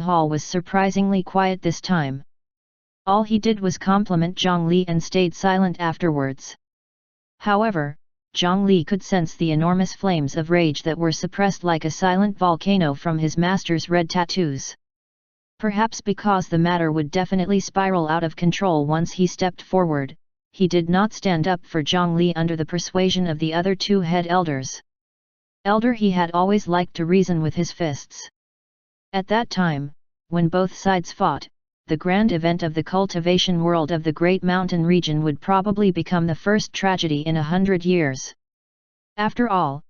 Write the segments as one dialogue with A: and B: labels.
A: hall was surprisingly quiet this time. All he did was compliment Zhang Li and stayed silent afterwards. However, Zhang Li could sense the enormous flames of rage that were suppressed like a silent volcano from his master's red tattoos. Perhaps because the matter would definitely spiral out of control once he stepped forward, he did not stand up for Zhang Li under the persuasion of the other two head elders. He had always liked to reason with his fists. At that time, when both sides fought, the grand event of the cultivation world of the Great Mountain region would probably become the first tragedy in 100 years. After all,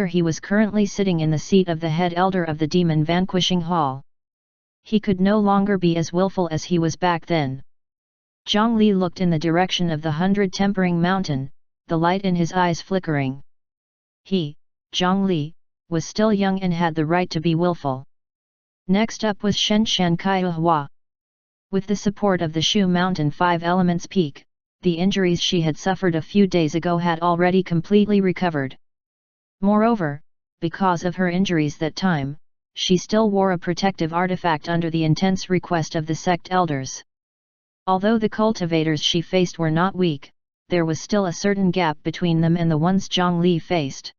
A: he was currently sitting in the seat of the head elder of the Demon Vanquishing Hall. He could no longer be as willful as he was back then. Zhang Li looked in the direction of the 100 Tempering Mountain, the light in his eyes flickering. He, Zhang Li, was still young and had the right to be willful. Next up was Shen Shan Kaihua. With the support of the Shu Mountain 5 Elements Peak, the injuries she had suffered a few days ago had already completely recovered. Moreover, because of her injuries that time, she still wore a protective artifact under the intense request of the sect elders. Although the cultivators she faced were not weak, there was still a certain gap between them and the ones Zhang Li faced.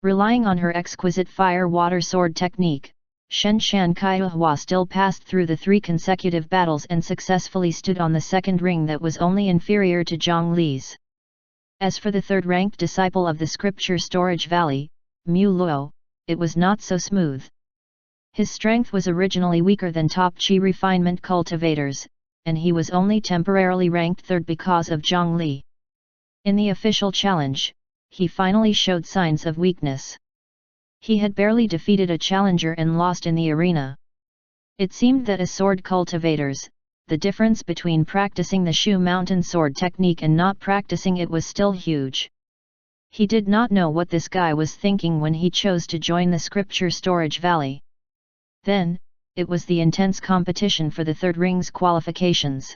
A: Relying on her exquisite fire-water sword technique, Shen Shan Kaihua still passed through the 3 consecutive battles and successfully stood on the second ring that was only inferior to Zhang Li's. As for the third-ranked disciple of the Scripture Storage Valley, Mu Luo, it was not so smooth. His strength was originally weaker than top Qi refinement cultivators, and he was only temporarily ranked third because of Zhang Li. In the official challenge, he finally showed signs of weakness. He had barely defeated a challenger and lost in the arena. It seemed that as sword cultivators, the difference between practicing the Shu Mountain sword technique and not practicing it was still huge. He did not know what this guy was thinking when he chose to join the Scripture Storage Valley. Then, it was the intense competition for the third ring's qualifications.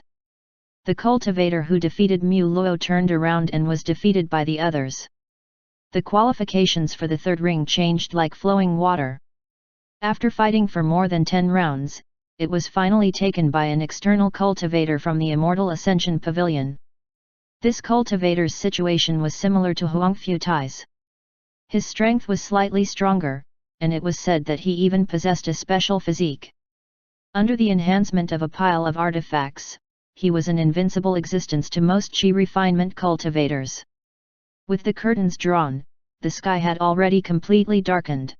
A: The cultivator who defeated Mu Luo turned around and was defeated by the others. The qualifications for the third ring changed like flowing water. After fighting for more than 10 rounds, it was finally taken by an external cultivator from the Immortal Ascension Pavilion. This cultivator's situation was similar to Huangfu Tai's. His strength was slightly stronger, and it was said that he even possessed a special physique. Under the enhancement of a pile of artifacts, he was an invincible existence to most Qi refinement cultivators. With the curtains drawn, the sky had already completely darkened.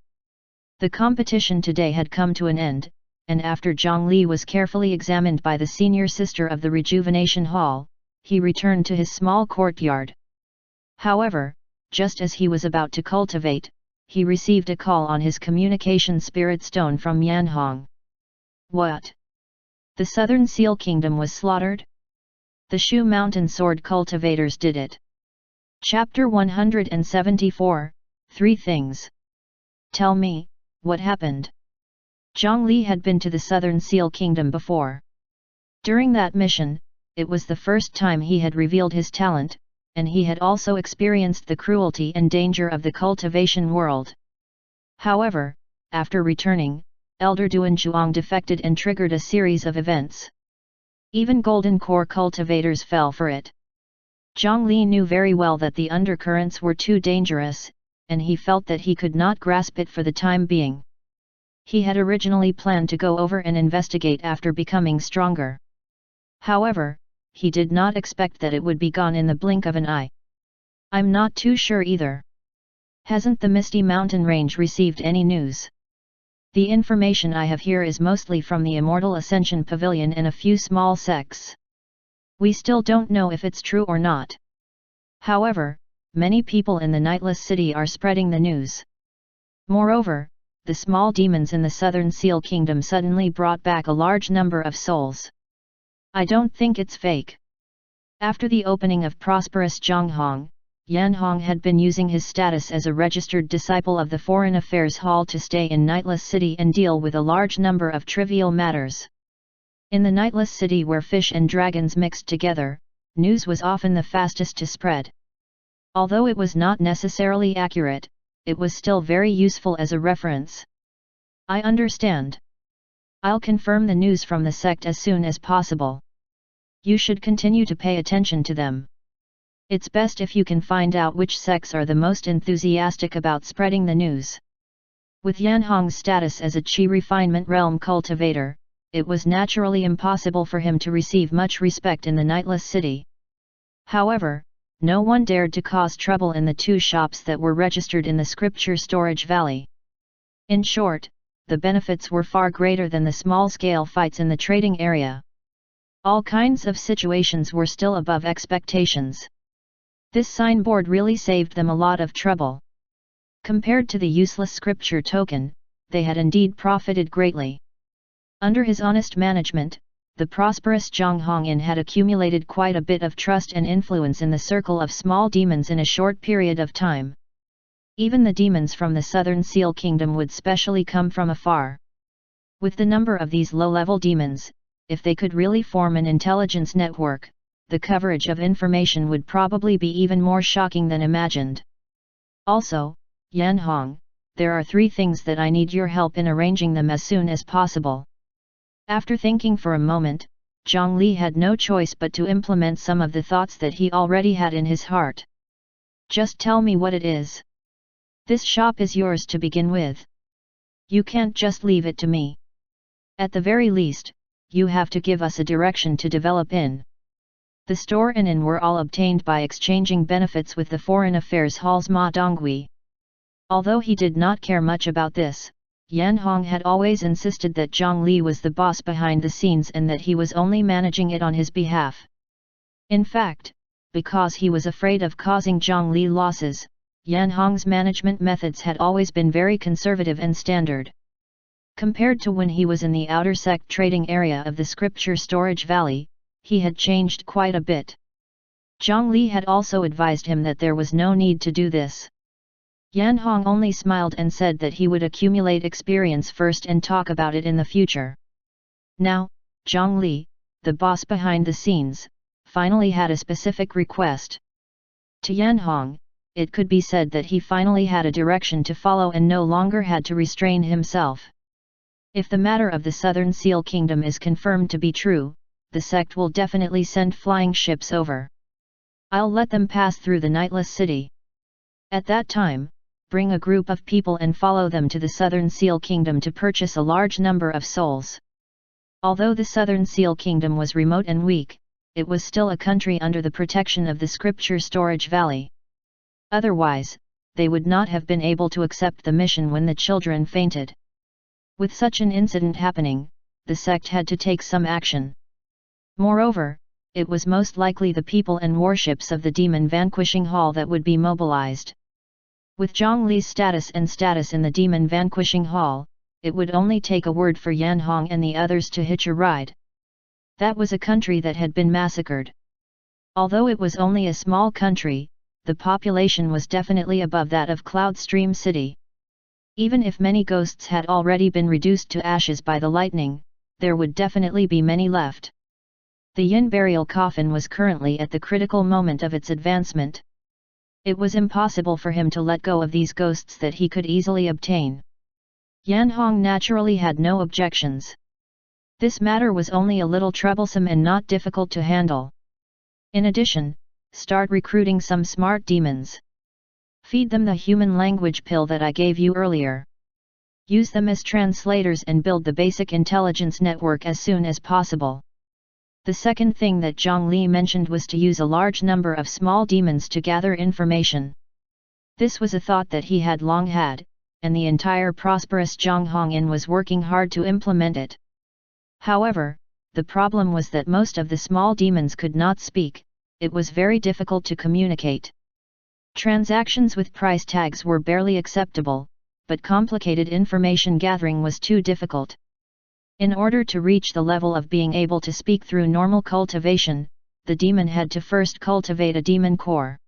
A: The competition today had come to an end, and after Zhang Li was carefully examined by the senior sister of the Rejuvenation Hall, he returned to his small courtyard. However, just as he was about to cultivate, he received a call on his communication spirit stone from Yanhong. What? The Southern Seal Kingdom was slaughtered? The Shu Mountain sword cultivators did it. Chapter 174, 3 Things. Tell me, what happened? Zhang Li had been to the Southern Seal Kingdom before. During that mission, it was the first time he had revealed his talent, and he had also experienced the cruelty and danger of the cultivation world. However, after returning, Elder Duan Zhuang defected and triggered a series of events. Even Golden Core cultivators fell for it. Zhang Li knew very well that the undercurrents were too dangerous, and he felt that he could not grasp it for the time being. He had originally planned to go over and investigate after becoming stronger. However, he did not expect that it would be gone in the blink of an eye. I'm not too sure either. Hasn't the Misty Mountain Range received any news? The information I have here is mostly from the Immortal Ascension Pavilion and a few small sects. We still don't know if it's true or not. However, many people in the Nightless City are spreading the news. Moreover, the small demons in the Southern Seal Kingdom suddenly brought back a large number of souls. I don't think it's fake. After the opening of prosperous Zhanghong, Yanhong had been using his status as a registered disciple of the Foreign Affairs Hall to stay in Nightless City and deal with a large number of trivial matters. In the Nightless City where fish and dragons mixed together, news was often the fastest to spread. Although it was not necessarily accurate, it was still very useful as a reference. I understand. I'll confirm the news from the sect as soon as possible. You should continue to pay attention to them. It's best if you can find out which sects are the most enthusiastic about spreading the news. With Yan Hong's status as a Qi refinement realm cultivator, it was naturally impossible for him to receive much respect in the Nightless City. However, no one dared to cause trouble in the two shops that were registered in the Scripture Storage Valley. In short, the benefits were far greater than the small-scale fights in the trading area. All kinds of situations were still above expectations. This signboard really saved them a lot of trouble. Compared to the useless scripture token, they had indeed profited greatly. Under his honest management, the prosperous Zhang Hongyan had accumulated quite a bit of trust and influence in the circle of small demons in a short period of time. Even the demons from the Southern Seal Kingdom would specially come from afar. With the number of these low-level demons, if they could really form an intelligence network, the coverage of information would probably be even more shocking than imagined. Also, Yan Hong, there are 3 things that I need your help in arranging them as soon as possible. After thinking for a moment, Zhang Li had no choice but to implement some of the thoughts that he already had in his heart. Just tell me what it is. This shop is yours to begin with. You can't just leave it to me. At the very least, you have to give us a direction to develop in. The store and inn were all obtained by exchanging benefits with the Foreign Affairs Hall's Ma Dongui. Although he did not care much about this, Yan Hong had always insisted that Zhang Li was the boss behind the scenes and that he was only managing it on his behalf. In fact, because he was afraid of causing Zhang Li losses, Yan Hong's management methods had always been very conservative and standard. Compared to when he was in the outer sect trading area of the Scripture Storage Valley, he had changed quite a bit. Zhang Li had also advised him that there was no need to do this. Yan Hong only smiled and said that he would accumulate experience first and talk about it in the future. Now, Zhang Li, the boss behind the scenes, finally had a specific request. To Yan Hong, it could be said that he finally had a direction to follow and no longer had to restrain himself. If the matter of the Southern Seal Kingdom is confirmed to be true, the sect will definitely send flying ships over. I'll let them pass through the Nightless City. At that time, bring a group of people and follow them to the Southern Seal Kingdom to purchase a large number of souls. Although the Southern Seal Kingdom was remote and weak, it was still a country under the protection of the Scripture Storage Valley. Otherwise, they would not have been able to accept the mission when the children fainted. With such an incident happening, the sect had to take some action. Moreover, it was most likely the people and warships of the Demon Vanquishing Hall that would be mobilized. With Zhang Li's status in the Demon Vanquishing Hall, it would only take a word for Yan Hong and the others to hitch a ride. That was a country that had been massacred. Although it was only a small country, the population was definitely above that of Cloudstream City. Even if many ghosts had already been reduced to ashes by the lightning, there would definitely be many left. The Yin burial coffin was currently at the critical moment of its advancement. It was impossible for him to let go of these ghosts that he could easily obtain. Yan Hong naturally had no objections. This matter was only a little troublesome and not difficult to handle. In addition, start recruiting some smart demons. Feed them the human language pill that I gave you earlier. Use them as translators and build the basic intelligence network as soon as possible. The second thing that Zhang Li mentioned was to use a large number of small demons to gather information. This was a thought that he had long had, and the entire prosperous Zhang Hongyan was working hard to implement it. However, the problem was that most of the small demons could not speak. It was very difficult to communicate. Transactions with price tags were barely acceptable, but complicated information gathering was too difficult. In order to reach the level of being able to speak through normal cultivation, the demon had to first cultivate a demon core.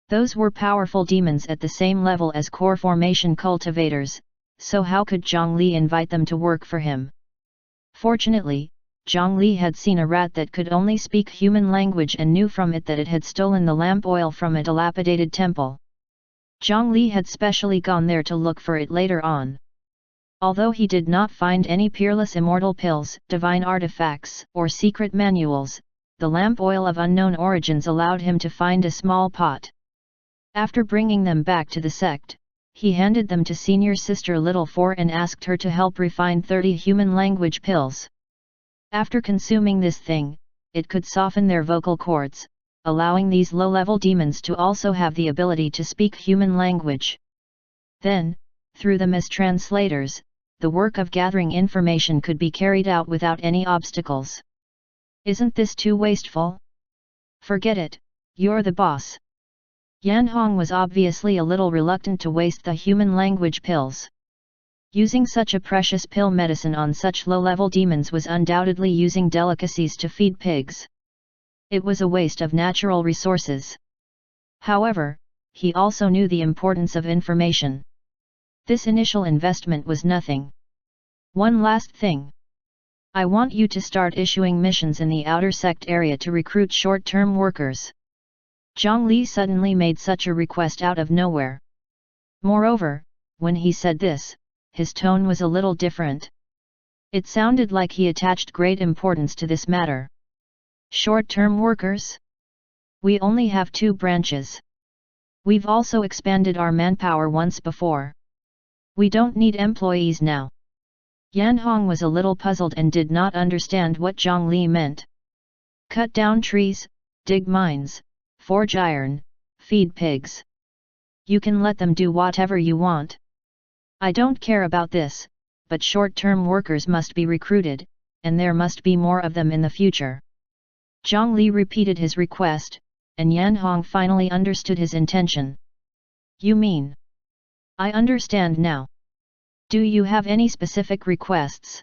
A: Those were powerful demons at the same level as core formation cultivators, so how could Zhang Li invite them to work for him? Fortunately, Zhang Li had seen a rat that could only speak human language and knew from it that it had stolen the lamp oil from a dilapidated temple. Zhang Li had specially gone there to look for it later on. Although he did not find any peerless immortal pills, divine artifacts, or secret manuals, the lamp oil of unknown origins allowed him to find a small pot. After bringing them back to the sect, he handed them to senior sister Little Four and asked her to help refine 30 human language pills. After consuming this thing, it could soften their vocal cords, allowing these low-level demons to also have the ability to speak human language. Then, through them as translators, the work of gathering information could be carried out without any obstacles. Isn't this too wasteful? Forget it, you're the boss. Yan Hong was obviously a little reluctant to waste the human language pills. Using such a precious pill medicine on such low-level demons was undoubtedly using delicacies to feed pigs. It was a waste of natural resources. However, he also knew the importance of information. This initial investment was nothing. One last thing. I want you to start issuing missions in the outer sect area to recruit short-term workers. Zhang Li suddenly made such a request out of nowhere. Moreover, when he said this, his tone was a little different. It sounded like he attached great importance to this matter. Short-term workers? We only have 2 branches. We've also expanded our manpower once before. We don't need employees now. Yan Hong was a little puzzled and did not understand what Zhang Li meant. Cut down trees, dig mines, forge iron, feed pigs. You can let them do whatever you want. I don't care about this, but short-term workers must be recruited, and there must be more of them in the future. Zhang Li repeated his request, and Yan Hong finally understood his intention. You mean? I understand now. Do you have any specific requests?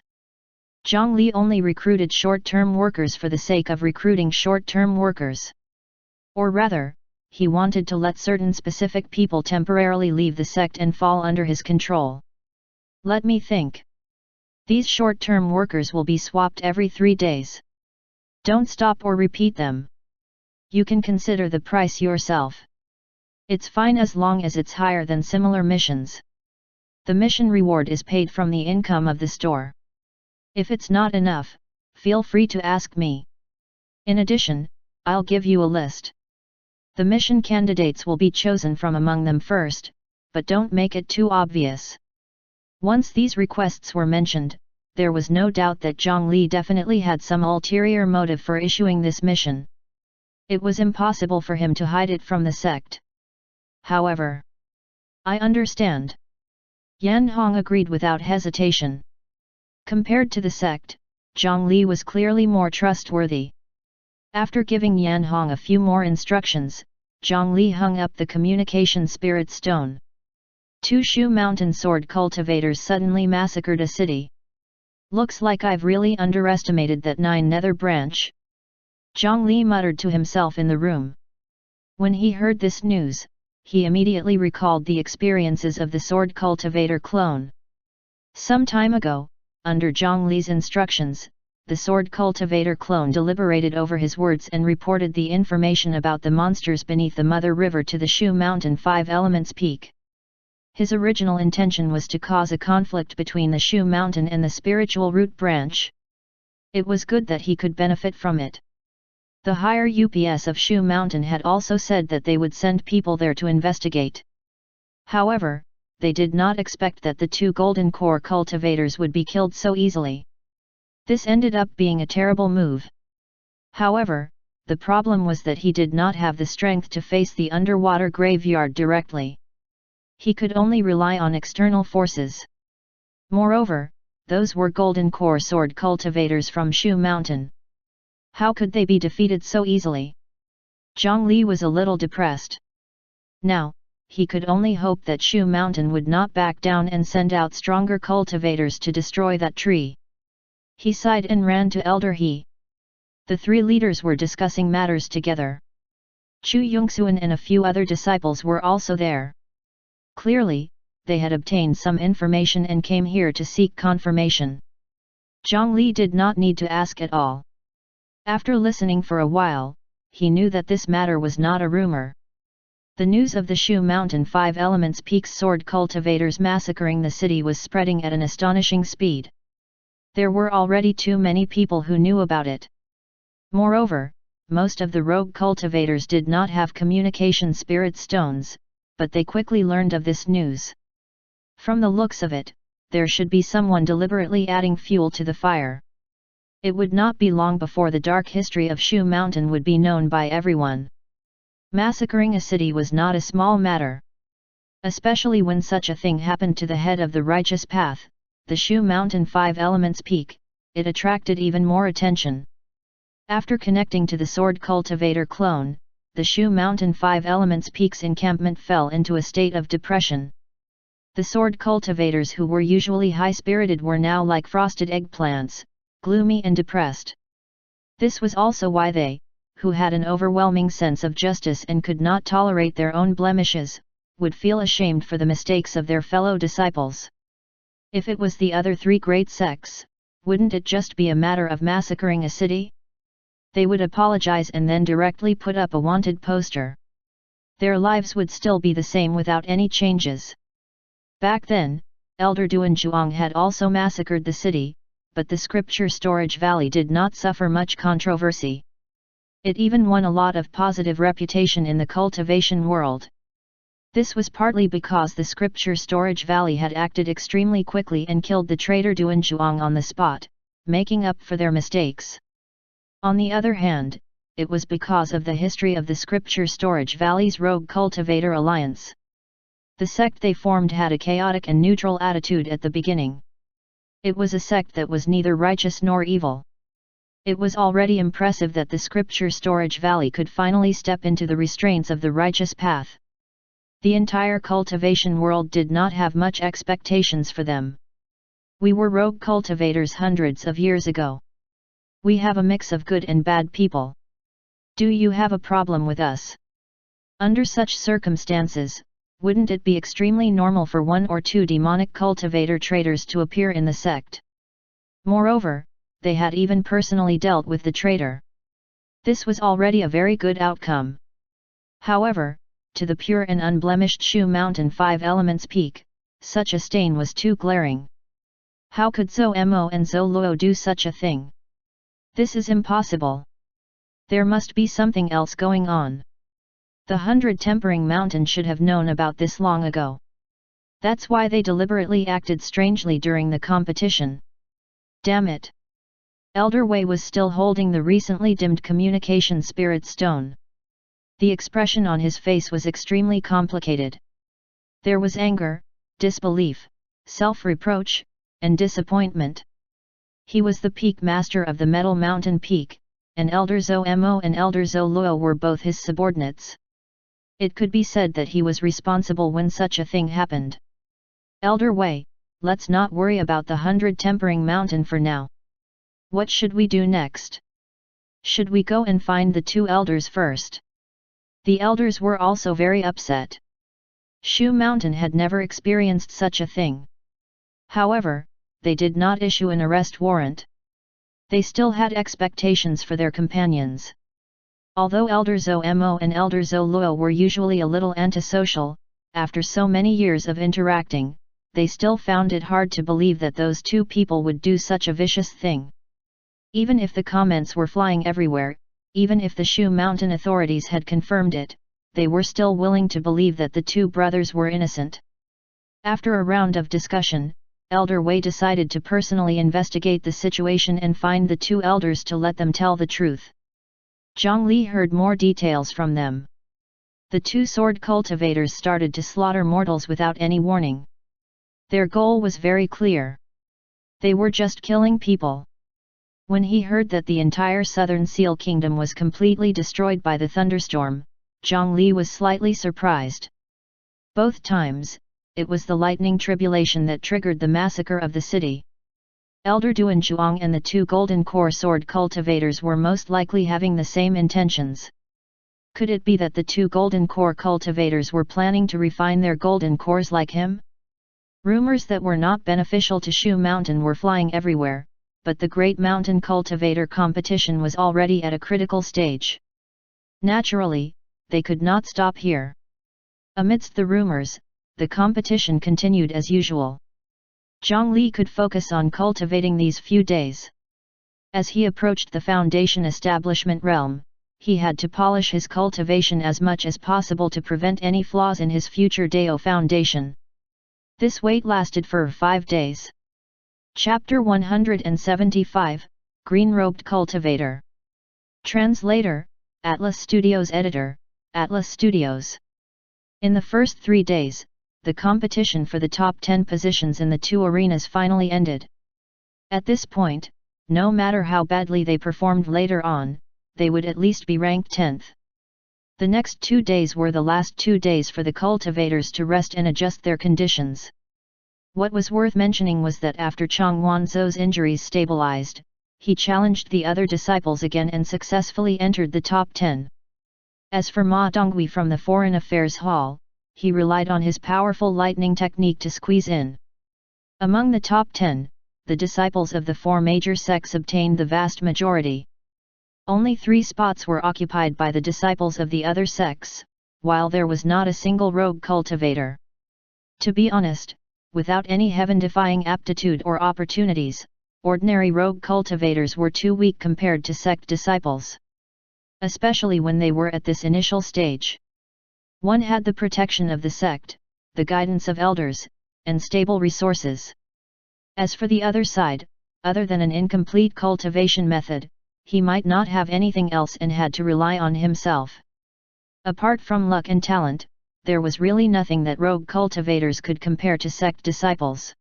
A: Zhang Li only recruited short-term workers for the sake of recruiting short-term workers. Or rather, he wanted to let certain specific people temporarily leave the sect and fall under his control. Let me think. These short-term workers will be swapped every 3 days. Don't stop or repeat them. You can consider the price yourself. It's fine as long as it's higher than similar missions. The mission reward is paid from the income of the store. If it's not enough, feel free to ask me. In addition, I'll give you a list. The mission candidates will be chosen from among them first, but don't make it too obvious. Once these requests were mentioned, there was no doubt that Zhang Li definitely had some ulterior motive for issuing this mission. It was impossible for him to hide it from the sect. However, I understand. Yan Hong agreed without hesitation. Compared to the sect, Zhang Li was clearly more trustworthy. After giving Yan Hong a few more instructions, Zhang Li hung up the communication spirit stone. 2 Shu Mountain sword cultivators suddenly massacred a city. Looks like I've really underestimated that 9 nether branch. Zhang Li muttered to himself in the room. When he heard this news, he immediately recalled the experiences of the sword cultivator clone. Some time ago, under Zhang Li's instructions, the sword cultivator clone deliberated over his words and reported the information about the monsters beneath the Mother River to the Shu Mountain 5 Elements Peak. His original intention was to cause a conflict between the Shu Mountain and the spiritual root branch. It was good that he could benefit from it. The higher UPS of Shu Mountain had also said that they would send people there to investigate. However, they did not expect that the 2 golden core cultivators would be killed so easily. This ended up being a terrible move. However, the problem was that he did not have the strength to face the underwater graveyard directly. He could only rely on external forces. Moreover, those were golden core sword cultivators from Shu Mountain. How could they be defeated so easily? Zhang Li was a little depressed. Now, he could only hope that Shu Mountain would not back down and send out stronger cultivators to destroy that tree. He sighed and ran to Elder He. The 3 leaders were discussing matters together. Chu Yongxuan and a few other disciples were also there. Clearly, they had obtained some information and came here to seek confirmation. Zhang Li did not need to ask at all. After listening for a while, he knew that this matter was not a rumor. The news of the Shu Mountain 5 Elements Peak's sword cultivators massacring the city was spreading at an astonishing speed. There were already too many people who knew about it. Moreover, most of the rogue cultivators did not have communication spirit stones, but they quickly learned of this news. From the looks of it, there should be someone deliberately adding fuel to the fire. It would not be long before the dark history of Shu Mountain would be known by everyone. Massacring a city was not a small matter. Especially when such a thing happened to the head of the righteous path, the Shu Mountain 5 Elements Peak, it attracted even more attention. After connecting to the sword cultivator clone, the Shu Mountain 5 Elements Peak's encampment fell into a state of depression. The sword cultivators who were usually high-spirited were now like frosted eggplants, gloomy and depressed. This was also why they, who had an overwhelming sense of justice and could not tolerate their own blemishes, would feel ashamed for the mistakes of their fellow disciples. If it was the other three great sects, wouldn't it just be a matter of massacring a city? They would apologize and then directly put up a wanted poster. Their lives would still be the same without any changes. Back then, Elder Duanzhuang had also massacred the city, but the scripture storage valley did not suffer much controversy. It even won a lot of positive reputation in the cultivation world. This was partly because the scripture storage valley had acted extremely quickly and killed the traitor Duanzhuang on the spot, making up for their mistakes. On the other hand, it was because of the history of the scripture storage valley's rogue cultivator alliance. The sect they formed had a chaotic and neutral attitude at the beginning. It was a sect that was neither righteous nor evil. It was already impressive that the scripture storage valley could finally step into the restraints of the righteous path. The entire cultivation world did not have much expectations for them. We were rogue cultivators hundreds of years ago. We have a mix of good and bad people. Do you have a problem with us? Under such circumstances, wouldn't it be extremely normal for one or two demonic cultivator traitors to appear in the sect? Moreover, they had even personally dealt with the traitor. This was already a very good outcome. However, to the pure and unblemished Shu Mountain 5 Elements Peak, such a stain was too glaring. How could Zhou Mo and Zhou Luo do such a thing? This is impossible. There must be something else going on. The 100 Tempering Mountain should have known about this long ago. That's why they deliberately acted strangely during the competition. Damn it! Elder Wei was still holding the recently dimmed communication spirit stone. The expression on his face was extremely complicated. There was anger, disbelief, self-reproach, and disappointment. He was the peak master of the Metal Mountain Peak, and Elder Zhou Mo and Elder Zhou Luo were both his subordinates. It could be said that he was responsible when such a thing happened. Elder Wei, let's not worry about the 100 Tempering Mountain for now. What should we do next? Should we go and find the two elders first? The elders were also very upset. Shu Mountain had never experienced such a thing. However, they did not issue an arrest warrant. They still had expectations for their companions. Although Elder Zhou Mo and Elder Zhou Luo were usually a little antisocial, after so many years of interacting, they still found it hard to believe that those two people would do such a vicious thing. Even if the comments were flying everywhere, even if the Shu Mountain authorities had confirmed it, they were still willing to believe that the two brothers were innocent. After a round of discussion, Elder Wei decided to personally investigate the situation and find the two elders to let them tell the truth. Zhang Li heard more details from them. The two sword cultivators started to slaughter mortals without any warning. Their goal was very clear. They were just killing people. When he heard that the entire southern Seal Kingdom was completely destroyed by the thunderstorm, Zhang Li was slightly surprised. Both times, it was the lightning tribulation that triggered the massacre of the city. Elder Duanzhuang and the two Golden Core sword cultivators were most likely having the same intentions. Could it be that the two Golden Core cultivators were planning to refine their Golden Cores like him? Rumors that were not beneficial to Shu Mountain were flying everywhere, but the Great Mountain Cultivator competition was already at a critical stage. Naturally, they could not stop here. Amidst the rumors, the competition continued as usual. Zhang Li could focus on cultivating these few days. As he approached the foundation establishment realm, he had to polish his cultivation as much as possible to prevent any flaws in his future Dao foundation. This wait lasted for 5 days. Chapter 175, Green-Robed Cultivator. Translator, Atlas Studios. Editor, Atlas Studios. In the first 3 days, the competition for the top 10 positions in the 2 arenas finally ended. At this point, no matter how badly they performed later on, they would at least be ranked 10th. The next 2 days were the last 2 days for the cultivators to rest and adjust their conditions. What was worth mentioning was that after Chang Wanzhou's injuries stabilized, he challenged the other disciples again and successfully entered the top 10. As for Ma Dongui from the Foreign Affairs Hall, he relied on his powerful lightning technique to squeeze in. Among the top 10, the disciples of the 4 major sects obtained the vast majority. Only 3 spots were occupied by the disciples of the other sects, while there was not a single rogue cultivator. To be honest, without any heaven-defying aptitude or opportunities, ordinary rogue cultivators were too weak compared to sect disciples. Especially when they were at this initial stage. One had the protection of the sect, the guidance of elders, and stable resources. As for the other side, other than an incomplete cultivation method, he might not have anything else and had to rely on himself. Apart from luck and talent, there was really nothing that rogue cultivators could compare to sect disciples.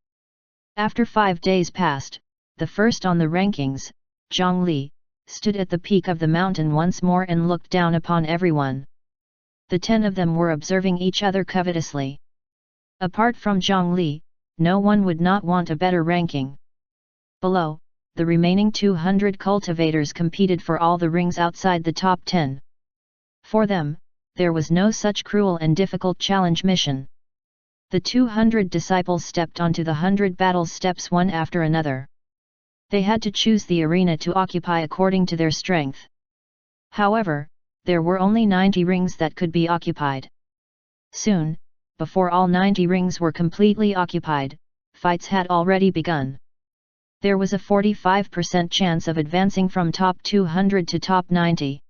A: After 5 days passed, the first on the rankings, Zhang Li, stood at the peak of the mountain once more and looked down upon everyone. The 10 of them were observing each other covetously. Apart from Zhang Li, no one would not want a better ranking. Below, the remaining 200 cultivators competed for all the rings outside the top 10. For them, there was no such cruel and difficult challenge mission. The 200 disciples stepped onto the 100 battle steps one after another. They had to choose the arena to occupy according to their strength. However, there were only 90 rings that could be occupied. Soon, before all 90 rings were completely occupied, fights had already begun. There was a 45% chance of advancing from top 200 to top 90.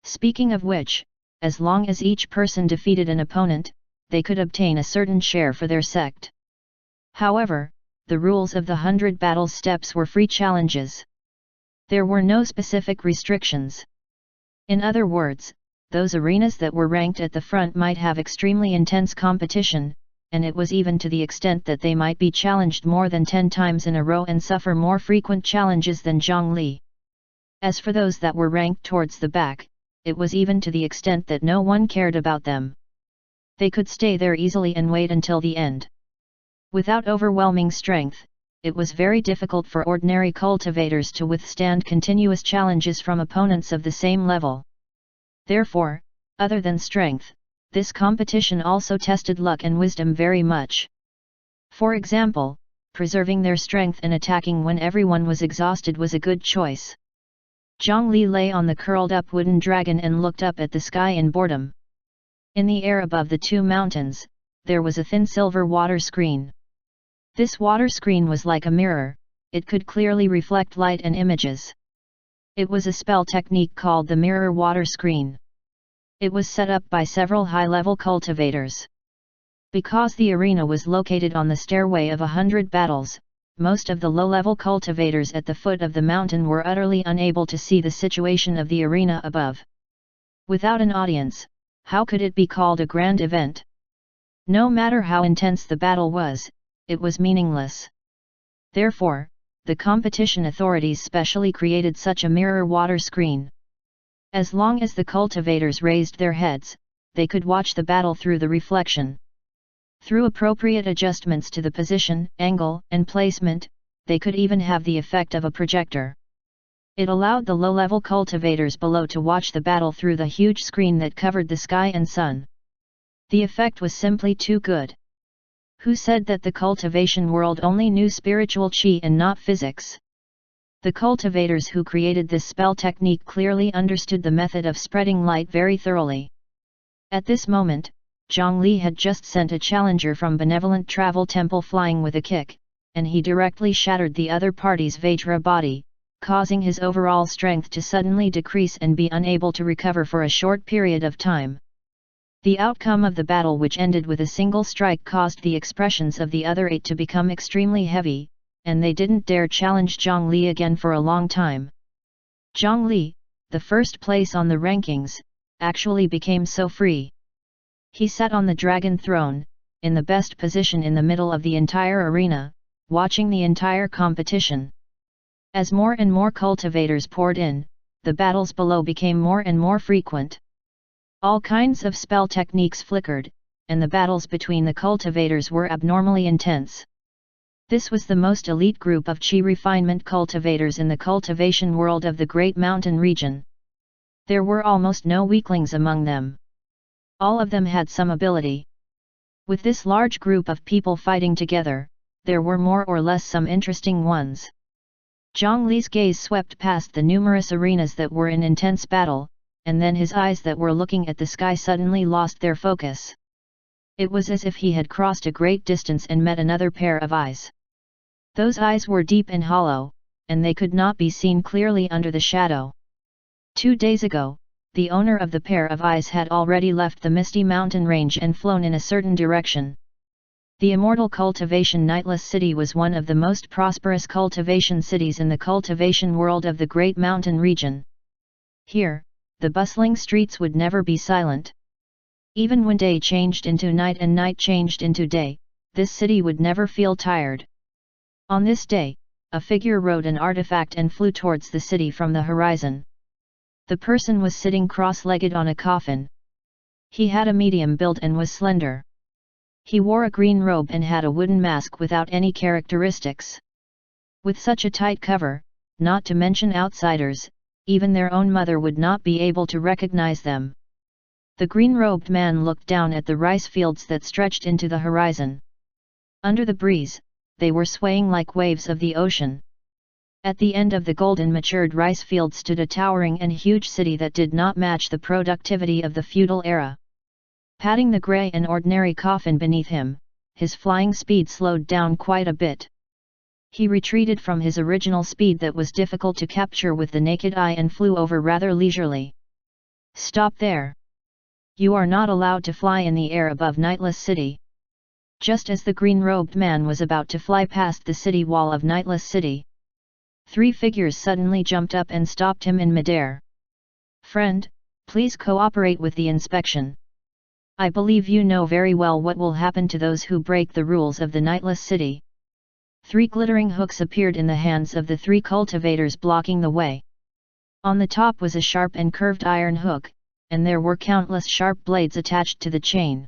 A: Speaking of which, as long as each person defeated an opponent, they could obtain a certain share for their sect. However, the rules of the 100 battle steps were free challenges. There were no specific restrictions. In other words, those arenas that were ranked at the front might have extremely intense competition, and it was even to the extent that they might be challenged more than 10 times in a row and suffer more frequent challenges than Zhang Li. As for those that were ranked towards the back, it was even to the extent that no one cared about them. They could stay there easily and wait until the end. Without overwhelming strength, it was very difficult for ordinary cultivators to withstand continuous challenges from opponents of the same level. Therefore, other than strength, this competition also tested luck and wisdom very much. For example, preserving their strength and attacking when everyone was exhausted was a good choice. Zhang Li lay on the curled-up wooden dragon and looked up at the sky in boredom. In the air above the 2 mountains, there was a thin silver water screen. This water screen was like a mirror, it could clearly reflect light and images. It was a spell technique called the mirror water screen. It was set up by several high-level cultivators. Because the arena was located on the stairway of 100 battles, most of the low-level cultivators at the foot of the mountain were utterly unable to see the situation of the arena above. Without an audience, how could it be called a grand event? No matter how intense the battle was, it was meaningless. Therefore, the competition authorities specially created such a mirror water screen. As long as the cultivators raised their heads, they could watch the battle through the reflection. Through appropriate adjustments to the position, angle, and placement, they could even have the effect of a projector. It allowed the low-level cultivators below to watch the battle through the huge screen that covered the sky and sun. The effect was simply too good. Who said that the cultivation world only knew spiritual qi and not physics? The cultivators who created this spell technique clearly understood the method of spreading light very thoroughly. At this moment, Zhang Li had just sent a challenger from Benevolent Travel Temple flying with a kick, and he directly shattered the other party's Vajra body, causing his overall strength to suddenly decrease and be unable to recover for a short period of time. The outcome of the battle, which ended with a single strike, caused the expressions of the other 8 to become extremely heavy, and they didn't dare challenge Zhang Li again for a long time. Zhang Li, the first place on the rankings, actually became so free. He sat on the dragon throne, in the best position in the middle of the entire arena, watching the entire competition. As more and more cultivators poured in, the battles below became more and more frequent. All kinds of spell techniques flickered, and the battles between the cultivators were abnormally intense. This was the most elite group of chi refinement cultivators in the cultivation world of the Great Mountain region. There were almost no weaklings among them. All of them had some ability. With this large group of people fighting together, there were more or less some interesting ones. Zhang Li's gaze swept past the numerous arenas that were in intense battle, and then his eyes that were looking at the sky suddenly lost their focus. It was as if he had crossed a great distance and met another pair of eyes. Those eyes were deep and hollow, and they could not be seen clearly under the shadow. 2 days ago, the owner of the pair of eyes had already left the misty mountain range and flown in a certain direction. The immortal Cultivation Nightless City was one of the most prosperous cultivation cities in the cultivation world of the Great Mountain region. Here, the bustling streets would never be silent. Even when day changed into night and night changed into day, this city would never feel tired. On this day, a figure rode an artifact and flew towards the city from the horizon. The person was sitting cross-legged on a coffin. He had a medium build and was slender. He wore a green robe and had a wooden mask without any characteristics. With such a tight cover, not to mention outsiders, even their own mother would not be able to recognize them. The green-robed man looked down at the rice fields that stretched into the horizon. Under the breeze, they were swaying like waves of the ocean. At the end of the golden matured rice field stood a towering and huge city that did not match the productivity of the feudal era. Patting the grey and ordinary coffin beneath him, his flying speed slowed down quite a bit. He retreated from his original speed that was difficult to capture with the naked eye and flew over rather leisurely. "Stop there! You are not allowed to fly in the air above Nightless City." Just as the green-robed man was about to fly past the city wall of Nightless City, 3 figures suddenly jumped up and stopped him in midair. "Friend, please cooperate with the inspection. I believe you know very well what will happen to those who break the rules of the Nightless City." 3 glittering hooks appeared in the hands of the 3 cultivators blocking the way. On the top was a sharp and curved iron hook, and there were countless sharp blades attached to the chain.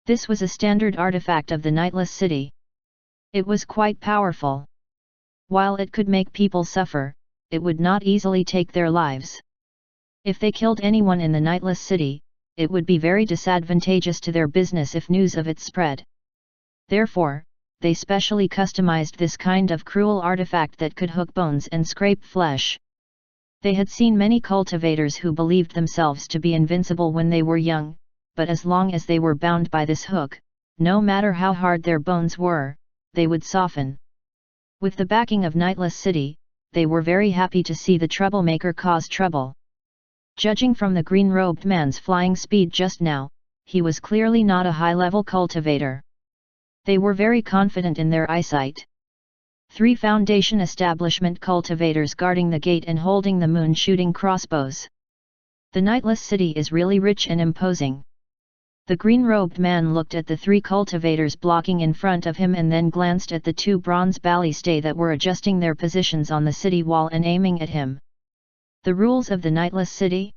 A: This was a standard artifact of the Nightless City. It was quite powerful. While it could make people suffer, it would not easily take their lives. If they killed anyone in the Nightless City, it would be very disadvantageous to their business if news of it spread. Therefore, they specially customized this kind of cruel artifact that could hook bones and scrape flesh. They had seen many cultivators who believed themselves to be invincible when they were young, but as long as they were bound by this hook, no matter how hard their bones were, they would soften. With the backing of Nightless City, they were very happy to see the troublemaker cause trouble. Judging from the green-robed man's flying speed just now, he was clearly not a high-level cultivator. They were very confident in their eyesight. 3 Foundation establishment cultivators guarding the gate and holding the moon shooting crossbows. The Nightless City is really rich and imposing. The green-robed man looked at the 3 cultivators blocking in front of him and then glanced at the 2 bronze ballistae that were adjusting their positions on the city wall and aiming at him. The rules of the Nightless City?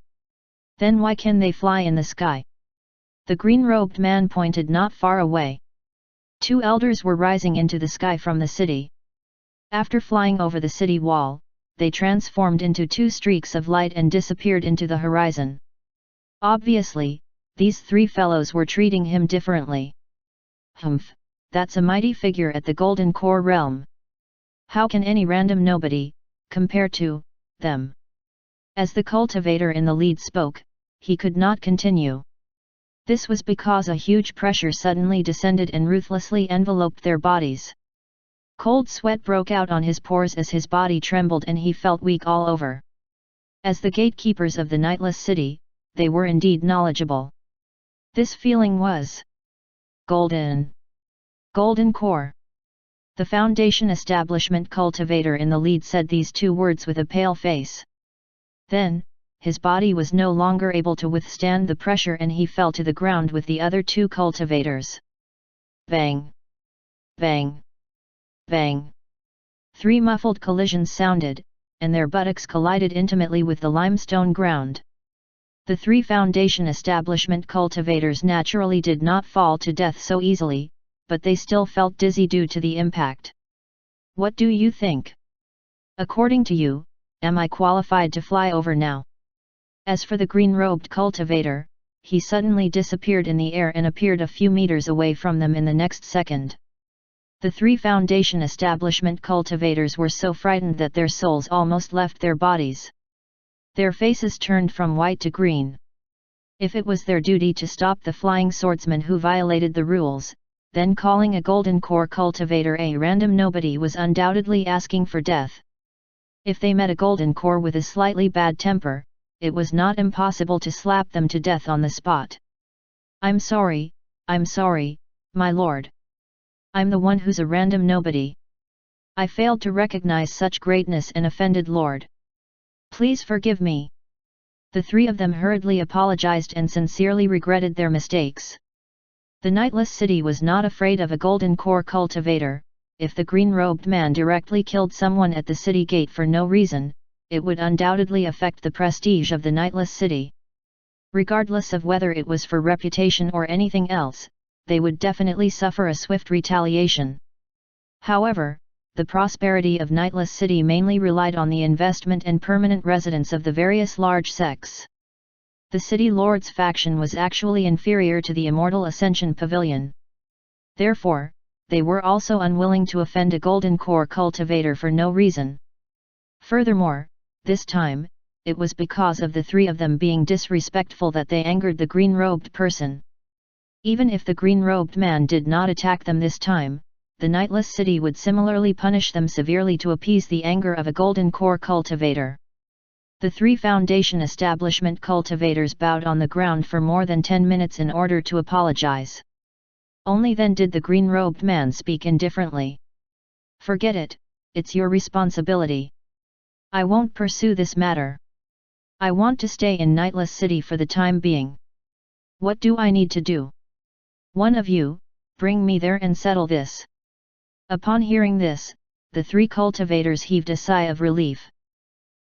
A: Then why can they fly in the sky? The green-robed man pointed not far away. 2 elders were rising into the sky from the city. After flying over the city wall, they transformed into 2 streaks of light and disappeared into the horizon. Obviously, these 3 fellows were treating him differently. Humph, that's a mighty figure at the Golden Core realm. How can any random nobody compare to them? As the cultivator in the lead spoke, he could not continue. This was because a huge pressure suddenly descended and ruthlessly enveloped their bodies. Cold sweat broke out on his pores as his body trembled and he felt weak all over. As the gatekeepers of the Nightless City, they were indeed knowledgeable. This feeling was golden. Golden core. The Foundation establishment cultivator in the lead said these two words with a pale face. Then, his body was no longer able to withstand the pressure and he fell to the ground with the other two cultivators. Bang! Bang! Bang! 3 muffled collisions sounded, and their buttocks collided intimately with the limestone ground. The 3 Foundation establishment cultivators naturally did not fall to death so easily, but they still felt dizzy due to the impact. What do you think? According to you, am I qualified to fly over now? As for the green-robed cultivator, he suddenly disappeared in the air and appeared a few meters away from them in the next second. The 3 Foundation establishment cultivators were so frightened that their souls almost left their bodies. Their faces turned from white to green. If it was their duty to stop the flying swordsman who violated the rules, then calling a golden core cultivator a random nobody was undoubtedly asking for death. If they met a golden core with a slightly bad temper, it was not impossible to slap them to death on the spot. I'm sorry, my lord. I'm the one who's a random nobody. I failed to recognize such greatness and offended lord. Please forgive me. The 3 of them hurriedly apologized and sincerely regretted their mistakes. The Nightless City was not afraid of a golden core cultivator. If the green-robed man directly killed someone at the city gate for no reason, it would undoubtedly affect the prestige of the Nightless City. Regardless of whether it was for reputation or anything else, they would definitely suffer a swift retaliation. However, the prosperity of Nightless City mainly relied on the investment and permanent residence of the various large sects. The City Lord's faction was actually inferior to the Immortal Ascension Pavilion. Therefore, they were also unwilling to offend a golden core cultivator for no reason. Furthermore, this time, it was because of the 3 of them being disrespectful that they angered the green-robed person. Even if the green-robed man did not attack them this time, the Nightless City would similarly punish them severely to appease the anger of a golden core cultivator. The 3 Foundation establishment cultivators bowed on the ground for more than 10 minutes in order to apologize. Only then did the green-robed man speak indifferently. Forget it, it's your responsibility. I won't pursue this matter. I want to stay in Nightless City for the time being. What do I need to do? One of you, bring me there and settle this. Upon hearing this, the 3 cultivators heaved a sigh of relief.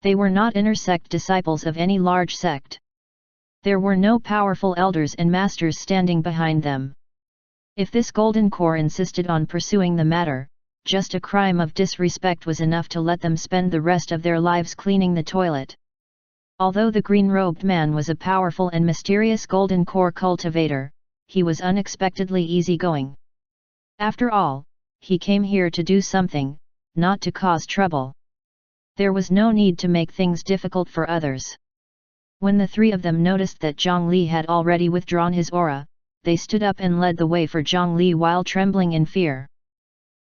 A: They were not inner sect disciples of any large sect. There were no powerful elders and masters standing behind them. If this golden core insisted on pursuing the matter, just a crime of disrespect was enough to let them spend the rest of their lives cleaning the toilet. Although the green-robed man was a powerful and mysterious golden core cultivator, he was unexpectedly easygoing. After all, he came here to do something, not to cause trouble. There was no need to make things difficult for others. When the 3 of them noticed that Zhongli had already withdrawn his aura, they stood up and led the way for Zhongli while trembling in fear.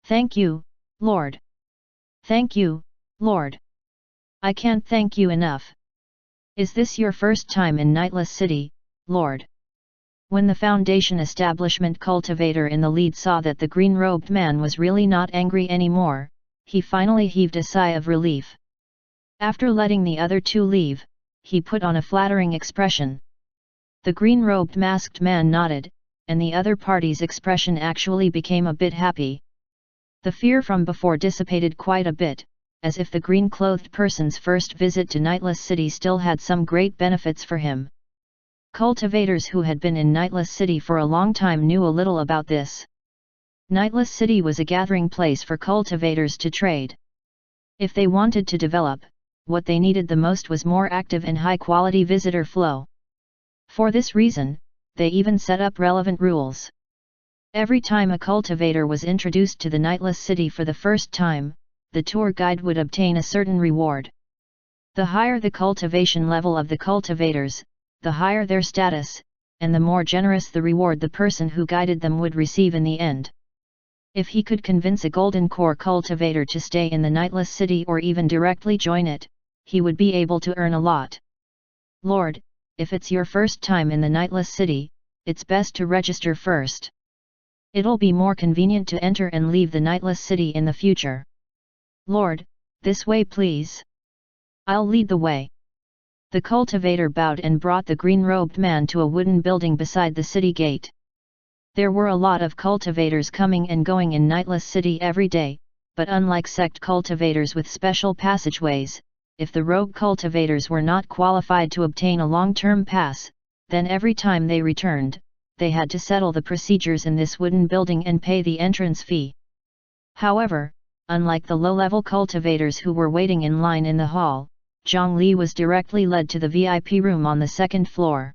A: Thank you, Lord. Thank you, Lord. I can't thank you enough. Is this your first time in Nightless City, Lord? When the Foundation establishment cultivator in the lead saw that the green-robed man was really not angry anymore, he finally heaved a sigh of relief. After letting the other 2 leave, he put on a flattering expression. The green-robed masked man nodded, and the other party's expression actually became a bit happy. The fear from before dissipated quite a bit, as if the green-clothed person's first visit to Nightless City still had some great benefits for him. Cultivators who had been in Nightless City for a long time knew a little about this. Nightless City was a gathering place for cultivators to trade. If they wanted to develop, what they needed the most was more active and high-quality visitor flow. For this reason, they even set up relevant rules. Every time a cultivator was introduced to the Nightless City for the first time, the tour guide would obtain a certain reward. The higher the cultivation level of the cultivators, the higher their status, and the more generous the reward the person who guided them would receive in the end. If he could convince a golden core cultivator to stay in the Nightless City or even directly join it, he would be able to earn a lot. Lord, if it's your first time in the Nightless City, it's best to register first. It'll be more convenient to enter and leave the Nightless City in the future. Lord, this way please. I'll lead the way. The cultivator bowed and brought the green-robed man to a wooden building beside the city gate. There were a lot of cultivators coming and going in Nightless City every day, but unlike sect cultivators with special passageways, if the rogue cultivators were not qualified to obtain a long-term pass, then every time they returned, they had to settle the procedures in this wooden building and pay the entrance fee. However, unlike the low-level cultivators who were waiting in line in the hall, Zhongli was directly led to the VIP room on the second floor.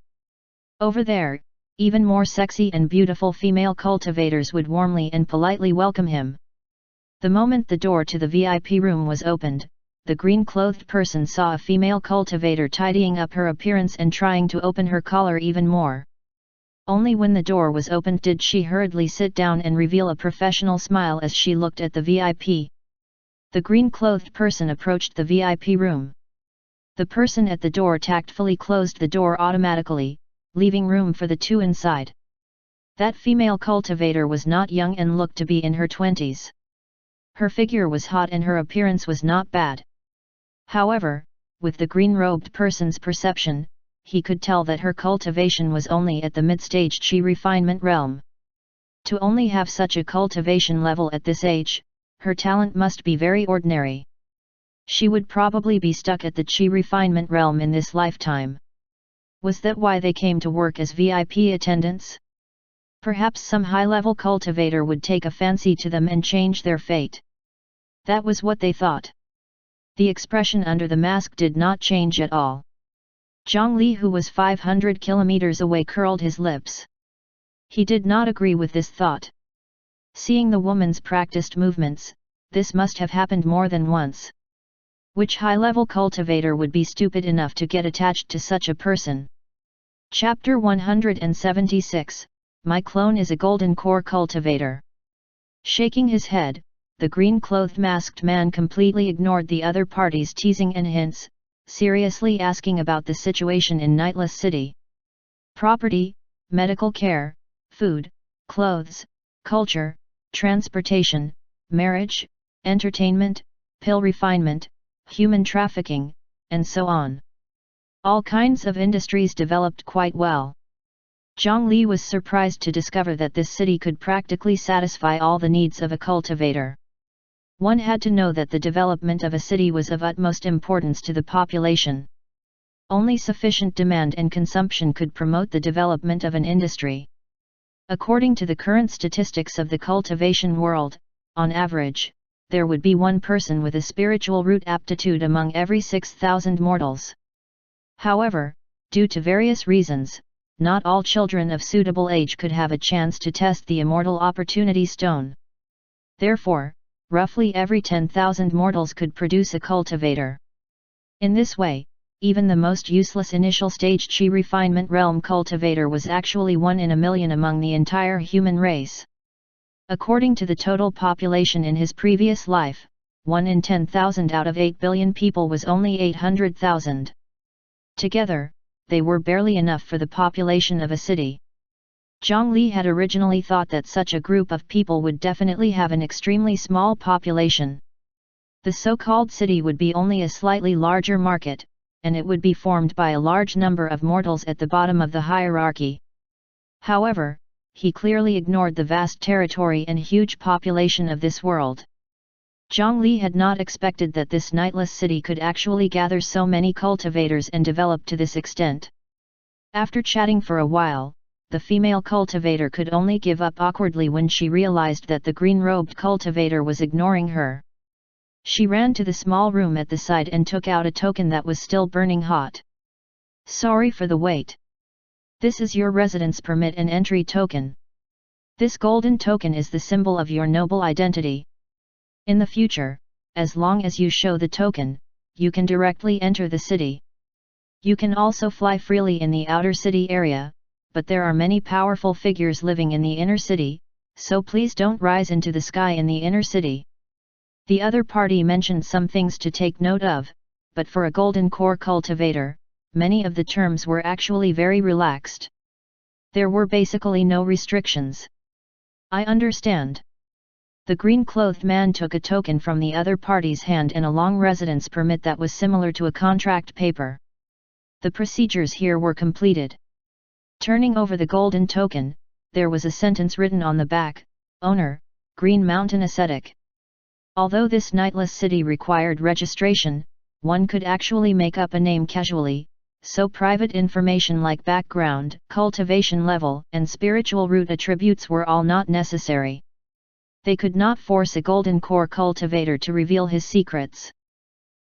A: Over there, even more sexy and beautiful female cultivators would warmly and politely welcome him. The moment the door to the VIP room was opened, the green-clothed person saw a female cultivator tidying up her appearance and trying to open her collar even more. Only when the door was opened did she hurriedly sit down and reveal a professional smile as she looked at the VIP. The green-clothed person approached the VIP room. The person at the door tactfully closed the door automatically, leaving room for the two inside. That female cultivator was not young and looked to be in her 20s. Her figure was hot and her appearance was not bad. However, with the green-robed person's perception, he could tell that her cultivation was only at the mid-stage chi refinement realm. To only have such a cultivation level at this age, her talent must be very ordinary. She would probably be stuck at the chi refinement realm in this lifetime. Was that why they came to work as VIP attendants? Perhaps some high-level cultivator would take a fancy to them and change their fate. That was what they thought. The expression under the mask did not change at all. Zhongli, who was 500 kilometers away, curled his lips. He did not agree with this thought. Seeing the woman's practiced movements, this must have happened more than once. Which high-level cultivator would be stupid enough to get attached to such a person? Chapter 176, My clone is a golden core cultivator. Shaking his head, the green-clothed masked man completely ignored the other party's teasing and hints, seriously asking about the situation in Nightless City. Property, medical care, food, clothes, culture, transportation, marriage, entertainment, pill refinement, human trafficking, and so on. All kinds of industries developed quite well. Zhongli was surprised to discover that this city could practically satisfy all the needs of a cultivator. One had to know that the development of a city was of utmost importance to the population. Only sufficient demand and consumption could promote the development of an industry. According to the current statistics of the cultivation world, on average, there would be one person with a spiritual root aptitude among every 6,000 mortals. However, due to various reasons, not all children of suitable age could have a chance to test the immortal opportunity stone. Therefore, roughly every 10,000 mortals could produce a cultivator. In this way, even the most useless initial stage chi refinement realm cultivator was actually 1 in a million among the entire human race. According to the total population in his previous life, 1 in 10,000 out of 8 billion people was only 800,000. Together, they were barely enough for the population of a city. Zhongli had originally thought that such a group of people would definitely have an extremely small population. The so-called city would be only a slightly larger market, and it would be formed by a large number of mortals at the bottom of the hierarchy. However, he clearly ignored the vast territory and huge population of this world. Zhongli had not expected that this Nightless City could actually gather so many cultivators and develop to this extent. After chatting for a while, the female cultivator could only give up awkwardly when she realized that the green-robed cultivator was ignoring her. She ran to the small room at the side and took out a token that was still burning hot. Sorry for the wait. This is your residence permit and entry token. This golden token is the symbol of your noble identity. In the future, as long as you show the token, you can directly enter the city. You can also fly freely in the outer city area, but there are many powerful figures living in the inner city, so please don't rise into the sky in the inner city. The other party mentioned some things to take note of, but for a golden core cultivator, many of the terms were actually very relaxed. There were basically no restrictions. I understand. The green-clothed man took a token from the other party's hand and a long residence permit that was similar to a contract paper. The procedures here were completed. Turning over the golden token, there was a sentence written on the back, Owner, Green Mountain Ascetic. Although this nightless city required registration, one could actually make up a name casually, so private information like background, cultivation level, and spiritual root attributes were all not necessary. They could not force a golden core cultivator to reveal his secrets.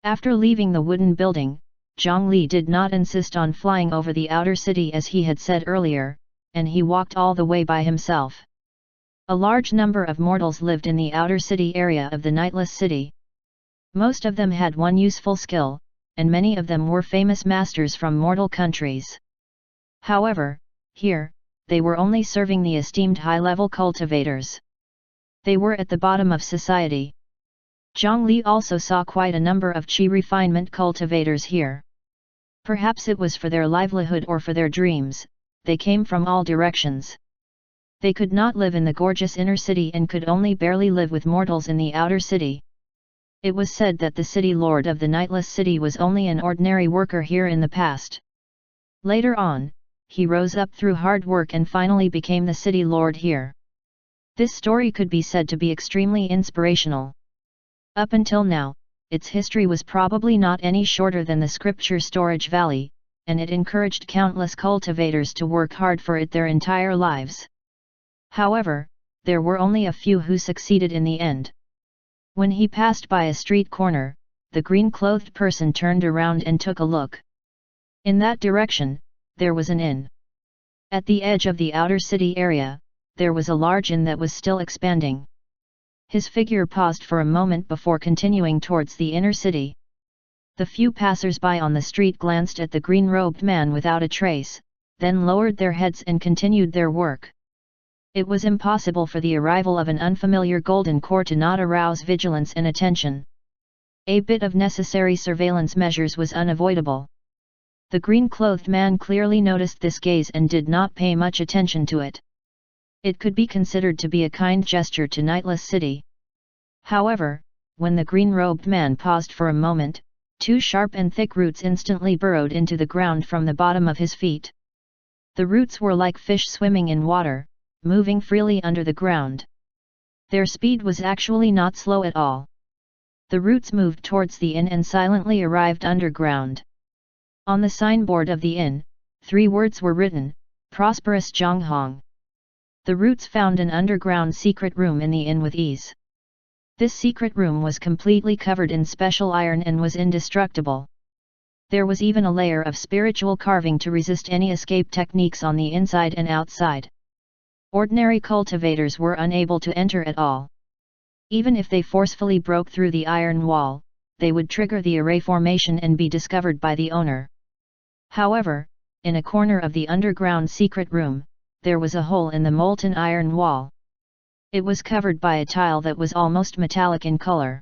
A: After leaving the wooden building, Zhongli did not insist on flying over the outer city as he had said earlier, and he walked all the way by himself. A large number of mortals lived in the outer city area of the nightless city. Most of them had one useful skill, and many of them were famous masters from mortal countries. However, here, they were only serving the esteemed high-level cultivators. They were at the bottom of society. Zhongli also saw quite a number of qi refinement cultivators here. Perhaps it was for their livelihood or for their dreams, they came from all directions. They could not live in the gorgeous inner city and could only barely live with mortals in the outer city. It was said that the city lord of the nightless city was only an ordinary worker here in the past. Later on, he rose up through hard work and finally became the city lord here. This story could be said to be extremely inspirational. Up until now, its history was probably not any shorter than the scripture storage valley, and it encouraged countless cultivators to work hard for it their entire lives. However, there were only a few who succeeded in the end. When he passed by a street corner, the green-clothed person turned around and took a look. In that direction, there was an inn. At the edge of the outer city area, there was a large inn that was still expanding. His figure paused for a moment before continuing towards the inner city. The few passers-by on the street glanced at the green-robed man without a trace, then lowered their heads and continued their work. It was impossible for the arrival of an unfamiliar golden core to not arouse vigilance and attention. A bit of necessary surveillance measures was unavoidable. The green-clothed man clearly noticed this gaze and did not pay much attention to it. It could be considered to be a kind gesture to Nightless City. However, when the green-robed man paused for a moment, two sharp and thick roots instantly burrowed into the ground from the bottom of his feet. The roots were like fish swimming in water, moving freely under the ground. Their speed was actually not slow at all. The roots moved towards the inn and silently arrived underground. On the signboard of the inn, 3 words were written, Prosperous Zhonghong. The roots found an underground secret room in the inn with ease. This secret room was completely covered in special iron and was indestructible. There was even a layer of spiritual carving to resist any escape techniques on the inside and outside. Ordinary cultivators were unable to enter at all. Even if they forcefully broke through the iron wall, they would trigger the array formation and be discovered by the owner. However, in a corner of the underground secret room, there was a hole in the molten iron wall. It was covered by a tile that was almost metallic in color.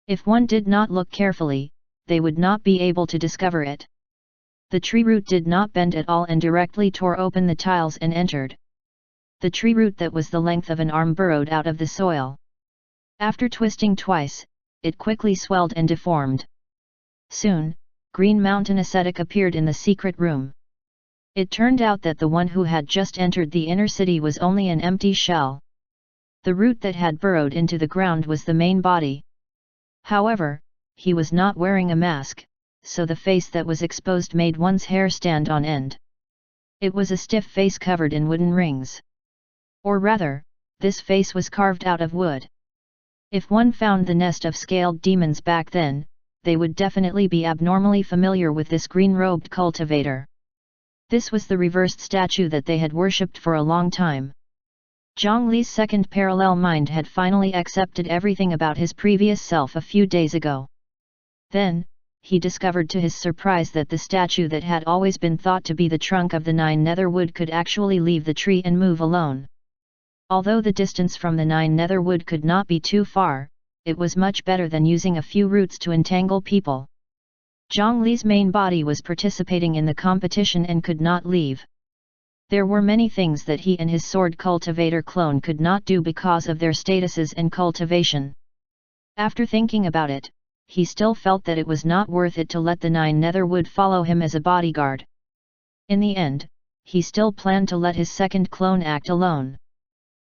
A: If one did not look carefully, they would not be able to discover it. The tree root did not bend at all and directly tore open the tiles and entered. The tree root that was the length of an arm burrowed out of the soil. After twisting twice, it quickly swelled and deformed. Soon, Green Mountain Ascetic appeared in the secret room. It turned out that the one who had just entered the inner city was only an empty shell. The root that had burrowed into the ground was the main body. However, he was not wearing a mask, so the face that was exposed made one's hair stand on end. It was a stiff face covered in wooden rings. Or rather, this face was carved out of wood. If one found the nest of scaled demons back then, they would definitely be abnormally familiar with this green-robed cultivator. This was the reversed statue that they had worshipped for a long time. Zhongli's second parallel mind had finally accepted everything about his previous self a few days ago. Then, he discovered to his surprise that the statue that had always been thought to be the trunk of the 9 nether wood could actually leave the tree and move alone. Although the distance from the 9 nether wood could not be too far, it was much better than using a few roots to entangle people. Zhang Li's main body was participating in the competition and could not leave. There were many things that he and his sword cultivator clone could not do because of their statuses and cultivation. After thinking about it, he still felt that it was not worth it to let the 9 nether wood follow him as a bodyguard. In the end, he still planned to let his second clone act alone.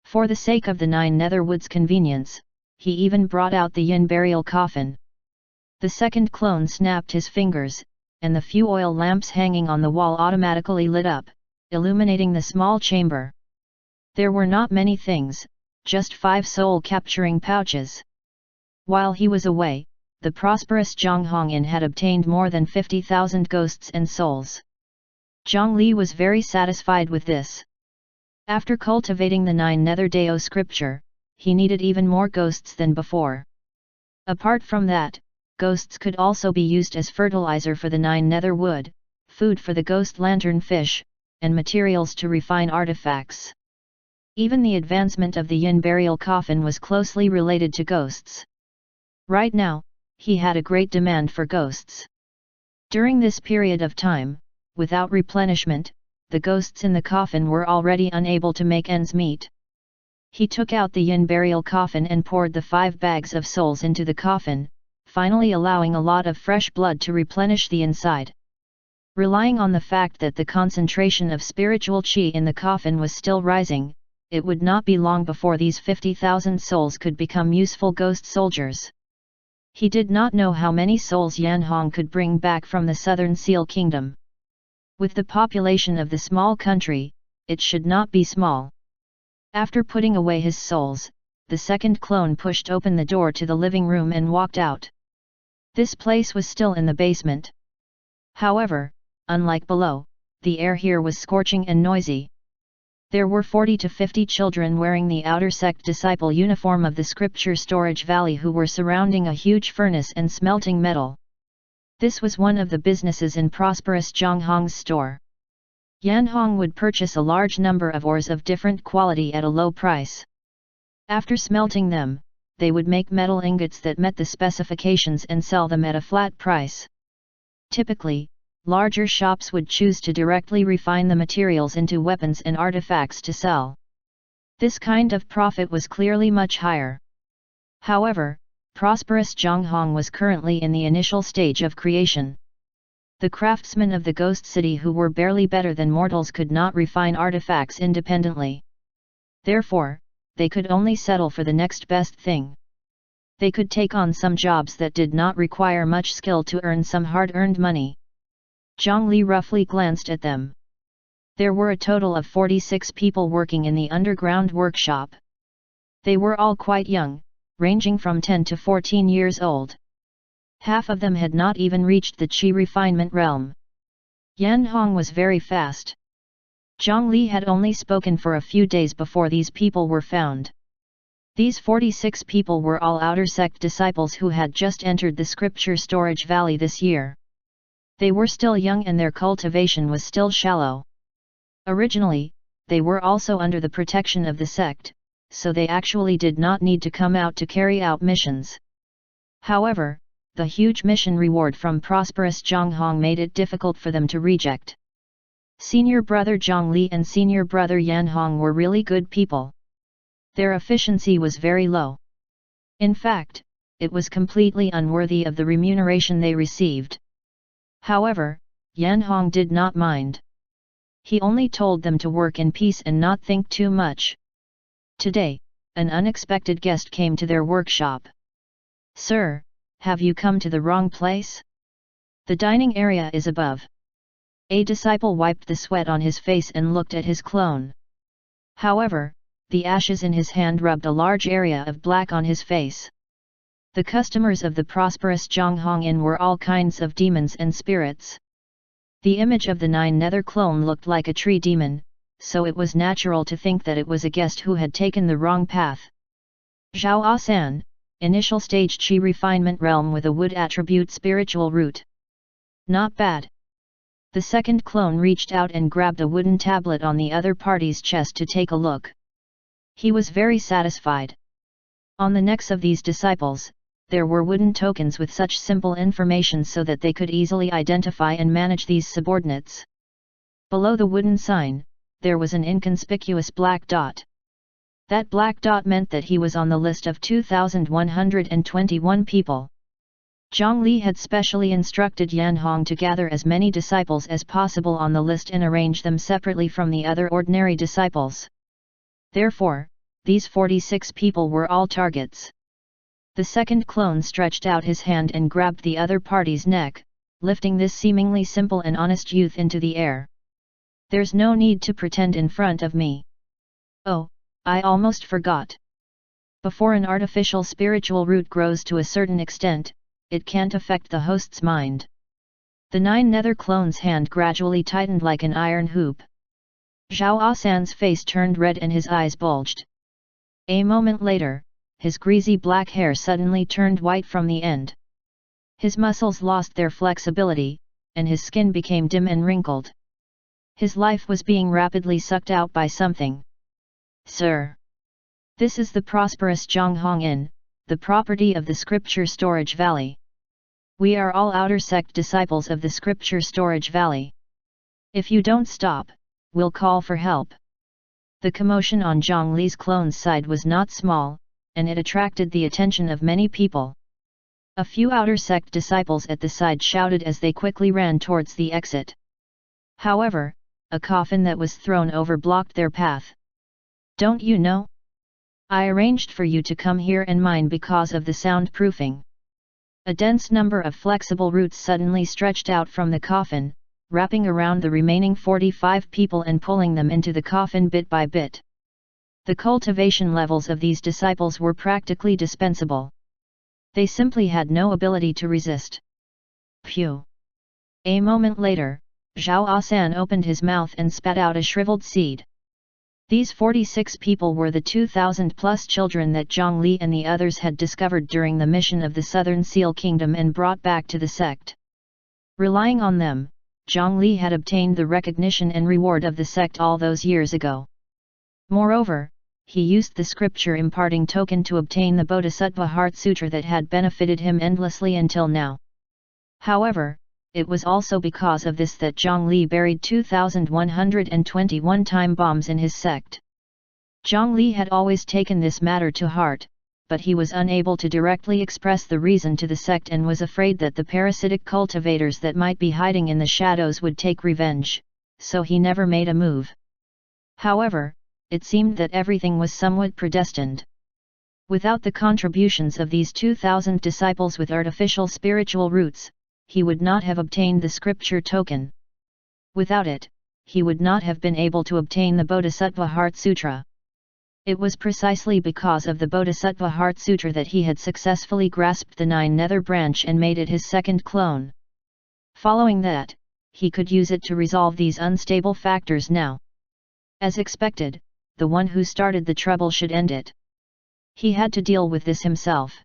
A: For the sake of the 9 nether wood's convenience, he even brought out the yin burial coffin. The second clone snapped his fingers, and the few oil lamps hanging on the wall automatically lit up, illuminating the small chamber. There were not many things, just 5 soul-capturing pouches. While he was away, the prosperous Zhang Hongyan had obtained more than 50,000 ghosts and souls. Zhang Li was very satisfied with this. After cultivating the 9 nether Dao scripture, he needed even more ghosts than before. Apart from that, ghosts could also be used as fertilizer for the 9 nether wood, food for the ghost lantern fish, and materials to refine artifacts. Even the advancement of the yin burial coffin was closely related to ghosts. Right now, he had a great demand for ghosts. During this period of time, without replenishment, the ghosts in the coffin were already unable to make ends meet. He took out the yin burial coffin and poured the 5 bags of souls into the coffin, finally allowing a lot of fresh blood to replenish the inside. Relying on the fact that the concentration of spiritual qi in the coffin was still rising, it would not be long before these 50,000 souls could become useful ghost soldiers. He did not know how many souls Yan Hong could bring back from the southern Seal Kingdom. With the population of the small country, it should not be small. After putting away his souls, the second clone pushed open the door to the living room and walked out. This place was still in the basement. However, unlike below, the air here was scorching and noisy. There were 40 to 50 children wearing the outer sect disciple uniform of the scripture storage valley who were surrounding a huge furnace and smelting metal. This was one of the businesses in prosperous Zhang Hong's store. Yan Hong would purchase a large number of ores of different quality at a low price. After smelting them, they would make metal ingots that met the specifications and sell them at a flat price. Typically, larger shops would choose to directly refine the materials into weapons and artifacts to sell. This kind of profit was clearly much higher. However, prosperous Zhang Hong was currently in the initial stage of creation. The craftsmen of the Ghost City who were barely better than mortals could not refine artifacts independently. Therefore, they could only settle for the next best thing. They could take on some jobs that did not require much skill to earn some hard-earned money. Zhang Li roughly glanced at them. There were a total of 46 people working in the underground workshop. They were all quite young, ranging from 10 to 14 years old. Half of them had not even reached the qi refinement realm. Yan Hong was very fast. Zhang Li had only spoken for a few days before these people were found. These 46 people were all outer sect disciples who had just entered the scripture storage valley this year. They were still young and their cultivation was still shallow. Originally, they were also under the protection of the sect, so they actually did not need to come out to carry out missions. However, the huge mission reward from prosperous Zhang Hong made it difficult for them to reject. Senior brother Zhang Li and senior brother Yan Hong were really good people. Their efficiency was very low. In fact, it was completely unworthy of the remuneration they received. However, Yan Hong did not mind. He only told them to work in peace and not think too much. Today, an unexpected guest came to their workshop. "Sir, have you come to the wrong place? The dining area is above." A disciple wiped the sweat on his face and looked at his clone. However, the ashes in his hand rubbed a large area of black on his face. The customers of the prosperous Zhang Hong Inn were all kinds of demons and spirits. The image of the 9 nether clone looked like a tree demon, so it was natural to think that it was a guest who had taken the wrong path. "Zhao Asan, initial stage Qi refinement realm with a wood attribute spiritual root. Not bad. The second clone reached out and grabbed a wooden tablet on the other party's chest to take a look. He was very satisfied. On the necks of these disciples, there were wooden tokens with such simple information so that they could easily identify and manage these subordinates. Below the wooden sign, there was an inconspicuous black dot. That black dot meant that he was on the list of 2,121 people. Zhang Li had specially instructed Yan Hong to gather as many disciples as possible on the list and arrange them separately from the other ordinary disciples. Therefore, these 46 people were all targets. The second clone stretched out his hand and grabbed the other party's neck, lifting this seemingly simple and honest youth into the air. There's no need to pretend in front of me. Oh, I almost forgot. Before an artificial spiritual root grows to a certain extent, it can't affect the host's mind. The 9 nether clones' hand gradually tightened like an iron hoop. Zhao Asan's face turned red and his eyes bulged. A moment later, his greasy black hair suddenly turned white from the end. His muscles lost their flexibility, and his skin became dim and wrinkled. His life was being rapidly sucked out by something. Sir! This is the prosperous Zhonghong Inn, the property of the Scripture Storage Valley. We are all outer sect disciples of the Scripture Storage Valley. If you don't stop, we'll call for help. The commotion on Zhang Li's clone's side was not small, and it attracted the attention of many people. A few outer sect disciples at the side shouted as they quickly ran towards the exit. However, a coffin that was thrown over blocked their path. Don't you know? I arranged for you to come here and mine because of the soundproofing. A dense number of flexible roots suddenly stretched out from the coffin, wrapping around the remaining 45 people and pulling them into the coffin bit by bit. The cultivation levels of these disciples were practically dispensable. They simply had no ability to resist. Phew! A moment later, Zhao Asan opened his mouth and spat out a shriveled seed. These 46 people were the 2,000-plus children that Zhang Li and the others had discovered during the mission of the Southern Seal Kingdom and brought back to the sect. Relying on them, Zhang Li had obtained the recognition and reward of the sect all those years ago. Moreover, he used the scripture imparting token to obtain the Bodhisattva Heart Sutra that had benefited him endlessly until now. However, it was also because of this that Zhang Li buried 2,121 time bombs in his sect. Zhang Li had always taken this matter to heart, but he was unable to directly express the reason to the sect and was afraid that the parasitic cultivators that might be hiding in the shadows would take revenge, so he never made a move. However, it seemed that everything was somewhat predestined. Without the contributions of these 2,000 disciples with artificial spiritual roots, he would not have obtained the scripture token. Without it, he would not have been able to obtain the Bodhisattva Heart Sutra. It was precisely because of the Bodhisattva Heart Sutra that he had successfully grasped the 9 nether branch and made it his second clone. Following that, he could use it to resolve these unstable factors now. As expected, the one who started the trouble should end it. He had to deal with this himself.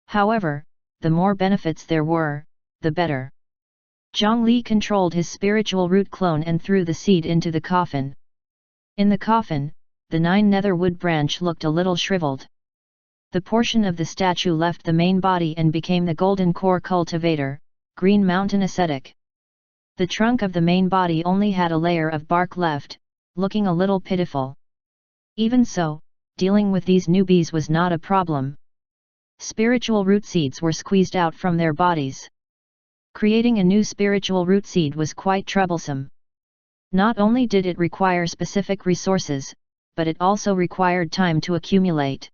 A: However, the more benefits there were, the better. Zhang Li controlled his spiritual root clone and threw the seed into the coffin. In the coffin, the 9 nether wood branch looked a little shriveled. The portion of the statue left the main body and became the golden core cultivator, Green Mountain ascetic. The trunk of the main body only had a layer of bark left, looking a little pitiful. Even so, dealing with these newbies was not a problem. Spiritual root seeds were squeezed out from their bodies. Creating a new spiritual root seed was quite troublesome. Not only did it require specific resources, but it also required time to accumulate.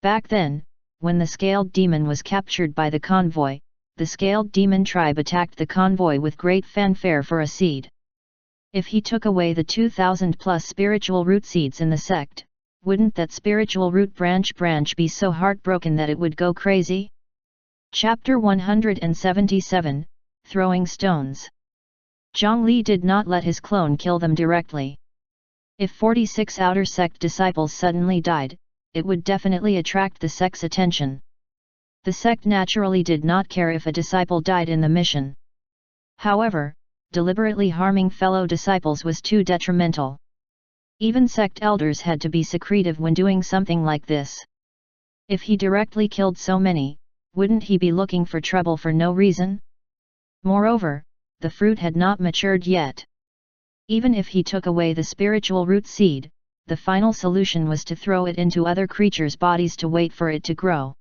A: Back then, when the scaled demon was captured by the convoy, the scaled demon tribe attacked the convoy with great fanfare for a seed. If he took away the 2,000-plus spiritual root seeds in the sect, wouldn't that spiritual root branch be so heartbroken that it would go crazy? Chapter 177, Throwing Stones. Zhang Li did not let his clone kill them directly. If 46 outer sect disciples suddenly died, it would definitely attract the sect's attention. The sect naturally did not care if a disciple died in the mission. However, deliberately harming fellow disciples was too detrimental. Even sect elders had to be secretive when doing something like this. If he directly killed so many, wouldn't he be looking for trouble for no reason? Moreover, the fruit had not matured yet. Even if he took away the spiritual root seed, the final solution was to throw it into other creatures' bodies to wait for it to grow.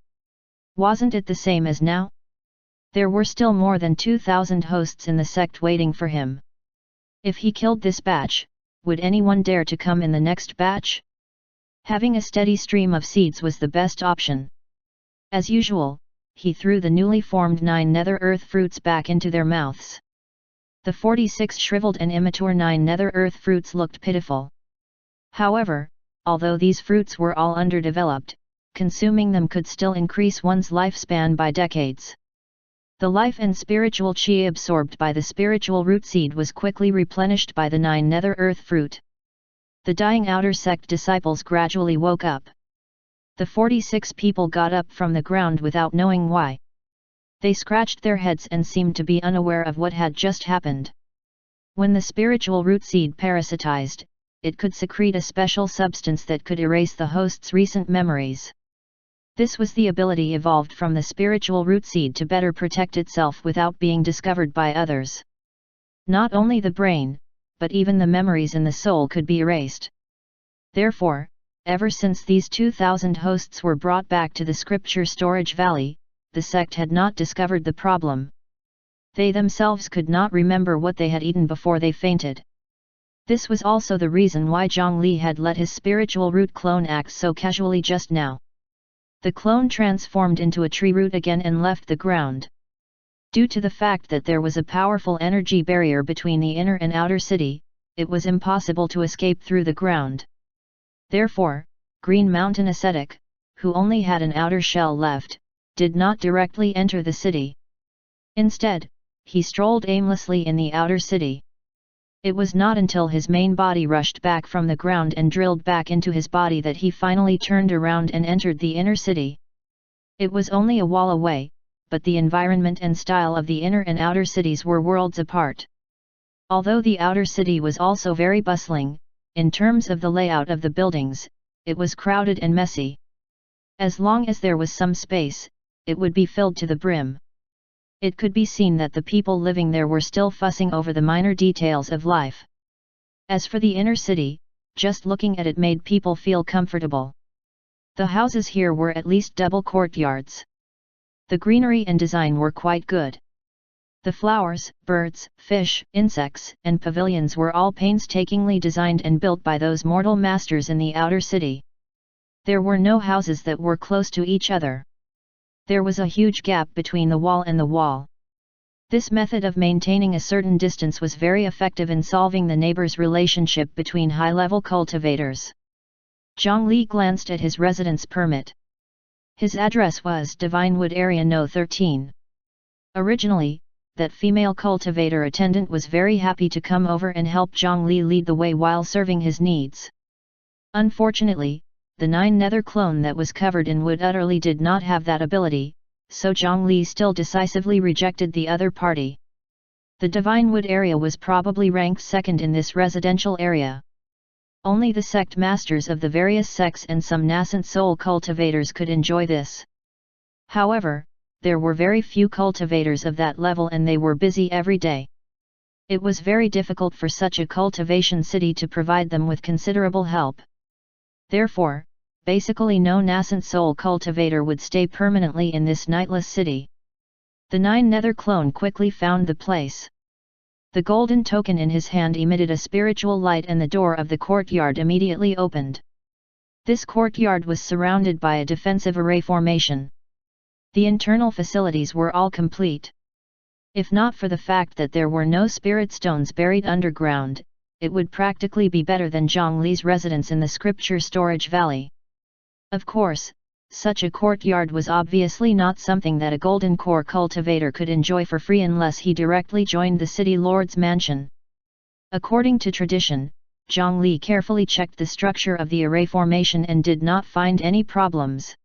A: Wasn't it the same as now? There were still more than 2,000 hosts in the sect waiting for him. If he killed this batch, would anyone dare to come in the next batch? Having a steady stream of seeds was the best option. As usual, he threw the newly formed 9 nether earth fruits back into their mouths. The 46 shriveled and immature 9 nether earth fruits looked pitiful. However, although these fruits were all underdeveloped, consuming them could still increase one's lifespan by decades. The life and spiritual chi absorbed by the spiritual root seed was quickly replenished by the 9 nether earth fruit. The dying outer sect disciples gradually woke up. The 46 people got up from the ground without knowing why. They scratched their heads and seemed to be unaware of what had just happened. When the spiritual root seed parasitized, it could secrete a special substance that could erase the host's recent memories. This was the ability evolved from the spiritual root seed to better protect itself without being discovered by others. Not only the brain, but even the memories in the soul could be erased. Therefore, ever since these 2,000 hosts were brought back to the scripture storage valley, the sect had not discovered the problem. They themselves could not remember what they had eaten before they fainted. This was also the reason why Zhongli had let his spiritual root clone act so casually just now. The clone transformed into a tree root again and left the ground. Due to the fact that there was a powerful energy barrier between the inner and outer city, it was impossible to escape through the ground. Therefore, Green Mountain Ascetic, who only had an outer shell left, did not directly enter the city. Instead, he strolled aimlessly in the outer city. It was not until his main body rushed back from the ground and drilled back into his body that he finally turned around and entered the inner city. It was only a wall away, but the environment and style of the inner and outer cities were worlds apart. Although the outer city was also very bustling, in terms of the layout of the buildings, it was crowded and messy. As long as there was some space, it would be filled to the brim. It could be seen that the people living there were still fussing over the minor details of life. As for the inner city, just looking at it made people feel comfortable. The houses here were at least double courtyards. The greenery and design were quite good. The flowers, birds, fish, insects, and pavilions were all painstakingly designed and built by those mortal masters in the outer city. There were no houses that were close to each other. There was a huge gap between the wall and the wall. This method of maintaining a certain distance was very effective in solving the neighbors' relationship between high-level cultivators. Zhongli glanced at his residence permit. His address was Divinewood Area No. 13. Originally, that female cultivator attendant was very happy to come over and help Zhongli lead the way while serving his needs. Unfortunately, the 9 nether clone that was covered in wood utterly did not have that ability, so Zhongli still decisively rejected the other party. The Divinewood area was probably ranked second in this residential area. Only the sect masters of the various sects and some nascent soul cultivators could enjoy this. However, there were very few cultivators of that level and they were busy every day. It was very difficult for such a cultivation city to provide them with considerable help. Therefore, basically no nascent soul cultivator would stay permanently in this nightless city. The 9 nether clone quickly found the place. The golden token in his hand emitted a spiritual light and the door of the courtyard immediately opened. This courtyard was surrounded by a defensive array formation. The internal facilities were all complete. If not for the fact that there were no spirit stones buried underground, it would practically be better than Zhongli's residence in the scripture storage valley. Of course, such a courtyard was obviously not something that a golden core cultivator could enjoy for free unless he directly joined the city lord's mansion. According to tradition, Zhang Li carefully checked the structure of the array formation and did not find any problems.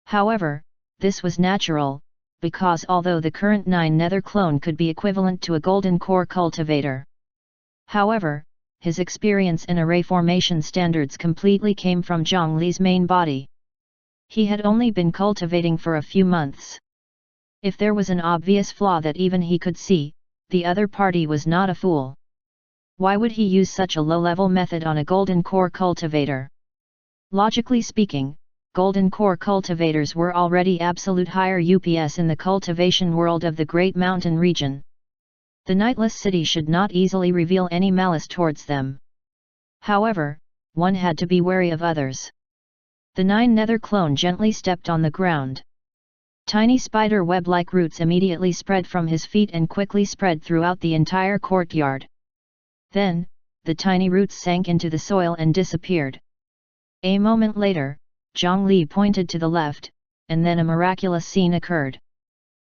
A: However, this was natural, because although the current 9 Nether clone could be equivalent to a golden core cultivator. However, his experience in array formation standards completely came from Zhang Li's main body. He had only been cultivating for a few months. If there was an obvious flaw that even he could see, the other party was not a fool. Why would he use such a low-level method on a golden core cultivator? Logically speaking, golden core cultivators were already absolute higher UPS in the cultivation world of the Great Mountain region. The Nightless City should not easily reveal any malice towards them. However, one had to be wary of others. The 9 Nether clone gently stepped on the ground. Tiny spider web-like roots immediately spread from his feet and quickly spread throughout the entire courtyard. Then, the tiny roots sank into the soil and disappeared. A moment later, Zhang Li pointed to the left, and then a miraculous scene occurred.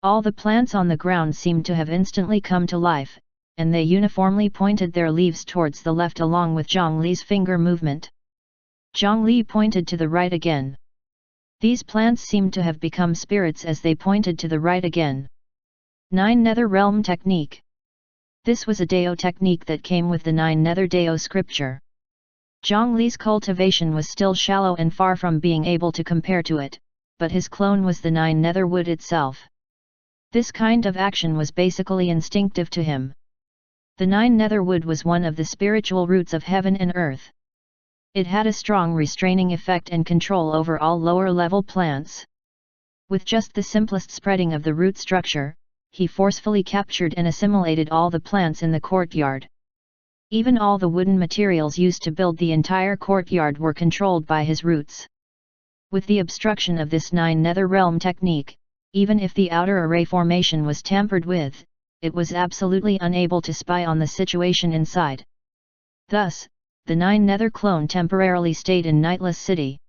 A: All the plants on the ground seemed to have instantly come to life, and they uniformly pointed their leaves towards the left along with Zhang Li's finger movement. Zhang Li pointed to the right again. These plants seemed to have become spirits as they pointed to the right again. 9 Nether Realm Technique. This was a Dao technique that came with the 9 Nether Dao scripture. Zhang Li's cultivation was still shallow and far from being able to compare to it, but his clone was the 9 Nether wood itself. This kind of action was basically instinctive to him. The 9 Nether wood was one of the spiritual roots of heaven and earth. It had a strong restraining effect and control over all lower-level plants. With just the simplest spreading of the root structure, he forcefully captured and assimilated all the plants in the courtyard. Even all the wooden materials used to build the entire courtyard were controlled by his roots. With the obstruction of this 9 Nether Realm technique, even if the outer array formation was tampered with, it was absolutely unable to spy on the situation inside. Thus, the 9 Nether clone temporarily stayed in Nightless City.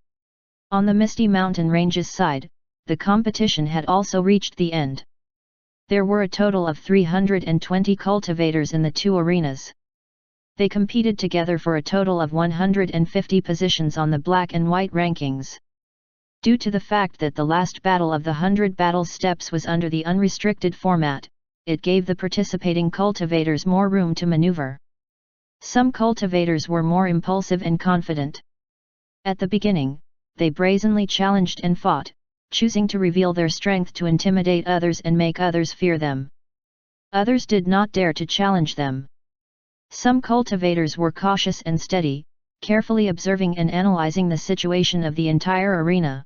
A: On the Misty Mountain Ranges side, the competition had also reached the end. There were a total of 320 cultivators in the 2 arenas. They competed together for a total of 150 positions on the black and white rankings. Due to the fact that the last battle of the 100 battle steps was under the unrestricted format, it gave the participating cultivators more room to maneuver. Some cultivators were more impulsive and confident. At the beginning, they brazenly challenged and fought, choosing to reveal their strength to intimidate others and make others fear them. Others did not dare to challenge them. Some cultivators were cautious and steady, carefully observing and analyzing the situation of the entire arena.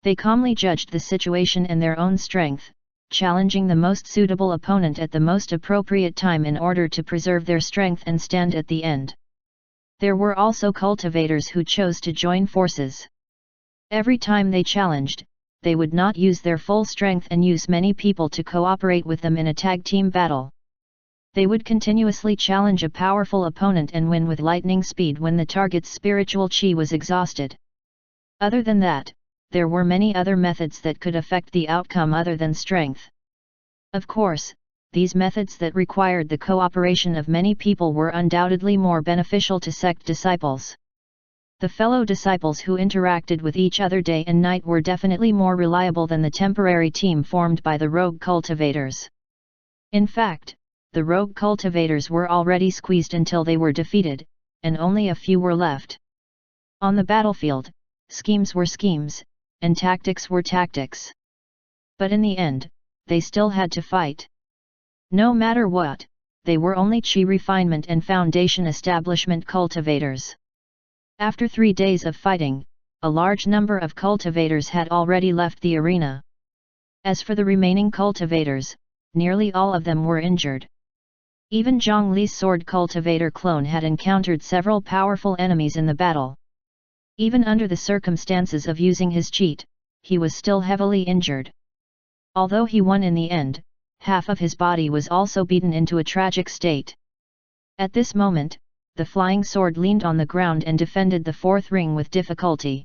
A: They calmly judged the situation and their own strength, challenging the most suitable opponent at the most appropriate time in order to preserve their strength and stand at the end. There were also cultivators who chose to join forces. Every time they challenged, they would not use their full strength and use many people to cooperate with them in a tag team battle. They would continuously challenge a powerful opponent and win with lightning speed when the target's spiritual chi was exhausted. Other than that, there were many other methods that could affect the outcome other than strength. Of course, these methods that required the cooperation of many people were undoubtedly more beneficial to sect disciples. The fellow disciples who interacted with each other day and night were definitely more reliable than the temporary team formed by the rogue cultivators. In fact, the rogue cultivators were already squeezed until they were defeated, and only a few were left. On the battlefield, schemes were schemes, and tactics were tactics. But in the end, they still had to fight. No matter what, they were only chi refinement and foundation establishment cultivators. After 3 days of fighting, a large number of cultivators had already left the arena. As for the remaining cultivators, nearly all of them were injured. Even Zhang Li's sword cultivator clone had encountered several powerful enemies in the battle. Even under the circumstances of using his cheat, he was still heavily injured. Although he won in the end, half of his body was also beaten into a tragic state. At this moment, the flying sword leaned on the ground and defended the 4th ring with difficulty.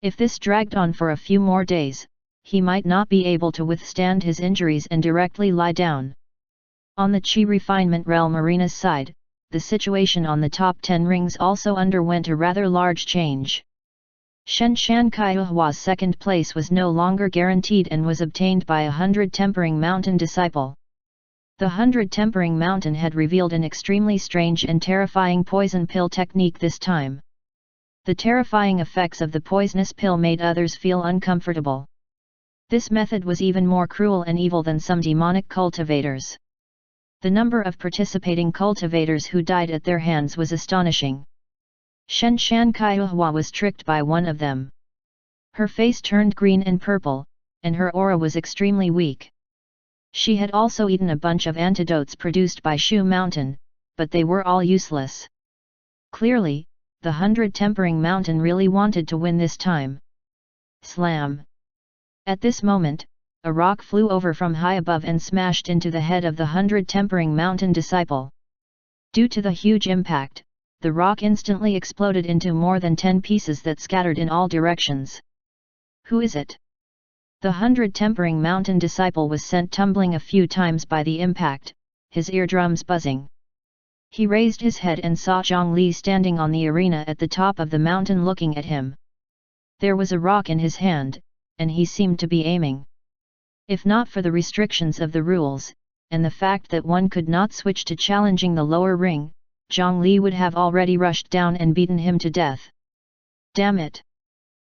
A: If this dragged on for a few more days, he might not be able to withstand his injuries and directly lie down. On the Chi Refinement Realm Arena's side, the situation on the top 10 rings also underwent a rather large change. Shenshan Kaihua's second place was no longer guaranteed and was obtained by a 100 Tempering Mountain disciple. The 100 Tempering Mountain had revealed an extremely strange and terrifying poison pill technique this time. The terrifying effects of the poisonous pill made others feel uncomfortable. This method was even more cruel and evil than some demonic cultivators. The number of participating cultivators who died at their hands was astonishing. Shenshan Kaihua was tricked by one of them. Her face turned green and purple, and her aura was extremely weak. She had also eaten a bunch of antidotes produced by Shu Mountain, but they were all useless. Clearly, the 100 Tempering Mountain really wanted to win this time. Slam! At this moment, a rock flew over from high above and smashed into the head of the 100 Tempering Mountain disciple. Due to the huge impact, the rock instantly exploded into more than 10 pieces that scattered in all directions. Who is it? The 100 Tempering Mountain disciple was sent tumbling a few times by the impact, his eardrums buzzing. He raised his head and saw Zhang Li standing on the arena at the top of the mountain looking at him. There was a rock in his hand, and he seemed to be aiming. If not for the restrictions of the rules, and the fact that one could not switch to challenging the lower ring, Zhang Li would have already rushed down and beaten him to death. Damn it!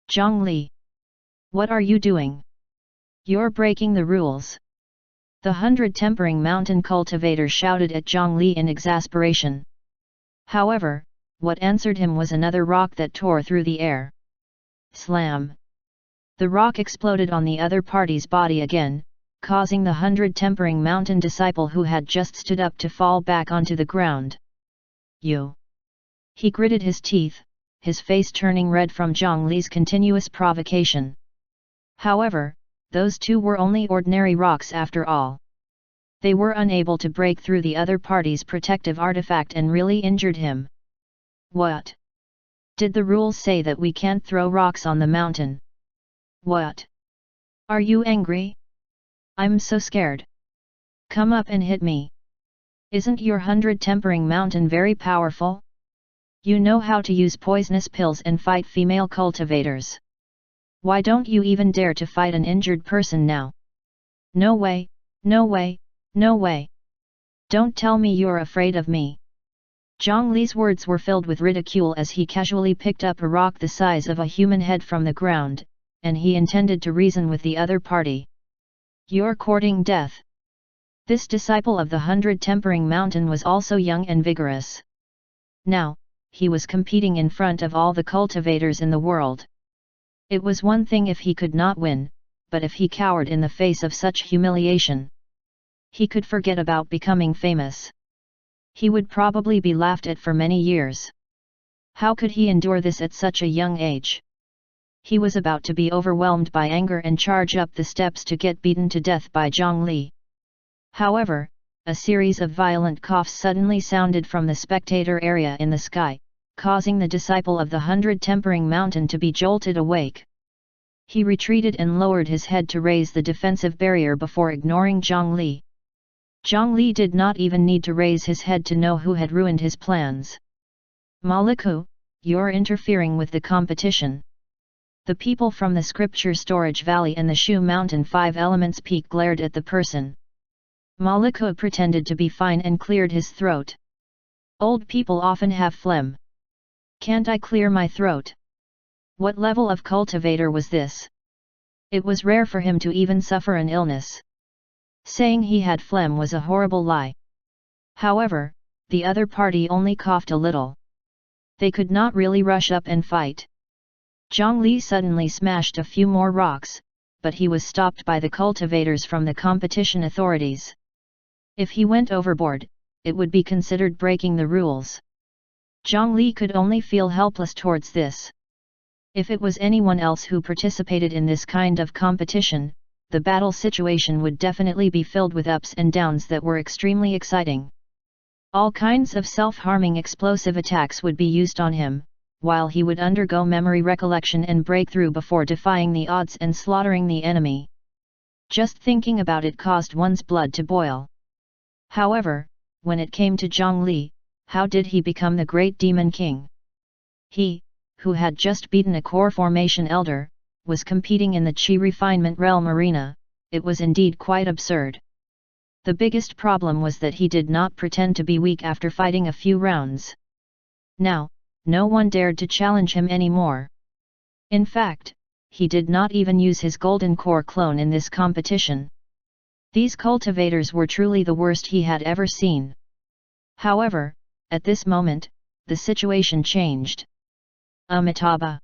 A: Zhang Li! What are you doing? You're breaking the rules! The 100 Tempering Mountain cultivator shouted at Zhang Li in exasperation. However, what answered him was another rock that tore through the air. Slam! The rock exploded on the other party's body again, causing the 100 Tempering Mountain disciple who had just stood up to fall back onto the ground. You! He gritted his teeth, his face turning red from Zhang Li's continuous provocation. However, those two were only ordinary rocks after all. They were unable to break through the other party's protective artifact and really injured him. What? Did the rules say that we can't throw rocks on the mountain? What? Are you angry? I'm so scared. Come up and hit me. Isn't your 100 Tempering Mountain very powerful? You know how to use poisonous pills and fight female cultivators. Why don't you even dare to fight an injured person now? No way, no way, no way. Don't tell me you're afraid of me. Zhang Li's words were filled with ridicule as he casually picked up a rock the size of a human head from the ground, and he intended to reason with the other party. You're courting death. This disciple of the 100 Tempering Mountain was also young and vigorous. Now, he was competing in front of all the cultivators in the world. It was one thing if he could not win, but if he cowered in the face of such humiliation, he could forget about becoming famous. He would probably be laughed at for many years. How could he endure this at such a young age? He was about to be overwhelmed by anger and charge up the steps to get beaten to death by Zhang Li. However, a series of violent coughs suddenly sounded from the spectator area in the sky, causing the disciple of the 100 Tempering Mountain to be jolted awake. He retreated and lowered his head to raise the defensive barrier before ignoring Zhang Li. Zhang Li did not even need to raise his head to know who had ruined his plans. Maliku, you're interfering with the competition. The people from the Scripture Storage Valley and the Shu Mountain 5 Elements Peak glared at the person. Maliku pretended to be fine and cleared his throat. Old people often have phlegm. Can't I clear my throat? What level of cultivator was this? It was rare for him to even suffer an illness. Saying he had phlegm was a horrible lie. However, the other party only coughed a little. They could not really rush up and fight. Zhang Li suddenly smashed a few more rocks, but he was stopped by the cultivators from the competition authorities. If he went overboard, it would be considered breaking the rules. Zhang Li could only feel helpless towards this. If it was anyone else who participated in this kind of competition, the battle situation would definitely be filled with ups and downs that were extremely exciting. All kinds of self-harming explosive attacks would be used on him, while he would undergo memory recollection and breakthrough before defying the odds and slaughtering the enemy. Just thinking about it caused one's blood to boil. However, when it came to Zhang Li, how did he become the great demon king? He, who had just beaten a core formation elder, was competing in the chi refinement realm arena. It was indeed quite absurd. The biggest problem was that he did not pretend to be weak after fighting a few rounds. Now, no one dared to challenge him anymore. In fact, he did not even use his golden core clone in this competition. These cultivators were truly the worst he had ever seen. However, at this moment, the situation changed. Amitabha.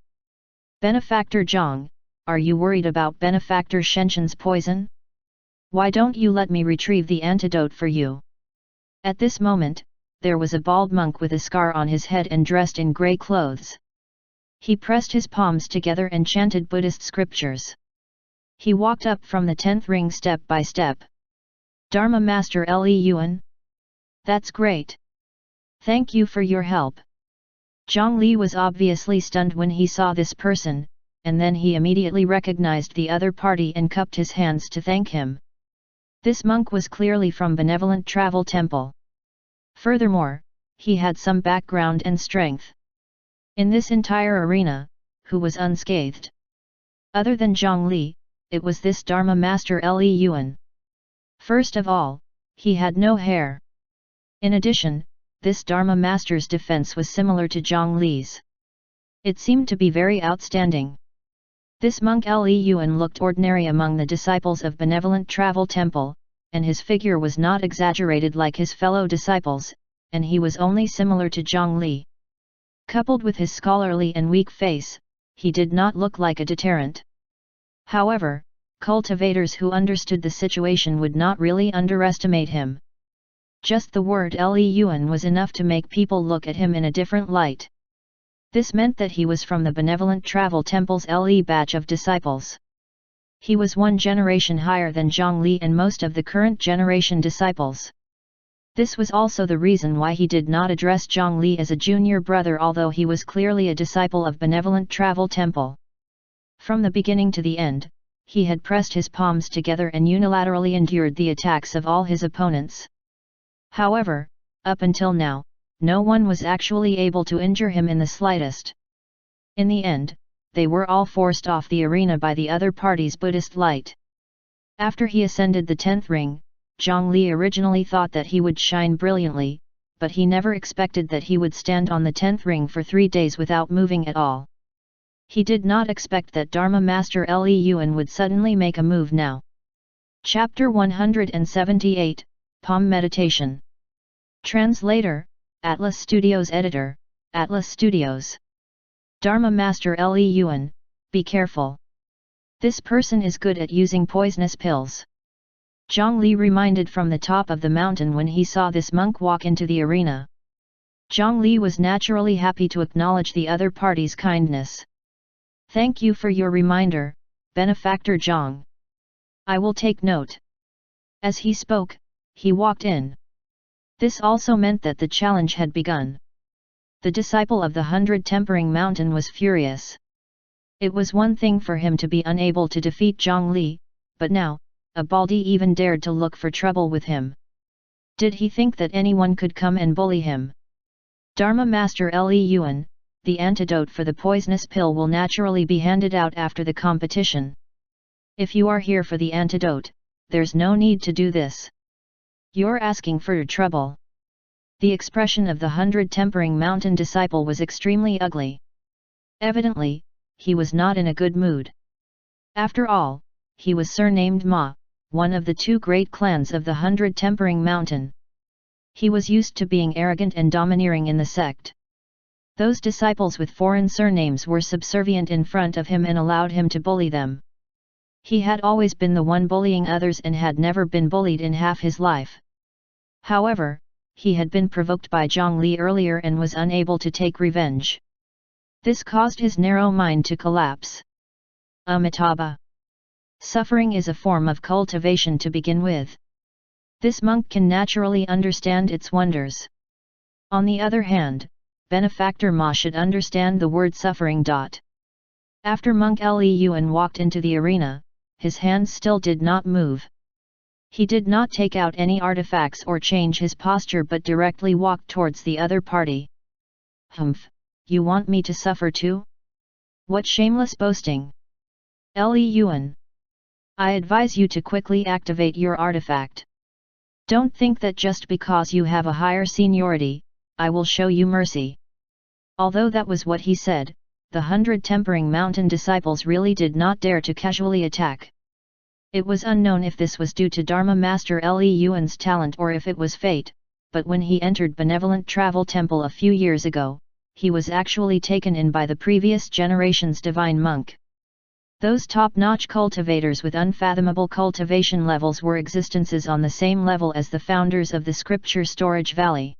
A: Benefactor Zhang, are you worried about Benefactor Shenshen's poison? Why don't you let me retrieve the antidote for you? At this moment, there was a bald monk with a scar on his head and dressed in grey clothes. He pressed his palms together and chanted Buddhist scriptures. He walked up from the 10th ring step by step. Dharma Master Le Yuan? That's great. Thank you for your help. Zhang Li was obviously stunned when he saw this person, and then he immediately recognized the other party and cupped his hands to thank him. This monk was clearly from Benevolent Travel Temple. Furthermore, he had some background and strength. In this entire arena, who was unscathed? Other than Zhang Li, it was this Dharma Master Le Yuan. First of all, he had no hair. In addition, this Dharma Master's defense was similar to Zhang Li's. It seemed to be very outstanding. This monk Le Yuan looked ordinary among the disciples of Benevolent Travel Temple, and his figure was not exaggerated like his fellow disciples, and he was only similar to Zhang Li. Coupled with his scholarly and weak face, he did not look like a deterrent. However, cultivators who understood the situation would not really underestimate him. Just the word Le Yuan was enough to make people look at him in a different light. This meant that he was from the Benevolent Travel Temple's Le batch of disciples. He was one generation higher than Zhang Li and most of the current generation disciples. This was also the reason why he did not address Zhang Li as a junior brother, although he was clearly a disciple of Benevolent Travel Temple. From the beginning to the end, he had pressed his palms together and unilaterally endured the attacks of all his opponents. However, up until now, no one was actually able to injure him in the slightest. In the end, they were all forced off the arena by the other party's Buddhist light. After he ascended the 10th ring, Zhang Li originally thought that he would shine brilliantly, but he never expected that he would stand on the 10th ring for 3 days without moving at all. He did not expect that Dharma Master Le Yuan would suddenly make a move now. Chapter 178, Palm Meditation. Translator, Atlas Studios Editor, Atlas Studios. Dharma Master Le Yuan, be careful. This person is good at using poisonous pills. Zhang Li reminded from the top of the mountain when he saw this monk walk into the arena. Zhang Li was naturally happy to acknowledge the other party's kindness. Thank you for your reminder, Benefactor Zhang. I will take note. As he spoke, he walked in. This also meant that the challenge had begun. The disciple of the 100 Tempering Mountain was furious. It was one thing for him to be unable to defeat Zhang Li, but now, a Baldi even dared to look for trouble with him. Did he think that anyone could come and bully him? Dharma Master Le Yuan, the antidote for the poisonous pill will naturally be handed out after the competition. If you are here for the antidote, there's no need to do this. You're asking for trouble. The expression of the 100 Tempering Mountain disciple was extremely ugly. Evidently, he was not in a good mood. After all, he was surnamed Ma, one of the 2 great clans of the 100 Tempering Mountain. He was used to being arrogant and domineering in the sect. Those disciples with foreign surnames were subservient in front of him and allowed him to bully them. He had always been the one bullying others and had never been bullied in half his life. However, he had been provoked by Zhang Li earlier and was unable to take revenge. This caused his narrow mind to collapse. Amitabha. Suffering is a form of cultivation to begin with. This monk can naturally understand its wonders. On the other hand, Benefactor Ma should understand the word suffering. After monk Le Yuan walked into the arena, his hands still did not move. He did not take out any artifacts or change his posture but directly walked towards the other party. Humph, you want me to suffer too? What shameless boasting! Li Yuan. I advise you to quickly activate your artifact. Don't think that just because you have a higher seniority, I will show you mercy. Although that was what he said, the 100 Tempering Mountain disciples really did not dare to casually attack. It was unknown if this was due to Dharma Master Li Yuan's talent or if it was fate, but when he entered Benevolent Travel Temple a few years ago, he was actually taken in by the previous generation's divine monk. Those top-notch cultivators with unfathomable cultivation levels were existences on the same level as the founders of the Scripture Storage Valley.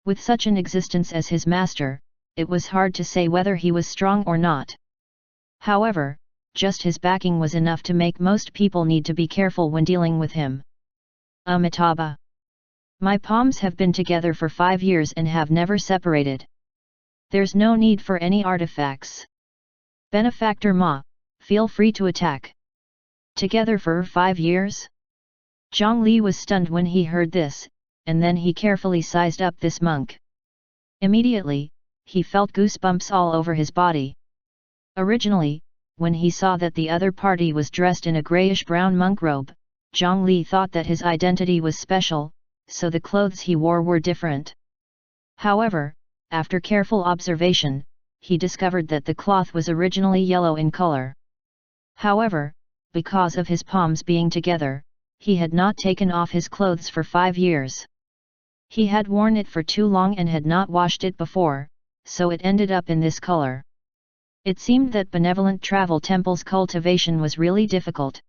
A: With such an existence as his master, it was hard to say whether he was strong or not. However, just his backing was enough to make most people need to be careful when dealing with him. Amitabha. My palms have been together for 5 years and have never separated. There's no need for any artifacts. Benefactor Ma, feel free to attack. Together for 5 years? Zhang Li was stunned when he heard this, and then he carefully sized up this monk. Immediately, he felt goosebumps all over his body. Originally, when he saw that the other party was dressed in a grayish-brown monk robe, Zhang Li thought that his identity was special, so the clothes he wore were different. However, after careful observation, he discovered that the cloth was originally yellow in color. However, because of his palms being together, he had not taken off his clothes for 5 years. He had worn it for too long and had not washed it before, so it ended up in this color. It seemed that Benevolent Travel Temple's cultivation was really difficult.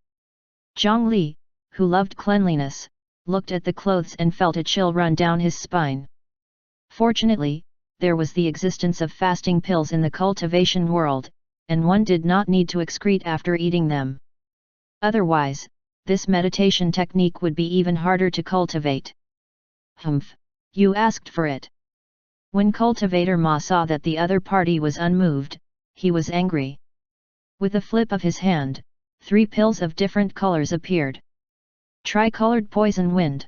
A: Zhang Li, who loved cleanliness, looked at the clothes and felt a chill run down his spine. Fortunately, there was the existence of fasting pills in the cultivation world, and one did not need to excrete after eating them. Otherwise, this meditation technique would be even harder to cultivate. Humph, you asked for it. When Cultivator Ma saw that the other party was unmoved, he was angry. With a flip of his hand, 3 pills of different colors appeared. Tricolored Poison Wind.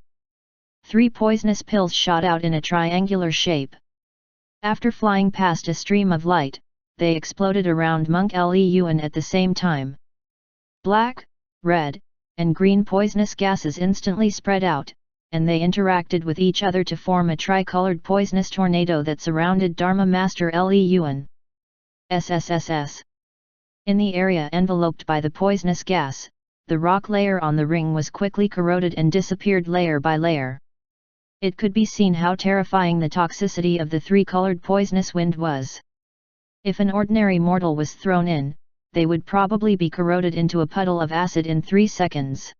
A: 3 poisonous pills shot out in a triangular shape. After flying past a stream of light, they exploded around Monk Li Yuan at the same time. Black, red, and green poisonous gases instantly spread out, and they interacted with each other to form a tricolored poisonous tornado that surrounded Dharma Master Li Yuan. SSSS. In the area enveloped by the poisonous gas, the rock layer on the ring was quickly corroded and disappeared layer by layer. It could be seen how terrifying the toxicity of the 3-colored poisonous wind was. If an ordinary mortal was thrown in, they would probably be corroded into a puddle of acid in 3 seconds.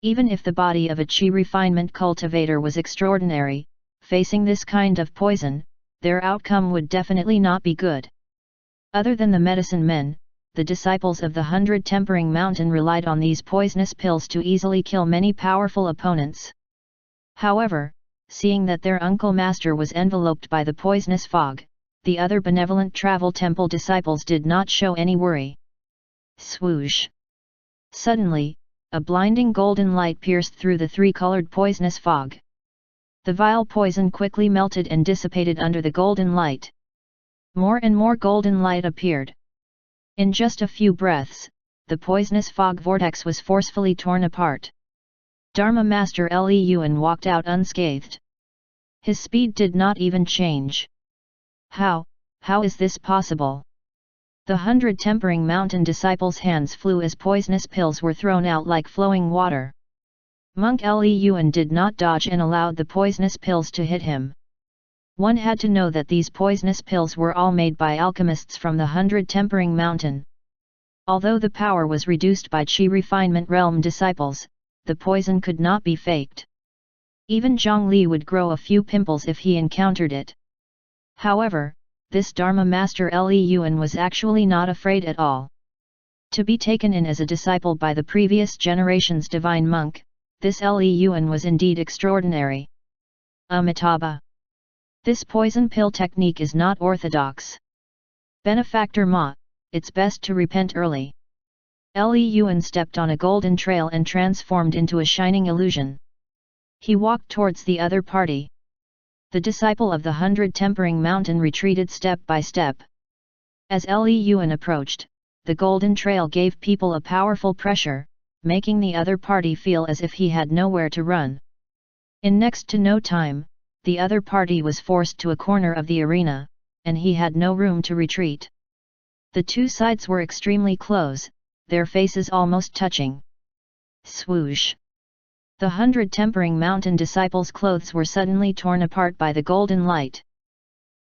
A: Even if the body of a chi refinement cultivator was extraordinary, facing this kind of poison, their outcome would definitely not be good. Other than the medicine men, the disciples of the 100 Tempering Mountain relied on these poisonous pills to easily kill many powerful opponents. However, seeing that their uncle master was enveloped by the poisonous fog, the other Benevolent Travel Temple disciples did not show any worry. Swoosh! Suddenly, a blinding golden light pierced through the 3-colored poisonous fog. The vile poison quickly melted and dissipated under the golden light. More and more golden light appeared. In just a few breaths, the poisonous fog vortex was forcefully torn apart. Dharma Master Li Yuan walked out unscathed. His speed did not even change. How is this possible? The 100 Tempering Mountain disciples' hands flew as poisonous pills were thrown out like flowing water. Monk Li Yuan did not dodge and allowed the poisonous pills to hit him. One had to know that these poisonous pills were all made by alchemists from the 100 Tempering Mountain. Although the power was reduced by Chi Refinement Realm disciples, the poison could not be faked. Even Zhang Li would grow a few pimples if he encountered it. However, this Dharma Master Li Yuan was actually not afraid at all. To be taken in as a disciple by the previous generation's divine monk, this Li Yuan was indeed extraordinary. Amitabha. This poison pill technique is not orthodox. Benefactor Ma, it's best to repent early. Li Yuan stepped on a golden trail and transformed into a shining illusion. He walked towards the other party. The disciple of the 100 Tempering Mountain retreated step by step. As Li Yuan approached, the golden trail gave people a powerful pressure, making the other party feel as if he had nowhere to run. In next to no time, the other party was forced to a corner of the arena, and he had no room to retreat. The two sides were extremely close, their faces almost touching. Swoosh! The 100 Tempering Mountain disciples' clothes were suddenly torn apart by the golden light.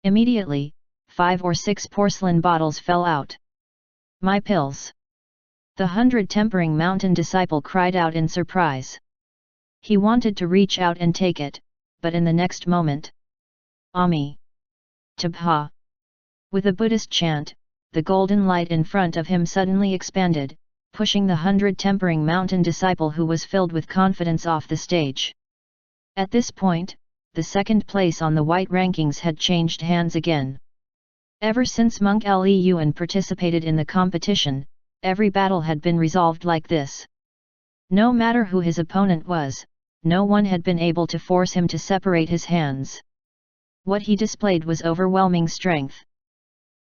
A: Immediately, 5 or 6 porcelain bottles fell out. My pills! The 100 Tempering Mountain disciple cried out in surprise. He wanted to reach out and take it, but in the next moment, Ami! Tabha! With a Buddhist chant, the golden light in front of him suddenly expanded, pushing the 100 Tempering Mountain disciple who was filled with confidence off the stage. At this point, the second place on the white rankings had changed hands again. Ever since monk Li Yuan participated in the competition, every battle had been resolved like this. No matter who his opponent was, no one had been able to force him to separate his hands. What he displayed was overwhelming strength.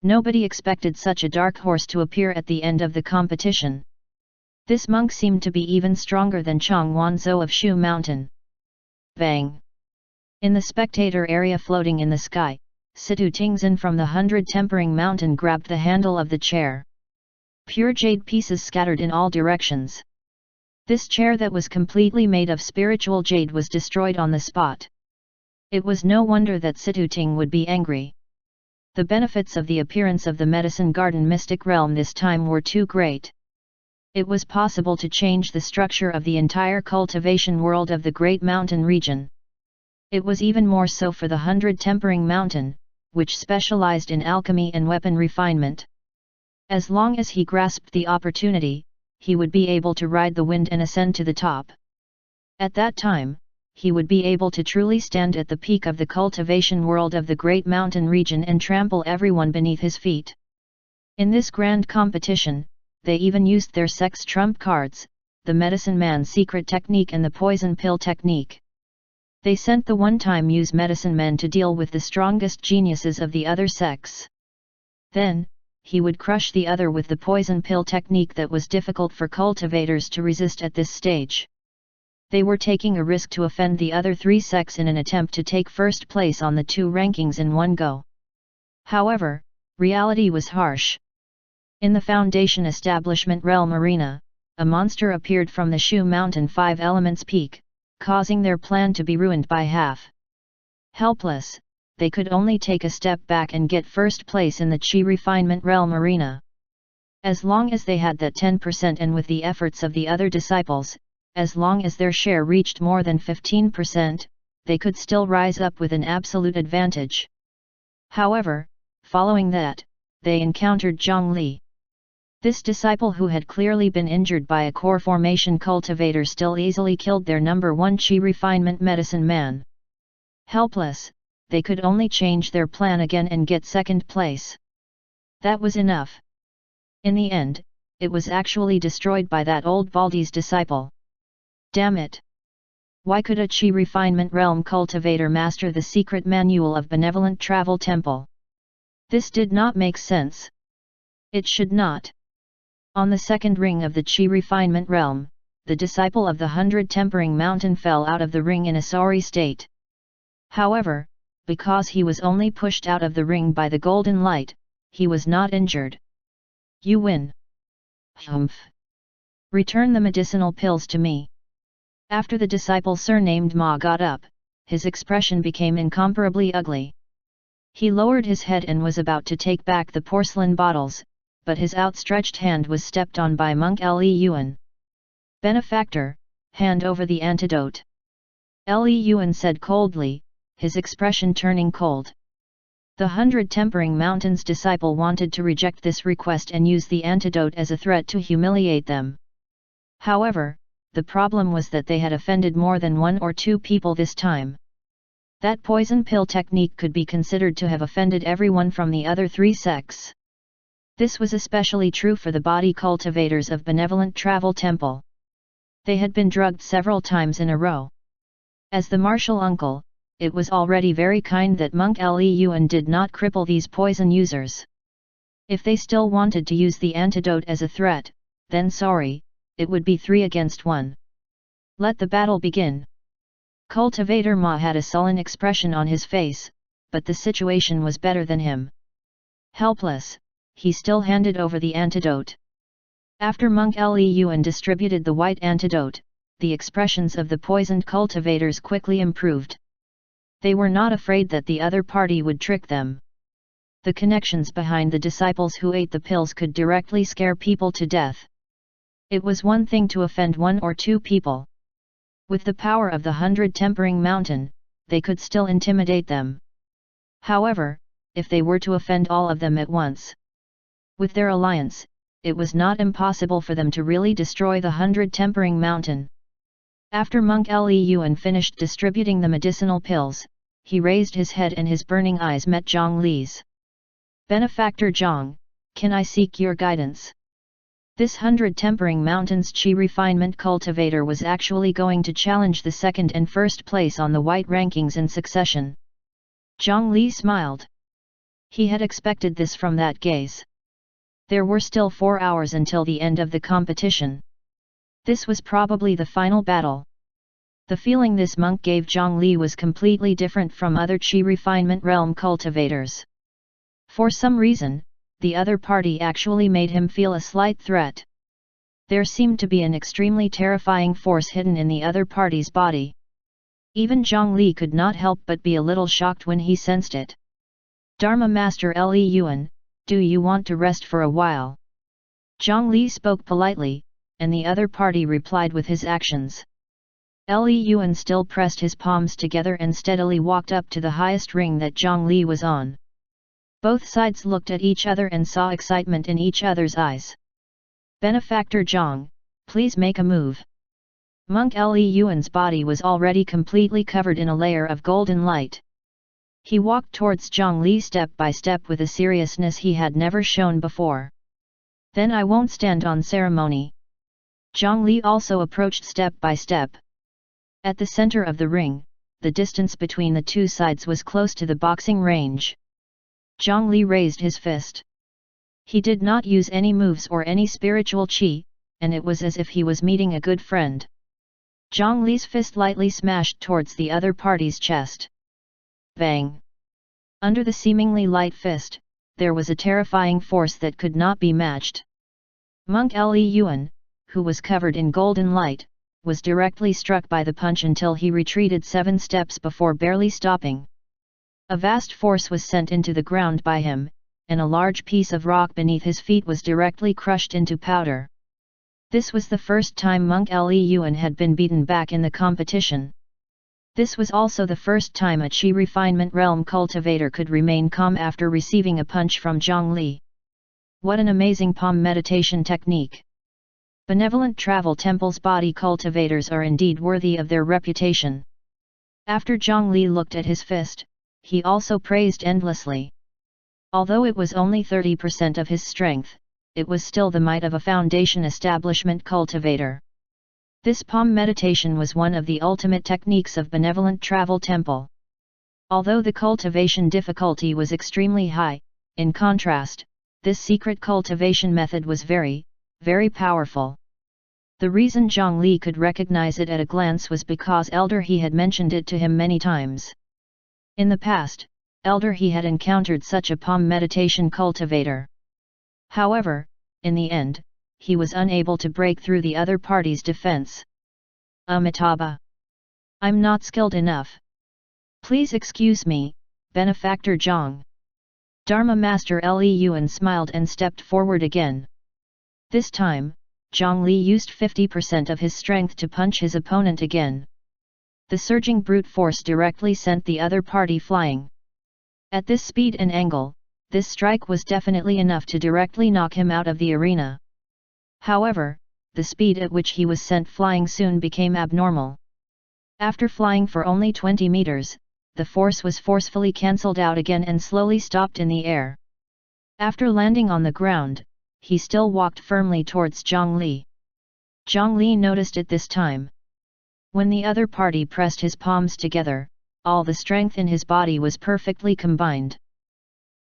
A: Nobody expected such a dark horse to appear at the end of the competition. This monk seemed to be even stronger than Chang Wanzhou of Shu Mountain. Bang! In the spectator area floating in the sky, Situ Tingzhen from the 100 Tempering Mountain grabbed the handle of the chair. Pure jade pieces scattered in all directions. This chair that was completely made of spiritual jade was destroyed on the spot. It was no wonder that Situ Ting would be angry. The benefits of the appearance of the Medicine Garden Mystic Realm this time were too great. It was possible to change the structure of the entire cultivation world of the Great Mountain region. It was even more so for the 100 Tempering Mountain, which specialized in alchemy and weapon refinement. As long as he grasped the opportunity, he would be able to ride the wind and ascend to the top. At that time, he would be able to truly stand at the peak of the cultivation world of the Great Mountain region and trample everyone beneath his feet. In this grand competition, they even used their sex trump cards, the medicine man's secret technique and the poison pill technique. They sent the one-time use medicine men to deal with the strongest geniuses of the other sex. Then, he would crush the other with the poison pill technique that was difficult for cultivators to resist at this stage. They were taking a risk to offend the other three sects in an attempt to take first place on the two rankings in one go. However, reality was harsh. In the Foundation Establishment Realm Arena, a monster appeared from the Shu Mountain 5 Elements Peak, causing their plan to be ruined by half. Helpless, they could only take a step back and get first place in the Qi Refinement Realm Arena. As long as they had that 10% and with the efforts of the other disciples, as long as their share reached more than 15%, they could still rise up with an absolute advantage. However, following that, they encountered Zhang Li. This disciple who had clearly been injured by a core formation cultivator still easily killed their number 1 Qi Refinement medicine man. Helpless, they could only change their plan again and get second place. That was enough. In the end, it was actually destroyed by that old Baldi's disciple. Damn it! Why could a Qi Refinement Realm cultivator master the secret manual of Benevolent Travel Temple? This did not make sense. It should not. On the second ring of the Qi Refinement Realm, the disciple of the 100 Tempering Mountain fell out of the ring in a sorry state. However, because he was only pushed out of the ring by the golden light, he was not injured. You win. Humph! Return the medicinal pills to me. After the disciple surnamed Ma got up, his expression became incomparably ugly. He lowered his head and was about to take back the porcelain bottles, but his outstretched hand was stepped on by monk Li Yuan. Benefactor, hand over the antidote. Li Yuan said coldly, his expression turning cold. The 100 Tempering Mountain's disciple wanted to reject this request and use the antidote as a threat to humiliate them. However, the problem was that they had offended more than 1 or 2 people this time. That poison pill technique could be considered to have offended everyone from the other 3 sects. This was especially true for the body cultivators of Benevolent Travel Temple. They had been drugged several times in a row. As the martial uncle, it was already very kind that Monk Leun did not cripple these poison users. If they still wanted to use the antidote as a threat, then sorry, it would be 3 against 1. Let the battle begin. Cultivator Ma had a sullen expression on his face, but the situation was better than him. Helpless, he still handed over the antidote. After Monk Leun distributed the white antidote, the expressions of the poisoned cultivators quickly improved. They were not afraid that the other party would trick them. The connections behind the disciples who ate the pills could directly scare people to death. It was one thing to offend 1 or 2 people. With the power of the 100 Tempering Mountain, they could still intimidate them. However, if they were to offend all of them at once, with their alliance, it was not impossible for them to really destroy the 100 Tempering Mountain. After Monk Leun finished distributing the medicinal pills, he raised his head and his burning eyes met Zhang Li's. Benefactor Zhang, can I seek your guidance? This 100 Tempering Mountains Qi Refinement Cultivator was actually going to challenge the second and first place on the white rankings in succession. Zhang Li smiled. He had expected this from that gaze. There were still 4 hours until the end of the competition. This was probably the final battle. The feeling this monk gave Zhang Li was completely different from other Qi Refinement Realm cultivators. For some reason, the other party actually made him feel a slight threat. There seemed to be an extremely terrifying force hidden in the other party's body. Even Zhang Li could not help but be a little shocked when he sensed it. Dharma Master Leun, do you want to rest for a while? Zhang Li spoke politely, and the other party replied with his actions. Leun still pressed his palms together and steadily walked up to the highest ring that Zhang Li was on. Both sides looked at each other and saw excitement in each other's eyes. Benefactor Zhang, please make a move. Monk Leun's body was already completely covered in a layer of golden light. He walked towards Zhang Li step by step with a seriousness he had never shown before. Then I won't stand on ceremony. Zhang Li also approached step by step. At the center of the ring, the distance between the two sides was close to the boxing range. Zhang Li raised his fist. He did not use any moves or any spiritual qi, and it was as if he was meeting a good friend. Zhang Li's fist lightly smashed towards the other party's chest. Bang! Under the seemingly light fist, there was a terrifying force that could not be matched. Monk Leun, who was covered in golden light, was directly struck by the punch until he retreated 7 steps before barely stopping. A vast force was sent into the ground by him, and a large piece of rock beneath his feet was directly crushed into powder. This was the first time Monk Leun had been beaten back in the competition. This was also the first time a Qi Refinement Realm cultivator could remain calm after receiving a punch from Zhang Li. What an amazing palm meditation technique! Benevolent Travel Temple's body cultivators are indeed worthy of their reputation. After Zhang Li looked at his fist, he also praised endlessly. Although it was only 30% of his strength, it was still the might of a foundation establishment cultivator. This palm meditation was one of the ultimate techniques of Benevolent Travel Temple. Although the cultivation difficulty was extremely high, in contrast, this secret cultivation method was very, very powerful. The reason Zhang Li could recognize it at a glance was because Elder He had mentioned it to him many times. In the past, Elder He had encountered such a palm meditation cultivator. However, in the end, he was unable to break through the other party's defense. Amitabha! I'm not skilled enough. Please excuse me, Benefactor Zhang. Dharma Master Leun smiled and stepped forward again. This time, Zhang Li used 50% of his strength to punch his opponent again. The surging brute force directly sent the other party flying. At this speed and angle, this strike was definitely enough to directly knock him out of the arena. However, the speed at which he was sent flying soon became abnormal. After flying for only 20 meters, the force was forcefully cancelled out again and slowly stopped in the air. After landing on the ground, he still walked firmly towards Zhang Li. Zhang Li noticed it this time. When the other party pressed his palms together, all the strength in his body was perfectly combined.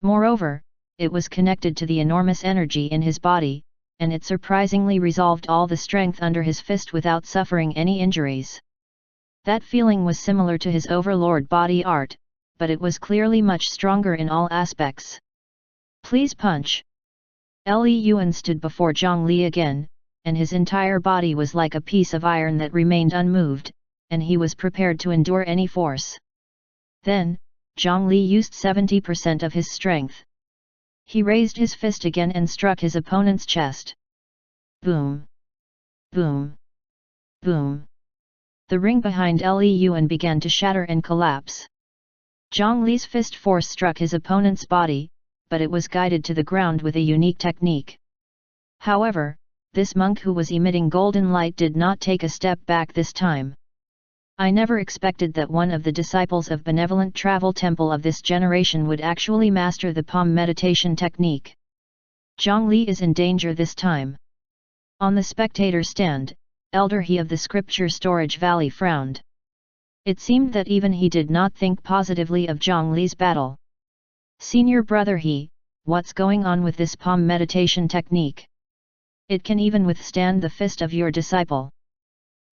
A: Moreover, it was connected to the enormous energy in his body, and it surprisingly resolved all the strength under his fist without suffering any injuries. That feeling was similar to his overlord body art, but it was clearly much stronger in all aspects. Please punch. Li Yuan stood before Zhang Li again, and his entire body was like a piece of iron that remained unmoved, and he was prepared to endure any force. Then, Zhang Li used 70% of his strength. He raised his fist again and struck his opponent's chest. Boom! Boom! Boom! The ring behind Li Yuan began to shatter and collapse. Zhang Li's fist force struck his opponent's body, but it was guided to the ground with a unique technique. However, this monk who was emitting golden light did not take a step back this time. I never expected that one of the disciples of Benevolent Travel Temple of this generation would actually master the palm meditation technique. Zhang Li is in danger this time. On the spectator stand, Elder He of the Scripture Storage Valley frowned. It seemed that even he did not think positively of Zhang Li's battle. Senior brother He, what's going on with this palm meditation technique? It can even withstand the fist of your disciple.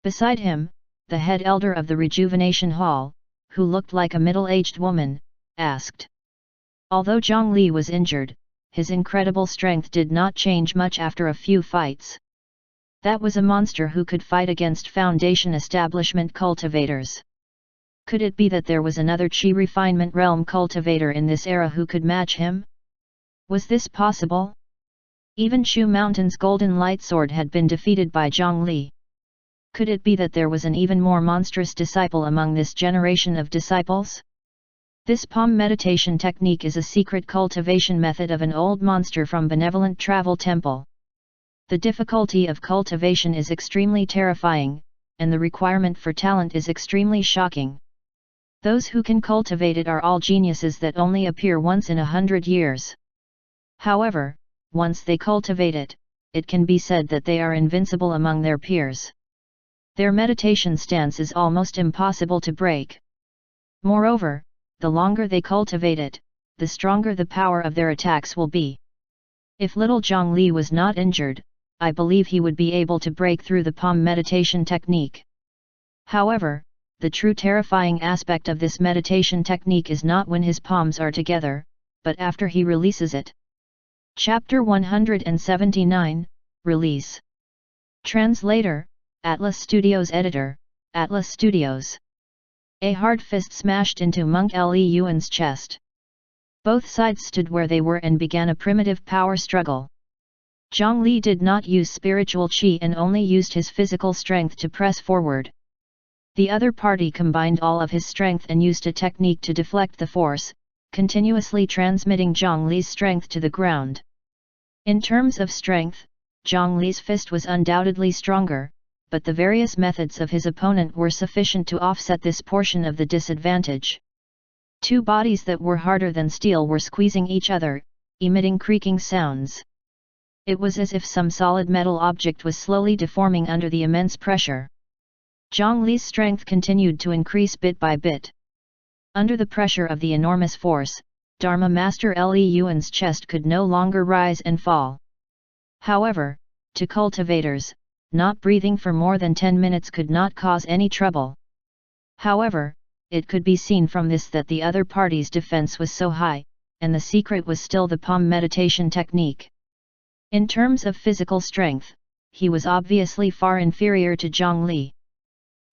A: Beside him, the head elder of the Rejuvenation Hall, who looked like a middle-aged woman, asked. Although Zhang Li was injured, his incredible strength did not change much after a few fights. That was a monster who could fight against Foundation establishment cultivators. Could it be that there was another Qi refinement realm cultivator in this era who could match him? Was this possible? Even Shu Mountain's golden light sword had been defeated by Zhang Li. Could it be that there was an even more monstrous disciple among this generation of disciples? This palm meditation technique is a secret cultivation method of an old monster from Benevolent Travel Temple. The difficulty of cultivation is extremely terrifying, and the requirement for talent is extremely shocking. Those who can cultivate it are all geniuses that only appear once in 100 years. However, once they cultivate it, it can be said that they are invincible among their peers. Their meditation stance is almost impossible to break. Moreover, the longer they cultivate it, the stronger the power of their attacks will be. If little Zhang Li was not injured, I believe he would be able to break through the palm meditation technique. However, the true terrifying aspect of this meditation technique is not when his palms are together, but after he releases it. Chapter 179, Release. Translator, Atlas Studios Editor, Atlas Studios. A hard fist smashed into Monk Li Yuan's chest. Both sides stood where they were and began a primitive power struggle. Zhang Li did not use spiritual qi and only used his physical strength to press forward. The other party combined all of his strength and used a technique to deflect the force, continuously transmitting Zhang Li's strength to the ground. In terms of strength, Zhang Li's fist was undoubtedly stronger, but the various methods of his opponent were sufficient to offset this portion of the disadvantage. Two bodies that were harder than steel were squeezing each other, emitting creaking sounds. It was as if some solid metal object was slowly deforming under the immense pressure. Zhang Li's strength continued to increase bit by bit. Under the pressure of the enormous force, Dharma Master Li Yuan's chest could no longer rise and fall. However, to cultivators, not breathing for more than 10 minutes could not cause any trouble. However, it could be seen from this that the other party's defense was so high, and the secret was still the palm meditation technique. In terms of physical strength, he was obviously far inferior to Zhang Li.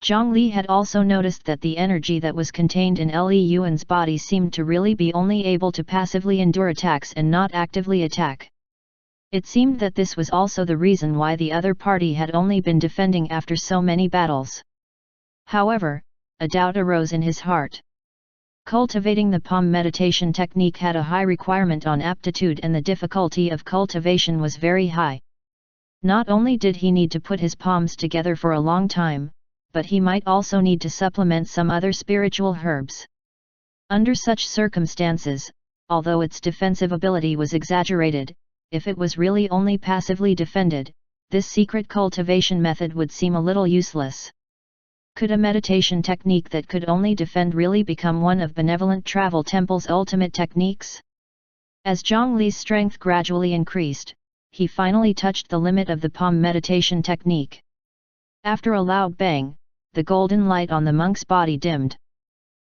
A: Zhang Li had also noticed that the energy that was contained in Li Yuan's body seemed to really be only able to passively endure attacks and not actively attack. It seemed that this was also the reason why the other party had only been defending after so many battles. However, a doubt arose in his heart. Cultivating the palm meditation technique had a high requirement on aptitude, and the difficulty of cultivation was very high. Not only did he need to put his palms together for a long time, but he might also need to supplement some other spiritual herbs. Under such circumstances, although its defensive ability was exaggerated, if it was really only passively defended, this secret cultivation method would seem a little useless. Could a meditation technique that could only defend really become one of Benevolent Travel Temple's ultimate techniques? As Zhang Li's strength gradually increased, he finally touched the limit of the palm meditation technique. After a loud bang, the golden light on the monk's body dimmed.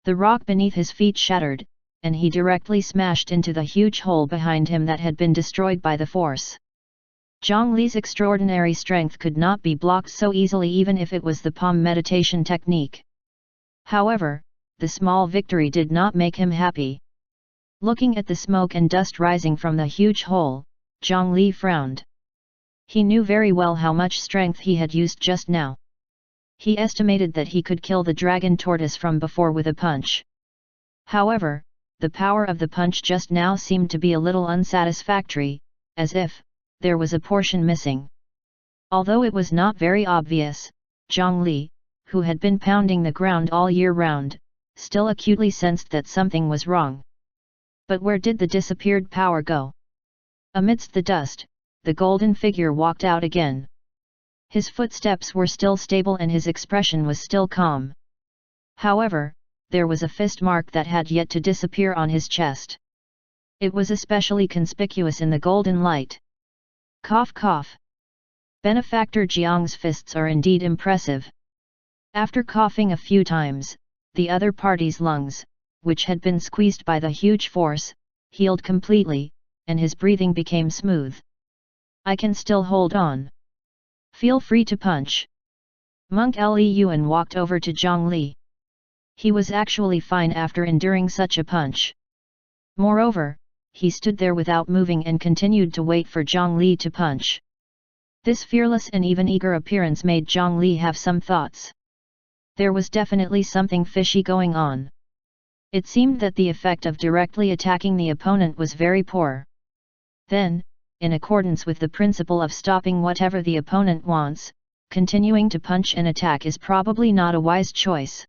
A: The rock beneath his feet shattered, and he directly smashed into the huge hole behind him that had been destroyed by the force. Zhang Li's extraordinary strength could not be blocked so easily even if it was the palm meditation technique. However, the small victory did not make him happy. Looking at the smoke and dust rising from the huge hole, Zhang Li frowned. He knew very well how much strength he had used just now. He estimated that he could kill the dragon tortoise from before with a punch. However, the power of the punch just now seemed to be a little unsatisfactory, as if there was a portion missing. Although it was not very obvious, Zhang Li, who had been pounding the ground all year round, still acutely sensed that something was wrong. But where did the disappeared power go? Amidst the dust, the golden figure walked out again. His footsteps were still stable and his expression was still calm. However, there was a fist mark that had yet to disappear on his chest. It was especially conspicuous in the golden light. Cough cough. Benefactor Jiang's fists are indeed impressive. After coughing a few times, the other party's lungs, which had been squeezed by the huge force, healed completely, and his breathing became smooth. I can still hold on. Feel free to punch. Monk Li Yuan walked over to Zhang Li. He was actually fine after enduring such a punch. Moreover, he stood there without moving and continued to wait for Zhang Li to punch. This fearless and even eager appearance made Zhang Li have some thoughts. There was definitely something fishy going on. It seemed that the effect of directly attacking the opponent was very poor. Then, in accordance with the principle of stopping whatever the opponent wants, continuing to punch and attack is probably not a wise choice.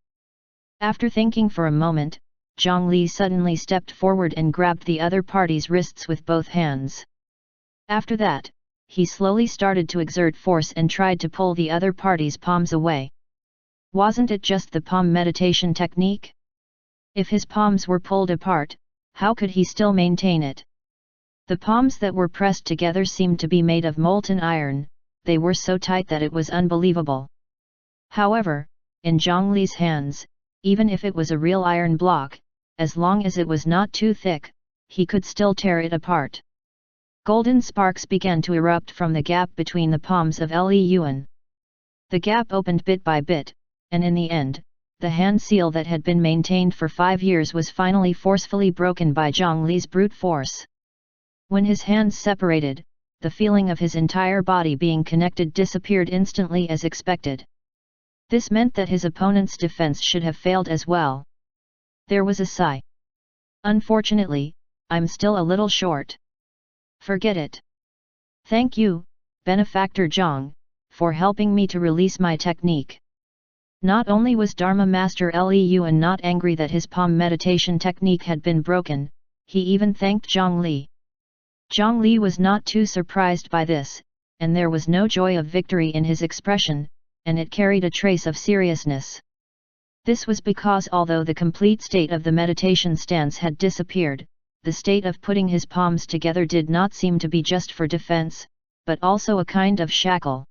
A: After thinking for a moment, Zhang Li suddenly stepped forward and grabbed the other party's wrists with both hands. After that, he slowly started to exert force and tried to pull the other party's palms away. Wasn't it just the palm meditation technique? If his palms were pulled apart, how could he still maintain it? The palms that were pressed together seemed to be made of molten iron, they were so tight that it was unbelievable. However, in Zhang Li's hands, even if it was a real iron block, as long as it was not too thick, he could still tear it apart. Golden sparks began to erupt from the gap between the palms of Li Yuan. The gap opened bit by bit, and in the end, the hand seal that had been maintained for 5 years was finally forcefully broken by Zhang Li's brute force. When his hands separated, the feeling of his entire body being connected disappeared instantly as expected. This meant that his opponent's defense should have failed as well. There was a sigh. Unfortunately, I'm still a little short. Forget it. Thank you, Benefactor Zhang, for helping me to release my technique. Not only was Dharma Master Li Yuan not angry that his palm meditation technique had been broken, he even thanked Zhang Li. Zhang Li was not too surprised by this, and there was no joy of victory in his expression, and it carried a trace of seriousness. This was because although the complete state of the meditation stance had disappeared, the state of putting his palms together did not seem to be just for defense, but also a kind of shackle.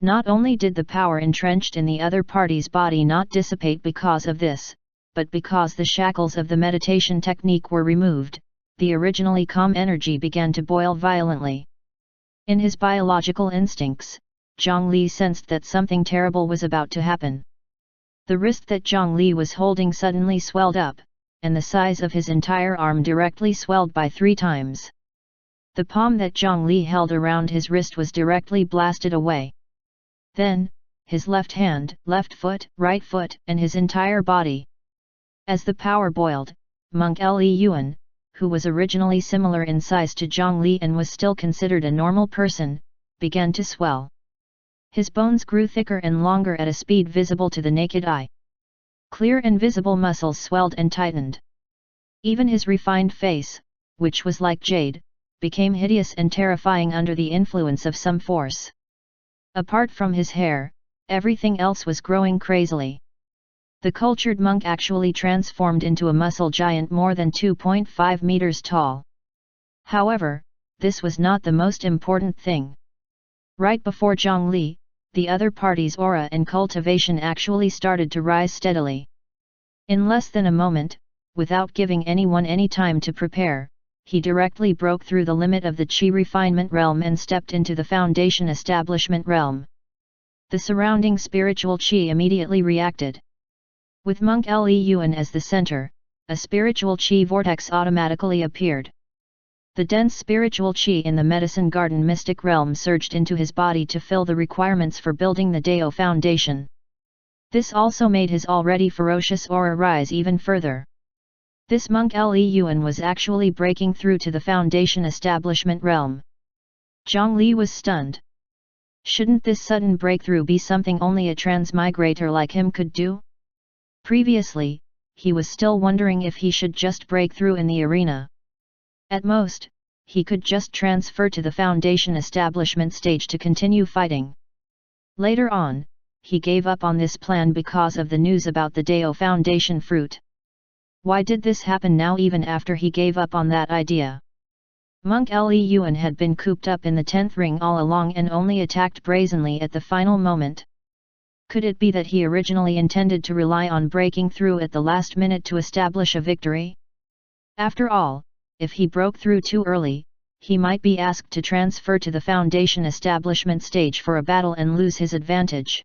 A: Not only did the power entrenched in the other party's body not dissipate because of this, but because the shackles of the meditation technique were removed, the originally calm energy began to boil violently. In his biological instincts, Zhang Li sensed that something terrible was about to happen. The wrist that Zhang Li was holding suddenly swelled up, and the size of his entire arm directly swelled by 3 times. The palm that Zhang Li held around his wrist was directly blasted away. Then, his left hand, left foot, right foot, and his entire body. As the power boiled, Monk Li Yuan, who was originally similar in size to Zhang Li and was still considered a normal person, began to swell. His bones grew thicker and longer at a speed visible to the naked eye. Clear and visible muscles swelled and tightened. Even his refined face, which was like jade, became hideous and terrifying under the influence of some force. Apart from his hair, everything else was growing crazily. The cultured monk actually transformed into a muscle giant more than 2.5 meters tall. However, this was not the most important thing. Right before Zhongli, the other party's aura and cultivation actually started to rise steadily. In less than a moment, without giving anyone any time to prepare, he directly broke through the limit of the Qi refinement realm and stepped into the foundation establishment realm. The surrounding spiritual Qi immediately reacted. With Monk Leun as the center, a spiritual Qi vortex automatically appeared. The dense spiritual Qi in the medicine garden mystic realm surged into his body to fill the requirements for building the Dao foundation. This also made his already ferocious aura rise even further. This Monk Leun was actually breaking through to the foundation establishment realm. Zhongli was stunned. Shouldn't this sudden breakthrough be something only a transmigrator like him could do? Previously, he was still wondering if he should just break through in the arena. At most, he could just transfer to the foundation establishment stage to continue fighting. Later on, he gave up on this plan because of the news about the Dao foundation fruit. Why did this happen now even after he gave up on that idea? Monk Leun had been cooped up in the 10th ring all along and only attacked brazenly at the final moment. Could it be that he originally intended to rely on breaking through at the last minute to establish a victory? After all, if he broke through too early, he might be asked to transfer to the foundation establishment stage for a battle and lose his advantage.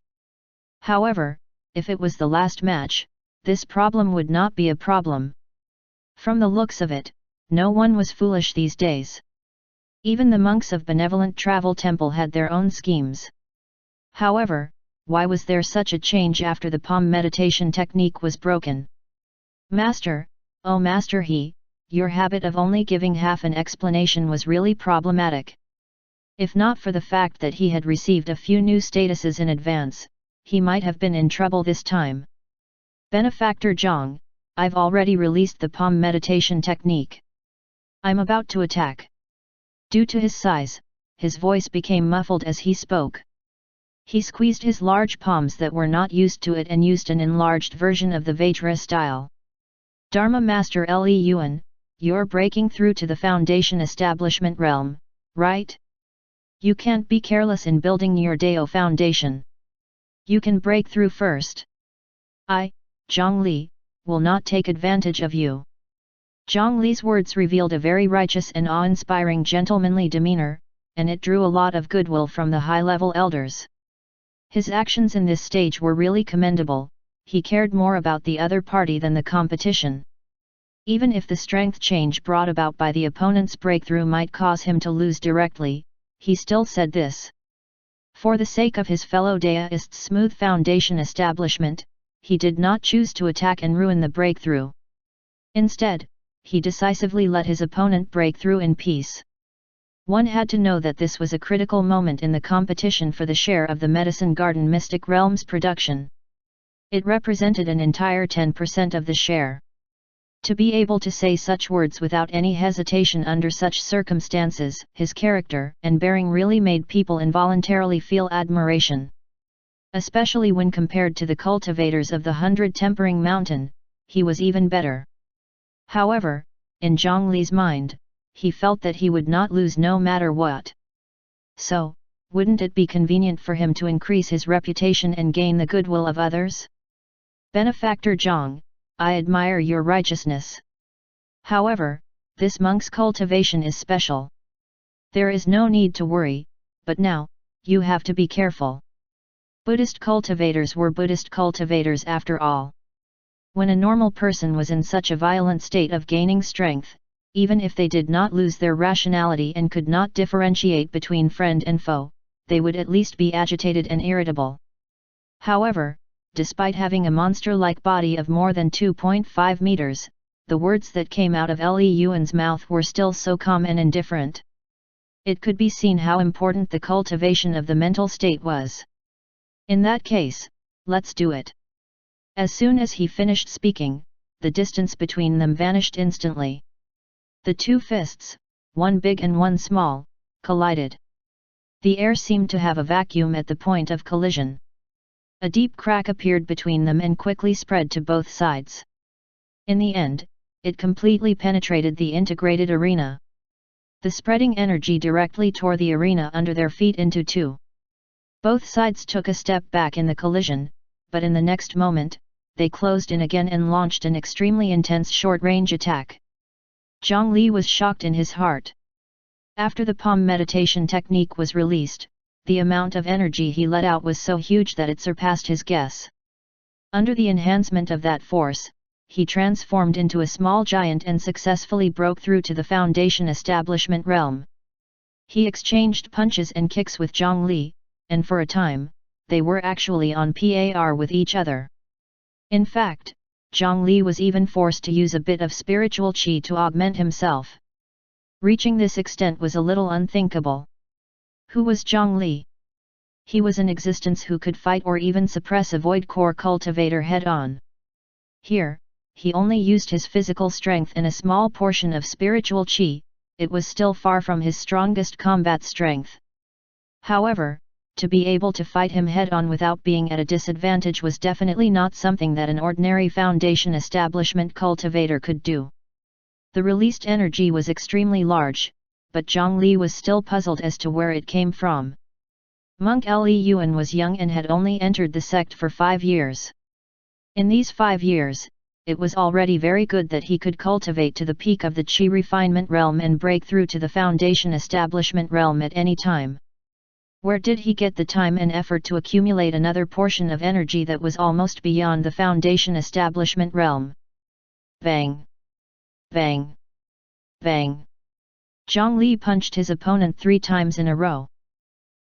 A: However, if it was the last match, this problem would not be a problem. From the looks of it, no one was foolish these days. Even the monks of Benevolent Travel Temple had their own schemes. However, why was there such a change after the palm meditation technique was broken? Master, oh Master your habit of only giving half an explanation was really problematic. If not for the fact that he had received a few new statuses in advance, he might have been in trouble this time. Benefactor Zhang, I've already released the palm meditation technique. I'm about to attack. Due to his size, his voice became muffled as he spoke. He squeezed his large palms that were not used to it and used an enlarged version of the Vajra style. Dharma Master Leun, you're breaking through to the foundation establishment realm, right? You can't be careless in building your Dao foundation. You can break through first. I, Zhongli, will not take advantage of you. Zhongli's words revealed a very righteous and awe-inspiring gentlemanly demeanor, and it drew a lot of goodwill from the high-level elders. His actions in this stage were really commendable. He cared more about the other party than the competition. Even if the strength change brought about by the opponent's breakthrough might cause him to lose directly, he still said this. For the sake of his fellow Daoist's smooth foundation establishment, he did not choose to attack and ruin the breakthrough. Instead, he decisively let his opponent break through in peace. One had to know that this was a critical moment in the competition for the share of the Medicine Garden Mystic Realm's production. It represented an entire 10% of the share. To be able to say such words without any hesitation under such circumstances, his character and bearing really made people involuntarily feel admiration. Especially when compared to the cultivators of the 100 Tempering Mountain, he was even better. However, in Zhongli's mind, he felt that he would not lose no matter what. So, wouldn't it be convenient for him to increase his reputation and gain the goodwill of others? Benefactor Zhang, I admire your righteousness. However, this monk's cultivation is special. There is no need to worry, but now, you have to be careful. Buddhist cultivators were Buddhist cultivators after all. When a normal person was in such a violent state of gaining strength, even if they did not lose their rationality and could not differentiate between friend and foe, they would at least be agitated and irritable. However, despite having a monster-like body of more than 2.5 meters, the words that came out of Leun's mouth were still so calm and indifferent. It could be seen how important the cultivation of the mental state was. In that case, let's do it. As soon as he finished speaking, the distance between them vanished instantly. The two fists, one big and one small, collided. The air seemed to have a vacuum at the point of collision. A deep crack appeared between them and quickly spread to both sides. In the end, it completely penetrated the integrated arena. The spreading energy directly tore the arena under their feet into two. Both sides took a step back in the collision, but in the next moment, they closed in again and launched an extremely intense short-range attack. Zhang Li was shocked in his heart. After the palm meditation technique was released, the amount of energy he let out was so huge that it surpassed his guess. Under the enhancement of that force, he transformed into a small giant and successfully broke through to the Foundation establishment realm. He exchanged punches and kicks with Zhang Li, and for a time, they were actually on par with each other. In fact, Zhang Li was even forced to use a bit of spiritual qi to augment himself. Reaching this extent was a little unthinkable. Who was Zhang Li? He was an existence who could fight or even suppress a void core cultivator head-on. Here, he only used his physical strength and a small portion of spiritual qi. It was still far from his strongest combat strength. However, to be able to fight him head-on without being at a disadvantage was definitely not something that an ordinary Foundation establishment cultivator could do. The released energy was extremely large, but Zhang Li was still puzzled as to where it came from. Monk Li Yuan was young and had only entered the sect for 5 years. In these 5 years, it was already very good that he could cultivate to the peak of the Qi refinement realm and break through to the Foundation establishment realm at any time. Where did he get the time and effort to accumulate another portion of energy that was almost beyond the Foundation establishment realm? Bang! Bang! Bang! Zhang Li punched his opponent 3 times in a row.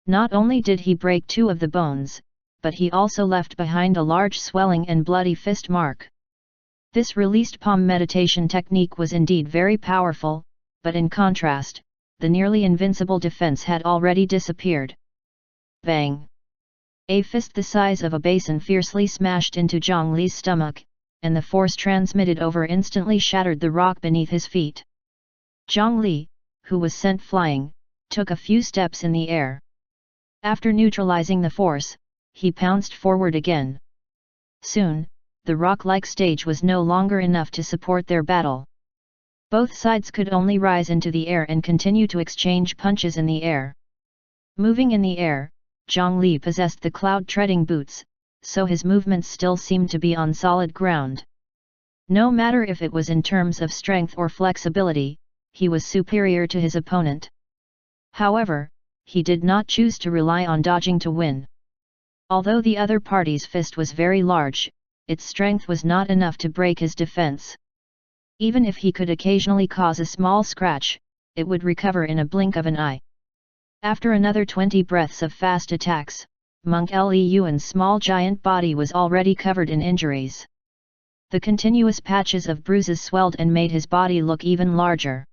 A: Not only did he break 2 of the bones, but he also left behind a large swelling and bloody fist mark. This released palm meditation technique was indeed very powerful, but in contrast, the nearly invincible defense had already disappeared. Bang! A fist the size of a basin fiercely smashed into Zhang Li's stomach, and the force transmitted over instantly shattered the rock beneath his feet. Zhang Li, who was sent flying, took a few steps in the air. After neutralizing the force, he pounced forward again. Soon, the rock-like stage was no longer enough to support their battle. Both sides could only rise into the air and continue to exchange punches in the air. Moving in the air, Zhang Li possessed the cloud-treading boots, so his movements still seemed to be on solid ground. No matter if it was in terms of strength or flexibility, he was superior to his opponent. However, he did not choose to rely on dodging to win. Although the other party's fist was very large, its strength was not enough to break his defense. Even if he could occasionally cause a small scratch, it would recover in a blink of an eye. After another 20 breaths of fast attacks, Monk Li Yuan's small giant body was already covered in injuries. The continuous patches of bruises swelled and made his body look even larger.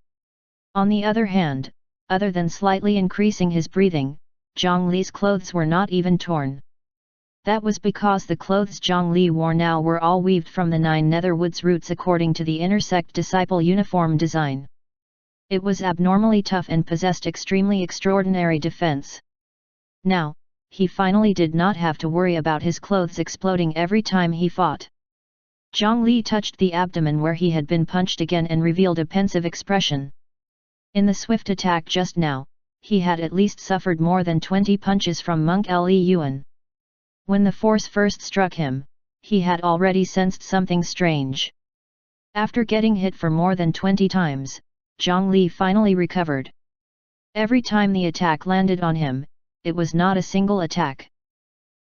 A: On the other hand, other than slightly increasing his breathing, Zhang Li's clothes were not even torn. That was because the clothes Zhang Li wore now were all weaved from the 9 netherwoods roots according to the intersect disciple uniform design. It was abnormally tough and possessed extremely extraordinary defense. Now, he finally did not have to worry about his clothes exploding every time he fought. Zhang Li touched the abdomen where he had been punched again and revealed a pensive expression. In the swift attack just now, he had at least suffered more than 20 punches from Monk Li Yuan. When the force first struck him, he had already sensed something strange. After getting hit for more than 20 times, Zhang Li finally recovered. Every time the attack landed on him, it was not a single attack.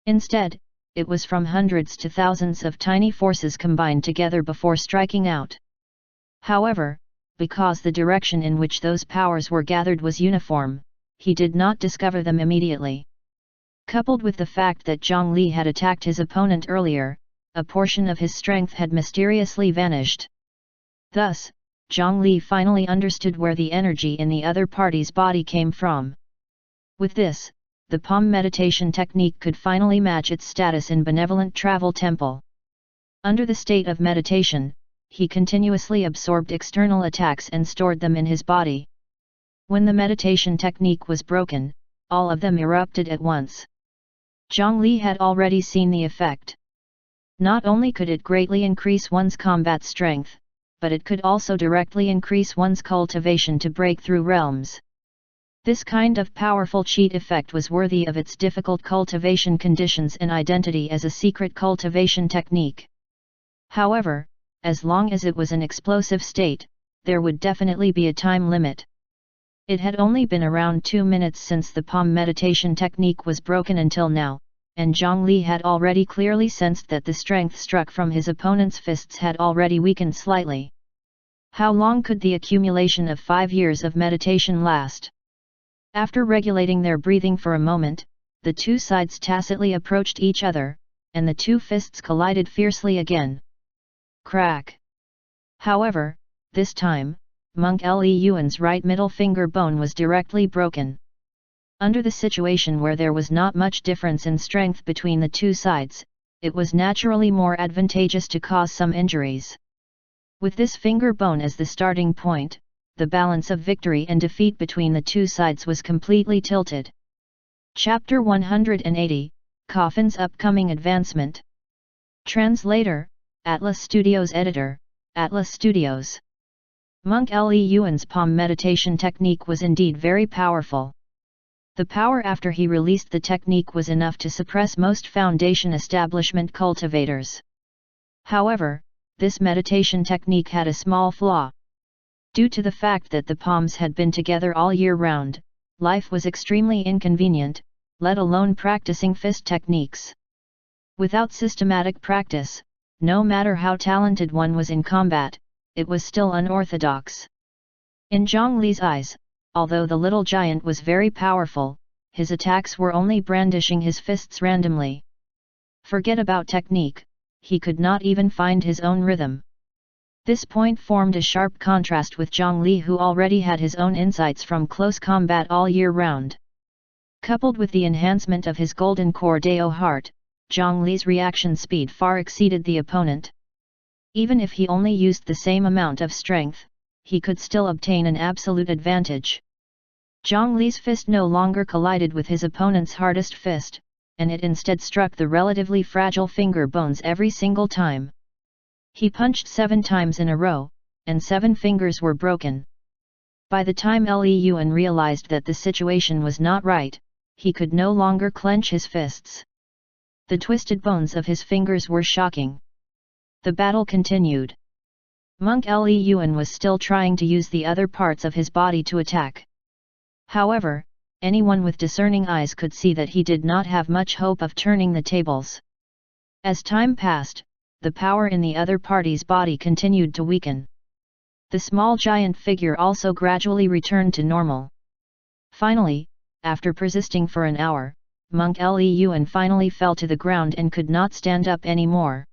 A: Instead, it was from hundreds to thousands of tiny forces combined together before striking out. However, because the direction in which those powers were gathered was uniform, he did not discover them immediately. Coupled with the fact that Zhang Li had attacked his opponent earlier, a portion of his strength had mysteriously vanished. Thus, Zhang Li finally understood where the energy in the other party's body came from. With this, the palm meditation technique could finally match its status in benevolent travel temple. Under the state of meditation, he continuously absorbed external attacks and stored them in his body. When the meditation technique was broken, all of them erupted at once. Zhang Li had already seen the effect. Not only could it greatly increase one's combat strength, but it could also directly increase one's cultivation to break through realms. This kind of powerful cheat effect was worthy of its difficult cultivation conditions and identity as a secret cultivation technique. However, as long as it was an explosive state, there would definitely be a time limit. It had only been around 2 minutes since the palm meditation technique was broken until now, and Zhang Li had already clearly sensed that the strength struck from his opponent's fists had already weakened slightly. How long could the accumulation of 5 years of meditation last? After regulating their breathing for a moment, the two sides tacitly approached each other, and the two fists collided fiercely again. Crack! However, this time, Monk Le Yuan's right middle finger bone was directly broken. Under the situation where there was not much difference in strength between the two sides, it was naturally more advantageous to cause some injuries. With this finger bone as the starting point, the balance of victory and defeat between the two sides was completely tilted. Chapter 180, Coffin's Upcoming Advancement. Translator, Atlas Studios Editor, Atlas Studios. Monk Le Yuan's palm meditation technique was indeed very powerful. The power after he released the technique was enough to suppress most foundation establishment cultivators. However, this meditation technique had a small flaw. Due to the fact that the palms had been together all year round, life was extremely inconvenient, let alone practicing fist techniques. Without systematic practice, no matter how talented one was in combat, it was still unorthodox. In Zhang Li's eyes, although the little giant was very powerful, his attacks were only brandishing his fists randomly. Forget about technique, he could not even find his own rhythm. This point formed a sharp contrast with Zhang Li, who already had his own insights from close combat all year round. Coupled with the enhancement of his golden core Dao heart, Zhang Li's reaction speed far exceeded the opponent. Even if he only used the same amount of strength, he could still obtain an absolute advantage. Zhang Li's fist no longer collided with his opponent's hardest fist, and it instead struck the relatively fragile finger bones every single time. He punched 7 times in a row, and 7 fingers were broken. By the time Le Yuan realized that the situation was not right, he could no longer clench his fists. The twisted bones of his fingers were shocking. The battle continued. Monk Le Yuan was still trying to use the other parts of his body to attack. However, anyone with discerning eyes could see that he did not have much hope of turning the tables. As time passed, the power in the other party's body continued to weaken. The small giant figure also gradually returned to normal. Finally, after persisting for an hour, Monk Le Yuan finally fell to the ground and could not stand up anymore.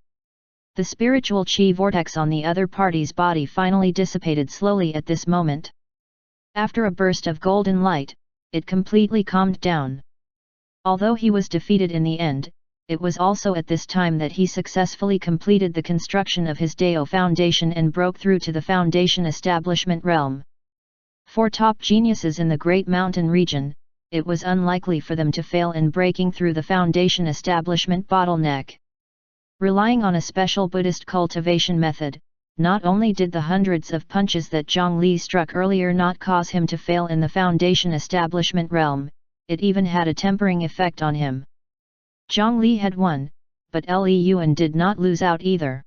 A: The spiritual chi vortex on the other party's body finally dissipated slowly at this moment. After a burst of golden light, it completely calmed down. Although he was defeated in the end, it was also at this time that he successfully completed the construction of his Dao foundation and broke through to the foundation establishment realm. For top geniuses in the Great Mountain region, it was unlikely for them to fail in breaking through the foundation establishment bottleneck. Relying on a special Buddhist cultivation method, not only did the hundreds of punches that Zhang Li struck earlier not cause him to fail in the foundation establishment realm, it even had a tempering effect on him. Zhang Li had won, but Le Yuan did not lose out either.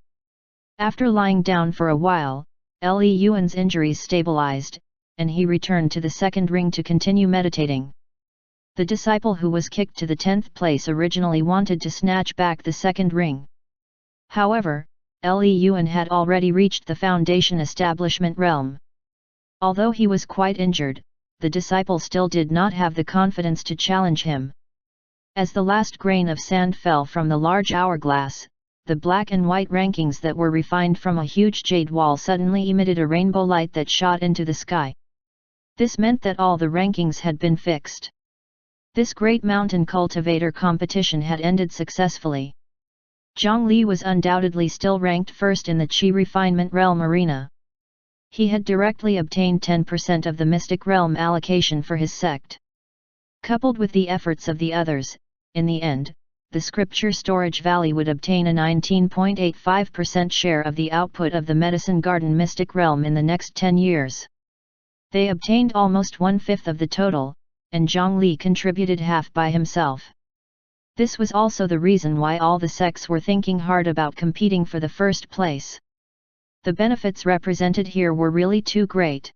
A: After lying down for a while, Le Yuan's injuries stabilized, and he returned to the second ring to continue meditating. The disciple who was kicked to the 10th place originally wanted to snatch back the second ring. However, Le Yuan had already reached the foundation establishment realm. Although he was quite injured, the disciple still did not have the confidence to challenge him. As the last grain of sand fell from the large hourglass, the black and white rankings that were refined from a huge jade wall suddenly emitted a rainbow light that shot into the sky. This meant that all the rankings had been fixed. This great mountain cultivator competition had ended successfully. Zhang Li was undoubtedly still ranked first in the Qi refinement realm arena. He had directly obtained 10% of the mystic realm allocation for his sect. Coupled with the efforts of the others, in the end, the Scripture Storage Valley would obtain a 19.85% share of the output of the Medicine Garden mystic realm in the next 10 years. They obtained almost 1/5 of the total, and Zhang Li contributed half by himself. This was also the reason why all the sects were thinking hard about competing for the first place. The benefits represented here were really too great.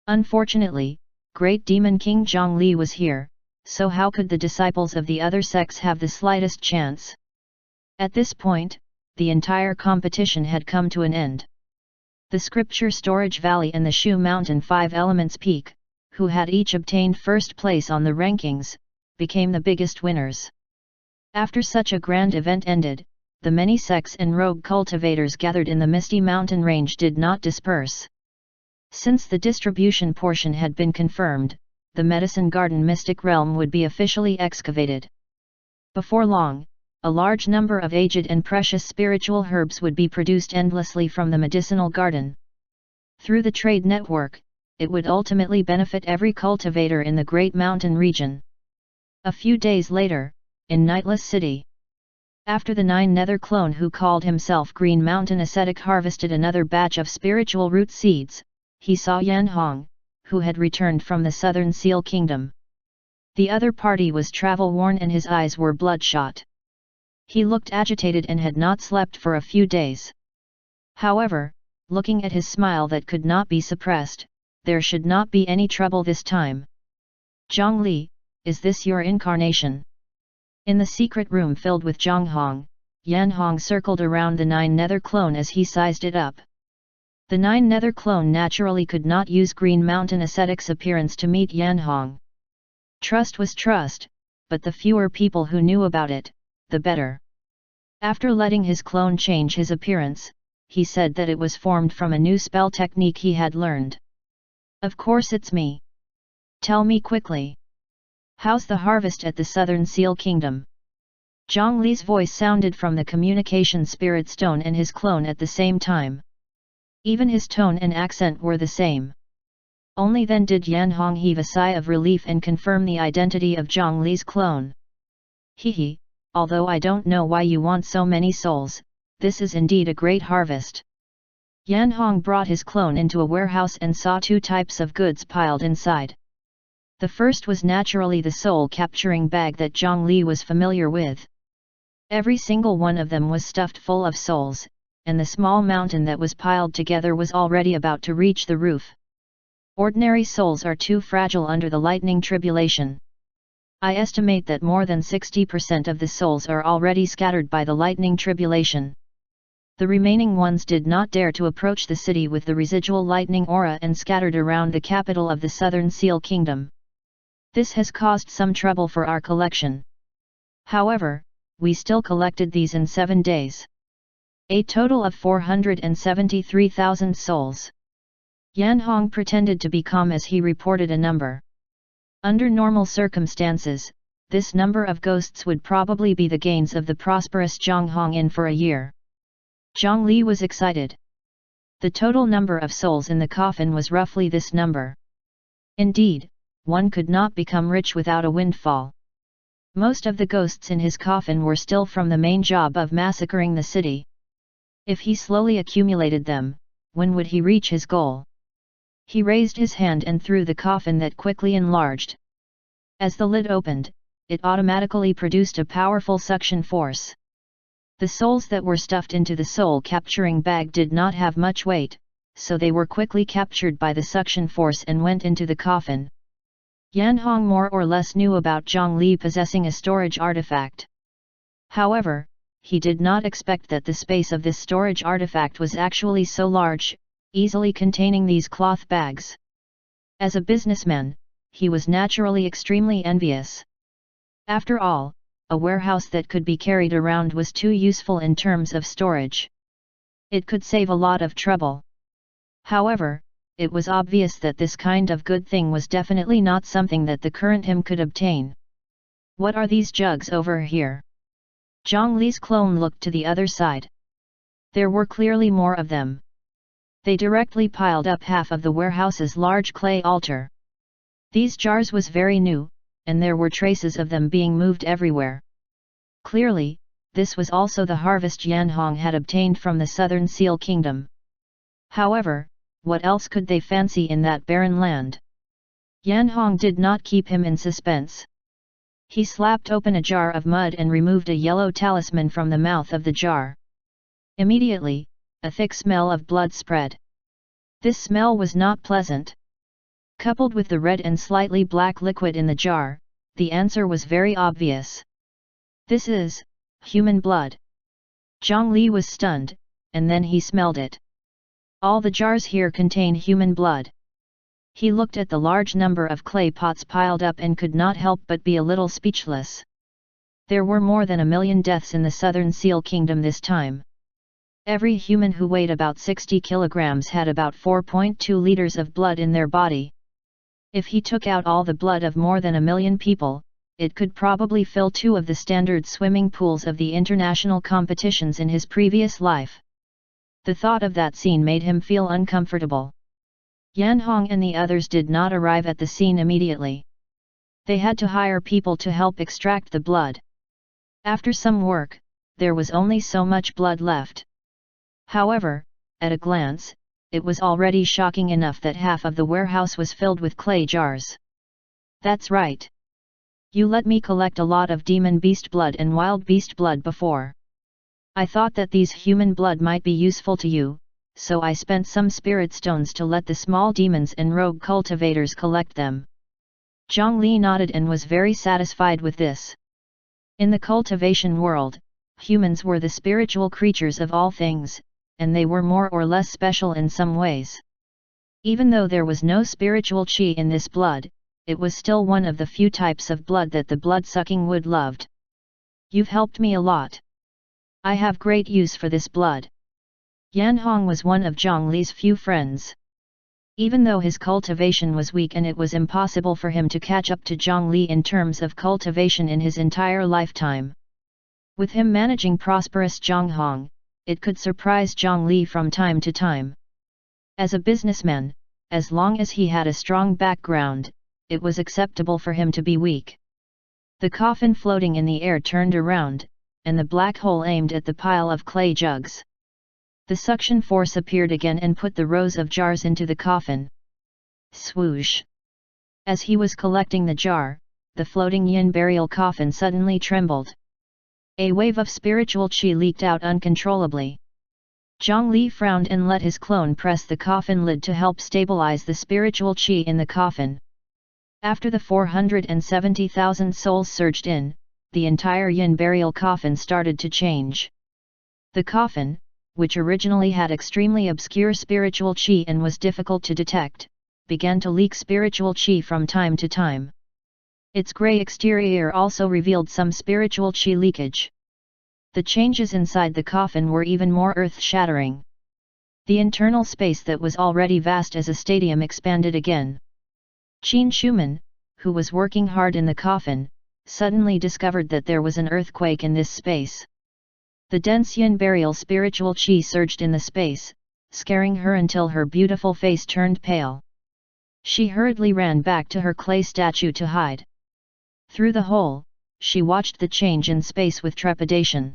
A: Unfortunately, Great Demon King Zhang Li was here, so how could the disciples of the other sects have the slightest chance? At this point, the entire competition had come to an end. The Scripture Storage Valley and the Shu Mountain 5 Elements Peak, who had each obtained first place on the rankings, became the biggest winners. After such a grand event ended, the many sects and rogue cultivators gathered in the Misty Mountain range did not disperse. Since the distribution portion had been confirmed, the Medicine Garden mystic realm would be officially excavated. Before long, a large number of aged and precious spiritual herbs would be produced endlessly from the medicinal garden. Through the trade network, it would ultimately benefit every cultivator in the Great Mountain region. A few days later, in Nightless City, after the 9 Nether clone who called himself Green Mountain Ascetic harvested another batch of spiritual root seeds, he saw Yan Hong, who had returned from the Southern Seal Kingdom. The other party was travel-worn and his eyes were bloodshot. He looked agitated and had not slept for a few days. However, looking at his smile that could not be suppressed, there should not be any trouble this time. Zhang Li, is this your incarnation? In the secret room filled with Zhang Hong, Yan Hong circled around the 9 Nether clone as he sized it up. The 9 Nether clone naturally could not use Green Mountain Ascetic's appearance to meet Yan Hong. Trust was trust, but the fewer people who knew about it, the better. After letting his clone change his appearance, he said that it was formed from a new spell technique he had learned. Of course it's me. Tell me quickly. How's the harvest at the Southern Seal Kingdom? Zhang Li's voice sounded from the communication spirit stone and his clone at the same time. Even his tone and accent were the same. Only then did Yan Hong heave a sigh of relief and confirm the identity of Zhang Li's clone. Hehe, although I don't know why you want so many souls, this is indeed a great harvest. Yan Hong brought his clone into a warehouse and saw 2 types of goods piled inside. The first was naturally the soul-capturing bag that Zhang Li was familiar with. Every single one of them was stuffed full of souls, and the small mountain that was piled together was already about to reach the roof. Ordinary souls are too fragile under the lightning tribulation. I estimate that more than 60% of the souls are already scattered by the lightning tribulation. The remaining ones did not dare to approach the city with the residual lightning aura and scattered around the capital of the Southern Seal Kingdom. This has caused some trouble for our collection. However, we still collected these in 7 days. A total of 473,000 souls. Yan Hong pretended to be calm as he reported a number. Under normal circumstances, this number of ghosts would probably be the gains of the prosperous Zhang Hong in for a year. Zhang Li was excited. The total number of souls in the coffin was roughly this number. Indeed, one could not become rich without a windfall. Most of the ghosts in his coffin were still from the main job of massacring the city. If he slowly accumulated them, when would he reach his goal? He raised his hand and threw the coffin that quickly enlarged. As the lid opened, it automatically produced a powerful suction force. The souls that were stuffed into the soul-capturing bag did not have much weight, so they were quickly captured by the suction force and went into the coffin. Yan Hong more or less knew about Zhang Li possessing a storage artifact. However, he did not expect that the space of this storage artifact was actually so large, easily containing these cloth bags. As a businessman, he was naturally extremely envious. After all, a warehouse that could be carried around was too useful in terms of storage. It could save a lot of trouble. However, it was obvious that this kind of good thing was definitely not something that the current him could obtain. What are these jugs over here? Zhang Li's clone looked to the other side. There were clearly more of them. They directly piled up half of the warehouse's large clay altar. These jars was very new, and there were traces of them being moved everywhere. Clearly, this was also the harvest Yanhong had obtained from the southern Seal Kingdom. However, what else could they fancy in that barren land? Yanhong did not keep him in suspense. He slapped open a jar of mud and removed a yellow talisman from the mouth of the jar. Immediately, a thick smell of blood spread. This smell was not pleasant. Coupled with the red and slightly black liquid in the jar, the answer was very obvious. This is human blood. Zhang Li was stunned, and then he smelled it. All the jars here contain human blood. He looked at the large number of clay pots piled up and could not help but be a little speechless. There were more than 1 million deaths in the southern Seal Kingdom this time. Every human who weighed about 60 kilograms had about 4.2 liters of blood in their body. If he took out all the blood of more than 1 million people, it could probably fill 2 of the standard swimming pools of the international competitions in his previous life. The thought of that scene made him feel uncomfortable. Yanhong and the others did not arrive at the scene immediately. They had to hire people to help extract the blood. After some work, there was only so much blood left. However, at a glance, it was already shocking enough that half of the warehouse was filled with clay jars. That's right. You let me collect a lot of demon beast blood and wild beast blood before. I thought that these human blood might be useful to you, so I spent some spirit stones to let the small demons and rogue cultivators collect them. Zhang Li nodded and was very satisfied with this. In the cultivation world, humans were the spiritual creatures of all things, and they were more or less special in some ways. Even though there was no spiritual qi in this blood, it was still one of the few types of blood that the blood-sucking wood loved. You've helped me a lot. I have great use for this blood. Yanhong was one of Zhang Li's few friends. Even though his cultivation was weak and it was impossible for him to catch up to Zhang Li in terms of cultivation in his entire lifetime. With him managing prosperous Zhanghong, it could surprise Zhang Li from time to time. As a businessman, as long as he had a strong background, it was acceptable for him to be weak. The coffin floating in the air turned around, and the black hole aimed at the pile of clay jugs. The suction force appeared again and put the rows of jars into the coffin. Swoosh! As he was collecting the jar, the floating yin burial coffin suddenly trembled. A wave of spiritual qi leaked out uncontrollably. Zhang Li frowned and let his clone press the coffin lid to help stabilize the spiritual qi in the coffin. After the 470,000 souls surged in, the entire yin burial coffin started to change. The coffin, which originally had extremely obscure spiritual qi and was difficult to detect, began to leak spiritual qi from time to time. Its grey exterior also revealed some spiritual qi leakage. The changes inside the coffin were even more earth-shattering. The internal space that was already vast as a stadium expanded again. Qin Shuman, who was working hard in the coffin, suddenly discovered that there was an earthquake in this space. The dense yin burial spiritual qi surged in the space, scaring her until her beautiful face turned pale. She hurriedly ran back to her clay statue to hide. Through the hole, she watched the change in space with trepidation.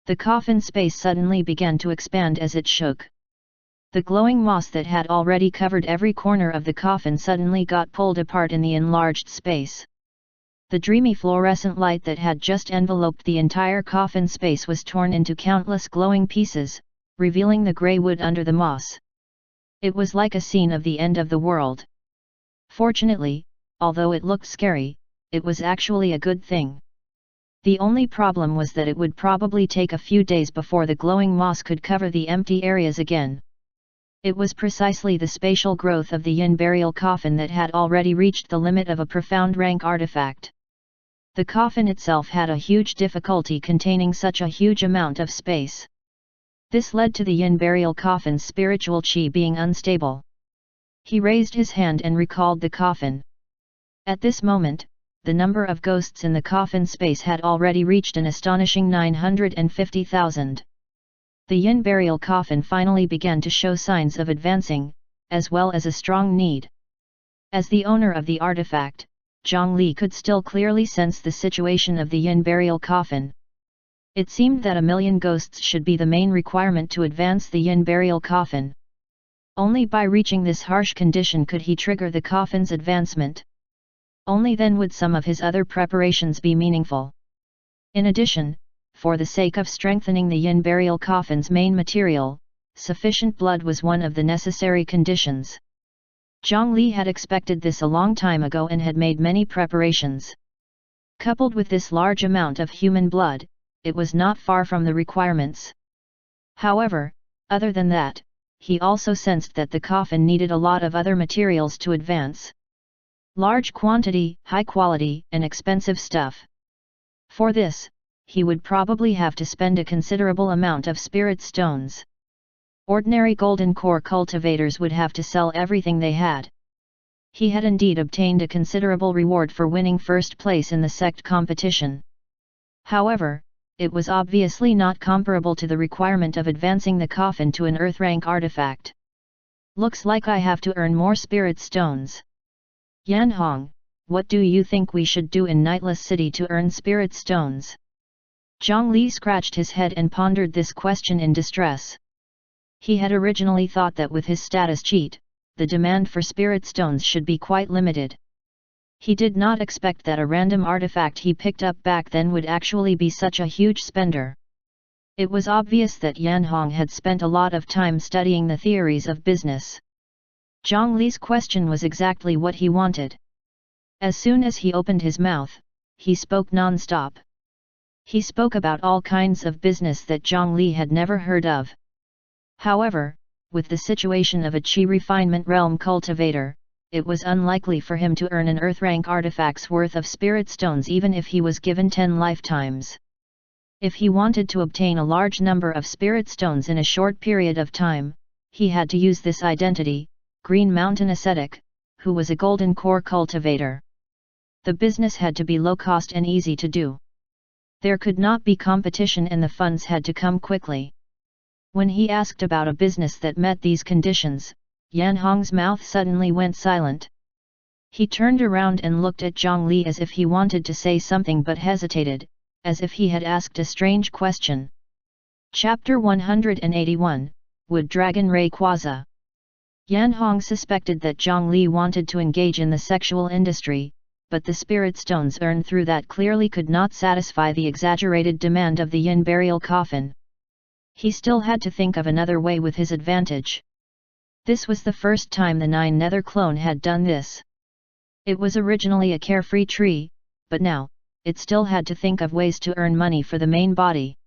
A: The coffin space suddenly began to expand as it shook. The glowing moss that had already covered every corner of the coffin suddenly got pulled apart in the enlarged space. The dreamy fluorescent light that had just enveloped the entire coffin space was torn into countless glowing pieces, revealing the grey wood under the moss. It was like a scene of the end of the world. Fortunately, although it looked scary, it was actually a good thing. The only problem was that it would probably take a few days before the glowing moss could cover the empty areas again. It was precisely the spatial growth of the yin burial coffin that had already reached the limit of a profound rank artifact. The coffin itself had a huge difficulty containing such a huge amount of space. This led to the yin burial coffin's spiritual qi being unstable. He raised his hand and recalled the coffin. At this moment, the number of ghosts in the coffin space had already reached an astonishing 950,000. The yin burial coffin finally began to show signs of advancing, as well as a strong need. As the owner of the artifact, Zhang Li could still clearly sense the situation of the yin burial coffin. It seemed that 1,000,000 ghosts should be the main requirement to advance the yin burial coffin. Only by reaching this harsh condition could he trigger the coffin's advancement. Only then would some of his other preparations be meaningful. In addition, for the sake of strengthening the yin burial coffin's main material, sufficient blood was one of the necessary conditions. Zhang Li had expected this a long time ago and had made many preparations. Coupled with this large amount of human blood, it was not far from the requirements. However, other than that, he also sensed that the coffin needed a lot of other materials to advance. Large quantity, high quality, and expensive stuff. For this, he would probably have to spend a considerable amount of spirit stones. Ordinary golden core cultivators would have to sell everything they had. He had indeed obtained a considerable reward for winning first place in the sect competition. However, it was obviously not comparable to the requirement of advancing the coffin to an earth rank artifact. Looks like I have to earn more spirit stones. Yan Hong, what do you think we should do in Nightless City to earn spirit stones? Zhang Li scratched his head and pondered this question in distress. He had originally thought that with his status cheat, the demand for spirit stones should be quite limited. He did not expect that a random artifact he picked up back then would actually be such a huge spender. It was obvious that Yan Hong had spent a lot of time studying the theories of business. Zhang Li's question was exactly what he wanted. As soon as he opened his mouth, he spoke non-stop. He spoke about all kinds of business that Zhang Li had never heard of. However, with the situation of a Qi refinement realm cultivator, it was unlikely for him to earn an earth-rank artifact's worth of spirit stones even if he was given 10 lifetimes. If he wanted to obtain a large number of spirit stones in a short period of time, he had to use this identity, Green Mountain Ascetic, who was a golden core cultivator. The business had to be low-cost and easy to do. There could not be competition and the funds had to come quickly. When he asked about a business that met these conditions, Yan Hong's mouth suddenly went silent. He turned around and looked at Zhang Li as if he wanted to say something but hesitated, as if he had asked a strange question. Chapter 181, Wood Dragon Rayquaza. Yan Hong suspected that Zhang Li wanted to engage in the sexual industry, but the spirit stones earned through that clearly could not satisfy the exaggerated demand of the yin burial coffin. He still had to think of another way with his advantage. This was the first time the 9 Nether clone had done this. It was originally a carefree tree, but now, it still had to think of ways to earn money for the main body.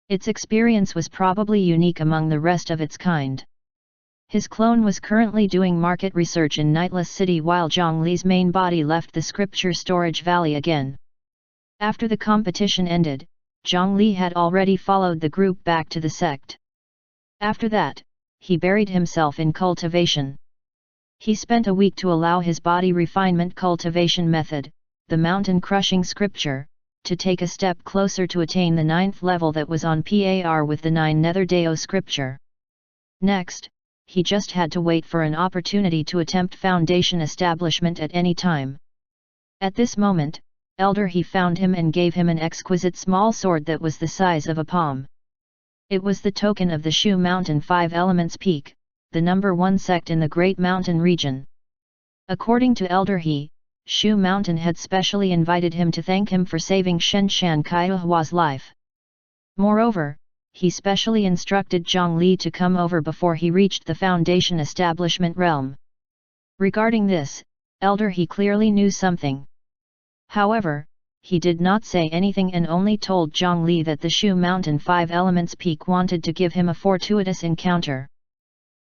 A: Its experience was probably unique among the rest of its kind. His clone was currently doing market research in Nightless City while Zhang Li's main body left the scripture storage valley again. After the competition ended, Zhang Li had already followed the group back to the sect. After that, he buried himself in cultivation. He spent a week to allow his body refinement cultivation method, the mountain crushing scripture, to take a step closer to attain the 9th level that was on par with the 9 Nether Deo scripture. Next, he just had to wait for an opportunity to attempt foundation establishment at any time. At this moment, Elder He found him and gave him an exquisite small sword that was the size of a palm. It was the token of the Shu Mountain 5 Elements Peak, the number 1 sect in the Great Mountain region. According to Elder He, Shu Mountain had specially invited him to thank him for saving Shen Shan Kaihua's life. Moreover, he specially instructed Zhang Li to come over before he reached the Foundation Establishment realm. Regarding this, Elder He clearly knew something. However, he did not say anything and only told Zhang Li that the Shu Mountain 5 Elements Peak wanted to give him a fortuitous encounter.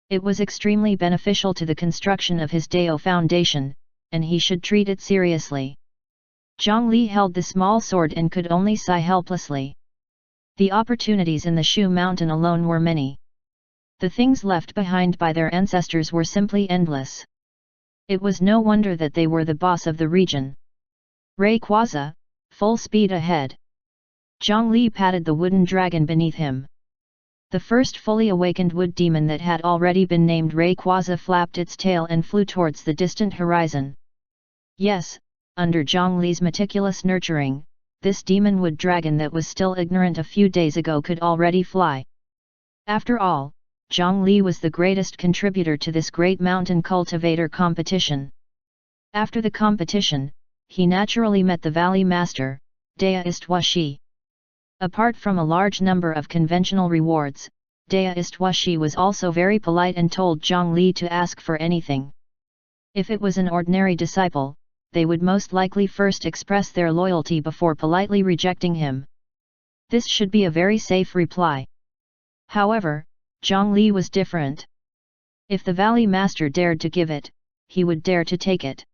A: It was extremely beneficial to the construction of his Dao foundation, and he should treat it seriously. Zhang Li held the small sword and could only sigh helplessly. The opportunities in the Shu Mountain alone were many. The things left behind by their ancestors were simply endless. It was no wonder that they were the boss of the region. Rayquaza, full speed ahead. Zhang Li patted the wooden dragon beneath him. The first fully awakened wood demon that had already been named Rayquaza flapped its tail and flew towards the distant horizon. Yes, under Zhang Li's meticulous nurturing, this demon wood dragon that was still ignorant a few days ago could already fly. After all, Zhang Li was the greatest contributor to this great mountain cultivator competition. After the competition, he naturally met the Valley Master, Daistwashi. Apart from a large number of conventional rewards, Daistwashi was also very polite and told Zhang Li to ask for anything. If it was an ordinary disciple, they would most likely first express their loyalty before politely rejecting him. This should be a very safe reply. However, Zhang Li was different. If the Valley Master dared to give it, he would dare to take it.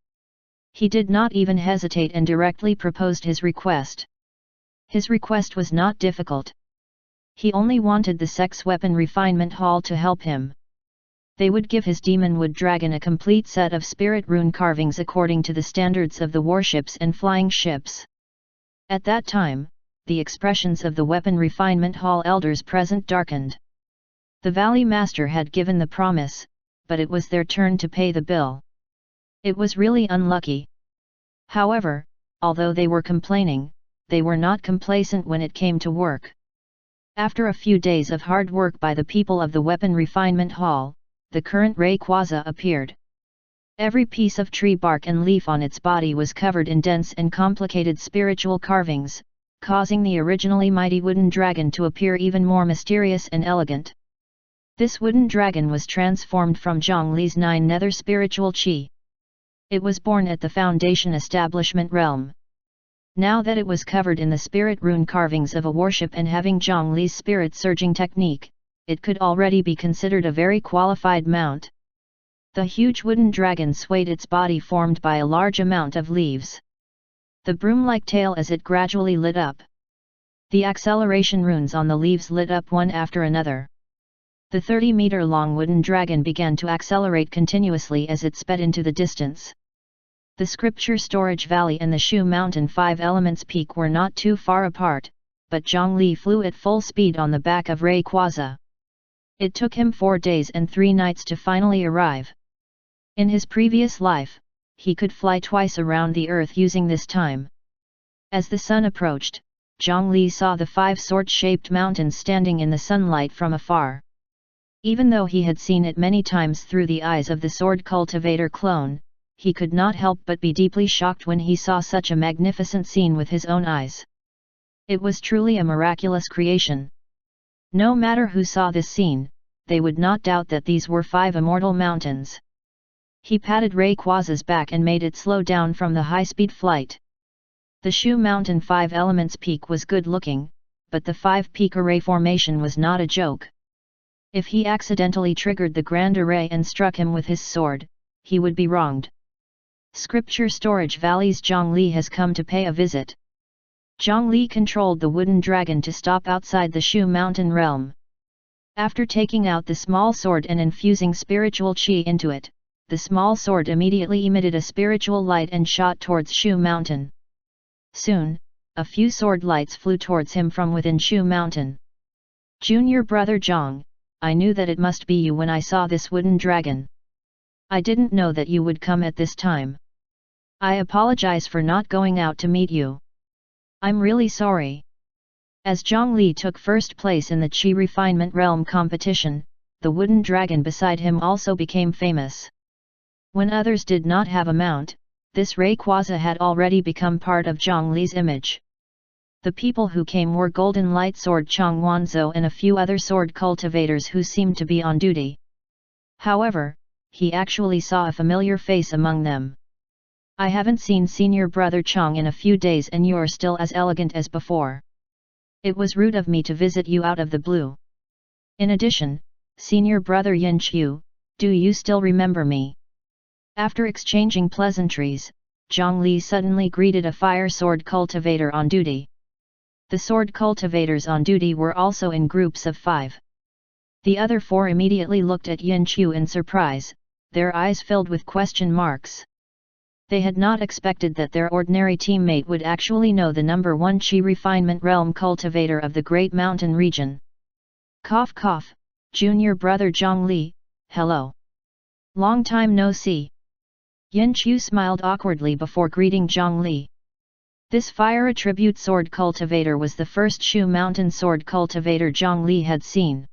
A: He did not even hesitate and directly proposed his request. His request was not difficult. He only wanted the Sex Weapon Refinement Hall to help him. They would give his demon wood dragon a complete set of spirit rune carvings according to the standards of the warships and flying ships. At that time, the expressions of the Weapon Refinement Hall elders present darkened. The Valley Master had given the promise, but it was their turn to pay the bill. It was really unlucky. However, although they were complaining, they were not complacent when it came to work. After a few days of hard work by the people of the Weapon Refinement Hall, the current Rayquaza appeared. Every piece of tree bark and leaf on its body was covered in dense and complicated spiritual carvings, causing the originally mighty wooden dragon to appear even more mysterious and elegant. This wooden dragon was transformed from Zhang Li's 9 nether spiritual qi. It was born at the Foundation Establishment realm. Now that it was covered in the spirit rune carvings of a warship and having Zhang Li's spirit surging technique, it could already be considered a very qualified mount. The huge wooden dragon swayed its body formed by a large amount of leaves. The broom-like tail as it gradually lit up. The acceleration runes on the leaves lit up one after another. The 30-meter-long wooden dragon began to accelerate continuously as it sped into the distance. The Scripture Storage Valley and the Shu Mountain 5 Elements Peak were not too far apart, but Zhang Li flew at full speed on the back of Rayquaza. It took him 4 days and 3 nights to finally arrive. In his previous life, he could fly twice around the earth using this time. As the sun approached, Zhang Li saw the 5 sword-shaped mountains standing in the sunlight from afar. Even though he had seen it many times through the eyes of the sword cultivator clone, he could not help but be deeply shocked when he saw such a magnificent scene with his own eyes. It was truly a miraculous creation. No matter who saw this scene, they would not doubt that these were 5 immortal mountains. He patted Rayquaza's back and made it slow down from the high-speed flight. The Shu Mountain 5 Elements Peak was good-looking, but the 5-peak array formation was not a joke. If he accidentally triggered the Grand Array and struck him with his sword, he would be wronged. Scripture Storage Valley's Zhang Li has come to pay a visit. Zhang Li controlled the wooden dragon to stop outside the Shu Mountain realm. After taking out the small sword and infusing spiritual qi into it, the small sword immediately emitted a spiritual light and shot towards Shu Mountain. Soon, a few sword lights flew towards him from within Shu Mountain. Junior brother Zhang, I knew that it must be you when I saw this wooden dragon. I didn't know that you would come at this time. I apologize for not going out to meet you. I'm really sorry. As Zhang Li took first place in the Qi Refinement Realm competition, the wooden dragon beside him also became famous. When others did not have a mount, this Rayquaza had already become part of Zhang Li's image. The people who came were Golden Light Sword Chang Wanzhou and a few other sword cultivators who seemed to be on duty. However, he actually saw a familiar face among them. I haven't seen senior brother Chang in a few days and you're still as elegant as before. It was rude of me to visit you out of the blue. In addition, senior brother Yin Qiu, do you still remember me? After exchanging pleasantries, Zhang Li suddenly greeted a fire sword cultivator on duty. The sword cultivators on duty were also in groups of 5. The other 4 immediately looked at Yin Qiu in surprise, their eyes filled with question marks. They had not expected that their ordinary teammate would actually know the number one Qi refinement realm cultivator of the Great Mountain region. Cough cough, junior brother Zhongli, hello. Long time no see. Yin Chu smiled awkwardly before greeting Zhongli. This fire attribute sword cultivator was the first Shu mountain sword cultivator Zhongli had seen.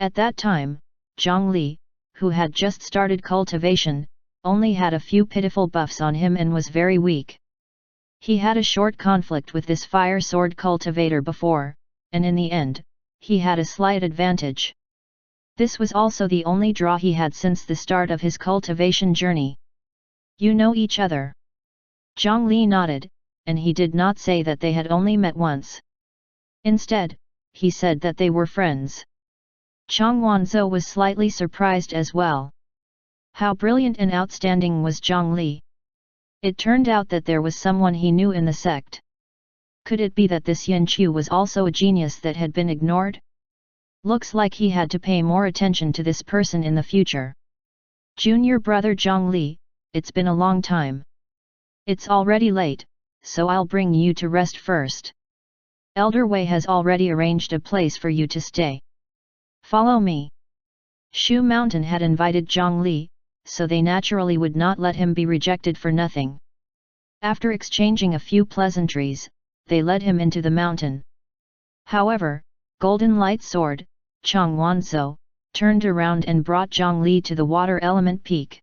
A: At that time, Zhongli, who had just started cultivation, only had a few pitiful buffs on him and was very weak. He had a short conflict with this fire sword cultivator before, and in the end, he had a slight advantage. This was also the only draw he had since the start of his cultivation journey. You know each other? Zhongli nodded, and he did not say that they had only met once. Instead, he said that they were friends. Chang Wanzhou was slightly surprised as well. How brilliant and outstanding was Zhongli! It turned out that there was someone he knew in the sect. Could it be that this Yin Chu was also a genius that had been ignored? Looks like he had to pay more attention to this person in the future. Junior brother Zhongli, it's been a long time. It's already late, so I'll bring you to rest first. Elder Wei has already arranged a place for you to stay. Follow me. Shu Mountain had invited Zhongli, so they naturally would not let him be rejected for nothing. After exchanging a few pleasantries, they led him into the mountain. However, Golden Light Sword, Chang Wanzhou, turned around and brought Zhongli to the water element peak.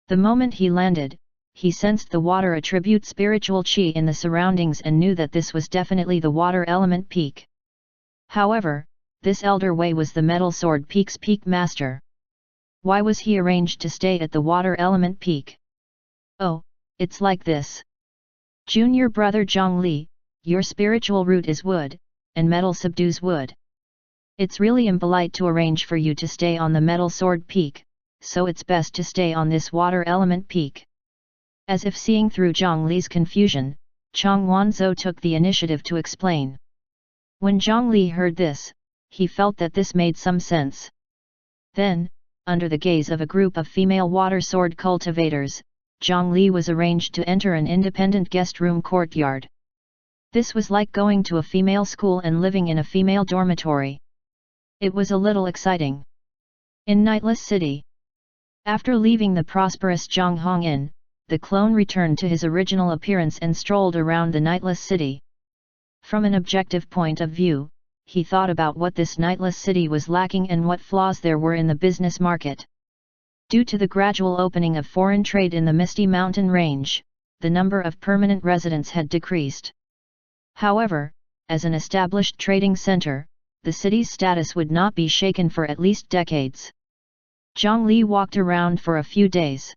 A: The moment he landed, he sensed the water attribute spiritual qi in the surroundings and knew that this was definitely the water element peak. However, this Elder Wei was the Metal Sword Peak's peak master. Why was he arranged to stay at the water element peak? Oh, it's like this. Junior brother Zhongli, your spiritual root is wood, and metal subdues wood. It's really impolite to arrange for you to stay on the Metal Sword Peak, so it's best to stay on this water element peak. As if seeing through Zhongli's confusion, Chang Wanzhou took the initiative to explain. When Zhongli heard this, he felt that this made some sense. Then, under the gaze of a group of female water sword cultivators, Zhongli was arranged to enter an independent guest room courtyard. This was like going to a female school and living in a female dormitory. It was a little exciting. In Nightless City. After leaving the prosperous Zhanghong Inn, the clone returned to his original appearance and strolled around the Nightless City. From an objective point of view, he thought about what this Nightless City was lacking and what flaws there were in the business market. Due to the gradual opening of foreign trade in the Misty Mountain Range, the number of permanent residents had decreased. However, as an established trading center, the city's status would not be shaken for at least decades. Zhongli walked around for a few days.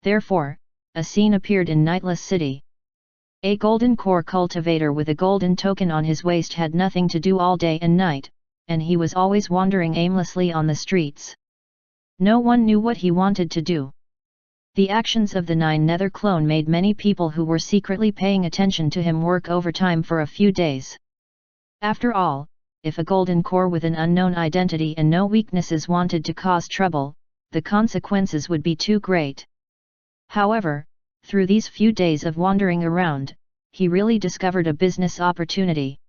A: Therefore, a scene appeared in Nightless City. A golden core cultivator with a golden token on his waist had nothing to do all day and night, and he was always wandering aimlessly on the streets. No one knew what he wanted to do. The actions of the Nine Nether clone made many people who were secretly paying attention to him work overtime for a few days. After all, if a golden core with an unknown identity and no weaknesses wanted to cause trouble, the consequences would be too great. However, through these few days of wandering around, he really discovered a business opportunity.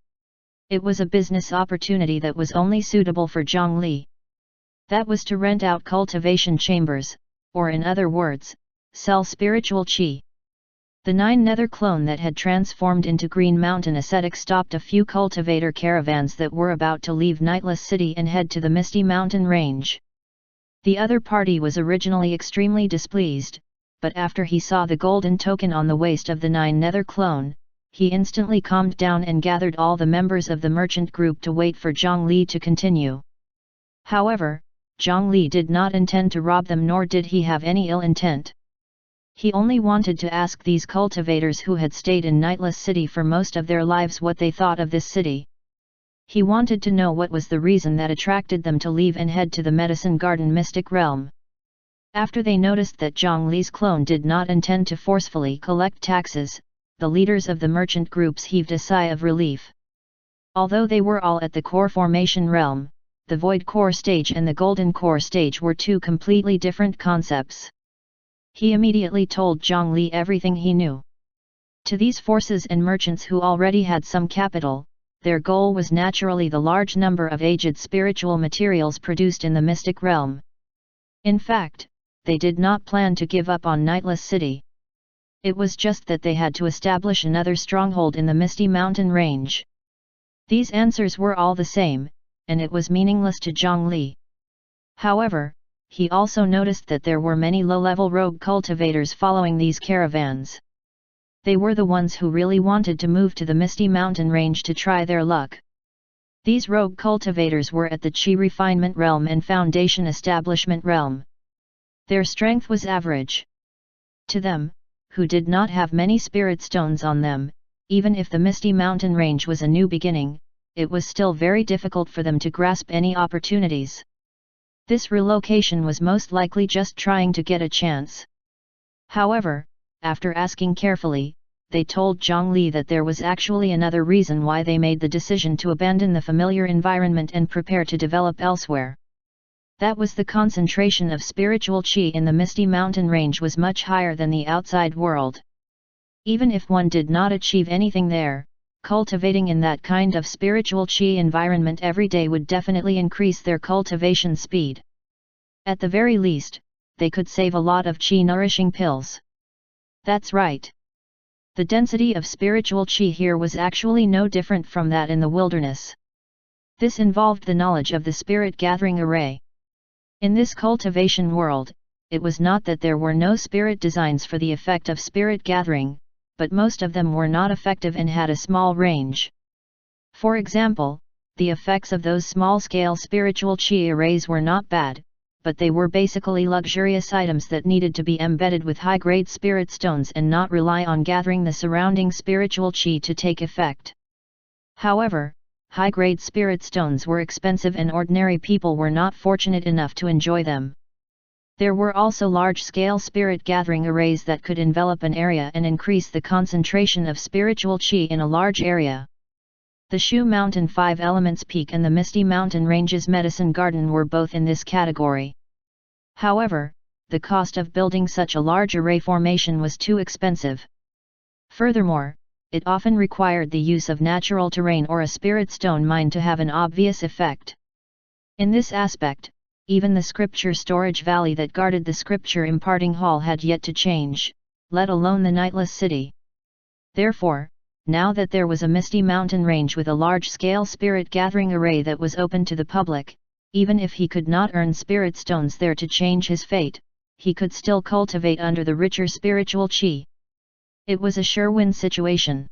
A: It was a business opportunity that was only suitable for Zhongli. That was to rent out cultivation chambers, or in other words, sell spiritual qi. The Nine Nether clone that had transformed into Green Mountain Ascetic stopped a few cultivator caravans that were about to leave Nightless City and head to the Misty Mountain Range. The other party was originally extremely displeased, but after he saw the golden token on the waist of the Nine Nether clone, he instantly calmed down and gathered all the members of the merchant group to wait for Zhongli to continue. However, Zhongli did not intend to rob them, nor did he have any ill intent. He only wanted to ask these cultivators who had stayed in Nightless City for most of their lives what they thought of this city. He wanted to know what was the reason that attracted them to leave and head to the Medicine Garden Mystic Realm. After they noticed that Zhongli's clone did not intend to forcefully collect taxes, the leaders of the merchant groups heaved a sigh of relief. Although they were all at the core formation realm, the Void Core stage and the Golden Core stage were two completely different concepts. He immediately told Zhang Li everything he knew. To these forces and merchants who already had some capital, their goal was naturally the large number of aged spiritual materials produced in the mystic realm. In fact, they did not plan to give up on Nightless City. It was just that they had to establish another stronghold in the misty mountain range. These answers were all the same, and it was meaningless to Zhang Li. However, he also noticed that there were many low-level rogue cultivators following these caravans. They were the ones who really wanted to move to the misty mountain range to try their luck. These rogue cultivators were at the Qi refinement realm and foundation establishment realm. Their strength was average. To them, who did not have many spirit stones on them, even if the misty mountain range was a new beginning, it was still very difficult for them to grasp any opportunities. This relocation was most likely just trying to get a chance. However, after asking carefully, they told Zhang Li that there was actually another reason why they made the decision to abandon the familiar environment and prepare to develop elsewhere. That was the concentration of spiritual qi in the misty mountain range was much higher than the outside world. Even if one did not achieve anything there, cultivating in that kind of spiritual qi environment every day would definitely increase their cultivation speed. At the very least, they could save a lot of qi-nourishing pills. That's right. The density of spiritual qi here was actually no different from that in the wilderness. This involved the knowledge of the spirit gathering array. In this cultivation world, it was not that there were no spirit designs for the effect of spirit gathering, but most of them were not effective and had a small range. For example, the effects of those small-scale spiritual qi arrays were not bad, but they were basically luxurious items that needed to be embedded with high-grade spirit stones and not rely on gathering the surrounding spiritual qi to take effect. However, high-grade spirit stones were expensive and ordinary people were not fortunate enough to enjoy them. There were also large-scale spirit gathering arrays that could envelop an area and increase the concentration of spiritual qi in a large area. The Shu Mountain 5 Elements Peak and the Misty Mountain Ranges Medicine Garden were both in this category. However, the cost of building such a large array formation was too expensive. Furthermore, it often required the use of natural terrain or a spirit stone mine to have an obvious effect. In this aspect, even the scripture storage valley that guarded the scripture imparting hall had yet to change, let alone the Nightless City. Therefore, now that there was a misty mountain range with a large-scale spirit gathering array that was open to the public, even if he could not earn spirit stones there to change his fate, he could still cultivate under the richer spiritual qi. It was a sure-win situation.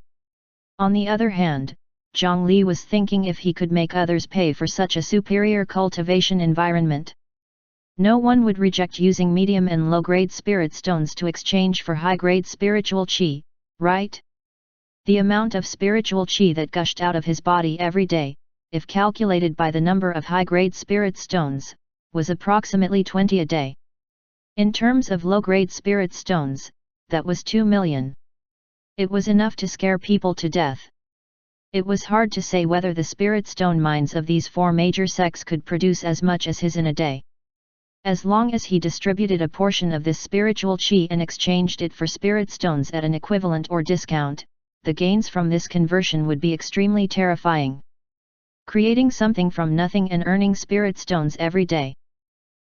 A: On the other hand, Zhang Li was thinking if he could make others pay for such a superior cultivation environment. No one would reject using medium and low-grade spirit stones to exchange for high-grade spiritual qi, right? The amount of spiritual qi that gushed out of his body every day, if calculated by the number of high-grade spirit stones, was approximately 20 a day. In terms of low-grade spirit stones, that was 2 million. It was enough to scare people to death. It was hard to say whether the spirit stone mines of these four major sects could produce as much as his in a day. As long as he distributed a portion of this spiritual qi and exchanged it for spirit stones at an equivalent or discount, the gains from this conversion would be extremely terrifying. Creating something from nothing and earning spirit stones every day.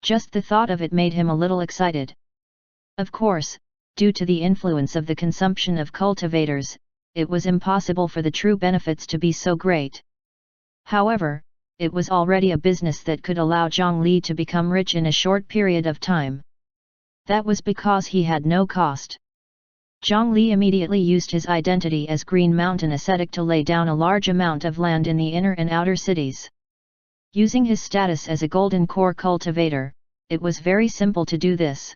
A: Just the thought of it made him a little excited. Of course, due to the influence of the consumption of cultivators, it was impossible for the true benefits to be so great. However, it was already a business that could allow Zhang Li to become rich in a short period of time. That was because he had no cost. Zhang Li immediately used his identity as Green Mountain Ascetic to lay down a large amount of land in the inner and outer cities. Using his status as a golden core cultivator, it was very simple to do this.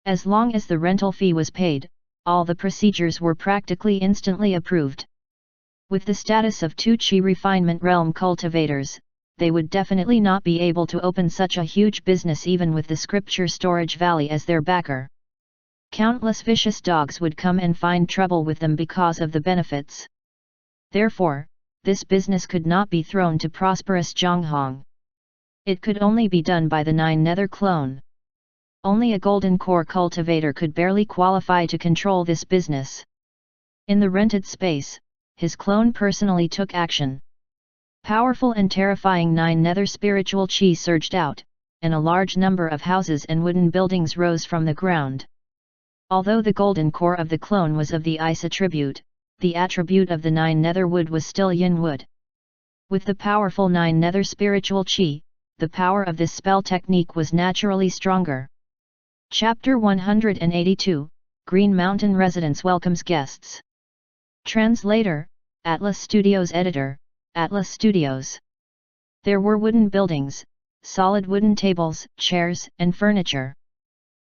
A: As long as the rental fee was paid, all the procedures were practically instantly approved. With the status of two Qi refinement realm cultivators, they would definitely not be able to open such a huge business even with the scripture storage valley as their backer. Countless vicious dogs would come and find trouble with them because of the benefits. Therefore, this business could not be thrown to prosperous Zhang Hong. It could only be done by the 9 Nether clone. Only a golden core cultivator could barely qualify to control this business. In the rented space, his clone personally took action. Powerful and terrifying 9 nether spiritual chi surged out, and a large number of houses and wooden buildings rose from the ground. Although the golden core of the clone was of the ice attribute, the attribute of the 9 nether wood was still yin wood. With the powerful 9 nether spiritual chi, the power of this spell technique was naturally stronger. Chapter 182, Green Mountain Residence welcomes guests. Translator, Atlas Studios Editor, Atlas Studios. There were wooden buildings, solid wooden tables, chairs, and furniture.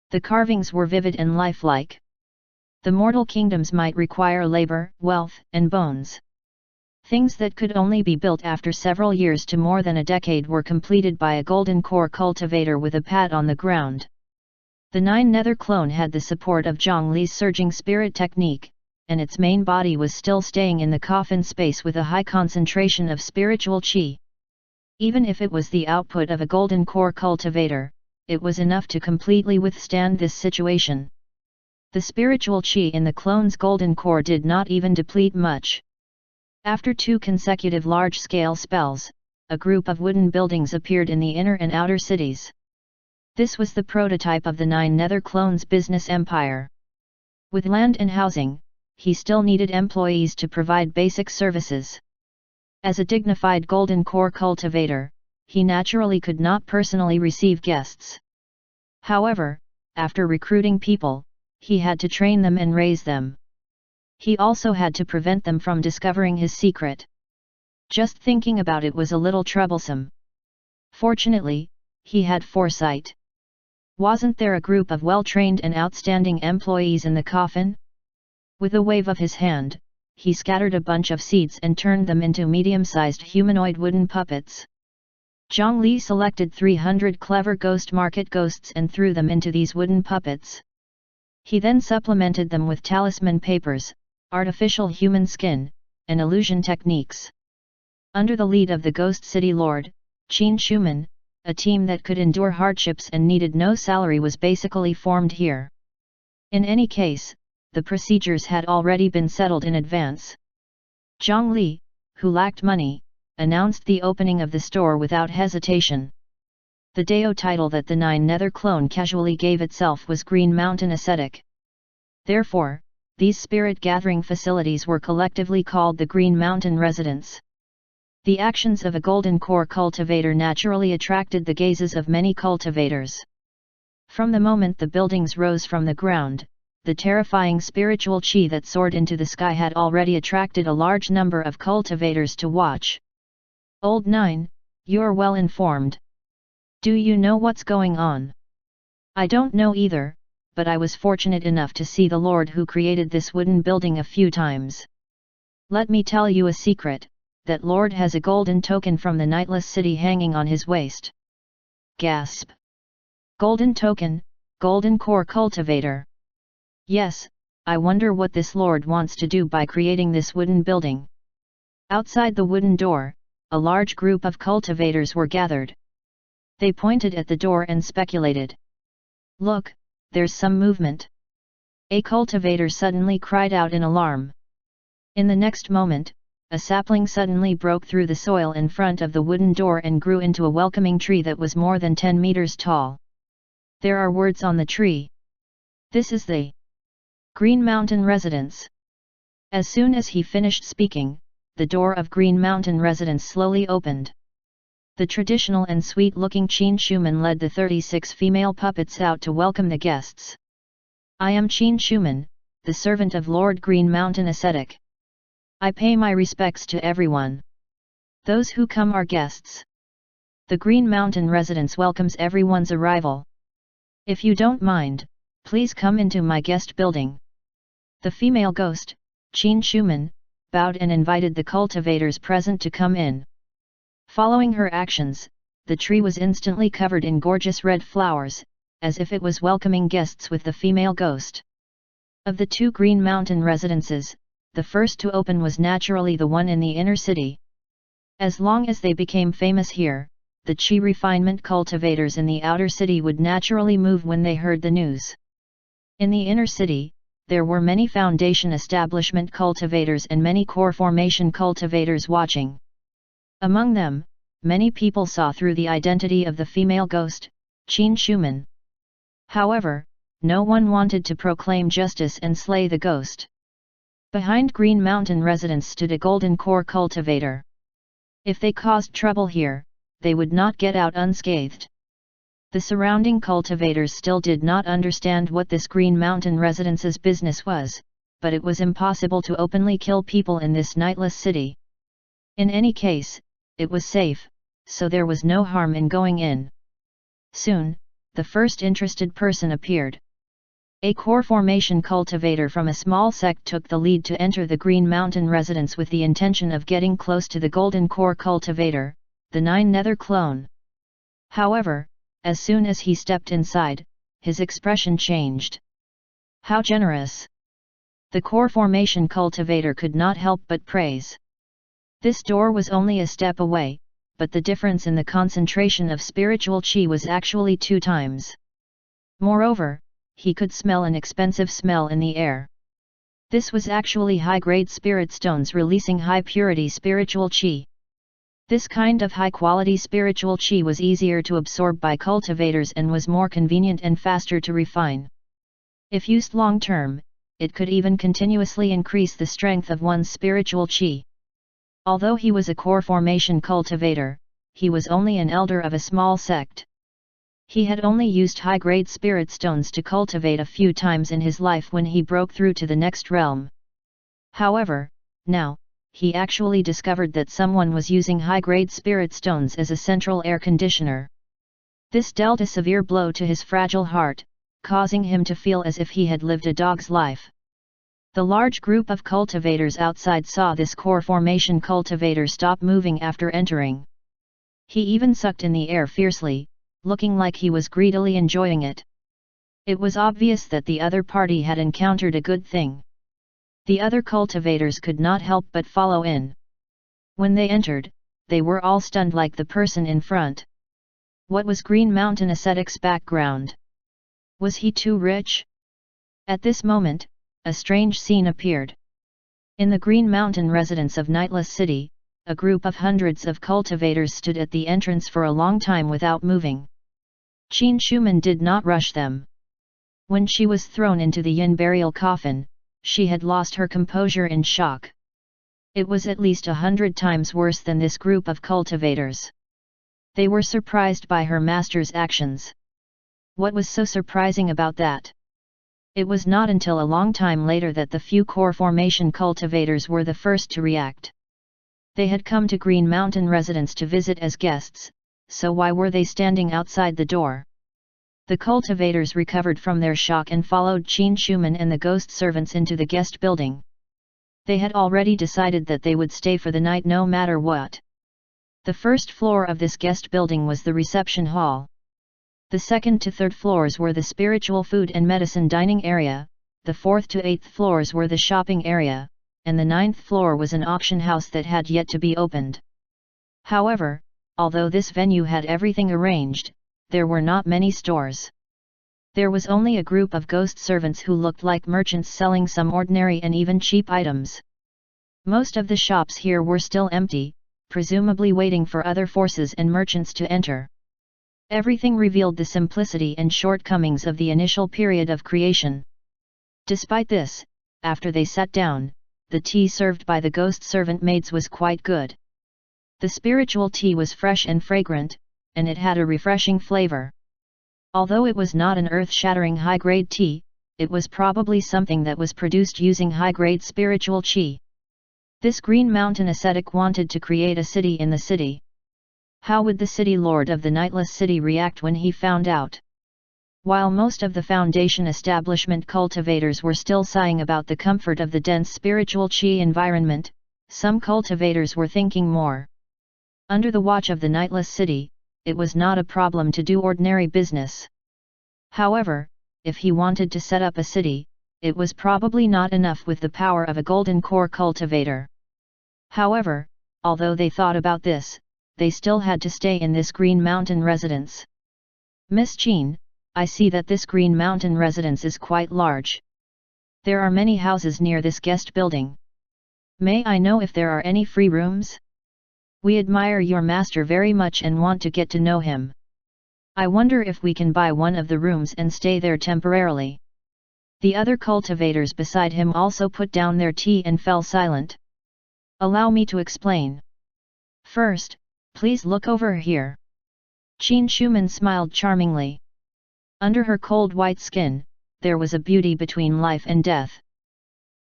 A: The carvings were vivid and lifelike. The mortal kingdoms might require labor, wealth, and bones. Things that could only be built after several years to more than a decade were completed by a golden core cultivator with a pat on the ground. The 9 nether clone had the support of Zhang Li's surging spirit technique, and its main body was still staying in the coffin space with a high concentration of spiritual chi. Even if it was the output of a golden core cultivator, it was enough to completely withstand this situation. The spiritual chi in the clone's golden core did not even deplete much. After 2 consecutive large-scale spells, a group of wooden buildings appeared in the inner and outer cities. This was the prototype of the 9 nether clone's business empire. With land and housing, he still needed employees to provide basic services. As a dignified golden core cultivator, he naturally could not personally receive guests. However, after recruiting people, he had to train them and raise them. He also had to prevent them from discovering his secret. Just thinking about it was a little troublesome. Fortunately, he had foresight. Wasn't there a group of well-trained and outstanding employees in the coffin? With a wave of his hand, he scattered a bunch of seeds and turned them into medium-sized humanoid wooden puppets. Zhang Li selected 300 clever ghost market ghosts and threw them into these wooden puppets. He then supplemented them with talisman papers, artificial human skin, and illusion techniques. Under the lead of the Ghost City Lord, Qin Shuman, a team that could endure hardships and needed no salary was basically formed here. In any case, the procedures had already been settled in advance. Zhang Li, who lacked money, announced the opening of the store without hesitation. The Dao title that the 9 nether clone casually gave itself was Green Mountain Ascetic. Therefore, these spirit-gathering facilities were collectively called the Green Mountain Residence. The actions of a golden core cultivator naturally attracted the gazes of many cultivators. From the moment the buildings rose from the ground, the terrifying spiritual chi that soared into the sky had already attracted a large number of cultivators to watch. Old 9, you're well informed. Do you know what's going on? I don't know either, but I was fortunate enough to see the Lord who created this wooden building a few times. Let me tell you a secret. That Lord has a golden token from the Nightless City hanging on his waist. Gasp! Golden token, golden core cultivator. Yes, I wonder what this Lord wants to do by creating this wooden building. Outside the wooden door, a large group of cultivators were gathered. They pointed at the door and speculated. Look, there's some movement. A cultivator suddenly cried out in alarm. In the next moment, a sapling suddenly broke through the soil in front of the wooden door and grew into a welcoming tree that was more than 10 meters tall. There are words on the tree. This is the Green Mountain Residence. As soon as he finished speaking, the door of Green Mountain Residence slowly opened. The traditional and sweet-looking Qin Shuman led the 36 female puppets out to welcome the guests. I am Qin Shuman, the servant of Lord Green Mountain Ascetic. I pay my respects to everyone. Those who come are guests. The Green Mountain Residence welcomes everyone's arrival. If you don't mind, please come into my guest building. The female ghost, Qin Shuman, bowed and invited the cultivators present to come in. Following her actions, the tree was instantly covered in gorgeous red flowers, as if it was welcoming guests with the female ghost. Of the 2 Green Mountain residences, the first to open was naturally the one in the inner city. As long as they became famous here, the Qi refinement cultivators in the outer city would naturally move when they heard the news. In the inner city, there were many foundation establishment cultivators and many core formation cultivators watching. Among them, many people saw through the identity of the female ghost, Qin Shuman. However, no one wanted to proclaim justice and slay the ghost. Behind Green Mountain residence stood a golden core cultivator. If they caused trouble here, they would not get out unscathed. The surrounding cultivators still did not understand what this Green Mountain residence's business was, but it was impossible to openly kill people in this nightless city. In any case, it was safe, so there was no harm in going in. Soon, the first interested person appeared. A core formation cultivator from a small sect took the lead to enter the Green Mountain residence with the intention of getting close to the golden core cultivator, the 9 Nether clone. However, as soon as he stepped inside, his expression changed. How generous! The core formation cultivator could not help but praise. This door was only a step away, but the difference in the concentration of spiritual qi was actually 2 times. Moreover, he could smell an expensive smell in the air. This was actually high-grade spirit stones releasing high-purity spiritual qi. This kind of high-quality spiritual qi was easier to absorb by cultivators and was more convenient and faster to refine. If used long-term, it could even continuously increase the strength of one's spiritual qi. Although he was a core formation cultivator, he was only an elder of a small sect. He had only used high-grade spirit stones to cultivate a few times in his life when he broke through to the next realm. However, now, he actually discovered that someone was using high-grade spirit stones as a central air conditioner. This dealt a severe blow to his fragile heart, causing him to feel as if he had lived a dog's life. The large group of cultivators outside saw this core formation cultivator stop moving after entering. He even sucked in the air fiercely, looking like he was greedily enjoying it. It was obvious that the other party had encountered a good thing. The other cultivators could not help but follow in. When they entered, they were all stunned like the person in front. What was Green Mountain ascetic's background? Was he too rich? At this moment, a strange scene appeared. In the Green Mountain residence of Nightless City, a group of hundreds of cultivators stood at the entrance for a long time without moving. Qin Shuman did not rush them. When she was thrown into the yin burial coffin, she had lost her composure in shock. It was at least 100 times worse than this group of cultivators. They were surprised by her master's actions. What was so surprising about that? It was not until a long time later that the few core formation cultivators were the first to react. They had come to Green Mountain residence to visit as guests, so why were they standing outside the door? The cultivators recovered from their shock and followed Qin Shuman and the ghost servants into the guest building. They had already decided that they would stay for the night no matter what. The first floor of this guest building was the reception hall. The second to third floors were the spiritual food and medicine dining area, the fourth to eighth floors were the shopping area, and the ninth floor was an auction house that had yet to be opened. However, although this venue had everything arranged, there were not many stores. There was only a group of ghost servants who looked like merchants selling some ordinary and even cheap items. Most of the shops here were still empty, presumably waiting for other forces and merchants to enter. Everything revealed the simplicity and shortcomings of the initial period of creation. Despite this, after they sat down, the tea served by the ghost servant maids was quite good. The spiritual tea was fresh and fragrant, and it had a refreshing flavor. Although it was not an earth-shattering high-grade tea, it was probably something that was produced using high-grade spiritual qi. This Green Mountain ascetic wanted to create a city in the city. How would the city lord of the Nightless City react when he found out? While most of the foundation establishment cultivators were still sighing about the comfort of the dense spiritual qi environment, some cultivators were thinking more. Under the watch of the Nightless City, it was not a problem to do ordinary business. However, if he wanted to set up a city, it was probably not enough with the power of a golden core cultivator. However, although they thought about this, they still had to stay in this Green Mountain residence. Miss Jean, I see that this Green Mountain residence is quite large. There are many houses near this guest building. May I know if there are any free rooms? We admire your master very much and want to get to know him. I wonder if we can buy one of the rooms and stay there temporarily. The other cultivators beside him also put down their tea and fell silent. Allow me to explain. First, please look over here. Qin Shuman smiled charmingly. Under her cold white skin, there was a beauty between life and death.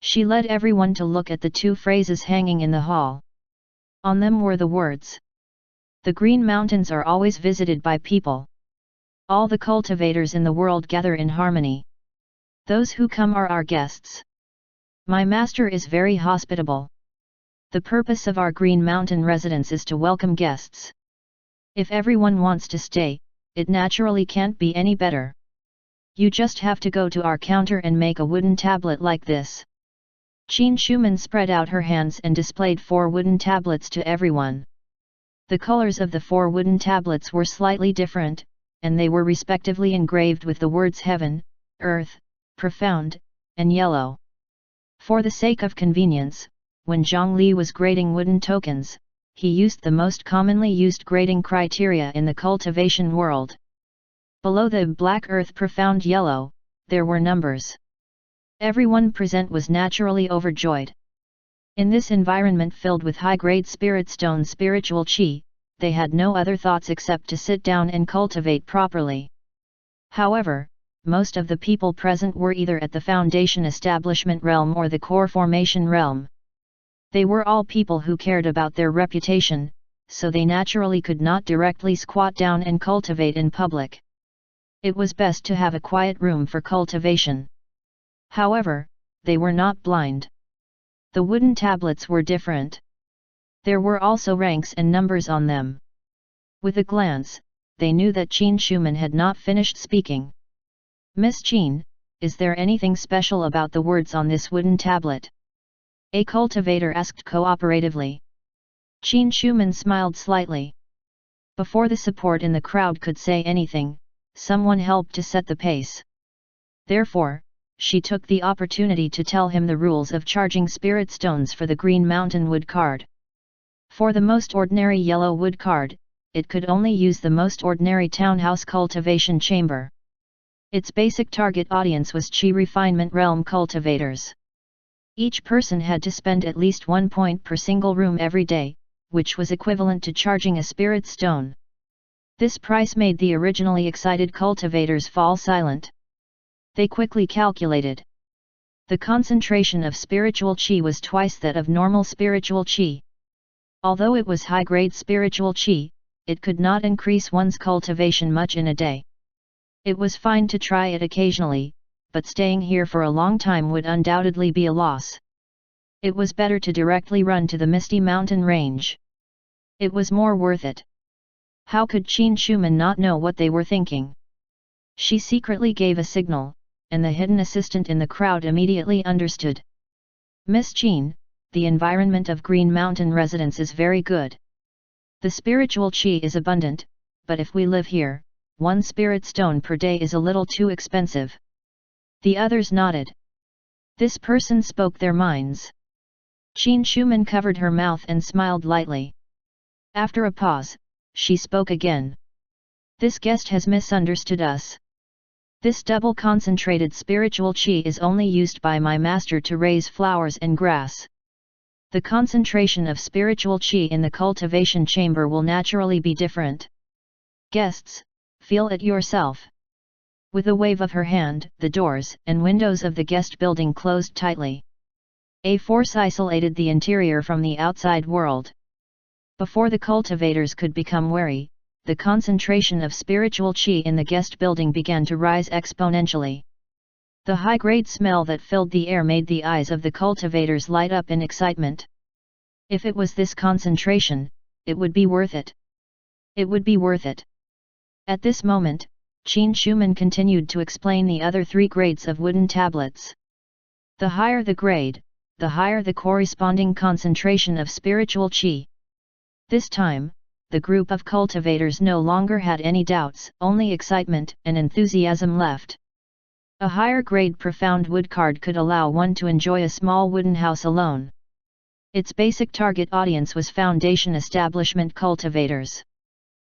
A: She led everyone to look at the two phrases hanging in the hall. On them were the words, "The Green Mountains are always visited by people. All the cultivators in the world gather in harmony. Those who come are our guests. My master is very hospitable. The purpose of our Green Mountain residence is to welcome guests. If everyone wants to stay, it naturally can't be any better. You just have to go to our counter and make a wooden tablet like this." Qin Shuman spread out her hands and displayed 4 wooden tablets to everyone. The colors of the 4 wooden tablets were slightly different, and they were respectively engraved with the words heaven, earth, profound, and yellow. For the sake of convenience, when Zhang Li was grading wooden tokens, he used the most commonly used grading criteria in the cultivation world. Below the black earth profound yellow, there were numbers. Everyone present was naturally overjoyed. In this environment filled with high-grade spirit stone spiritual qi, they had no other thoughts except to sit down and cultivate properly. However, most of the people present were either at the foundation establishment realm or the core formation realm. They were all people who cared about their reputation, so they naturally could not directly squat down and cultivate in public. It was best to have a quiet room for cultivation. However, they were not blind. The wooden tablets were different. There were also ranks and numbers on them. With a glance, they knew that Qin Shuman had not finished speaking. "Miss Qin, is there anything special about the words on this wooden tablet?" A cultivator asked cooperatively. Qin Shuman smiled slightly. Before the support in the crowd could say anything, someone helped to set the pace. Therefore, she took the opportunity to tell him the rules of charging spirit stones for the Green Mountain wood card. For the most ordinary yellow wood card, it could only use the most ordinary townhouse cultivation chamber. Its basic target audience was Qi refinement realm cultivators. Each person had to spend at least 1 point per single room every day, which was equivalent to charging a spirit stone. This price made the originally excited cultivators fall silent. They quickly calculated. The concentration of spiritual qi was twice that of normal spiritual qi. Although it was high-grade spiritual qi, it could not increase one's cultivation much in a day. It was fine to try it occasionally, but staying here for a long time would undoubtedly be a loss. It was better to directly run to the Misty Mountain range. It was more worth it. How could Qin Shuman not know what they were thinking? She secretly gave a signal, and the hidden assistant in the crowd immediately understood. "Miss Qin, the environment of Green Mountain residence is very good. The spiritual qi is abundant, but if we live here, 1 spirit stone per day is a little too expensive." The others nodded. This person spoke their minds. Qin Shuman covered her mouth and smiled lightly. After a pause, she spoke again. "This guest has misunderstood us. This double concentrated spiritual qi is only used by my master to raise flowers and grass. The concentration of spiritual qi in the cultivation chamber will naturally be different. Guests, feel it yourself." With a wave of her hand, the doors and windows of the guest building closed tightly. A force isolated the interior from the outside world. Before the cultivators could become wary, the concentration of spiritual qi in the guest building began to rise exponentially. The high-grade smell that filled the air made the eyes of the cultivators light up in excitement. If it was this concentration, it would be worth it. It would be worth it. At this moment, Qin Shuman continued to explain the other 3 grades of wooden tablets. The higher the grade, the higher the corresponding concentration of spiritual qi. This time, the group of cultivators no longer had any doubts, only excitement and enthusiasm left. A higher-grade profound wood card could allow one to enjoy a small wooden house alone. Its basic target audience was foundation establishment cultivators.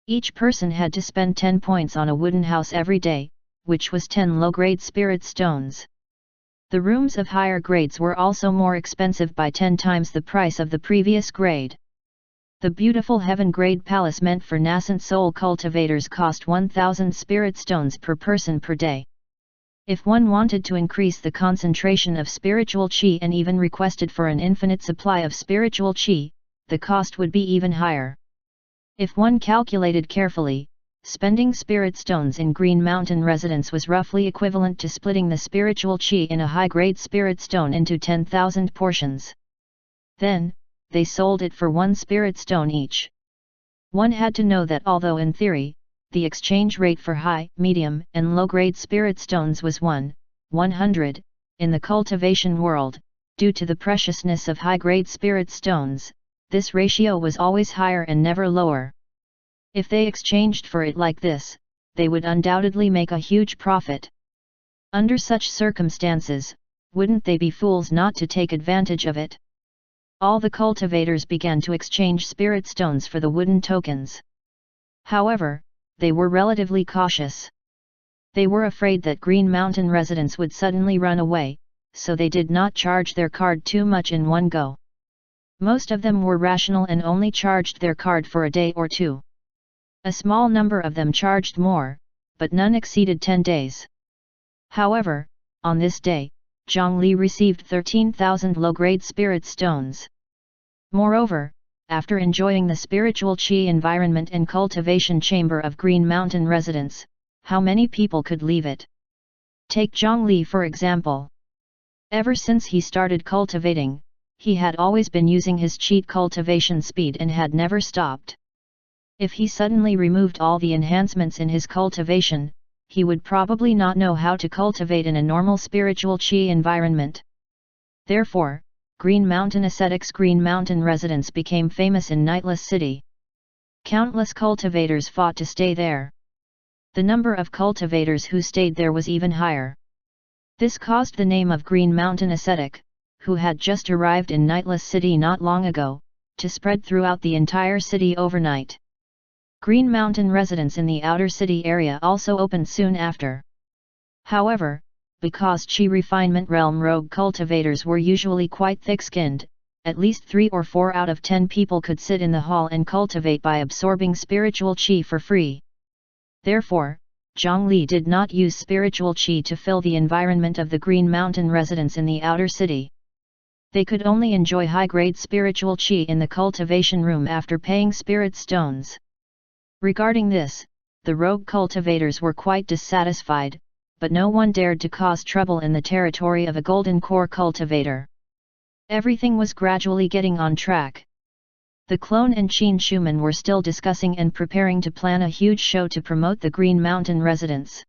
A: Each person had to spend 10 points on a wooden house every day, which was 10 low-grade spirit stones. The rooms of higher grades were also more expensive by 10 times the price of the previous grade. The beautiful heaven-grade palace meant for nascent soul cultivators cost 1,000 spirit stones per person per day. If one wanted to increase the concentration of spiritual chi and even requested for an infinite supply of spiritual chi, the cost would be even higher. If one calculated carefully, spending spirit stones in Green Mountain residence was roughly equivalent to splitting the spiritual chi in a high-grade spirit stone into 10,000 portions. Then, they sold it for 1 spirit stone each. One had to know that although in theory, the exchange rate for high, medium, and low-grade spirit stones was 100, in the cultivation world, due to the preciousness of high-grade spirit stones, this ratio was always higher and never lower. If they exchanged for it like this, they would undoubtedly make a huge profit. Under such circumstances, wouldn't they be fools not to take advantage of it? All the cultivators began to exchange spirit stones for the wooden tokens. However, they were relatively cautious. They were afraid that Green Mountain residents would suddenly run away, so they did not charge their card too much in one go. Most of them were rational and only charged their card for a day or two. A small number of them charged more, but none exceeded 10 days. However, on this day, Zhang Li received 13,000 low-grade spirit stones. Moreover, after enjoying the spiritual chi environment and cultivation chamber of Green Mountain residence, how many people could leave it? Take Zhang Li for example. Ever since he started cultivating, he had always been using his cheat cultivation speed and had never stopped. If he suddenly removed all the enhancements in his cultivation, he would probably not know how to cultivate in a normal spiritual chi environment. Therefore, Green Mountain ascetics Green Mountain residents became famous in Nightless City. Countless cultivators fought to stay there. The number of cultivators who stayed there was even higher. This caused the name of Green Mountain ascetic, who had just arrived in Nightless City not long ago, to spread throughout the entire city overnight. Green Mountain residents in the outer city area also opened soon after. However, because Chi Refinement Realm rogue cultivators were usually quite thick-skinned, at least 3 or 4 out of 10 people could sit in the hall and cultivate by absorbing spiritual Chi for free. Therefore, Zhang Li did not use spiritual Chi to fill the environment of the Green Mountain residents in the outer city. They could only enjoy high-grade spiritual Chi in the cultivation room after paying spirit stones. Regarding this, the rogue cultivators were quite dissatisfied, but no one dared to cause trouble in the territory of a golden core cultivator. Everything was gradually getting on track. The clone and Qin Schumann were still discussing and preparing to plan a huge show to promote the Green Mountain residents.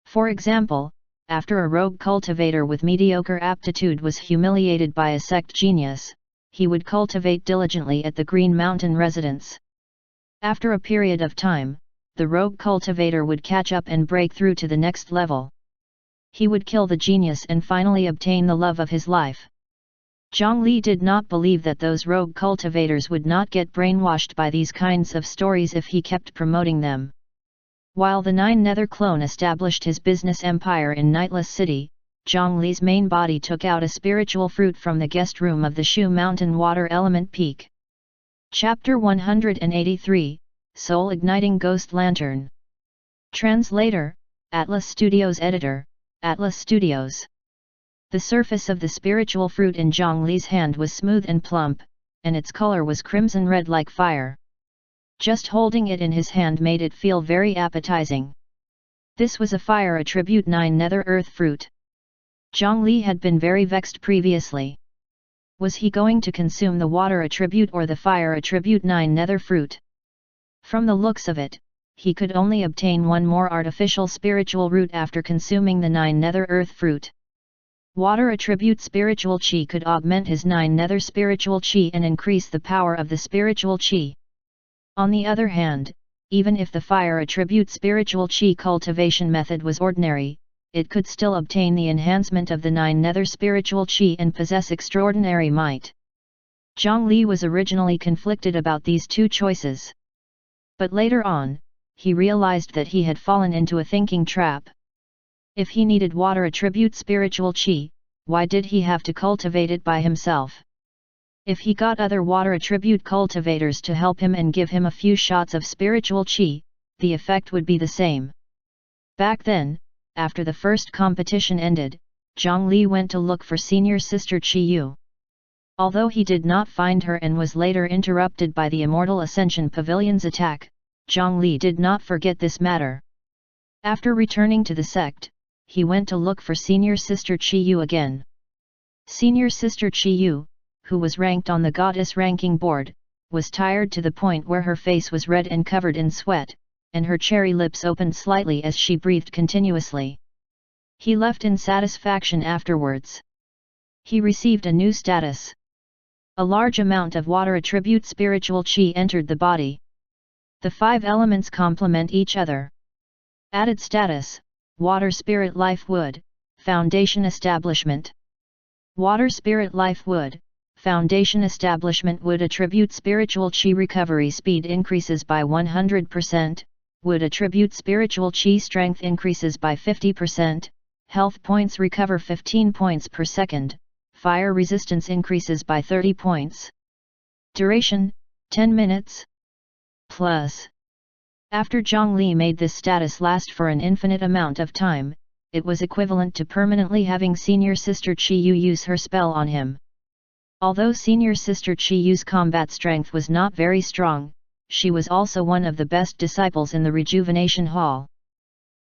A: For example, after a rogue cultivator with mediocre aptitude was humiliated by a sect genius, he would cultivate diligently at the Green Mountain residence. After a period of time, the rogue cultivator would catch up and break through to the next level. He would kill the genius and finally obtain the love of his life. Zhang Li did not believe that those rogue cultivators would not get brainwashed by these kinds of stories if he kept promoting them. While the 9 Nether clone established his business empire in Nightless City, Zhang Li's main body took out a spiritual fruit from the guest room of the Shu Mountain Water Element Peak. Chapter 183, Soul Igniting Ghost Lantern. Translator, Atlas Studios Editor, Atlas Studios. The surface of the spiritual fruit in Zhang Li's hand was smooth and plump, and its color was crimson red like fire. Just holding it in his hand made it feel very appetizing. This was a fire attribute 9 Nether Earth fruit. Zhang Li had been very vexed previously. Was he going to consume the water attribute or the fire attribute 9 Nether fruit? From the looks of it, he could only obtain one more artificial spiritual root after consuming the 9 Nether Earth fruit. Water attribute spiritual chi could augment his 9 Nether spiritual chi and increase the power of the spiritual chi. On the other hand, even if the fire attribute spiritual chi cultivation method was ordinary, it could still obtain the enhancement of the 9 nether spiritual chi and possess extraordinary might. Zhang Li was originally conflicted about these two choices. But later on, he realized that he had fallen into a thinking trap. If he needed water attribute spiritual chi, why did he have to cultivate it by himself? If he got other water attribute cultivators to help him and give him a few shots of spiritual chi, the effect would be the same. Back then, after the first competition ended, Zhang Li went to look for senior sister Chi Yu. Although he did not find her and was later interrupted by the Immortal Ascension Pavilion's attack, Zhang Li did not forget this matter. After returning to the sect, he went to look for senior sister Chi Yu again. Senior sister Chi Yu, who was ranked on the goddess ranking board, was tired to the point where her face was red and covered in sweat, and her cherry lips opened slightly as she breathed continuously. He left in satisfaction afterwards. He received a new status. A large amount of water attribute spiritual chi entered the body. The 5 elements complement each other. Added status: Water Spirit Life Wood, Foundation Establishment. Water Spirit Life Wood, Foundation Establishment Wood attribute spiritual chi recovery speed increases by 100%, Wood attribute spiritual chi strength increases by 50%, Health points recover 15 points per second, Fire resistance increases by 30 points. Duration, 10 minutes. Plus. After Zhang Li made this status last for an infinite amount of time, it was equivalent to permanently having senior sister Chi Yu use her spell on him. Although senior sister Chi Yu's combat strength was not very strong, she was also one of the best disciples in the Rejuvenation Hall.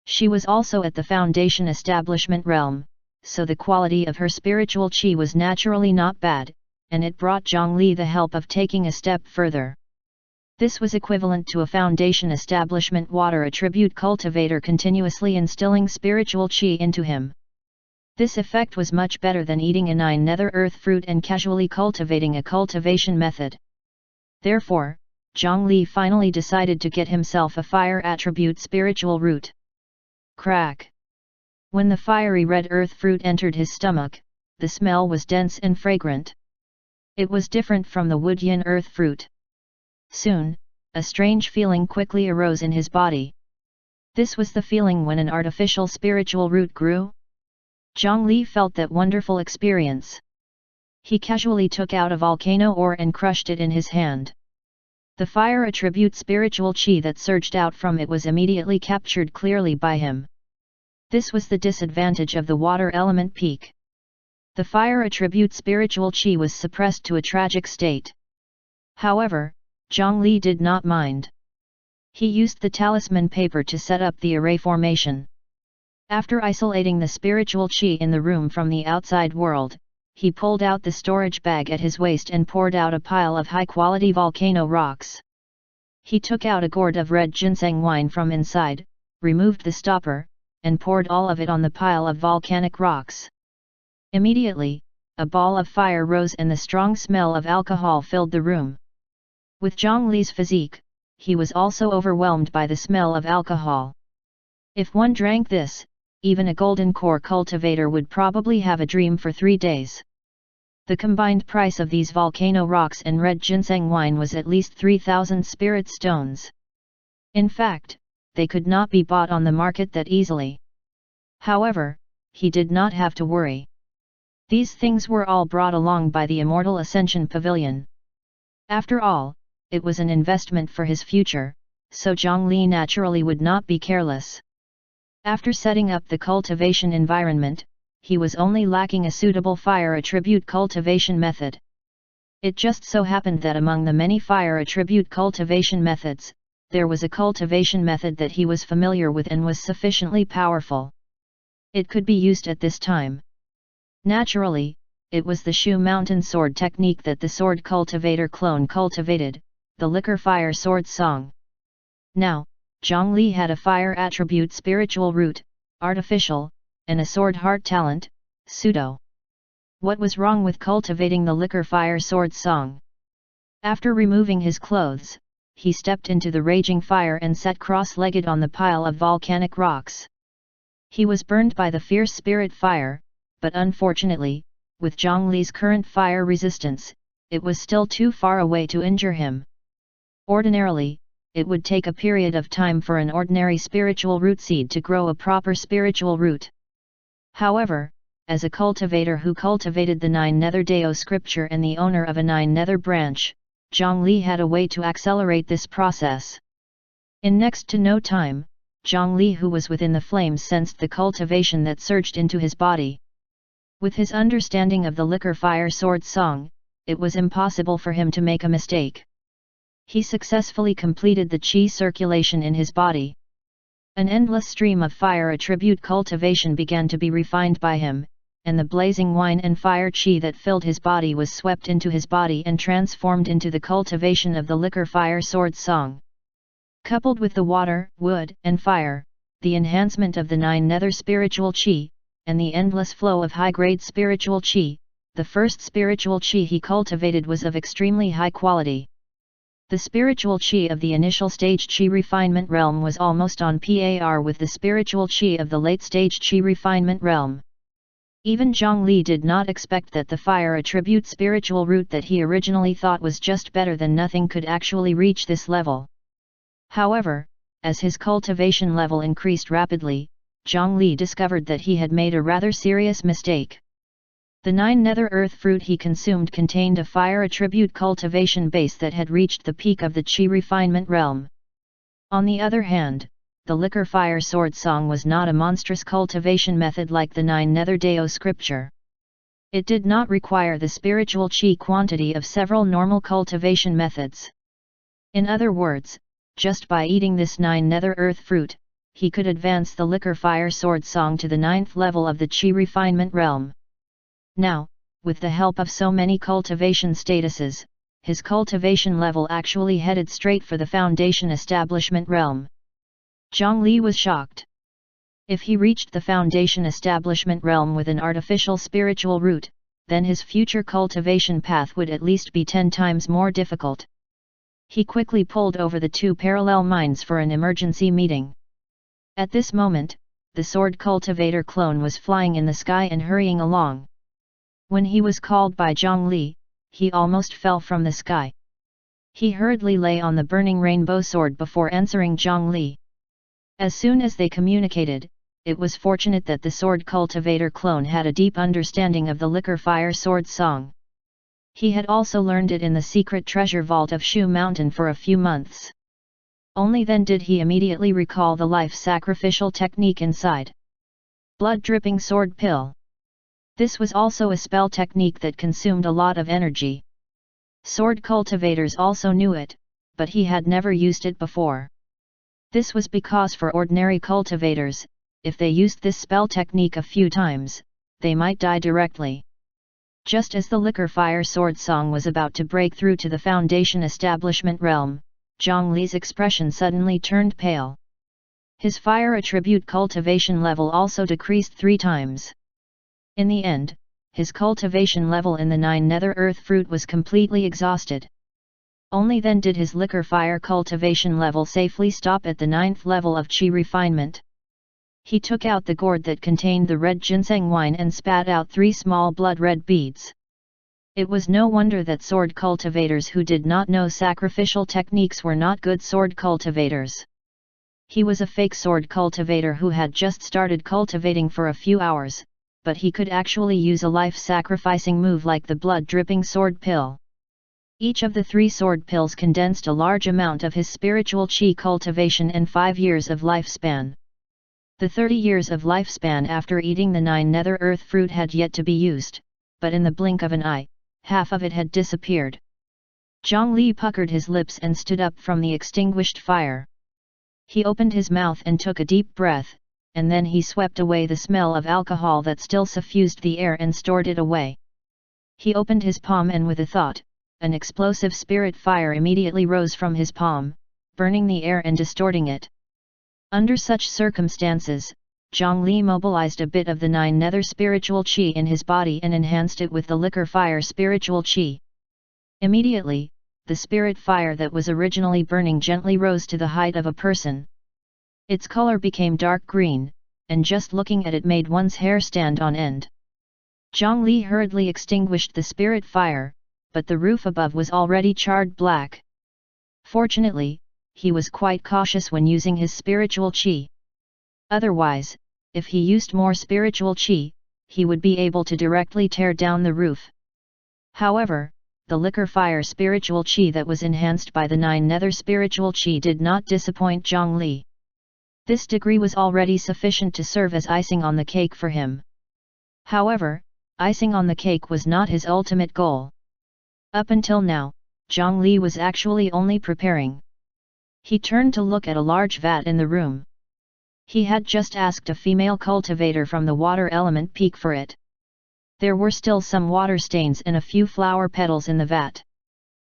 A: She was also at the Foundation Establishment realm, so the quality of her spiritual chi was naturally not bad, and it brought Zhang Li the help of taking a step further. This was equivalent to a Foundation Establishment water attribute cultivator continuously instilling spiritual chi into him. This effect was much better than eating a 9 nether earth fruit and casually cultivating a cultivation method. Therefore, Zhang Li finally decided to get himself a fire attribute spiritual root. Crack! When the fiery red earth fruit entered his stomach, the smell was dense and fragrant. It was different from the wood yin earth fruit. Soon, a strange feeling quickly arose in his body. This was the feeling when an artificial spiritual root grew. Zhang Li felt that wonderful experience. He casually took out a volcano ore and crushed it in his hand. The fire attribute spiritual chi that surged out from it was immediately captured clearly by him. This was the disadvantage of the water element peak. The fire attribute spiritual chi was suppressed to a tragic state. However, Zhang Li did not mind. He used the talisman paper to set up the array formation. After isolating the spiritual chi in the room from the outside world, he pulled out the storage bag at his waist and poured out a pile of high-quality volcano rocks. He took out a gourd of red ginseng wine from inside, removed the stopper, and poured all of it on the pile of volcanic rocks. Immediately, a ball of fire rose and the strong smell of alcohol filled the room. With Zhang Li's physique, he was also overwhelmed by the smell of alcohol. If one drank this, even a golden core cultivator would probably have a dream for 3 days. The combined price of these volcano rocks and red ginseng wine was at least 3,000 spirit stones. In fact, they could not be bought on the market that easily. However, he did not have to worry. These things were all brought along by the Immortal Ascension Pavilion. After all, it was an investment for his future, so Zhang Li naturally would not be careless. After setting up the cultivation environment, he was only lacking a suitable fire attribute cultivation method. It just so happened that among the many fire attribute cultivation methods, there was a cultivation method that he was familiar with and was sufficiently powerful. It could be used at this time. Naturally, it was the Shu Mountain Sword technique that the sword cultivator clone cultivated, the Liquor Fire Sword Song. Now, Zhang Li had a fire attribute spiritual root, artificial, and a sword heart talent, pseudo. What was wrong with cultivating the Liquor Fire Sword Song? After removing his clothes, he stepped into the raging fire and sat cross-legged on the pile of volcanic rocks. He was burned by the fierce spirit fire, but unfortunately, with Zhongli's current fire resistance, it was still too far away to injure him. Ordinarily, it would take a period of time for an ordinary spiritual root seed to grow a proper spiritual root. However, as a cultivator who cultivated the 9 Nether Dao scripture and the owner of a 9 Nether branch, Zhongli had a way to accelerate this process. In next to no time, Zhongli, who was within the flames, sensed the cultivation that surged into his body. With his understanding of the liquor fire sword song, it was impossible for him to make a mistake. He successfully completed the qi circulation in his body. An endless stream of fire attribute cultivation began to be refined by him, and the blazing wine and fire qi that filled his body was swept into his body and transformed into the cultivation of the liquor fire sword song. Coupled with the water, wood, and fire, the enhancement of the 9 Nether spiritual qi, and the endless flow of high-grade spiritual qi, the first spiritual qi he cultivated was of extremely high quality. The spiritual qi of the initial stage qi refinement realm was almost on par with the spiritual qi of the late stage qi refinement realm. Even Zhongli did not expect that the fire attribute spiritual root that he originally thought was just better than nothing could actually reach this level. However, as his cultivation level increased rapidly, Zhongli discovered that he had made a rather serious mistake. The 9 Nether Earth fruit he consumed contained a fire attribute cultivation base that had reached the peak of the qi refinement realm. On the other hand, the liquor fire sword song was not a monstrous cultivation method like the 9 Nether Dao scripture. It did not require the spiritual qi quantity of several normal cultivation methods. In other words, just by eating this 9 Nether Earth fruit, he could advance the liquor fire sword song to the 9th level of the qi refinement realm. Now, with the help of so many cultivation statuses, his cultivation level actually headed straight for the foundation establishment realm. Zhongli was shocked. If he reached the foundation establishment realm with an artificial spiritual root, then his future cultivation path would at least be 10 times more difficult. He quickly pulled over the 2 parallel minds for an emergency meeting. At this moment, the sword cultivator clone was flying in the sky and hurrying along. When he was called by Zhongli, he almost fell from the sky. He hurriedly lay on the burning rainbow sword before answering Zhongli. As soon as they communicated, it was fortunate that the sword cultivator clone had a deep understanding of the liquor fire sword song. He had also learned it in the secret treasure vault of Shu Mountain for a few months. Only then did he immediately recall the life sacrificial technique inside. Blood-dripping sword pill. This was also a spell technique that consumed a lot of energy. Sword cultivators also knew it, but he had never used it before. This was because for ordinary cultivators, if they used this spell technique a few times, they might die directly. Just as the liquor fire sword song was about to break through to the foundation establishment realm, Zhongli's expression suddenly turned pale. His fire attribute cultivation level also decreased 3 times. In the end, his cultivation level in the 9 Nether Earth fruit was completely exhausted. Only then did his liquor fire cultivation level safely stop at the 9th level of qi refinement. He took out the gourd that contained the red ginseng wine and spat out 3 small blood-red beads. It was no wonder that sword cultivators who did not know sacrificial techniques were not good sword cultivators. He was a fake sword cultivator who had just started cultivating for a few hours, but he could actually use a life-sacrificing move like the blood-dripping sword pill. Each of the 3 sword pills condensed a large amount of his spiritual qi cultivation and 5 years of lifespan. The 30 years of lifespan after eating the 9 Nether Earth fruit had yet to be used, but in the blink of an eye, half of it had disappeared. Zhongli puckered his lips and stood up from the extinguished fire. He opened his mouth and took a deep breath, and then he swept away the smell of alcohol that still suffused the air and stored it away. He opened his palm and with a thought, an explosive spirit fire immediately rose from his palm, burning the air and distorting it. Under such circumstances, Zhongli mobilized a bit of the 9 Nether spiritual qi in his body and enhanced it with the liquor fire spiritual qi. Immediately, the spirit fire that was originally burning gently rose to the height of a person. Its color became dark green, and just looking at it made one's hair stand on end. Zhang Li hurriedly extinguished the spirit fire, but the roof above was already charred black. Fortunately, he was quite cautious when using his spiritual qi. Otherwise, if he used more spiritual qi, he would be able to directly tear down the roof. However, the liquor fire spiritual qi that was enhanced by the 9 nether spiritual qi did not disappoint Zhang Li. This degree was already sufficient to serve as icing on the cake for him. However, icing on the cake was not his ultimate goal. Up until now, Zhang Li was actually only preparing. He turned to look at a large vat in the room. He had just asked a female cultivator from the water element peak for it. There were still some water stains and a few flower petals in the vat.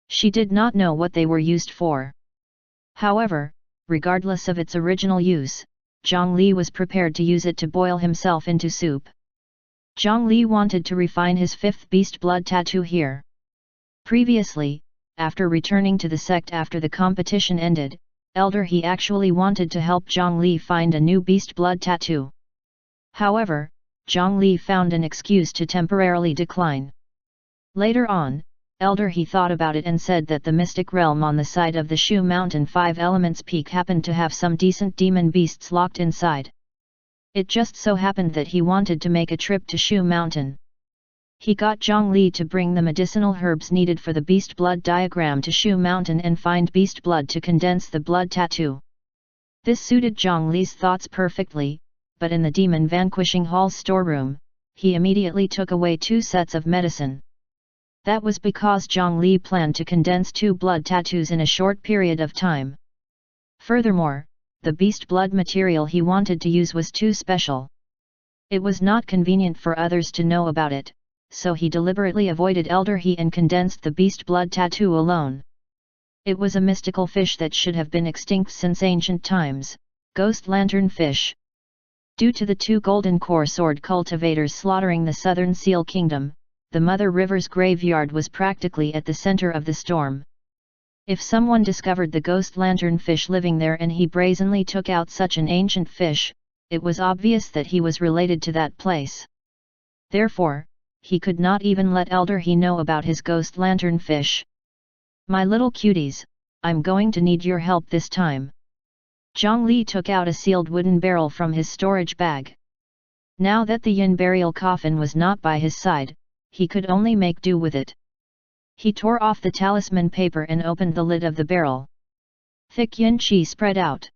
A: She did not know what they were used for. However, regardless of its original use, Zhang Li was prepared to use it to boil himself into soup. Zhang Li wanted to refine his 5th beast blood tattoo here. Previously, after returning to the sect after the competition ended, Elder He actually wanted to help Zhang Li find a new beast blood tattoo. However, Zhang Li found an excuse to temporarily decline. Later on, Elder He thought about it and said that the mystic realm on the side of the Shu Mountain 5 Elements Peak happened to have some decent demon beasts locked inside. It just so happened that he wanted to make a trip to Shu Mountain. He got Zhang Li to bring the medicinal herbs needed for the beast blood diagram to Shu Mountain and find beast blood to condense the blood tattoo. This suited Zhang Li's thoughts perfectly, but in the demon vanquishing hall's storeroom, he immediately took away 2 sets of medicine. That was because Zhang Li planned to condense 2 blood tattoos in a short period of time. Furthermore, the beast blood material he wanted to use was too special. It was not convenient for others to know about it, so he deliberately avoided Elder He and condensed the beast blood tattoo alone. It was a mystical fish that should have been extinct since ancient times, ghost lantern fish. Due to the 2 golden core sword cultivators slaughtering the southern seal kingdom, the Mother River's graveyard was practically at the center of the storm. If someone discovered the ghost lantern fish living there and he brazenly took out such an ancient fish, it was obvious that he was related to that place. Therefore, he could not even let Elder He know about his ghost lantern fish. "My little cuties, I'm going to need your help this time." Zhang Li took out a sealed wooden barrel from his storage bag. Now that the yin burial coffin was not by his side, he could only make do with it. He tore off the talisman paper and opened the lid of the barrel. Thick yin qi spread out.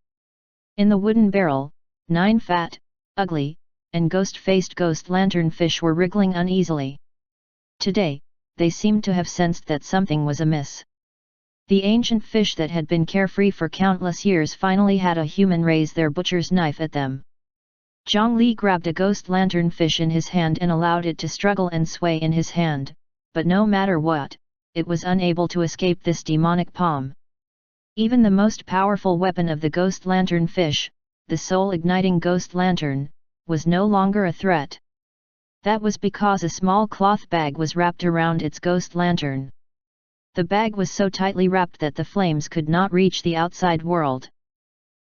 A: In the wooden barrel, 9 fat, ugly, and ghost-faced ghost lantern fish were wriggling uneasily. Today, they seemed to have sensed that something was amiss. The ancient fish that had been carefree for countless years finally had a human raise their butcher's knife at them. Zhang Li grabbed a ghost lantern fish in his hand and allowed it to struggle and sway in his hand, but no matter what, it was unable to escape this demonic palm. Even the most powerful weapon of the ghost lantern fish, the soul-igniting ghost lantern, was no longer a threat. That was because a small cloth bag was wrapped around its ghost lantern. The bag was so tightly wrapped that the flames could not reach the outside world.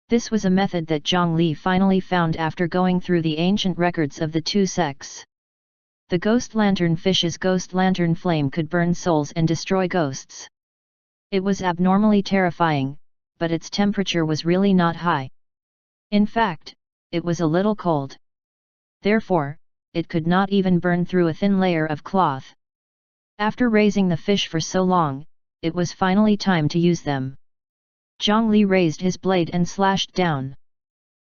A: This was a method that Zhang Li finally found after going through the ancient records of the 2 sects. The ghost lantern fish's ghost lantern flame could burn souls and destroy ghosts. It was abnormally terrifying, but its temperature was really not high. In fact, it was a little cold. Therefore, it could not even burn through a thin layer of cloth. After raising the fish for so long, it was finally time to use them. Zhang Li raised his blade and slashed down.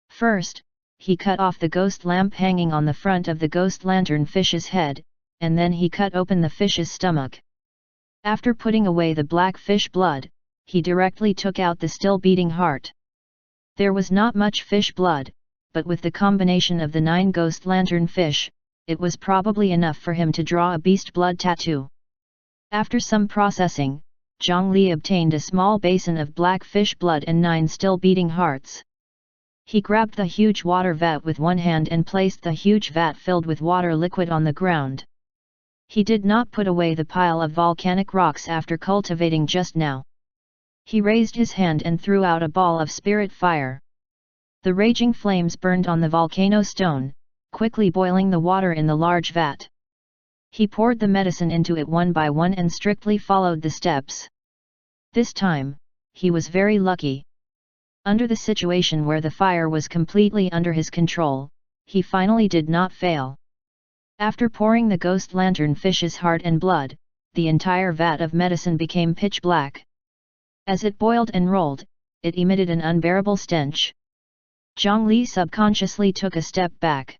A: First, he cut off the ghost lamp hanging on the front of the ghost lantern fish's head, and then he cut open the fish's stomach. After putting away the black fish blood, he directly took out the still beating heart. There was not much fish blood, but with the combination of the 9 ghost lantern fish, it was probably enough for him to draw a beast blood tattoo. After some processing, Zhang Li obtained a small basin of black fish blood and 9 still beating hearts. He grabbed the huge water vat with one hand and placed the huge vat filled with water liquid on the ground. He did not put away the pile of volcanic rocks after cultivating just now. He raised his hand and threw out a ball of spirit fire. The raging flames burned on the volcano stone, quickly boiling the water in the large vat. He poured the medicine into it one by one and strictly followed the steps. This time, he was very lucky. Under the situation where the fire was completely under his control, he finally did not fail. After pouring the ghost lantern fish's heart and blood, the entire vat of medicine became pitch black. As it boiled and rolled, it emitted an unbearable stench. Zhongli subconsciously took a step back.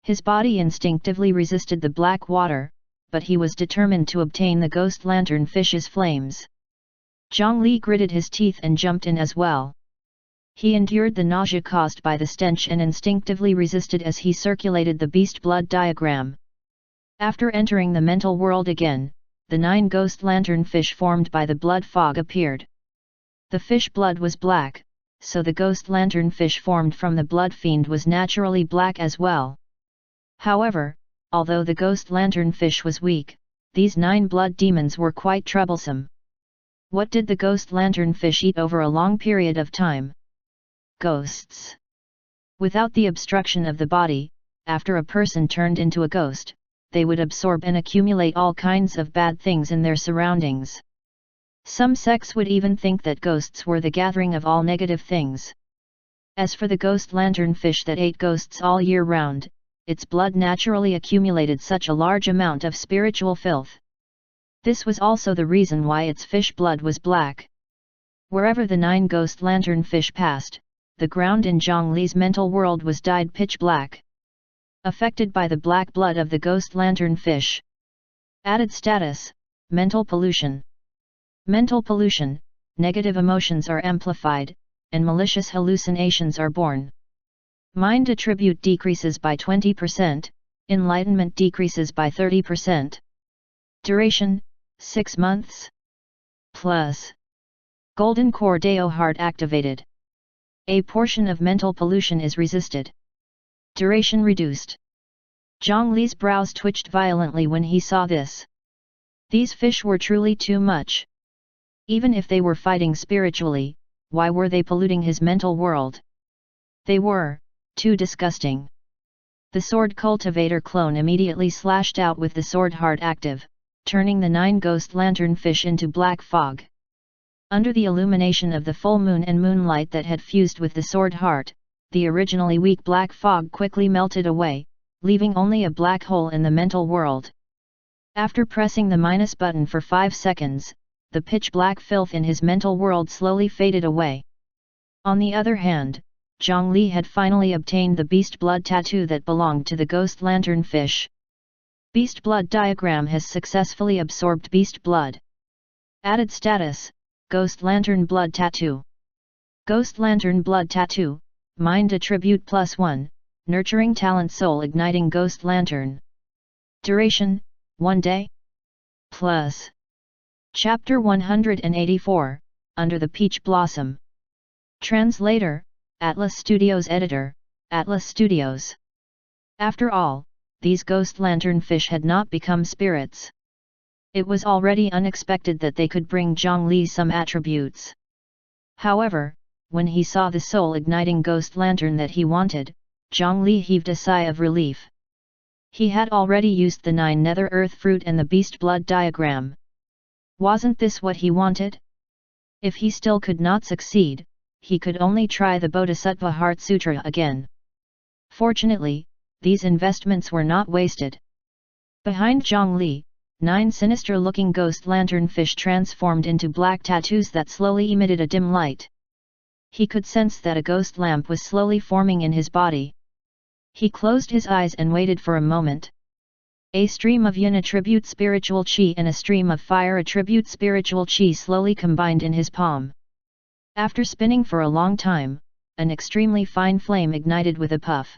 A: His body instinctively resisted the black water, but he was determined to obtain the ghost lantern fish's flames. Zhongli gritted his teeth and jumped in as well. He endured the nausea caused by the stench and instinctively resisted as he circulated the beast blood diagram. After entering the mental world again, the 9 ghost lantern fish formed by the blood fog appeared. The fish blood was black, so the ghost lantern fish formed from the blood fiend was naturally black as well. However, although the ghost lantern fish was weak, these 9 blood demons were quite troublesome. What did the ghost lantern fish eat over a long period of time? Ghosts. Without the obstruction of the body, after a person turned into a ghost, they would absorb and accumulate all kinds of bad things in their surroundings. Some sects would even think that ghosts were the gathering of all negative things. As for the ghost lantern fish that ate ghosts all year round, its blood naturally accumulated such a large amount of spiritual filth. This was also the reason why its fish blood was black. Wherever the 9 ghost lantern fish passed, the ground in Zhongli's mental world was dyed pitch black. Affected by the black blood of the ghost lantern fish. Added status: mental pollution. Mental pollution, negative emotions are amplified, and malicious hallucinations are born. Mind attribute decreases by 20%, enlightenment decreases by 30%. Duration: 6 months. Plus. Golden Core Deo Heart activated. A portion of mental pollution is resisted. Duration reduced. Zhongli's brows twitched violently when he saw this. These fish were truly too much. Even if they were fighting spiritually, why were they polluting his mental world? They were too disgusting. The sword cultivator clone immediately slashed out with the sword heart active, turning the 9 ghost lantern fish into black fog. Under the illumination of the full moon and moonlight that had fused with the sword heart, the originally weak black fog quickly melted away, leaving only a black hole in the mental world. After pressing the minus button for 5 seconds, the pitch-black filth in his mental world slowly faded away. On the other hand, Zhongli had finally obtained the beast blood tattoo that belonged to the ghost lantern fish. Beast blood diagram has successfully absorbed beast blood. Added status: Ghost Lantern Blood Tattoo. Ghost Lantern Blood Tattoo, Mind Attribute +1, Nurturing Talent Soul Igniting Ghost Lantern. Duration: 1 day. Plus. Chapter 184, Under the Peach Blossom. Translator, Atlas Studios Editor, Atlas Studios. After all, these ghost lantern fish had not become spirits. It was already unexpected that they could bring Zhongli some attributes. However, when he saw the soul-igniting ghost lantern that he wanted, Zhongli heaved a sigh of relief. He had already used the 9 nether earth fruit and the beast blood diagram. Wasn't this what he wanted? If he still could not succeed, he could only try the Bodhisattva Heart Sutra again. Fortunately, these investments were not wasted. Behind Zhongli, 9 sinister-looking ghost lantern fish transformed into black tattoos that slowly emitted a dim light. He could sense that a ghost lamp was slowly forming in his body. He closed his eyes and waited for a moment. A stream of yin attribute spiritual chi and a stream of fire attribute spiritual chi slowly combined in his palm. After spinning for a long time, an extremely fine flame ignited with a puff.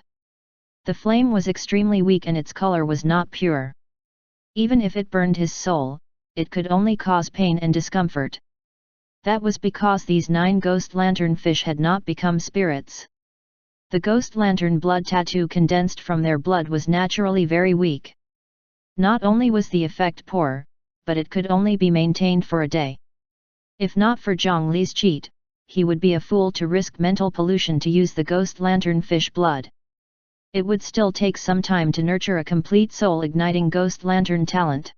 A: The flame was extremely weak and its color was not pure. Even if it burned his soul, it could only cause pain and discomfort. That was because these 9 ghost lantern fish had not become spirits. The ghost lantern blood tattoo condensed from their blood was naturally very weak. Not only was the effect poor, but it could only be maintained for a day. If not for Zhang Li's cheat, he would be a fool to risk mental pollution to use the ghost lantern fish blood. It would still take some time to nurture a complete soul-igniting ghost lantern talent.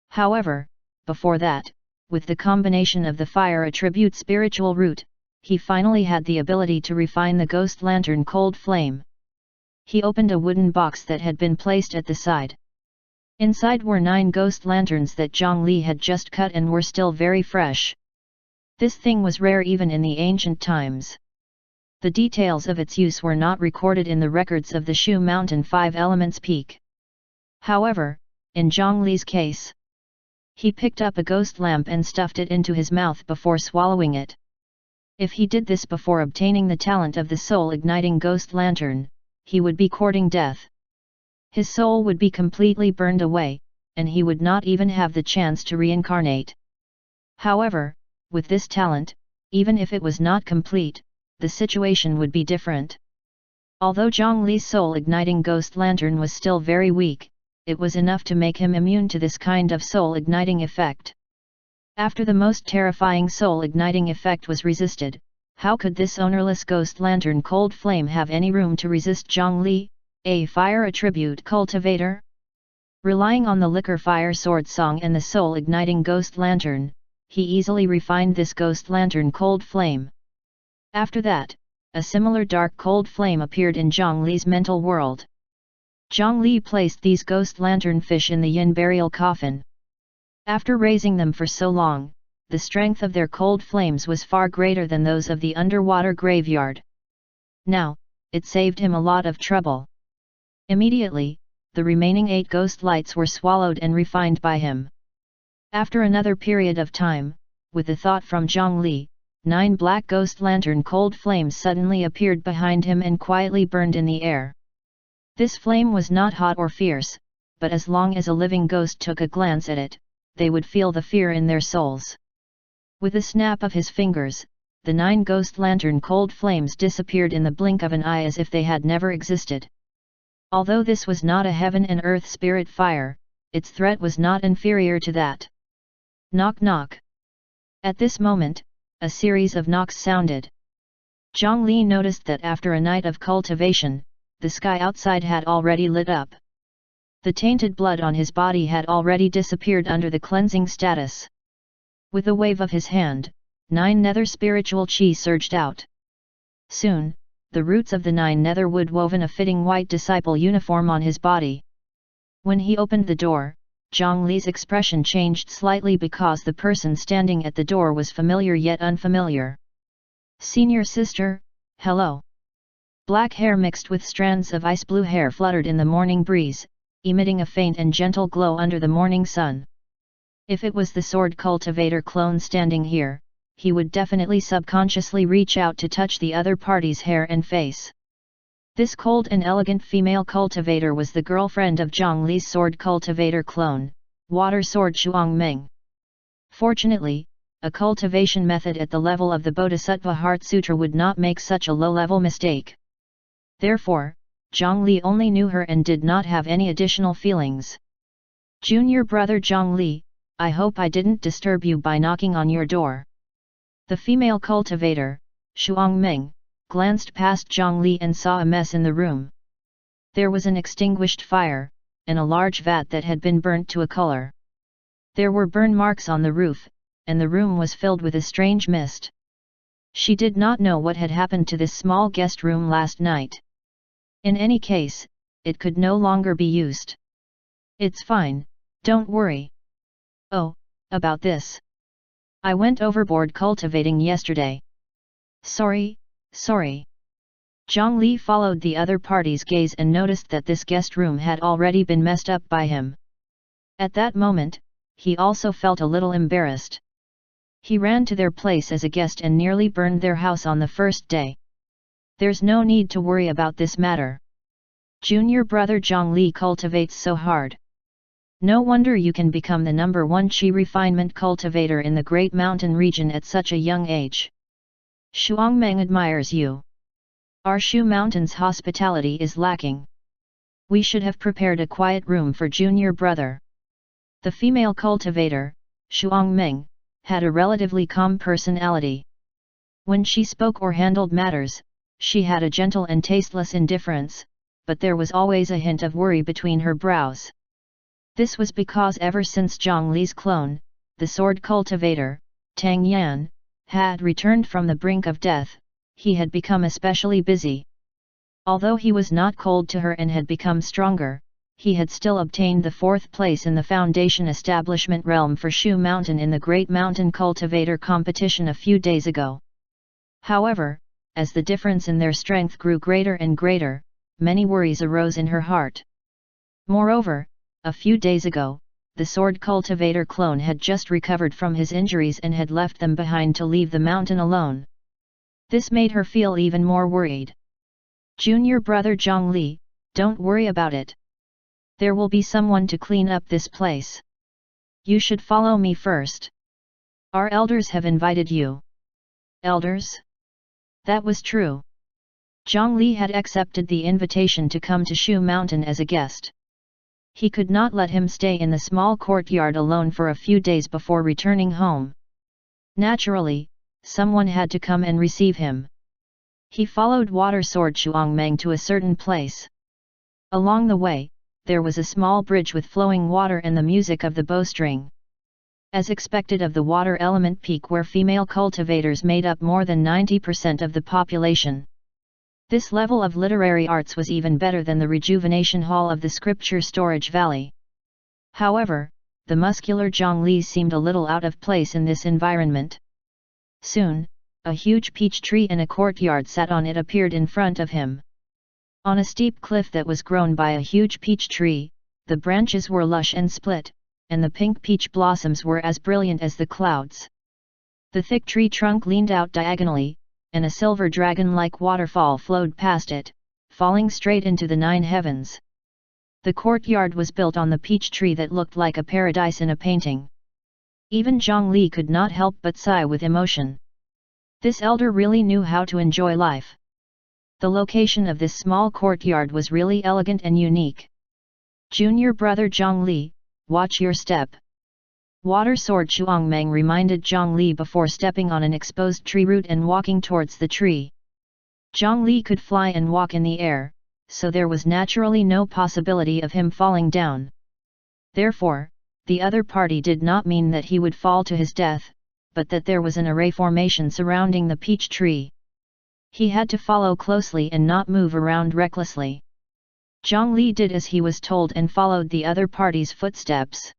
A: However, before that, with the combination of the fire attribute spiritual root, he finally had the ability to refine the ghost lantern cold flame. He opened a wooden box that had been placed at the side. Inside were 9 ghost lanterns that Zhang Li had just cut and were still very fresh. This thing was rare even in the ancient times. The details of its use were not recorded in the records of the Shu Mountain 5 Elements Peak. However, in Zhang Li's case, he picked up a ghost lamp and stuffed it into his mouth before swallowing it. If he did this before obtaining the talent of the soul-igniting ghost lantern, he would be courting death. His soul would be completely burned away, and he would not even have the chance to reincarnate. However, with this talent, even if it was not complete, the situation would be different. Although Zhang Li's soul-igniting ghost lantern was still very weak, it was enough to make him immune to this kind of soul-igniting effect. After the most terrifying soul-igniting effect was resisted, how could this ownerless ghost lantern cold flame have any room to resist Zhang Li, a fire attribute cultivator? Relying on the liquor fire sword song and the soul-igniting ghost lantern, he easily refined this ghost lantern cold flame. After that, a similar dark cold flame appeared in Zhang Li's mental world. Zhang Li placed these ghost lantern fish in the yin burial coffin. After raising them for so long, the strength of their cold flames was far greater than those of the underwater graveyard. Now, it saved him a lot of trouble. Immediately, the remaining 8 ghost lights were swallowed and refined by him. After another period of time, with a thought from Zhang Li, 9 black ghost lantern cold flames suddenly appeared behind him and quietly burned in the air. This flame was not hot or fierce, but as long as a living ghost took a glance at it, they would feel the fear in their souls. With a snap of his fingers, the 9 ghost lantern cold flames disappeared in the blink of an eye as if they had never existed. Although this was not a heaven and earth spirit fire, its threat was not inferior to that. Knock knock. At this moment, a series of knocks sounded. Zhang Li noticed that after a night of cultivation, the sky outside had already lit up. The tainted blood on his body had already disappeared under the cleansing status. With a wave of his hand, 9 nether spiritual chi surged out. Soon, the roots of the 9 nether wood woven a fitting white disciple uniform on his body. When he opened the door, Zhang Li's expression changed slightly because the person standing at the door was familiar yet unfamiliar. "Senior sister, hello." Black hair mixed with strands of ice blue hair fluttered in the morning breeze, emitting a faint and gentle glow under the morning sun. If it was the sword cultivator clone standing here, he would definitely subconsciously reach out to touch the other party's hair and face. This cold and elegant female cultivator was the girlfriend of Zhang Li's sword cultivator clone, Water Sword Shuangming. Fortunately, a cultivation method at the level of the Bodhisattva Heart Sutra would not make such a low-level mistake. Therefore, Zhang Li only knew her and did not have any additional feelings. "Junior brother Zhang Li, I hope I didn't disturb you by knocking on your door." The female cultivator, Shuangming, glanced past Zhang Li and saw a mess in the room. There was an extinguished fire, and a large vat that had been burnt to a color. There were burn marks on the roof, and the room was filled with a strange mist. She did not know what had happened to this small guest room last night. In any case, it could no longer be used. "It's fine, don't worry." "Oh, about this. I went overboard cultivating yesterday." Sorry." Zhang Li followed the other party's gaze and noticed that this guest room had already been messed up by him. At that moment, he also felt a little embarrassed. He ran to their place as a guest and nearly burned their house on the first day. "There's no need to worry about this matter. Junior brother Zhang Li cultivates so hard. No wonder you can become the #1 chi refinement cultivator in the Great Mountain region at such a young age. Shuangmeng admires you. Our Shu Mountain's hospitality is lacking. We should have prepared a quiet room for junior brother. The female cultivator, Shuangmeng, had a relatively calm personality. When she spoke or handled matters, she had a gentle and tasteless indifference, but there was always a hint of worry between her brows. This was because ever since Zhang Li's clone, the sword cultivator, Tang Yan, had returned from the brink of death, he had become especially busy. Although he was not cold to her and had become stronger, he had still obtained the 4th place in the Foundation Establishment realm for Shu Mountain in the Great Mountain Cultivator competition a few days ago. However, as the difference in their strength grew greater and greater, many worries arose in her heart. Moreover, a few days ago, the sword cultivator clone had just recovered from his injuries and had left them behind to leave the mountain alone. This made her feel even more worried. Junior brother Zhang Li, don't worry about it. There will be someone to clean up this place. You should follow me first. Our elders have invited you. Elders? That was true. Zhang Li had accepted the invitation to come to Shu Mountain as a guest. He could not let him stay in the small courtyard alone for a few days before returning home. Naturally, someone had to come and receive him. He followed water sword Shuangmeng to a certain place. Along the way, there was a small bridge with flowing water and the music of the bowstring. As expected of the water element peak where female cultivators made up more than 90% of the population. This level of literary arts was even better than the rejuvenation hall of the scripture storage valley. However, the muscular Zhang Li seemed a little out of place in this environment. Soon, a huge peach tree and a courtyard sat on it appeared in front of him. On a steep cliff that was grown by a huge peach tree, the branches were lush and split, and the pink peach blossoms were as brilliant as the clouds. The thick tree trunk leaned out diagonally, and a silver dragon-like waterfall flowed past it, falling straight into the 9 heavens. The courtyard was built on the peach tree that looked like a paradise in a painting. Even Zhang Li could not help but sigh with emotion. This elder really knew how to enjoy life. The location of this small courtyard was really elegant and unique. Junior brother Zhang Li, watch your step. Water sword Shuangmeng reminded Zhang Li before stepping on an exposed tree root and walking towards the tree. Zhang Li could fly and walk in the air, so there was naturally no possibility of him falling down. Therefore, the other party did not mean that he would fall to his death, but that there was an array formation surrounding the peach tree. He had to follow closely and not move around recklessly. Zhang Li did as he was told and followed the other party's footsteps.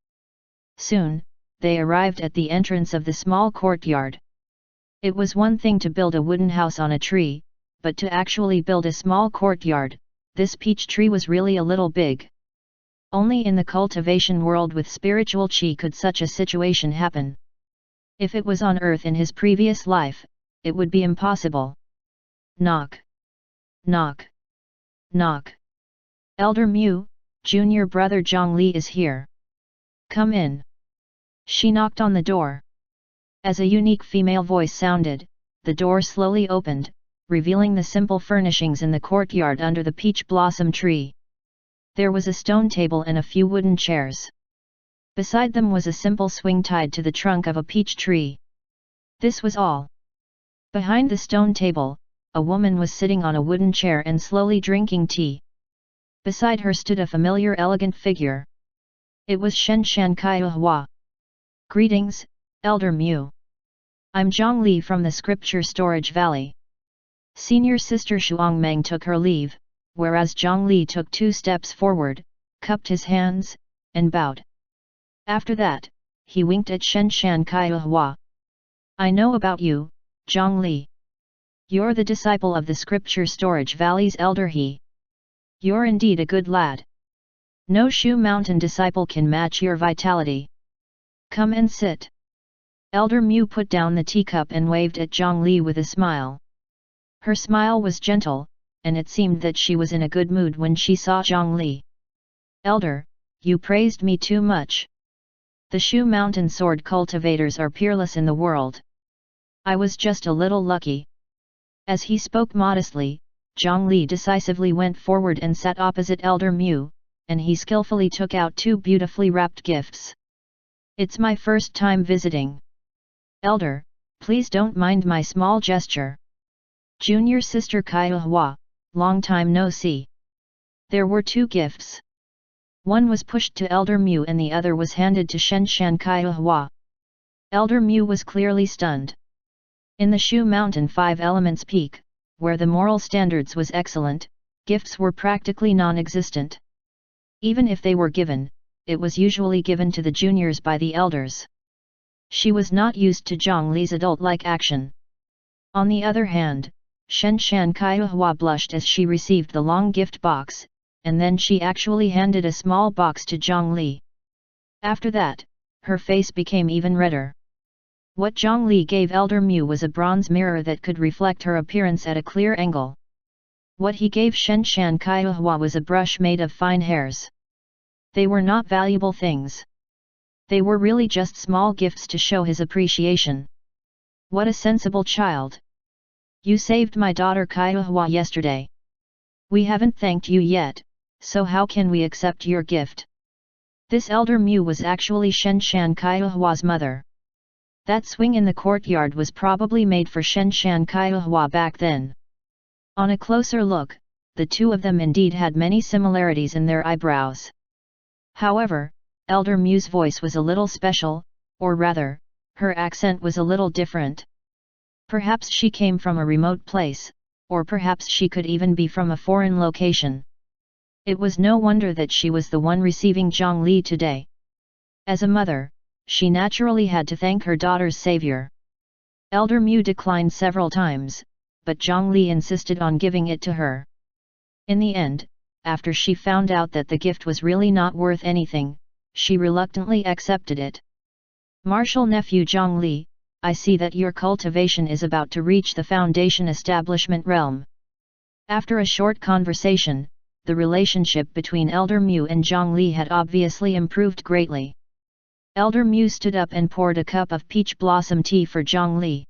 A: Soon, they arrived at the entrance of the small courtyard. It was one thing to build a wooden house on a tree, but to actually build a small courtyard, this peach tree was really a little big. Only in the cultivation world with spiritual qi could such a situation happen. If it was on earth in his previous life, it would be impossible. Knock. Knock. Knock. Elder Mu, junior brother Zhang Li is here. Come in. She knocked on the door. As a unique female voice sounded, the door slowly opened, revealing the simple furnishings in the courtyard under the peach blossom tree. There was a stone table and a few wooden chairs. Beside them was a simple swing tied to the trunk of a peach tree. This was all. Behind the stone table, a woman was sitting on a wooden chair and slowly drinking tea. Beside her stood a familiar elegant figure. It was Shen Shan Kaihua. Greetings, Elder Mu. I'm Zhang Li from the Scripture Storage Valley. Senior sister Shuangmeng took her leave, whereas Zhang Li took 2 steps forward, cupped his hands, and bowed. After that, he winked at Shen Shan Kaihua. I know about you, Zhang Li. You're the disciple of the Scripture Storage Valley's elder he. You're indeed a good lad. No Shu Mountain disciple can match your vitality. Come and sit. Elder Mu put down the teacup and waved at Zhang Li with a smile. Her smile was gentle, and it seemed that she was in a good mood when she saw Zhang Li. Elder, you praised me too much. The Shu Mountain sword cultivators are peerless in the world. I was just a little lucky. As he spoke modestly, Zhang Li decisively went forward and sat opposite Elder Mu, and he skillfully took out two beautifully wrapped gifts. It's my first time visiting. Elder, please don't mind my small gesture. Junior sister Kaihua, long time no see. There were two gifts. One was pushed to Elder Mu and the other was handed to Shenshan Kaihua. Elder Mu was clearly stunned. In the Shu Mountain 5 Elements Peak, where the moral standards was excellent, gifts were practically non-existent. Even if they were given, it was usually given to the juniors by the elders. She was not used to Zhang Li's adult-like action. On the other hand, Shenshan Kaihua blushed as she received the long gift box, and then she actually handed a small box to Zhang Li. After that, her face became even redder. What Zhang Li gave Elder Mu was a bronze mirror that could reflect her appearance at a clear angle. What he gave Shenshan Kaihua was a brush made of fine hairs. They were not valuable things. They were really just small gifts to show his appreciation. What a sensible child! You saved my daughter Kaihua yesterday. We haven't thanked you yet, so how can we accept your gift? This Elder Mu was actually Shenshan Kaihua's mother. That swing in the courtyard was probably made for Shenshan Kaihua back then. On a closer look, the two of them indeed had many similarities in their eyebrows. However, Elder Mu's voice was a little special, or rather, her accent was a little different. Perhaps she came from a remote place, or perhaps she could even be from a foreign location. It was no wonder that she was the one receiving Zhang Li today. As a mother, she naturally had to thank her daughter's savior. Elder Mu declined several times, but Zhang Li insisted on giving it to her. In the end, after she found out that the gift was really not worth anything, she reluctantly accepted it. Martial nephew Zhang Li, I see that your cultivation is about to reach the foundation establishment realm. After a short conversation, the relationship between Elder Mu and Zhang Li had obviously improved greatly. Elder Mu stood up and poured a cup of peach blossom tea for Zhang Li.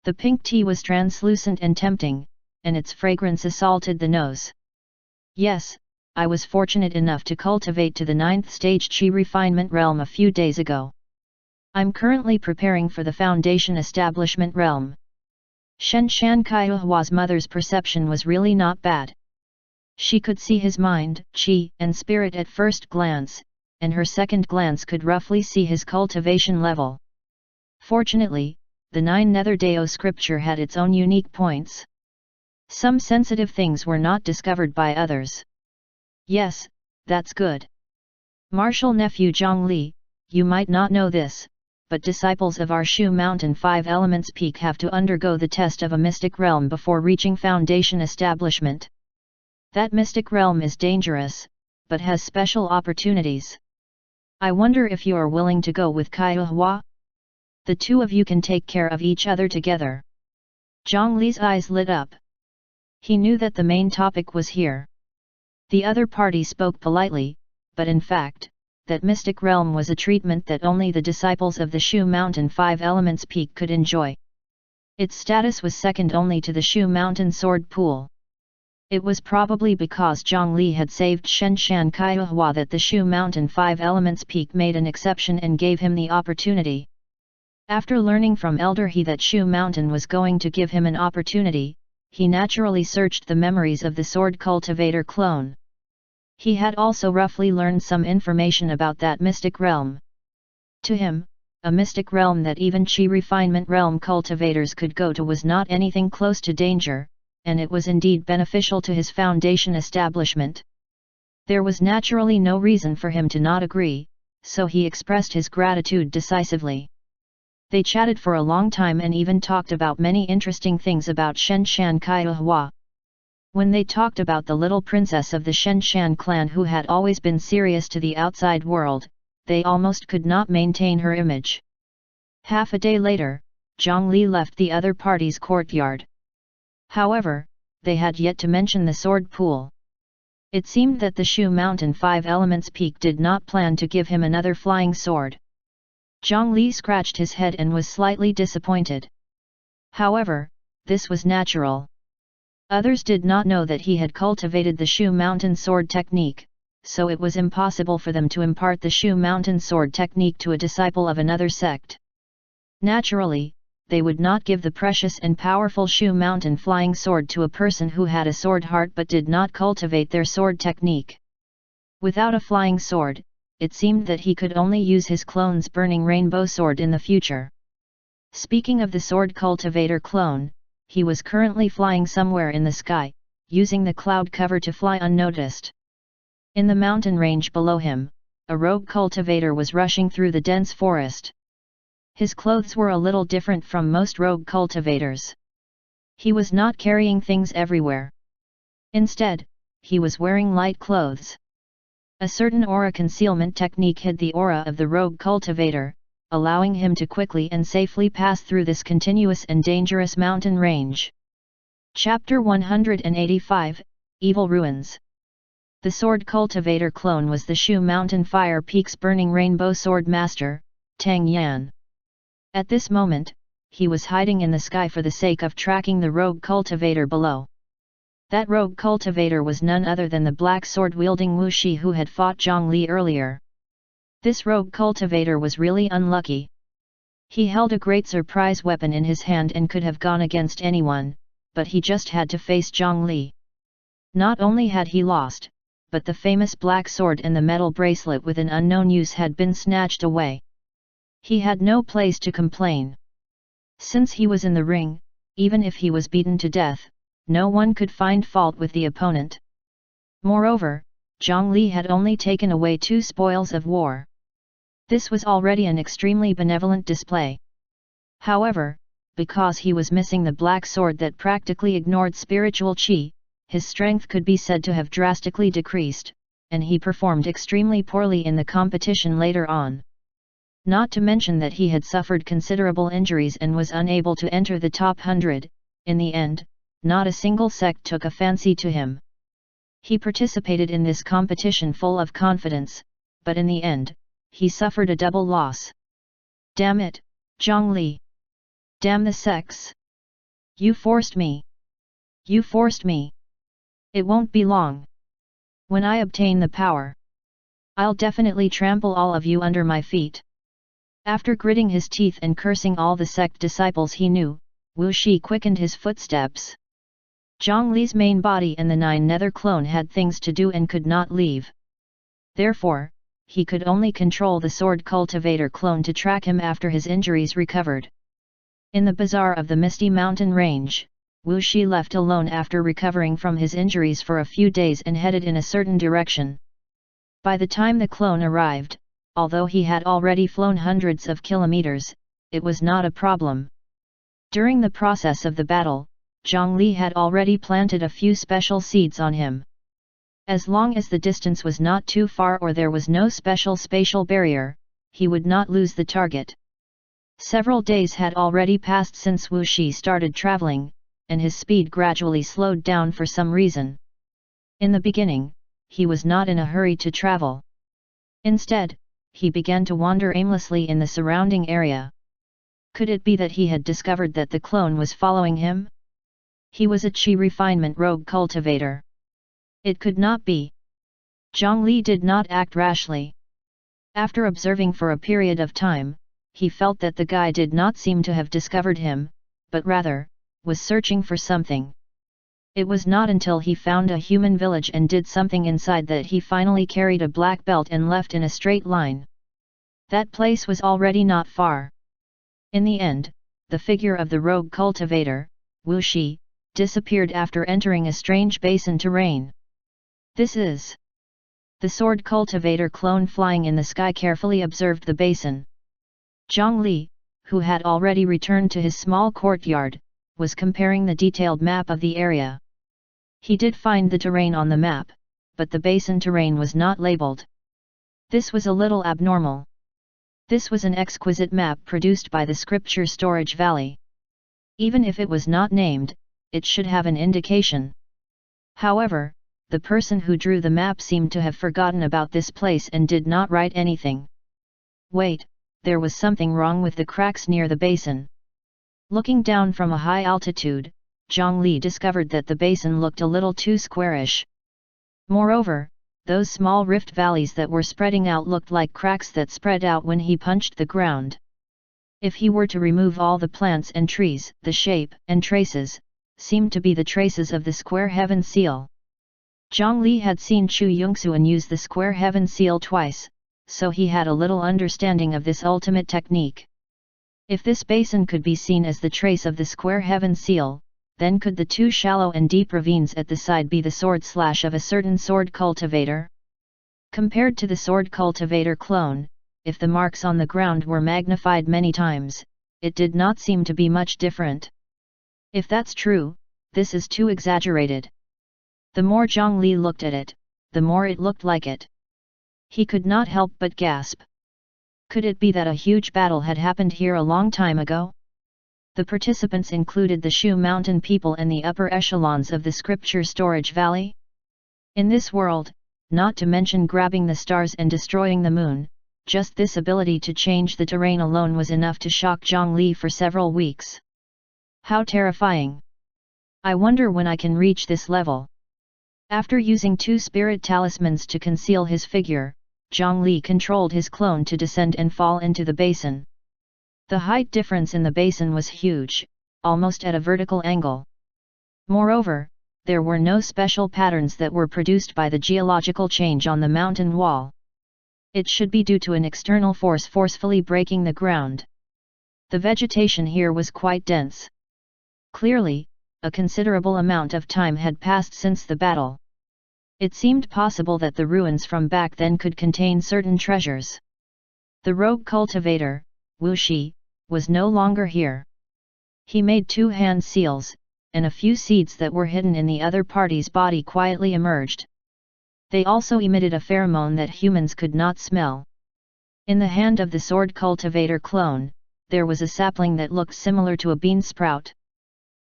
A: The pink tea was translucent and tempting, and its fragrance assaulted the nose. Yes, I was fortunate enough to cultivate to the 9th stage Qi refinement realm a few days ago. I'm currently preparing for the foundation establishment realm. Shenshan Kaihua's mother's perception was really not bad. She could see his mind, qi, and spirit at first glance, and her second glance could roughly see his cultivation level. Fortunately, the 9 Nether Dao scripture had its own unique points. Some sensitive things were not discovered by others. Yes, that's good. Martial nephew Zhang Li, you might not know this, but disciples of our Shu Mountain 5 Elements Peak have to undergo the test of a mystic realm before reaching foundation establishment. That mystic realm is dangerous, but has special opportunities. I wonder if you are willing to go with Kaihua? The two of you can take care of each other together. Zhang Li's eyes lit up. He knew that the main topic was here. The other party spoke politely, but in fact, that mystic realm was a treatment that only the disciples of the Shu Mountain 5 Elements Peak could enjoy. Its status was second only to the Shu Mountain Sword Pool. It was probably because Zhang Li had saved Shenshan Kaihua that the Shu Mountain 5 Elements Peak made an exception and gave him the opportunity. After learning from Elder He that Shu Mountain was going to give him an opportunity, he naturally searched the memories of the sword cultivator clone. He had also roughly learned some information about that mystic realm. To him, a mystic realm that even Qi refinement realm cultivators could go to was not anything close to danger, and it was indeed beneficial to his foundation establishment. There was naturally no reason for him to not agree, so he expressed his gratitude decisively. They chatted for a long time and even talked about many interesting things about Shenshan Kaihua. When they talked about the little princess of the Shenshan clan who had always been serious to the outside world, they almost could not maintain her image. Half a day later, Zhang Li left the other party's courtyard. However, they had yet to mention the sword pool. It seemed that the Shu Mountain 5 Elements Peak did not plan to give him another flying sword. Zhang Li scratched his head and was slightly disappointed. However, this was natural. Others did not know that he had cultivated the Shu Mountain sword technique, so it was impossible for them to impart the Shu Mountain sword technique to a disciple of another sect. Naturally, they would not give the precious and powerful Shu Mountain flying sword to a person who had a sword heart but did not cultivate their sword technique. Without a flying sword, it seemed that he could only use his clone's burning rainbow sword in the future. Speaking of the sword cultivator clone, he was currently flying somewhere in the sky, using the cloud cover to fly unnoticed. In the mountain range below him, a rogue cultivator was rushing through the dense forest. His clothes were a little different from most rogue cultivators. He was not carrying things everywhere. Instead, he was wearing light clothes. A certain aura concealment technique hid the aura of the rogue cultivator, allowing him to quickly and safely pass through this continuous and dangerous mountain range. Chapter 185, Evil Ruins. The sword cultivator clone was the Shu Mountain Fire Peak's burning rainbow sword master, Tang Yan. At this moment, he was hiding in the sky for the sake of tracking the rogue cultivator below. That rogue cultivator was none other than the black sword-wielding Wu Shi who had fought Zhang Li earlier. This rogue cultivator was really unlucky. He held a great surprise weapon in his hand and could have gone against anyone, but he just had to face Zhang Li. Not only had he lost, but the famous black sword and the metal bracelet with an unknown use had been snatched away. He had no place to complain. Since he was in the ring, even if he was beaten to death, no one could find fault with the opponent. Moreover, Zhang Li had only taken away 2 spoils of war. This was already an extremely benevolent display. However, because he was missing the black sword that practically ignored spiritual qi, his strength could be said to have drastically decreased, and he performed extremely poorly in the competition later on. Not to mention that he had suffered considerable injuries and was unable to enter the top 100, in the end, not a single sect took a fancy to him. He participated in this competition full of confidence, but in the end, he suffered a double loss. Damn it, Zhang Li! Damn the sects! You forced me! You forced me! It won't be long. When I obtain the power, I'll definitely trample all of you under my feet. After gritting his teeth and cursing all the sect disciples he knew, Wu Shi quickened his footsteps. Zhang Li's main body and the 9 nether clone had things to do and could not leave. Therefore, he could only control the sword cultivator clone to track him after his injuries recovered. In the bazaar of the Misty Mountain Range, Wu Shi left alone after recovering from his injuries for a few days and headed in a certain direction. By the time the clone arrived, although he had already flown hundreds of kilometers, it was not a problem. During the process of the battle, Zhang Li had already planted a few special seeds on him. As long as the distance was not too far or there was no special spatial barrier, he would not lose the target. Several days had already passed since Wu Shi started traveling, and his speed gradually slowed down for some reason. In the beginning, he was not in a hurry to travel. Instead, he began to wander aimlessly in the surrounding area. Could it be that he had discovered that the clone was following him? He was a qi refinement rogue cultivator. It could not be. Zhang Li did not act rashly. After observing for a period of time, he felt that the guy did not seem to have discovered him, but rather, was searching for something. It was not until he found a human village and did something inside that he finally carried a black belt and left in a straight line. That place was already not far. In the end, the figure of the rogue cultivator, Wu Shi, disappeared after entering a strange basin terrain. This is. The sword cultivator clone flying in the sky carefully observed the basin. Zhang Li, who had already returned to his small courtyard, was comparing the detailed map of the area. He did find the terrain on the map, but the basin terrain was not labeled. This was a little abnormal. This was an exquisite map produced by the Scripture Storage Valley. Even if it was not named, it should have an indication. However, the person who drew the map seemed to have forgotten about this place and did not write anything. Wait, there was something wrong with the cracks near the basin. Looking down from a high altitude, Zhang Li discovered that the basin looked a little too squarish. Moreover, those small rift valleys that were spreading out looked like cracks that spread out when he punched the ground. If he were to remove all the plants and trees, the shape and traces seemed to be the traces of the square heaven seal. Zhang Li had seen Chu Yongxuan use the square heaven seal twice, so he had a little understanding of this ultimate technique. If this basin could be seen as the trace of the square heaven seal, then could the two shallow and deep ravines at the side be the sword slash of a certain sword cultivator? Compared to the sword cultivator clone, if the marks on the ground were magnified many times, it did not seem to be much different. If that's true, this is too exaggerated. The more Zhang Li looked at it, the more it looked like it. He could not help but gasp. Could it be that a huge battle had happened here a long time ago? The participants included the Shu Mountain people and the upper echelons of the scripture storage valley. In this world, not to mention grabbing the stars and destroying the moon, just this ability to change the terrain alone was enough to shock Zhang Li for several weeks. How terrifying! I wonder when I can reach this level. After using 2 spirit talismans to conceal his figure, Zhang Li controlled his clone to descend and fall into the basin. The height difference in the basin was huge, almost at a vertical angle. Moreover, there were no special patterns that were produced by the geological change on the mountain wall. It should be due to an external force forcefully breaking the ground. The vegetation here was quite dense. Clearly, a considerable amount of time had passed since the battle. It seemed possible that the ruins from back then could contain certain treasures. The rogue cultivator, Wu Shi, was no longer here. He made 2 hand seals, and a few seeds that were hidden in the other party's body quietly emerged. They also emitted a pheromone that humans could not smell. In the hand of the sword cultivator clone, there was a sapling that looked similar to a bean sprout.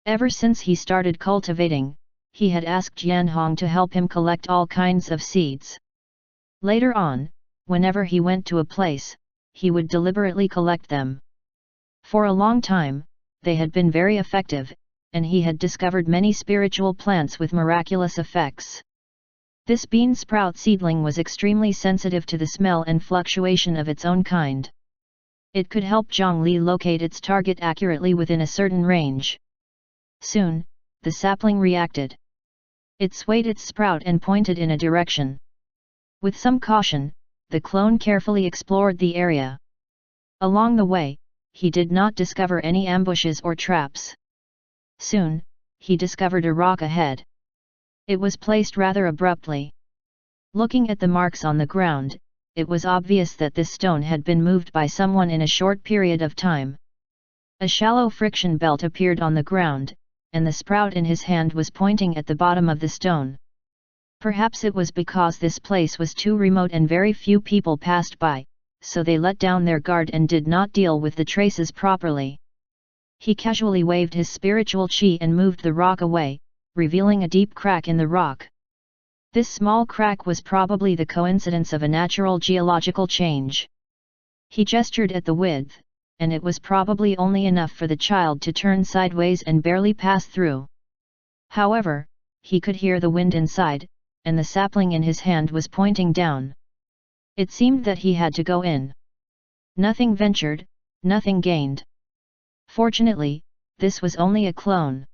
A: Ever since he started cultivating, he had asked Yanhong to help him collect all kinds of seeds. Later on, whenever he went to a place, he would deliberately collect them. For a long time, they had been very effective, and he had discovered many spiritual plants with miraculous effects. This bean sprout seedling was extremely sensitive to the smell and fluctuation of its own kind. It could help Zhang Li locate its target accurately within a certain range. Soon, the sapling reacted. It swayed its sprout and pointed in a direction. With some caution, the clone carefully explored the area. Along the way, he did not discover any ambushes or traps. Soon, he discovered a rock ahead. It was placed rather abruptly. Looking at the marks on the ground, it was obvious that this stone had been moved by someone in a short period of time. A shallow friction belt appeared on the ground, and the sprout in his hand was pointing at the bottom of the stone. Perhaps it was because this place was too remote and very few people passed by, so they let down their guard and did not deal with the traces properly. He casually waved his spiritual chi and moved the rock away, revealing a deep crack in the rock. This small crack was probably the coincidence of a natural geological change. He gestured at the width, and it was probably only enough for the child to turn sideways and barely pass through. However, he could hear the wind inside, and the sapling in his hand was pointing down. It seemed that he had to go in. Nothing ventured, nothing gained. Fortunately, this was only a clone.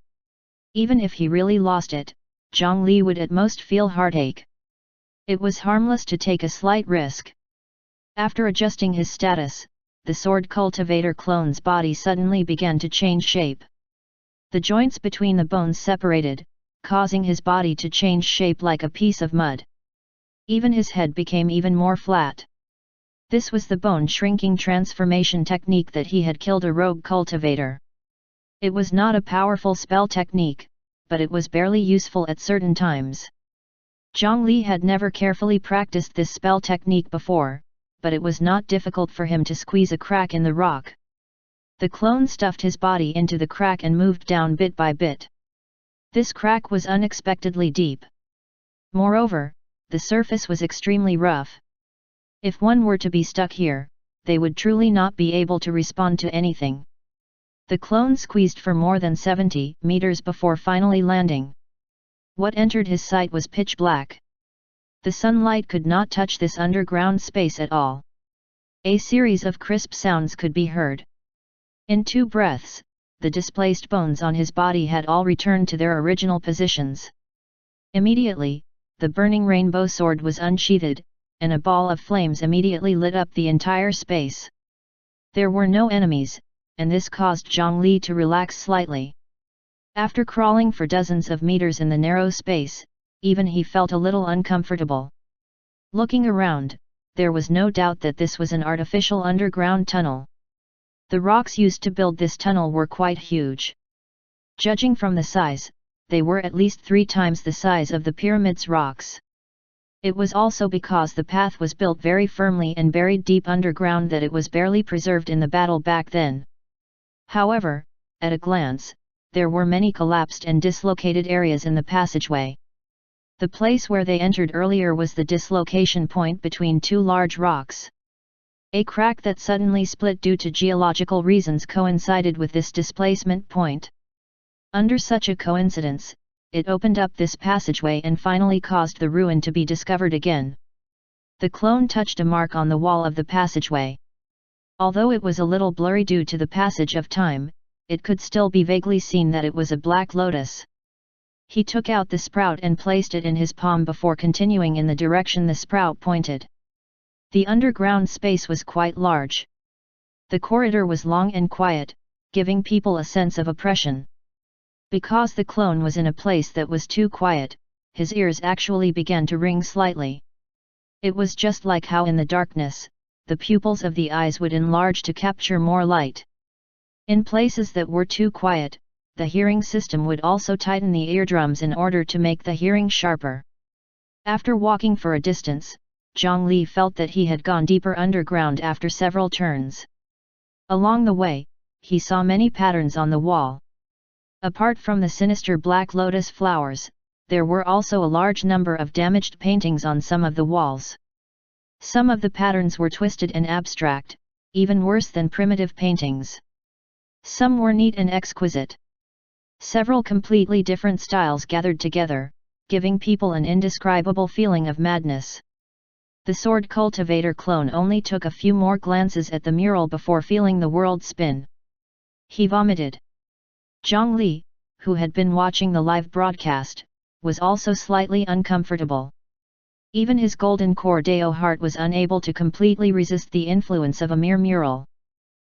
A: Even if he really lost it, Zhang Li would at most feel heartache. It was harmless to take a slight risk. After adjusting his status, the sword cultivator clone's body suddenly began to change shape. The joints between the bones separated, causing his body to change shape like a piece of mud. Even his head became even more flat. This was the bone shrinking transformation technique that he had killed a rogue cultivator. It was not a powerful spell technique, but it was barely useful at certain times. Zhang Li had never carefully practiced this spell technique before, but it was not difficult for him to squeeze a crack in the rock. The clone stuffed his body into the crack and moved down bit by bit. This crack was unexpectedly deep. Moreover, the surface was extremely rough. If one were to be stuck here, they would truly not be able to respond to anything. The clone squeezed for more than 70 meters before finally landing. What entered his sight was pitch black. The sunlight could not touch this underground space at all. A series of crisp sounds could be heard. In 2 breaths, the displaced bones on his body had all returned to their original positions. Immediately, the burning rainbow sword was unsheathed, and a ball of flames immediately lit up the entire space. There were no enemies, and this caused Zhongli to relax slightly. After crawling for dozens of meters in the narrow space, even he felt a little uncomfortable. Looking around, there was no doubt that this was an artificial underground tunnel. The rocks used to build this tunnel were quite huge. Judging from the size, they were at least 3 times the size of the pyramid's rocks. It was also because the path was built very firmly and buried deep underground that it was barely preserved in the battle back then. However, at a glance, there were many collapsed and dislocated areas in the passageway. The place where they entered earlier was the dislocation point between 2 large rocks. A crack that suddenly split due to geological reasons coincided with this displacement point. Under such a coincidence, it opened up this passageway and finally caused the ruin to be discovered again. The clone touched a mark on the wall of the passageway. Although it was a little blurry due to the passage of time, it could still be vaguely seen that it was a black lotus. He took out the sprout and placed it in his palm before continuing in the direction the sprout pointed. The underground space was quite large. The corridor was long and quiet, giving people a sense of oppression. Because the clone was in a place that was too quiet, his ears actually began to ring slightly. It was just like how in the darkness, the pupils of the eyes would enlarge to capture more light. In places that were too quiet, the hearing system would also tighten the eardrums in order to make the hearing sharper. After walking for a distance, Zhongli felt that he had gone deeper underground after several turns. Along the way, he saw many patterns on the wall. Apart from the sinister black lotus flowers, there were also a large number of damaged paintings on some of the walls. Some of the patterns were twisted and abstract, even worse than primitive paintings. Some were neat and exquisite. Several completely different styles gathered together, giving people an indescribable feeling of madness. The sword cultivator clone only took a few more glances at the mural before feeling the world spin. He vomited. Zhongli, who had been watching the live broadcast, was also slightly uncomfortable. Even his golden Cordeo heart was unable to completely resist the influence of a mere mural.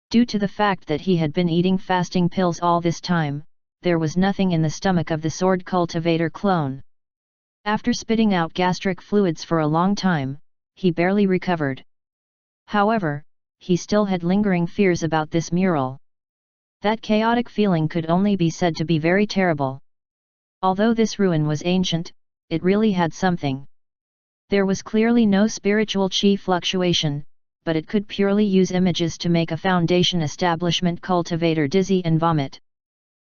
A: Due to the fact that he had been eating fasting pills all this time, there was nothing in the stomach of the sword cultivator clone. After spitting out gastric fluids for a long time, he barely recovered. However, he still had lingering fears about this mural. That chaotic feeling could only be said to be very terrible. Although this ruin was ancient, it really had something. There was clearly no spiritual chi fluctuation, but it could purely use images to make a foundation establishment cultivator dizzy and vomit.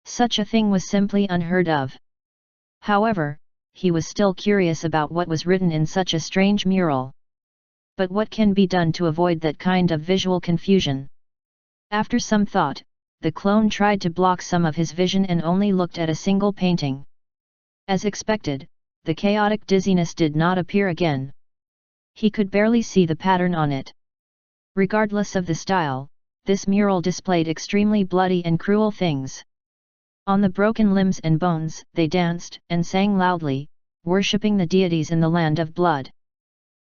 A: Such a thing was simply unheard of. However, he was still curious about what was written in such a strange mural. But what can be done to avoid that kind of visual confusion? After some thought, the clone tried to block some of his vision and only looked at a single painting. As expected, the chaotic dizziness did not appear again. He could barely see the pattern on it. Regardless of the style, this mural displayed extremely bloody and cruel things. On the broken limbs and bones, they danced and sang loudly, worshipping the deities in the land of blood.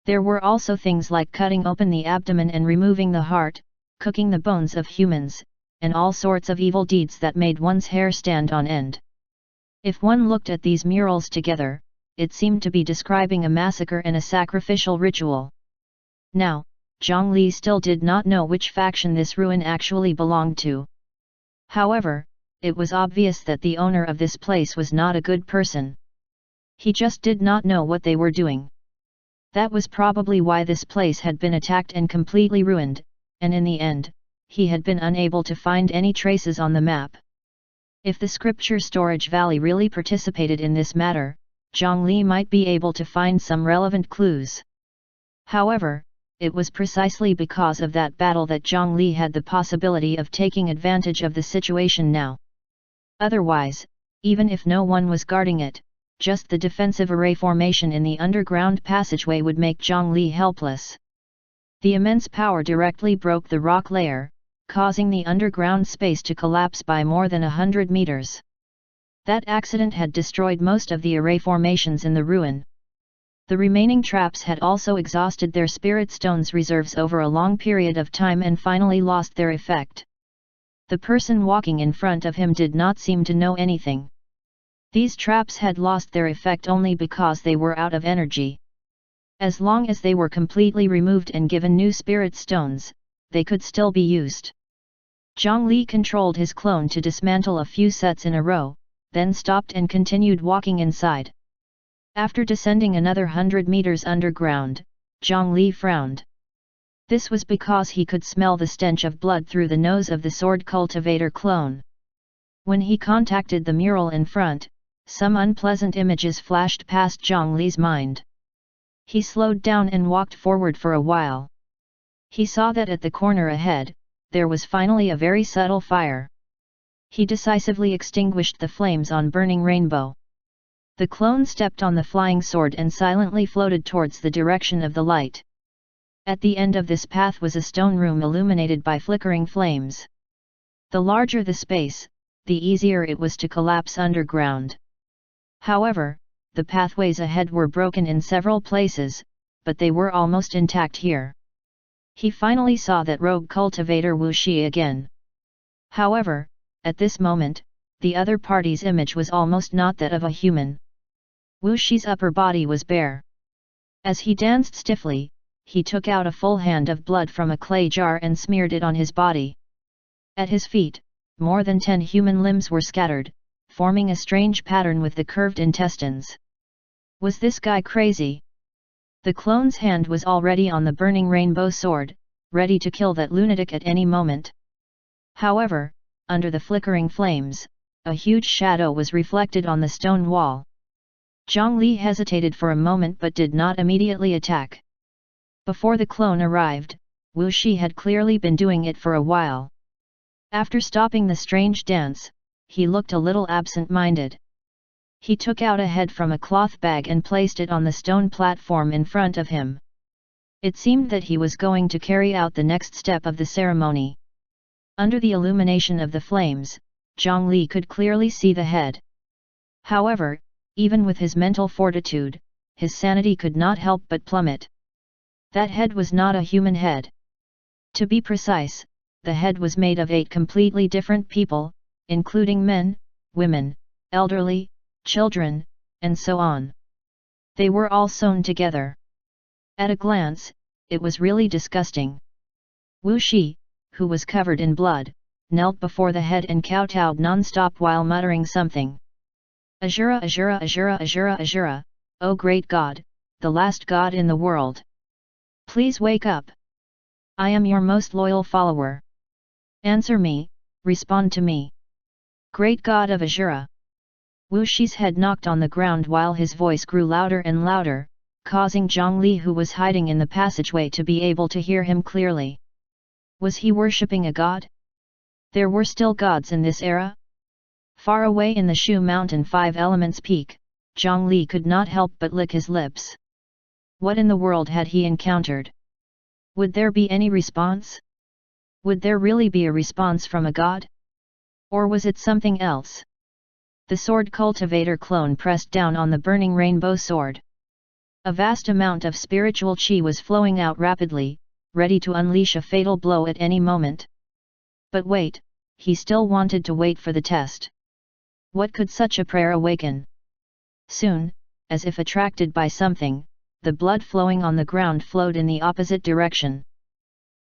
A: There were also things like cutting open the abdomen and removing the heart, cooking the bones of humans, and all sorts of evil deeds that made one's hair stand on end. If one looked at these murals together, it seemed to be describing a massacre and a sacrificial ritual. Now, Zhongli still did not know which faction this ruin actually belonged to. However, it was obvious that the owner of this place was not a good person. He just did not know what they were doing. That was probably why this place had been attacked and completely ruined, and in the end, he had been unable to find any traces on the map. If the scripture storage valley really participated in this matter, Zhongli might be able to find some relevant clues. However, it was precisely because of that battle that Zhang Li had the possibility of taking advantage of the situation now. Otherwise, even if no one was guarding it, just the defensive array formation in the underground passageway would make Zhang Li helpless. The immense power directly broke the rock layer, causing the underground space to collapse by more than 100 meters. That accident had destroyed most of the array formations in the ruin. The remaining traps had also exhausted their spirit stones reserves over a long period of time and finally lost their effect. The person walking in front of him did not seem to know anything. These traps had lost their effect only because they were out of energy. As long as they were completely removed and given new spirit stones, they could still be used. Zhang Li controlled his clone to dismantle a few sets in a row, then stopped and continued walking inside. After descending another 100 meters underground, Zhang Li frowned. This was because he could smell the stench of blood through the nose of the sword cultivator clone. When he contacted the mural in front, some unpleasant images flashed past Zhang Li's mind. He slowed down and walked forward for a while. He saw that at the corner ahead, there was finally a very subtle fire. He decisively extinguished the flames on Burning Rainbow. The clone stepped on the flying sword and silently floated towards the direction of the light. At the end of this path was a stone room illuminated by flickering flames. The larger the space, the easier it was to collapse underground. However, the pathways ahead were broken in several places, but they were almost intact here. He finally saw that rogue cultivator Wu Shi again. However, at this moment, the other party's image was almost not that of a human. Wu Shi's upper body was bare. As he danced stiffly, he took out a full hand of blood from a clay jar and smeared it on his body. At his feet, more than 10 human limbs were scattered, forming a strange pattern with the curved intestines. Was this guy crazy? The clone's hand was already on the burning rainbow sword, ready to kill that lunatic at any moment. However, under the flickering flames, a huge shadow was reflected on the stone wall. Zhang Li hesitated for a moment but did not immediately attack. Before the clone arrived, Wu Shi had clearly been doing it for a while. After stopping the strange dance, he looked a little absent-minded. He took out a head from a cloth bag and placed it on the stone platform in front of him. It seemed that he was going to carry out the next step of the ceremony. Under the illumination of the flames, Zhang Li could clearly see the head. However, even with his mental fortitude, his sanity could not help but plummet. That head was not a human head. To be precise, the head was made of 8 completely different people, including men, women, elderly, children, and so on. They were all sewn together. At a glance, it was really disgusting. Wu Shi, who was covered in blood, knelt before the head and kowtowed non-stop while muttering something. Azura, Azura, Azura, Azura, Azura, oh great God, the last God in the world. Please wake up. I am your most loyal follower. Answer me, respond to me. Great God of Azura. Wu Shi's head knocked on the ground while his voice grew louder and louder, causing Zhang Li, who was hiding in the passageway, to be able to hear him clearly. Was he worshipping a god? There were still gods in this era? Far away in the Shu Mountain 5 Elements Peak, Zhang Li could not help but lick his lips. What in the world had he encountered? Would there be any response? Would there really be a response from a god? Or was it something else? The sword cultivator clone pressed down on the burning rainbow sword. A vast amount of spiritual chi was flowing out rapidly, ready to unleash a fatal blow at any moment. But wait, he still wanted to wait for the test. What could such a prayer awaken? Soon, as if attracted by something, the blood flowing on the ground flowed in the opposite direction.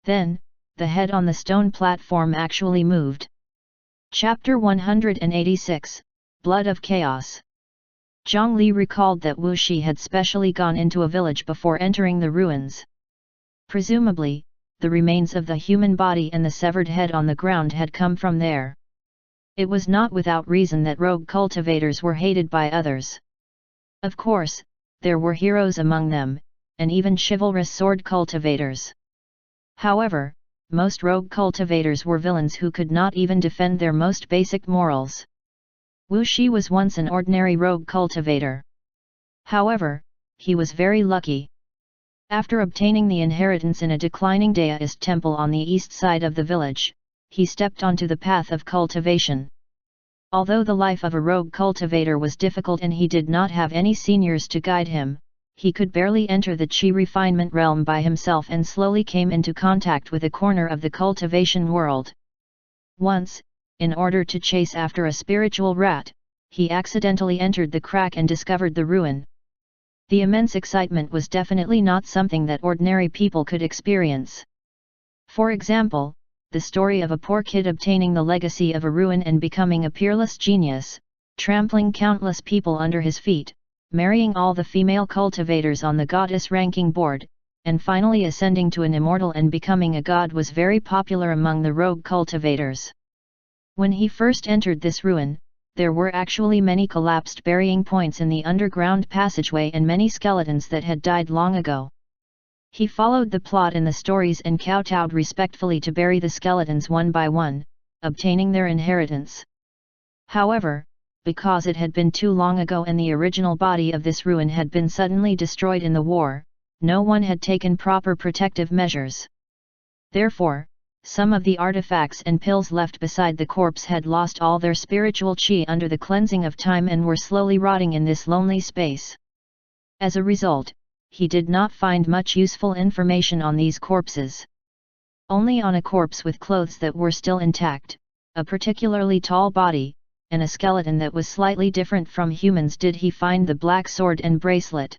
A: Then, the head on the stone platform actually moved. Chapter 186, Blood of Chaos. Zhang Li recalled that Wu Shi had specially gone into a village before entering the ruins. Presumably, the remains of the human body and the severed head on the ground had come from there. It was not without reason that rogue cultivators were hated by others. Of course, there were heroes among them, and even chivalrous sword cultivators. However, most rogue cultivators were villains who could not even defend their most basic morals. Wu Shi was once an ordinary rogue cultivator. However, he was very lucky. After obtaining the inheritance in a declining Daoist temple on the east side of the village, he stepped onto the path of cultivation. Although the life of a rogue cultivator was difficult and he did not have any seniors to guide him, he could barely enter the Qi refinement realm by himself and slowly came into contact with a corner of the cultivation world. Once, in order to chase after a spiritual rat, he accidentally entered the crack and discovered the ruin. The immense excitement was definitely not something that ordinary people could experience. For example, the story of a poor kid obtaining the legacy of a ruin and becoming a peerless genius, trampling countless people under his feet, marrying all the female cultivators on the goddess ranking board, and finally ascending to an immortal and becoming a god was very popular among the rogue cultivators. When he first entered this ruin, there were actually many collapsed burying points in the underground passageway and many skeletons that had died long ago. He followed the plot in the stories and kowtowed respectfully to bury the skeletons one by one, obtaining their inheritance. However, because it had been too long ago and the original body of this ruin had been suddenly destroyed in the war, no one had taken proper protective measures. Therefore, some of the artifacts and pills left beside the corpse had lost all their spiritual qi under the cleansing of time and were slowly rotting in this lonely space. As a result, he did not find much useful information on these corpses. Only on a corpse with clothes that were still intact, a particularly tall body, and a skeleton that was slightly different from humans did he find the black sword and bracelet.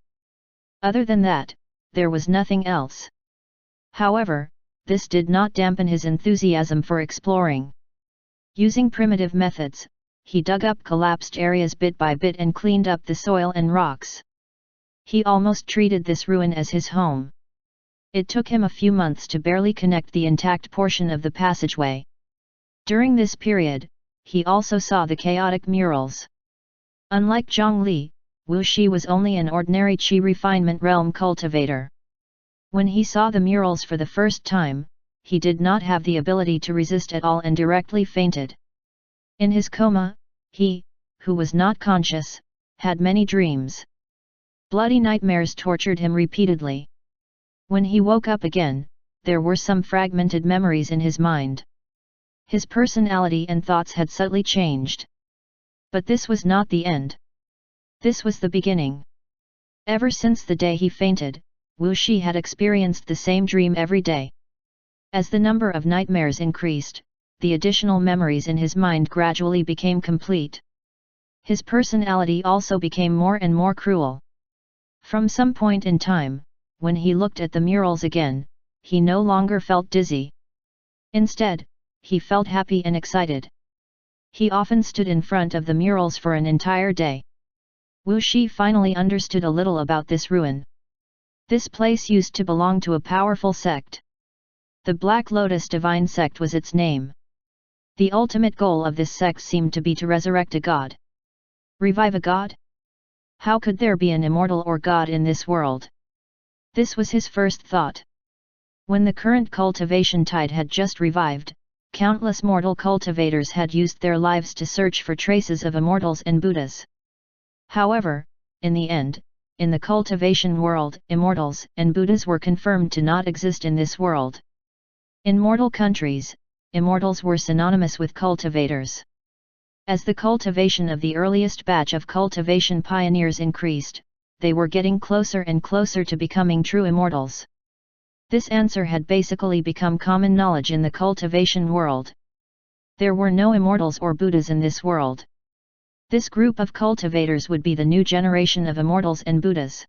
A: Other than that, there was nothing else. However, this did not dampen his enthusiasm for exploring. Using primitive methods, he dug up collapsed areas bit by bit and cleaned up the soil and rocks. He almost treated this ruin as his home. It took him a few months to barely connect the intact portion of the passageway. During this period, he also saw the chaotic murals. Unlike Zhongli, Wu Shi was only an ordinary Qi refinement realm cultivator. When he saw the murals for the first time, he did not have the ability to resist at all and directly fainted. In his coma, he, who was not conscious, had many dreams. Bloody nightmares tortured him repeatedly. When he woke up again, there were some fragmented memories in his mind. His personality and thoughts had subtly changed. But this was not the end. This was the beginning. Ever since the day he fainted, Wu Shi had experienced the same dream every day. As the number of nightmares increased, the additional memories in his mind gradually became complete. His personality also became more and more cruel. From some point in time, when he looked at the murals again, he no longer felt dizzy. Instead, he felt happy and excited. He often stood in front of the murals for an entire day. Wu Shi finally understood a little about this ruin. This place used to belong to a powerful sect. The Black Lotus Divine Sect was its name. The ultimate goal of this sect seemed to be to resurrect a god. Revive a god? How could there be an immortal or god in this world? This was his first thought. When the current cultivation tide had just revived, countless mortal cultivators had used their lives to search for traces of immortals and Buddhas. However, in the end, in the cultivation world, immortals and Buddhas were confirmed to not exist in this world. In mortal countries, immortals were synonymous with cultivators. As the cultivation of the earliest batch of cultivation pioneers increased, they were getting closer and closer to becoming true immortals. This answer had basically become common knowledge in the cultivation world. There were no immortals or Buddhas in this world. This group of cultivators would be the new generation of immortals and Buddhas.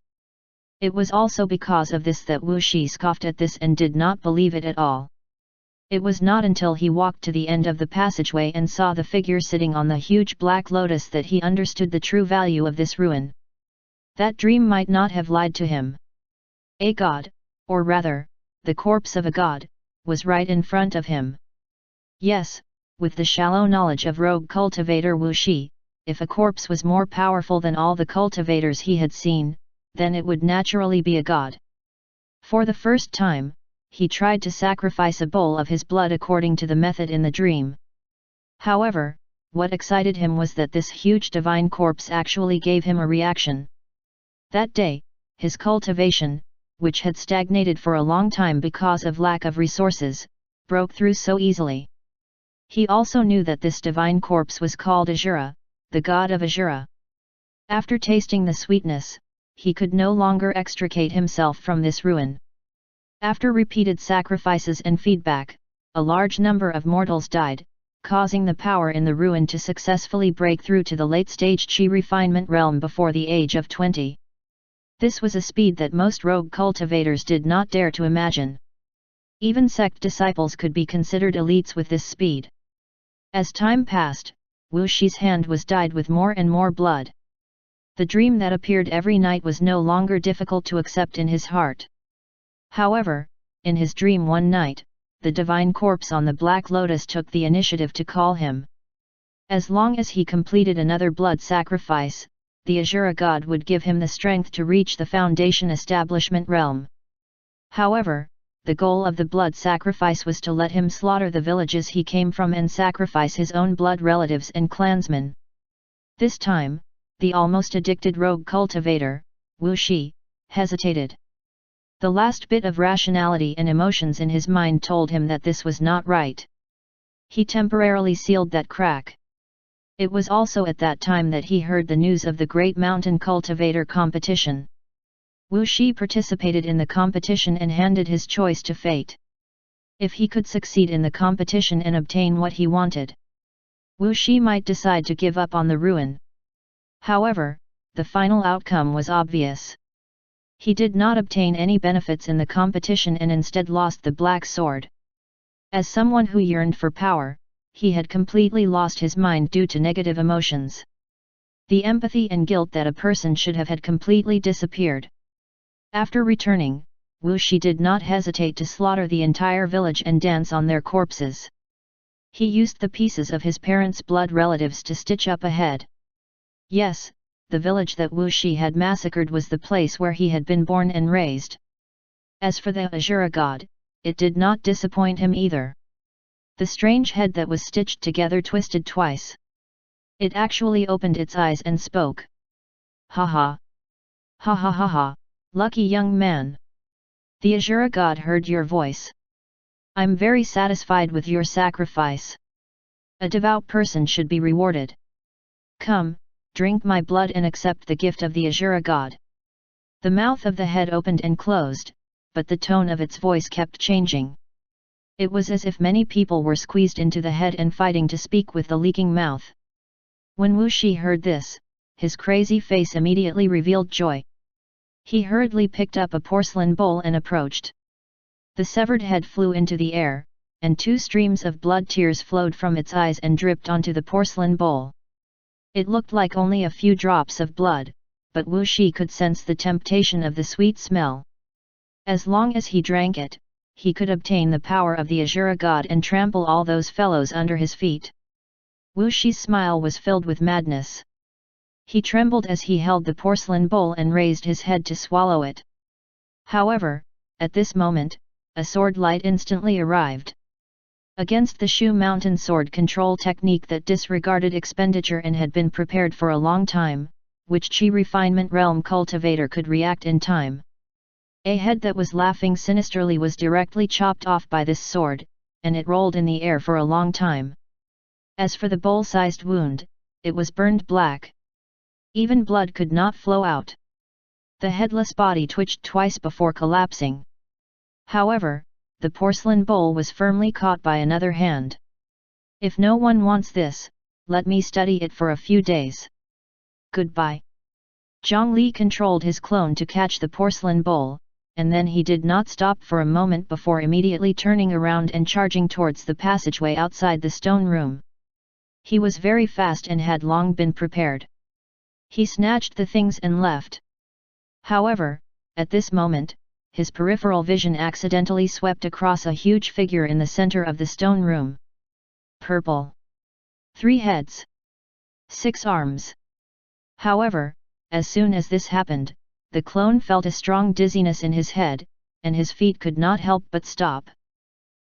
A: It was also because of this that Wu Shi scoffed at this and did not believe it at all. It was not until he walked to the end of the passageway and saw the figure sitting on the huge black lotus that he understood the true value of this ruin. That dream might not have lied to him. A god, or rather, the corpse of a god, was right in front of him. Yes, with the shallow knowledge of rogue cultivator Wu Shi, if a corpse was more powerful than all the cultivators he had seen, then it would naturally be a god. For the first time, he tried to sacrifice a bowl of his blood according to the method in the dream. However, what excited him was that this huge divine corpse actually gave him a reaction. That day, his cultivation, which had stagnated for a long time because of lack of resources, broke through so easily. He also knew that this divine corpse was called Ahura, the god of Ahura. After tasting the sweetness, he could no longer extricate himself from this ruin. After repeated sacrifices and feedback, a large number of mortals died, causing the power in the ruin to successfully break through to the late-stage chi refinement realm before the age of 20. This was a speed that most rogue cultivators did not dare to imagine. Even sect disciples could be considered elites with this speed. As time passed, Wu Shi's hand was dyed with more and more blood. The dream that appeared every night was no longer difficult to accept in his heart. However, in his dream one night, the divine corpse on the Black Lotus took the initiative to call him. As long as he completed another blood sacrifice, the Ahura god would give him the strength to reach the Foundation establishment realm. However, the goal of the blood sacrifice was to let him slaughter the villages he came from and sacrifice his own blood relatives and clansmen. This time, the almost addicted rogue cultivator, Wu Shi, hesitated. The last bit of rationality and emotions in his mind told him that this was not right. He temporarily sealed that crack. It was also at that time that he heard the news of the Great Mountain Cultivator competition. Wu Shi participated in the competition and handed his choice to fate. If he could succeed in the competition and obtain what he wanted, Wu Shi might decide to give up on the ruin. However, the final outcome was obvious. He did not obtain any benefits in the competition and instead lost the black sword. As someone who yearned for power, he had completely lost his mind due to negative emotions. The empathy and guilt that a person should have had completely disappeared. After returning, Wu Shi did not hesitate to slaughter the entire village and dance on their corpses. He used the pieces of his parents' blood relatives to stitch up a head. Yes, the village that Wu Shi had massacred was the place where he had been born and raised. As for the Ahura god, it did not disappoint him either. The strange head that was stitched together twisted twice. It actually opened its eyes and spoke. Ha ha! Ha ha ha ha! Lucky young man! The Ahura god heard your voice. I'm very satisfied with your sacrifice. A devout person should be rewarded. Come, drink my blood and accept the gift of the Ahura god. The mouth of the head opened and closed, but the tone of its voice kept changing. It was as if many people were squeezed into the head and fighting to speak with the leaking mouth. When Wu Shi heard this, his crazy face immediately revealed joy. He hurriedly picked up a porcelain bowl and approached. The severed head flew into the air, and 2 streams of blood tears flowed from its eyes and dripped onto the porcelain bowl. It looked like only a few drops of blood, but Wu Shi could sense the temptation of the sweet smell. As long as he drank it, he could obtain the power of the Ahura god and trample all those fellows under his feet. Wu Shi's smile was filled with madness. He trembled as he held the porcelain bowl and raised his head to swallow it. However, at this moment, a sword light instantly arrived. Against the Shu Mountain sword control technique that disregarded expenditure and had been prepared for a long time, which Chi refinement realm cultivator could react in time. A head that was laughing sinisterly was directly chopped off by this sword, and it rolled in the air for a long time. As for the bowl-sized wound, it was burned black. Even blood could not flow out. The headless body twitched twice before collapsing. However, the porcelain bowl was firmly caught by another hand. If no one wants this, let me study it for a few days. Goodbye. Zhang Li controlled his clone to catch the porcelain bowl, and then he did not stop for a moment before immediately turning around and charging towards the passageway outside the stone room. He was very fast and had long been prepared. He snatched the things and left. However, at this moment, his peripheral vision accidentally swept across a huge figure in the center of the stone room. Purple. 3 heads. 6 arms. However, as soon as this happened, the clone felt a strong dizziness in his head, and his feet could not help but stop.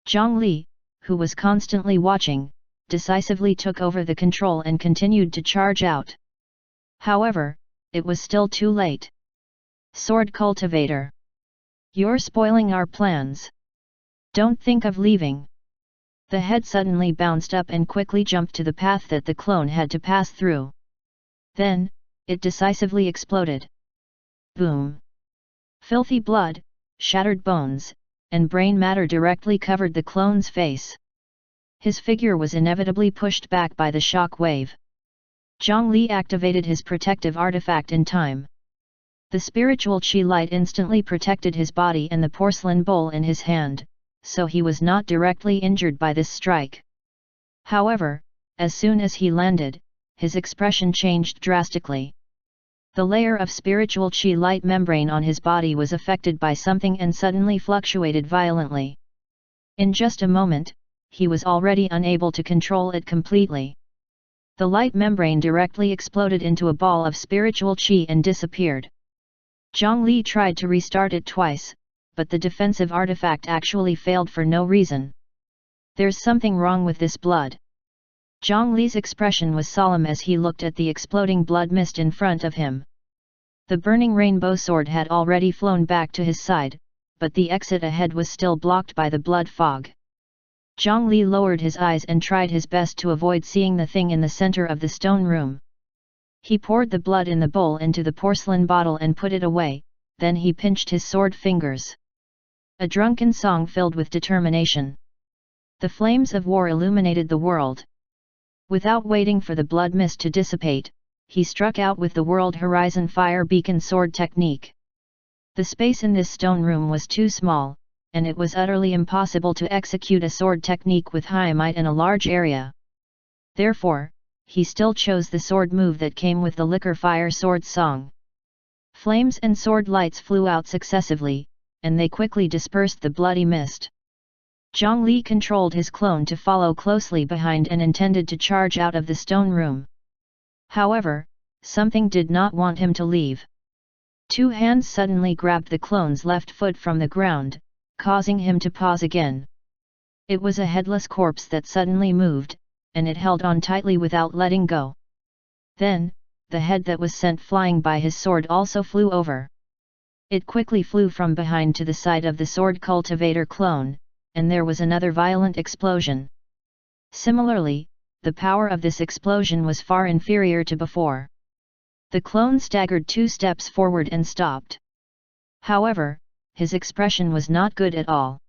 A: Zhang Li, who was constantly watching, decisively took over the control and continued to charge out. However, it was still too late. Sword Cultivator. You're spoiling our plans. Don't think of leaving. The head suddenly bounced up and quickly jumped to the path that the clone had to pass through. Then, it decisively exploded. Boom! Filthy blood, shattered bones, and brain matter directly covered the clone's face. His figure was inevitably pushed back by the shock wave. Zhang Li activated his protective artifact in time. The spiritual qi light instantly protected his body and the porcelain bowl in his hand, so he was not directly injured by this strike. However, as soon as he landed, his expression changed drastically. The layer of spiritual qi light membrane on his body was affected by something and suddenly fluctuated violently. In just a moment, he was already unable to control it completely. The light membrane directly exploded into a ball of spiritual qi and disappeared. Zhang Li tried to restart it twice, but the defensive artifact actually failed for no reason. There's something wrong with this blood. Zhang Li's expression was solemn as he looked at the exploding blood mist in front of him. The burning rainbow sword had already flown back to his side, but the exit ahead was still blocked by the blood fog. Zhang Li lowered his eyes and tried his best to avoid seeing the thing in the center of the stone room. He poured the blood in the bowl into the porcelain bottle and put it away, then he pinched his sword fingers. A drunken song filled with determination. The flames of war illuminated the world. Without waiting for the blood mist to dissipate, he struck out with the World Horizon Fire Beacon sword technique. The space in this stone room was too small, and it was utterly impossible to execute a sword technique with high might in a large area. Therefore, he still chose the sword move that came with the Liquor Fire sword song. Flames and sword lights flew out successively, and they quickly dispersed the bloody mist. Zhang Li controlled his clone to follow closely behind and intended to charge out of the stone room. However, something did not want him to leave. Two hands suddenly grabbed the clone's left foot from the ground, causing him to pause again. It was a headless corpse that suddenly moved, and it held on tightly without letting go. Then, the head that was sent flying by his sword also flew over. It quickly flew from behind to the side of the sword cultivator clone, and there was another violent explosion. Similarly, the power of this explosion was far inferior to before. The clone staggered 2 steps forward and stopped. However, his expression was not good at all.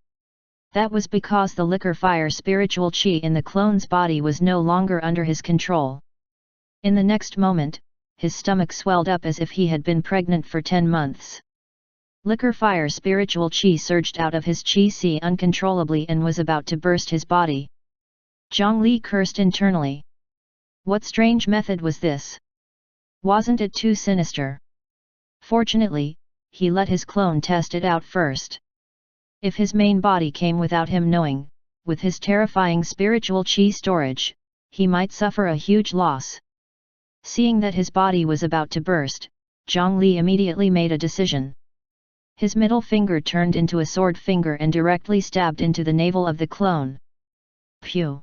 A: That was because the Liquor Fire spiritual qi in the clone's body was no longer under his control. In the next moment, his stomach swelled up as if he had been pregnant for 10 months. Liquor Fire spiritual qi surged out of his qi sea uncontrollably and was about to burst his body. Zhang Li cursed internally. What strange method was this? Wasn't it too sinister? Fortunately, he let his clone test it out first. If his main body came without him knowing, with his terrifying spiritual qi storage, he might suffer a huge loss. Seeing that his body was about to burst, Zhang Li immediately made a decision. His middle finger turned into a sword finger and directly stabbed into the navel of the clone. Phew!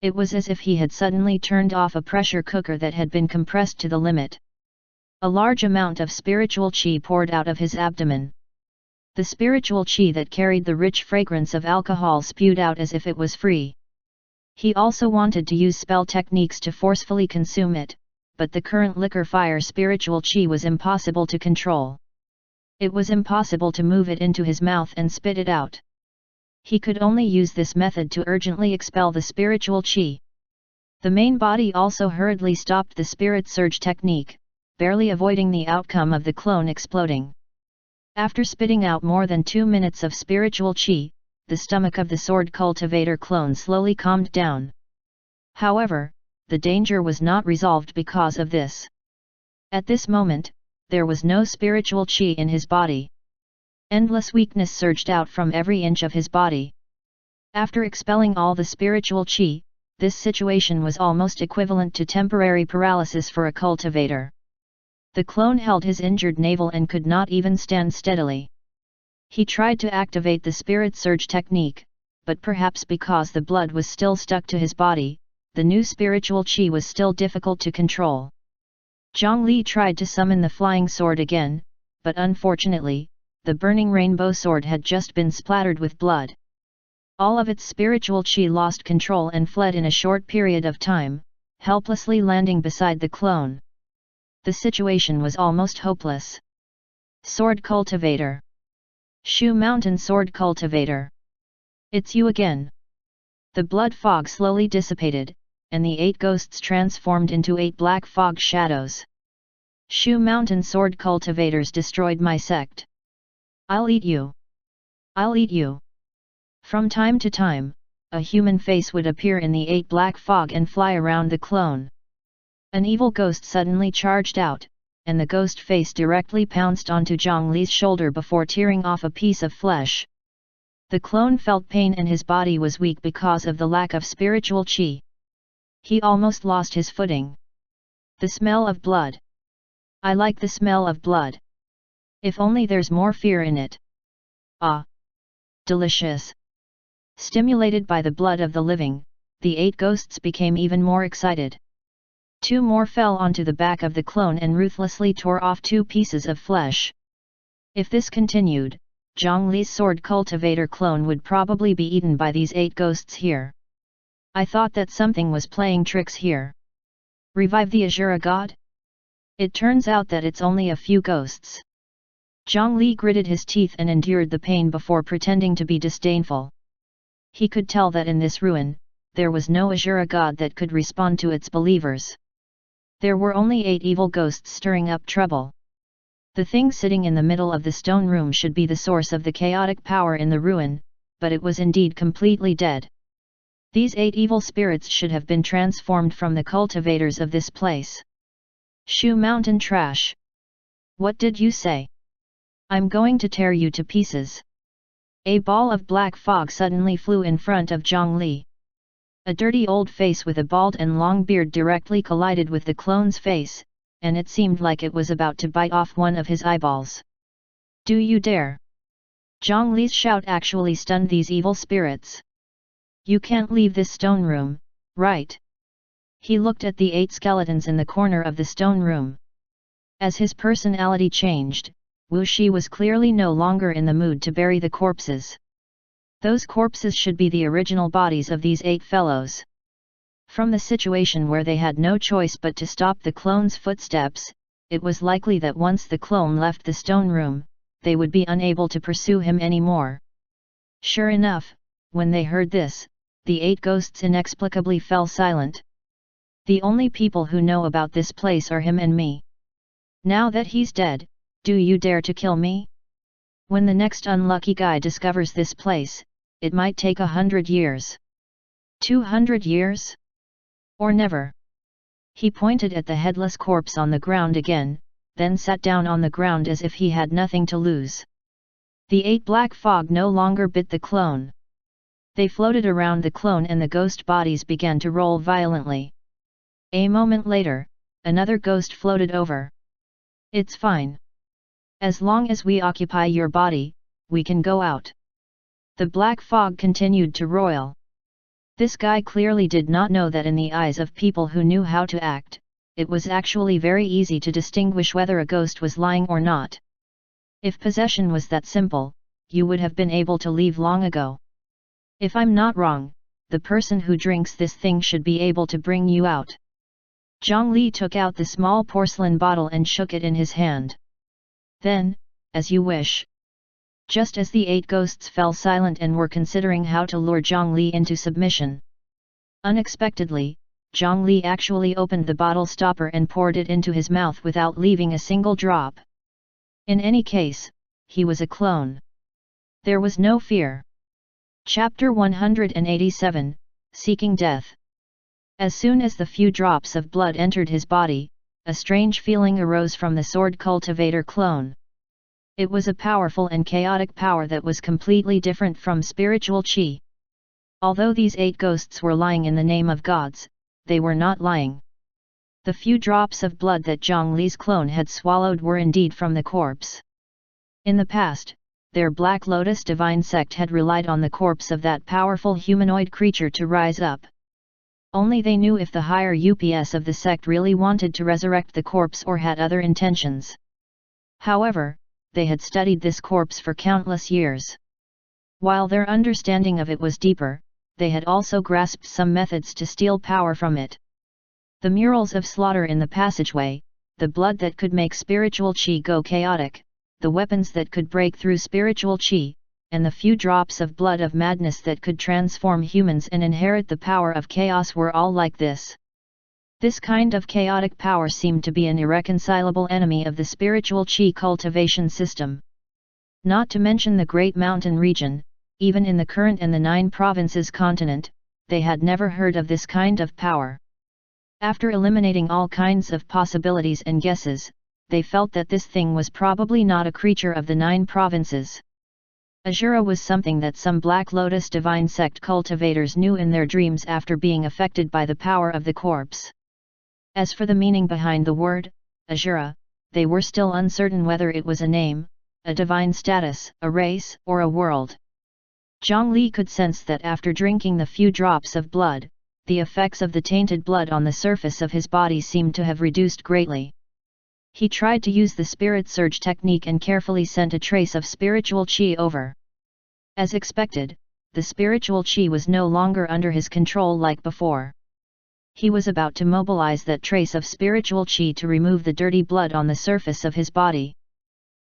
A: It was as if he had suddenly turned off a pressure cooker that had been compressed to the limit. A large amount of spiritual qi poured out of his abdomen. The spiritual qi that carried the rich fragrance of alcohol spewed out as if it was free. He also wanted to use spell techniques to forcefully consume it, but the current Liquor Fire spiritual qi was impossible to control. It was impossible to move it into his mouth and spit it out. He could only use this method to urgently expel the spiritual qi. The main body also hurriedly stopped the spirit surge technique, barely avoiding the outcome of the clone exploding. After spitting out more than 2 minutes of spiritual qi, the stomach of the sword cultivator clone slowly calmed down. However, the danger was not resolved because of this. At this moment, there was no spiritual qi in his body. Endless weakness surged out from every inch of his body. After expelling all the spiritual qi, this situation was almost equivalent to temporary paralysis for a cultivator. The clone held his injured navel and could not even stand steadily. He tried to activate the spirit surge technique, but perhaps because the blood was still stuck to his body, the new spiritual chi was still difficult to control. Zhang Li tried to summon the flying sword again, but unfortunately, the burning rainbow sword had just been splattered with blood. All of its spiritual chi lost control and fled in a short period of time, helplessly landing beside the clone. The situation was almost hopeless. Sword Cultivator. Shu Mountain Sword Cultivator. It's you again. The blood fog slowly dissipated, and the 8 ghosts transformed into 8 black fog shadows. Shu Mountain Sword Cultivators destroyed my sect. I'll eat you. I'll eat you. From time to time, a human face would appear in the 8 black fog and fly around the clone. An evil ghost suddenly charged out, and the ghost face directly pounced onto Zhang Li's shoulder before tearing off a piece of flesh. The clone felt pain and his body was weak because of the lack of spiritual chi. He almost lost his footing. The smell of blood. I like the smell of blood. If only there's more fear in it. Ah! Delicious! Stimulated by the blood of the living, the 8 ghosts became even more excited. 2 more fell onto the back of the clone and ruthlessly tore off 2 pieces of flesh. If this continued, Zhang Li's sword cultivator clone would probably be eaten by these 8 ghosts here. I thought that something was playing tricks here. Revive the Azura god? It turns out that it's only a few ghosts. Zhang Li gritted his teeth and endured the pain before pretending to be disdainful. He could tell that in this ruin, there was no Azura god that could respond to its believers. There were only 8 evil ghosts stirring up trouble. The thing sitting in the middle of the stone room should be the source of the chaotic power in the ruin, but it was indeed completely dead. These 8 evil spirits should have been transformed from the cultivators of this place. Shu Mountain trash! What did you say? I'm going to tear you to pieces. A ball of black fog suddenly flew in front of Zhang Li. A dirty old face with a bald and long beard directly collided with the clone's face, and it seemed like it was about to bite off one of his eyeballs. Do you dare? Zhang Li's shout actually stunned these evil spirits. You can't leave this stone room, right? He looked at the 8 skeletons in the corner of the stone room. As his personality changed, Wu Shi was clearly no longer in the mood to bury the corpses. Those corpses should be the original bodies of these 8 fellows. From the situation where they had no choice but to stop the clone's footsteps, it was likely that once the clone left the stone room, they would be unable to pursue him anymore. Sure enough, when they heard this, the 8 ghosts inexplicably fell silent. The only people who know about this place are him and me. Now that he's dead, do you dare to kill me? When the next unlucky guy discovers this place, it might take 100 years. 200 years? Or never. He pointed at the headless corpse on the ground again, then sat down on the ground as if he had nothing to lose. The 8 black fog no longer bit the clone. They floated around the clone and the ghost bodies began to roll violently. A moment later, another ghost floated over. It's fine. As long as we occupy your body, we can go out. The black fog continued to roil. This guy clearly did not know that in the eyes of people who knew how to act, it was actually very easy to distinguish whether a ghost was lying or not. If possession was that simple, you would have been able to leave long ago. If I'm not wrong, the person who drinks this thing should be able to bring you out. Zhang Li took out the small porcelain bottle and shook it in his hand. Then, as you wish. Just as the 8 ghosts fell silent and were considering how to lure Zhang Li into submission. Unexpectedly, Zhang Li actually opened the bottle stopper and poured it into his mouth without leaving a single drop. In any case, he was a clone. There was no fear. Chapter 187, Seeking Death. As soon as the few drops of blood entered his body, a strange feeling arose from the sword cultivator clone. It was a powerful and chaotic power that was completely different from spiritual chi. Although these 8 ghosts were lying in the name of gods, they were not lying. The few drops of blood that Zhang Li's clone had swallowed were indeed from the corpse. In the past, their Black Lotus divine sect had relied on the corpse of that powerful humanoid creature to rise up. Only they knew if the higher UPS of the sect really wanted to resurrect the corpse or had other intentions. However, they had studied this corpse for countless years. While their understanding of it was deeper, they had also grasped some methods to steal power from it. The murals of slaughter in the passageway, the blood that could make spiritual chi go chaotic, the weapons that could break through spiritual chi, and the few drops of blood of madness that could transform humans and inherit the power of chaos were all like this. This kind of chaotic power seemed to be an irreconcilable enemy of the spiritual chi cultivation system. Not to mention the Great Mountain region, even in the current and the 9 provinces continent, they had never heard of this kind of power. After eliminating all kinds of possibilities and guesses, they felt that this thing was probably not a creature of the 9 provinces. Azura was something that some Black Lotus divine sect cultivators knew in their dreams after being affected by the power of the corpse. As for the meaning behind the word, Azura, they were still uncertain whether it was a name, a divine status, a race, or a world. Zhongli could sense that after drinking the few drops of blood, the effects of the tainted blood on the surface of his body seemed to have reduced greatly. He tried to use the spirit surge technique and carefully sent a trace of spiritual chi over. As expected, the spiritual chi was no longer under his control like before. He was about to mobilize that trace of spiritual chi to remove the dirty blood on the surface of his body.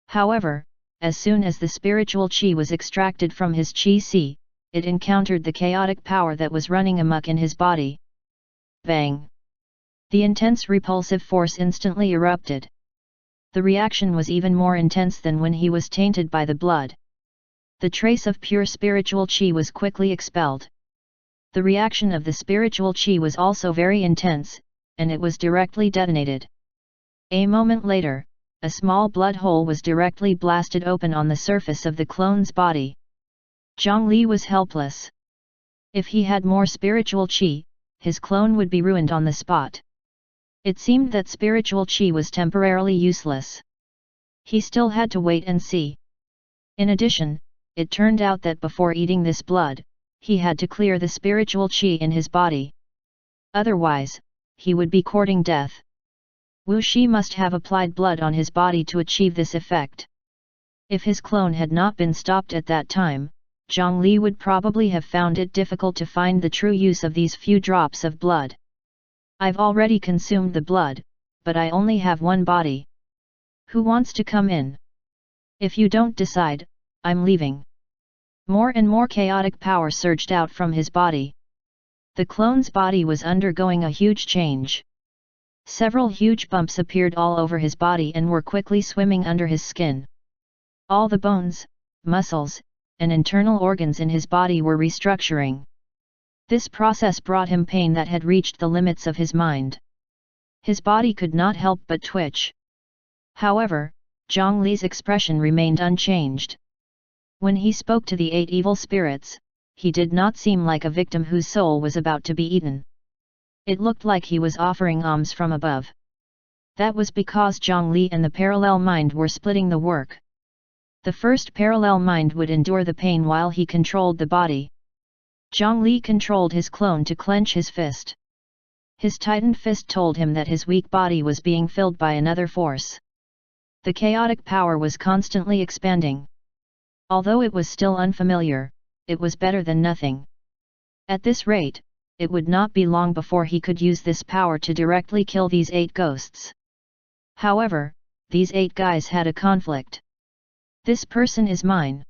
A: However, as soon as the spiritual chi was extracted from his chi si, it encountered the chaotic power that was running amok in his body. Bang! The intense repulsive force instantly erupted. The reaction was even more intense than when he was tainted by the blood. The trace of pure spiritual chi was quickly expelled. The reaction of the spiritual chi was also very intense, and it was directly detonated. A moment later, a small blood hole was directly blasted open on the surface of the clone's body. Zhongli was helpless. If he had more spiritual chi, his clone would be ruined on the spot. It seemed that spiritual chi was temporarily useless. He still had to wait and see. In addition, it turned out that before eating this blood, he had to clear the spiritual chi in his body. Otherwise, he would be courting death. Wu Shi must have applied blood on his body to achieve this effect. If his clone had not been stopped at that time, Zhongli would probably have found it difficult to find the true use of these few drops of blood. I've already consumed the blood, but I only have one body. Who wants to come in? If you don't decide, I'm leaving. More and more chaotic power surged out from his body. The clone's body was undergoing a huge change. Several huge bumps appeared all over his body and were quickly swimming under his skin. All the bones, muscles, and internal organs in his body were restructuring. This process brought him pain that had reached the limits of his mind. His body could not help but twitch. However, Zhongli's expression remained unchanged. When he spoke to the 8 evil spirits, he did not seem like a victim whose soul was about to be eaten. It looked like he was offering alms from above. That was because Zhongli and the parallel mind were splitting the work. The first parallel mind would endure the pain while he controlled the body. Zhongli controlled his clone to clench his fist. His tightened fist told him that his weak body was being filled by another force. The chaotic power was constantly expanding. Although it was still unfamiliar, it was better than nothing. At this rate, it would not be long before he could use this power to directly kill these 8 ghosts. However, these 8 guys had a conflict. This person is mine.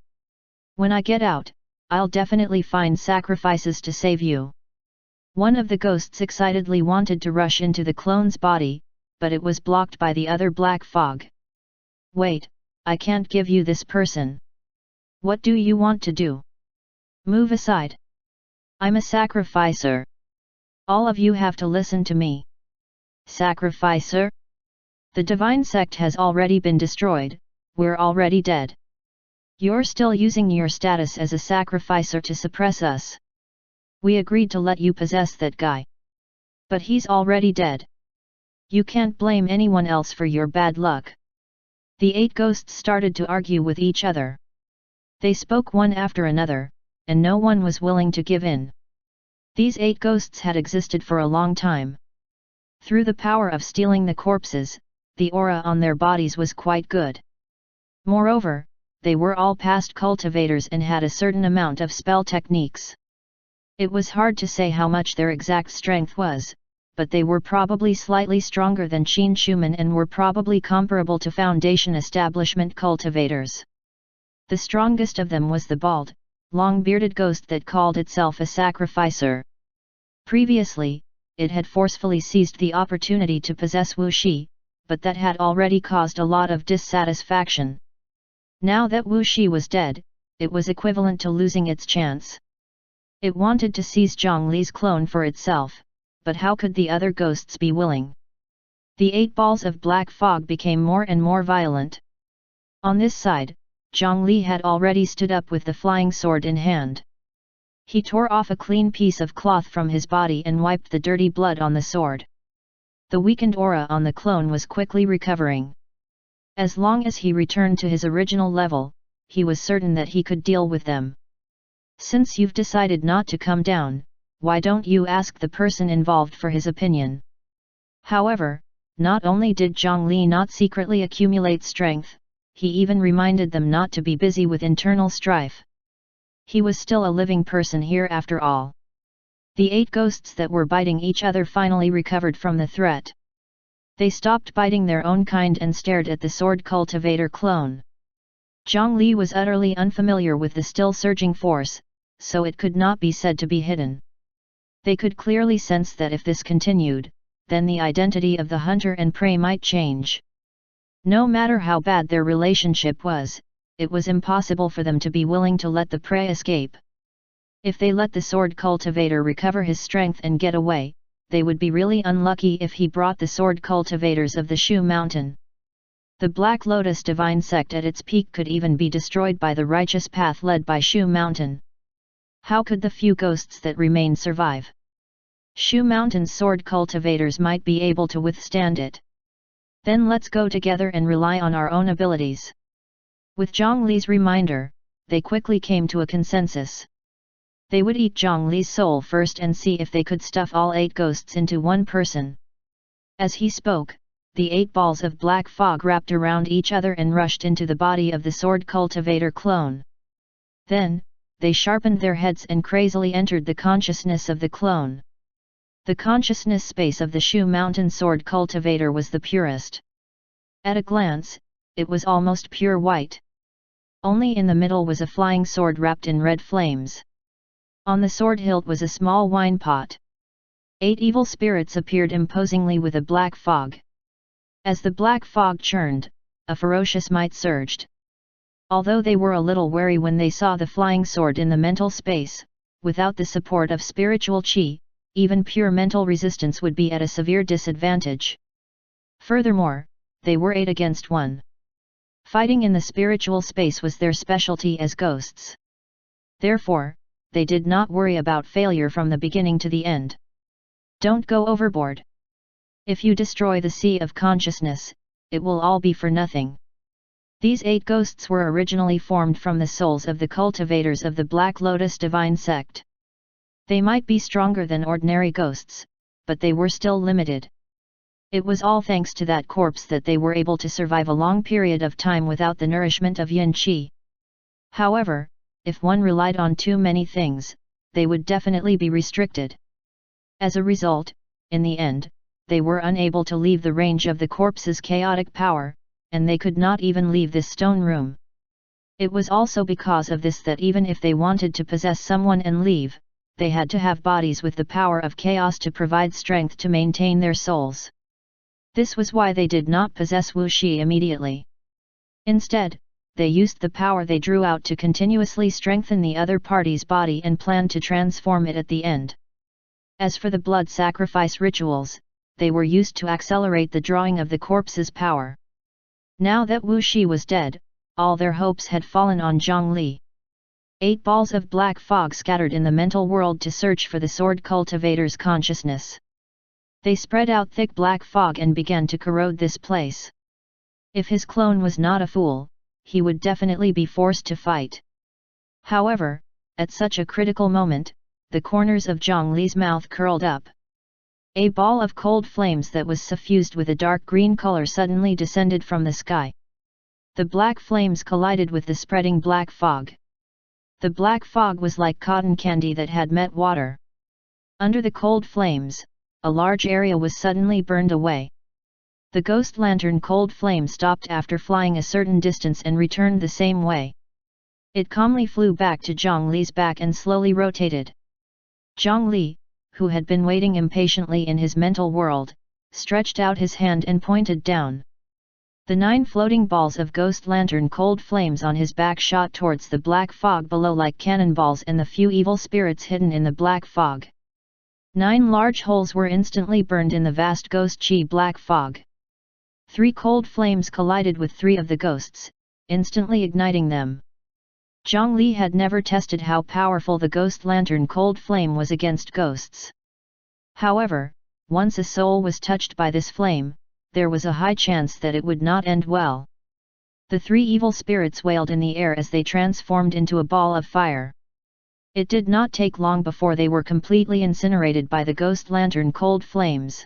A: When I get out, I'll definitely find sacrifices to save you. One of the ghosts excitedly wanted to rush into the clone's body, but it was blocked by the other black fog. Wait, I can't give you this person. What do you want to do? Move aside. I'm a sacrificer. All of you have to listen to me. Sacrificer? The divine sect has already been destroyed, we're already dead. You're still using your status as a sacrificer to suppress us. We agreed to let you possess that guy. But he's already dead. You can't blame anyone else for your bad luck. The 8 ghosts started to argue with each other. They spoke one after another, and no one was willing to give in. These 8 ghosts had existed for a long time. Through the power of stealing the corpses, the aura on their bodies was quite good. Moreover, they were all past cultivators and had a certain amount of spell techniques. It was hard to say how much their exact strength was, but they were probably slightly stronger than Qin Shuman and were probably comparable to Foundation establishment cultivators. The strongest of them was the bald, long-bearded ghost that called itself a sacrificer. Previously, it had forcefully seized the opportunity to possess Wu Shi, but that had already caused a lot of dissatisfaction. Now that Wu Shi was dead, it was equivalent to losing its chance. It wanted to seize Zhang Li's clone for itself, but how could the other ghosts be willing? The 8 balls of black fog became more and more violent. On this side, Zhang Li had already stood up with the flying sword in hand. He tore off a clean piece of cloth from his body and wiped the dirty blood on the sword. The weakened aura on the clone was quickly recovering. As long as he returned to his original level, he was certain that he could deal with them. Since you've decided not to come down, why don't you ask the person involved for his opinion? However, not only did Zhang Li not secretly accumulate strength, he even reminded them not to be busy with internal strife. He was still a living person here after all. The 8 ghosts that were biting each other finally recovered from the threat. They stopped biting their own kind and stared at the sword cultivator clone. Zhang Li was utterly unfamiliar with the still surging force, so it could not be said to be hidden. They could clearly sense that if this continued, then the identity of the hunter and prey might change. No matter how bad their relationship was, it was impossible for them to be willing to let the prey escape. If they let the sword cultivator recover his strength and get away, they would be really unlucky if he brought the sword cultivators of the Shu Mountain. The Black Lotus divine sect at its peak could even be destroyed by the righteous path led by Shu Mountain. How could the few ghosts that remained survive? Shu Mountain's sword cultivators might be able to withstand it. Then let's go together and rely on our own abilities. With Zhang Li's reminder, they quickly came to a consensus. They would eat Zhang Li's soul first and see if they could stuff all 8 ghosts into one person. As he spoke, the 8 balls of black fog wrapped around each other and rushed into the body of the sword cultivator clone. Then, they sharpened their heads and crazily entered the consciousness of the clone. The consciousness space of the Shu Mountain sword cultivator was the purest. At a glance, it was almost pure white. Only in the middle was a flying sword wrapped in red flames. On the sword hilt was a small wine pot. 8 evil spirits appeared imposingly with a black fog. As the black fog churned, a ferocious might surged. Although they were a little wary when they saw the flying sword in the mental space, without the support of spiritual qi, even pure mental resistance would be at a severe disadvantage. Furthermore, they were 8 against 1. Fighting in the spiritual space was their specialty as ghosts. Therefore, they did not worry about failure from the beginning to the end. Don't go overboard. If you destroy the sea of consciousness, it will all be for nothing. These 8 ghosts were originally formed from the souls of the cultivators of the Black Lotus divine sect. They might be stronger than ordinary ghosts, but they were still limited. It was all thanks to that corpse that they were able to survive a long period of time without the nourishment of yin qi. However, if one relied on too many things, they would definitely be restricted. As a result, in the end, they were unable to leave the range of the corpse's chaotic power, and they could not even leave this stone room. It was also because of this that even if they wanted to possess someone and leave, they had to have bodies with the power of chaos to provide strength to maintain their souls. This was why they did not possess Wu Shi immediately. Instead, they used the power they drew out to continuously strengthen the other party's body and planned to transform it at the end. As for the blood sacrifice rituals, they were used to accelerate the drawing of the corpse's power. Now that Wu Shi was dead, all their hopes had fallen on Zhang Li. 8 balls of black fog scattered in the mental world to search for the sword cultivator's consciousness. They spread out thick black fog and began to corrode this place. If his clone was not a fool, he would definitely be forced to fight. However, at such a critical moment, the corners of Zhang Li's mouth curled up. A ball of cold flames that was suffused with a dark green color suddenly descended from the sky. The black flames collided with the spreading black fog. The black fog was like cotton candy that had met water. Under the cold flames, a large area was suddenly burned away. The ghost lantern cold flame stopped after flying a certain distance and returned the same way. It calmly flew back to Zhang Li's back and slowly rotated. Zhang Li, who had been waiting impatiently in his mental world, stretched out his hand and pointed down. The 9 floating balls of ghost lantern cold flames on his back shot towards the black fog below like cannonballs and the few evil spirits hidden in the black fog. 9 large holes were instantly burned in the vast ghost chi black fog. 3 cold flames collided with 3 of the ghosts, instantly igniting them. Zhang Li had never tested how powerful the ghost lantern cold flame was against ghosts. However, once a soul was touched by this flame, there was a high chance that it would not end well. The 3 evil spirits wailed in the air as they transformed into a ball of fire. It did not take long before they were completely incinerated by the ghost lantern cold flames.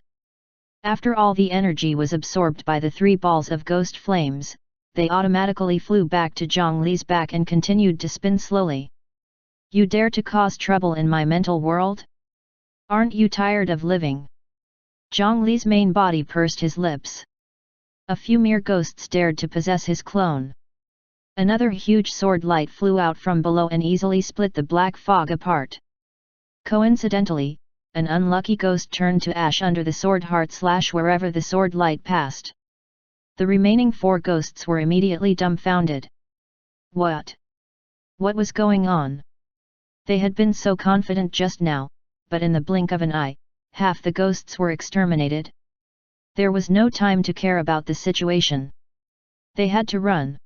A: After all the energy was absorbed by the 3 balls of ghost flames, they automatically flew back to Zhang Li's back and continued to spin slowly. You dare to cause trouble in my mental world? Aren't you tired of living? Zhang Li's main body pursed his lips. A few mere ghosts dared to possess his clone. Another huge sword light flew out from below and easily split the black fog apart. Coincidentally, an unlucky ghost turned to ash under the sword heart / wherever the sword light passed. The remaining 4 ghosts were immediately dumbfounded. What? What was going on? They had been so confident just now, but in the blink of an eye, half the ghosts were exterminated. There was no time to care about the situation. They had to run.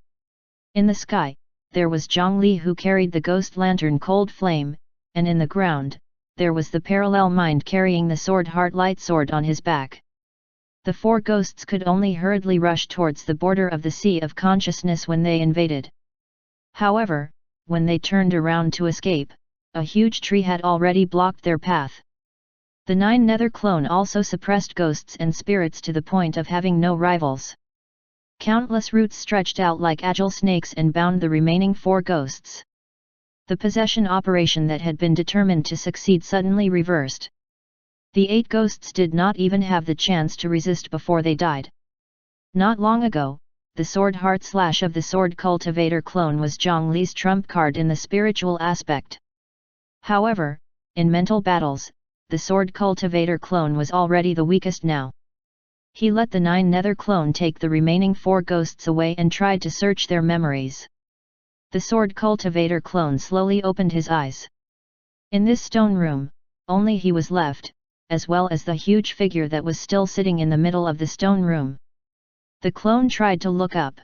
A: In the sky, there was Zhang Li who carried the ghost lantern cold flame, and in the ground, there was the parallel mind carrying the sword heart light sword on his back. The 4 ghosts could only hurriedly rush towards the border of the sea of consciousness when they invaded. However, when they turned around to escape, a huge tree had already blocked their path. The 9 nether clone also suppressed ghosts and spirits to the point of having no rivals. Countless roots stretched out like agile snakes and bound the remaining 4 ghosts. The possession operation that had been determined to succeed suddenly reversed. The 8 ghosts did not even have the chance to resist before they died. Not long ago, the sword heart / of the sword cultivator clone was Zhang Li's trump card in the spiritual aspect. However, in mental battles, the sword cultivator clone was already the weakest now. He let the 9 nether clone take the remaining 4 ghosts away and tried to search their memories. The sword cultivator clone slowly opened his eyes. In this stone room, only he was left, as well as the huge figure that was still sitting in the middle of the stone room. The clone tried to look up.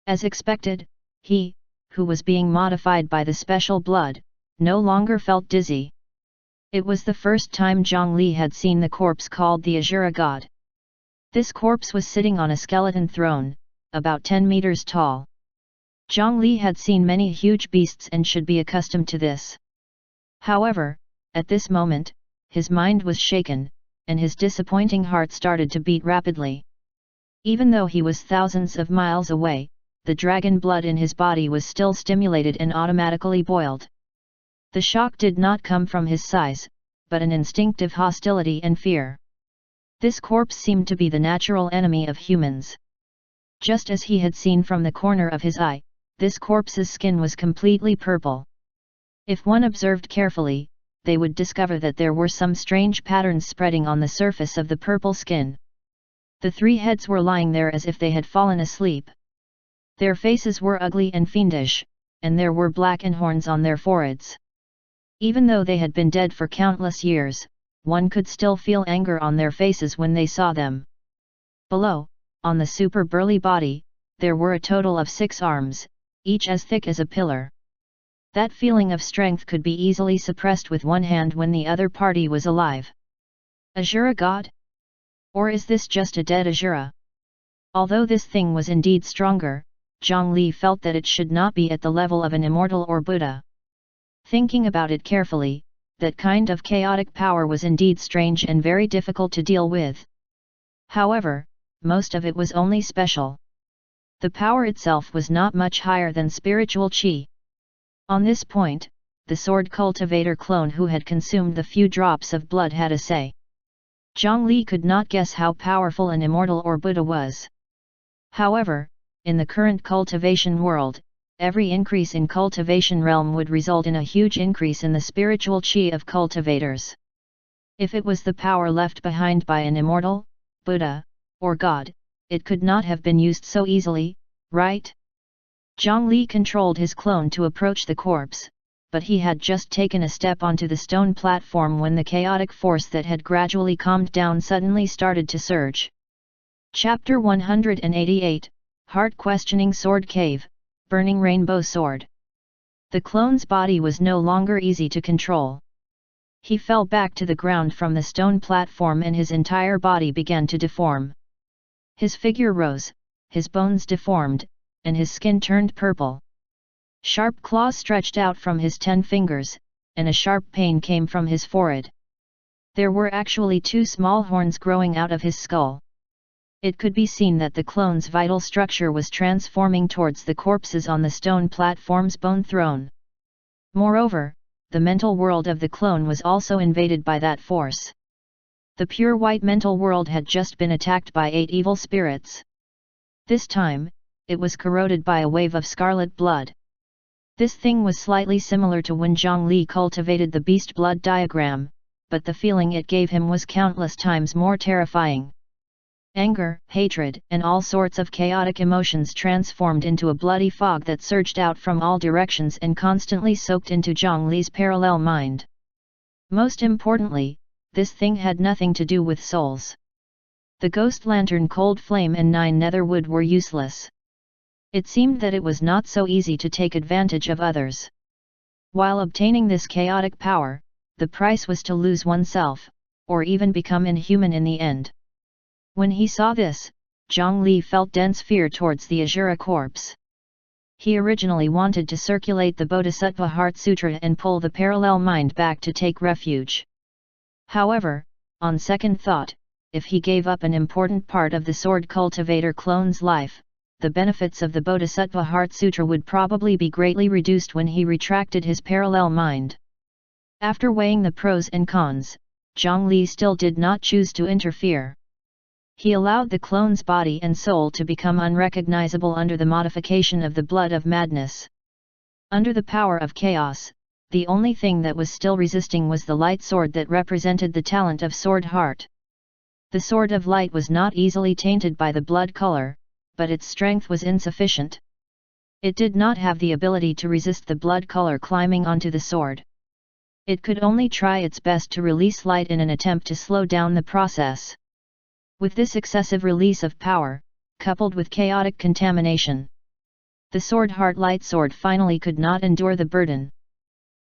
A: As expected, he, who was being modified by the special blood, no longer felt dizzy. It was the first time Zhang Li had seen the corpse called the Azura God. This corpse was sitting on a skeleton throne, about 10 meters tall. Zhang Li had seen many huge beasts and should be accustomed to this. However, at this moment, his mind was shaken, and his disappointing heart started to beat rapidly. Even though he was thousands of miles away, the dragon blood in his body was still stimulated and automatically boiled. The shock did not come from his size, but an instinctive hostility and fear. This corpse seemed to be the natural enemy of humans. Just as he had seen from the corner of his eye, this corpse's skin was completely purple. If one observed carefully, they would discover that there were some strange patterns spreading on the surface of the purple skin. The 3 heads were lying there as if they had fallen asleep. Their faces were ugly and fiendish, and there were blackened horns on their foreheads. Even though they had been dead for countless years, one could still feel anger on their faces when they saw them. Below, on the super burly body, there were a total of 6 arms, each as thick as a pillar. That feeling of strength could be easily suppressed with one hand when the other party was alive. Azura God? Or is this just a dead Azura? Although this thing was indeed stronger, Zhang Li felt that it should not be at the level of an immortal or Buddha. Thinking about it carefully, that kind of chaotic power was indeed strange and very difficult to deal with. However, most of it was only special. The power itself was not much higher than spiritual qi. On this point, the sword cultivator clone who had consumed the few drops of blood had a say. Zhang Li could not guess how powerful an immortal or Buddha was. However, in the current cultivation world, every increase in cultivation realm would result in a huge increase in the spiritual qi of cultivators. If it was the power left behind by an immortal, Buddha, or God, it could not have been used so easily, right? Zhang Li controlled his clone to approach the corpse, but he had just taken a step onto the stone platform when the chaotic force that had gradually calmed down suddenly started to surge. Chapter 188, Heart-Questioning Sword Cave, Burning Rainbow Sword. The clone's body was no longer easy to control. He fell back to the ground from the stone platform and his entire body began to deform. His figure rose, his bones deformed, and his skin turned purple. Sharp claws stretched out from his 10 fingers, and a sharp pain came from his forehead. There were actually 2 small horns growing out of his skull. It could be seen that the clone's vital structure was transforming towards the corpses on the stone platform's bone throne. Moreover, the mental world of the clone was also invaded by that force. The pure white mental world had just been attacked by 8 evil spirits. This time, it was corroded by a wave of scarlet blood. This thing was slightly similar to when Zhang Li cultivated the beast blood diagram, but the feeling it gave him was countless times more terrifying. Anger, hatred, and all sorts of chaotic emotions transformed into a bloody fog that surged out from all directions and constantly soaked into Zhang Li's parallel mind. Most importantly, this thing had nothing to do with souls. The ghost lantern cold flame and 9 nether wood were useless. It seemed that it was not so easy to take advantage of others. While obtaining this chaotic power, the price was to lose oneself, or even become inhuman in the end. When he saw this, Zhang Li felt dense fear towards the Azura corpse. He originally wanted to circulate the Bodhisattva Heart Sutra and pull the parallel mind back to take refuge. However, on second thought, if he gave up an important part of the sword cultivator clone's life, the benefits of the Bodhisattva Heart Sutra would probably be greatly reduced when he retracted his parallel mind. After weighing the pros and cons, Zhang Li still did not choose to interfere. He allowed the clone's body and soul to become unrecognizable under the modification of the blood of madness. Under the power of chaos, the only thing that was still resisting was the light sword that represented the talent of Sword Heart. The sword of light was not easily tainted by the blood color, but its strength was insufficient. It did not have the ability to resist the blood color climbing onto the sword. It could only try its best to release light in an attempt to slow down the process. With this excessive release of power, coupled with chaotic contamination, the Sword Heart Light Sword finally could not endure the burden.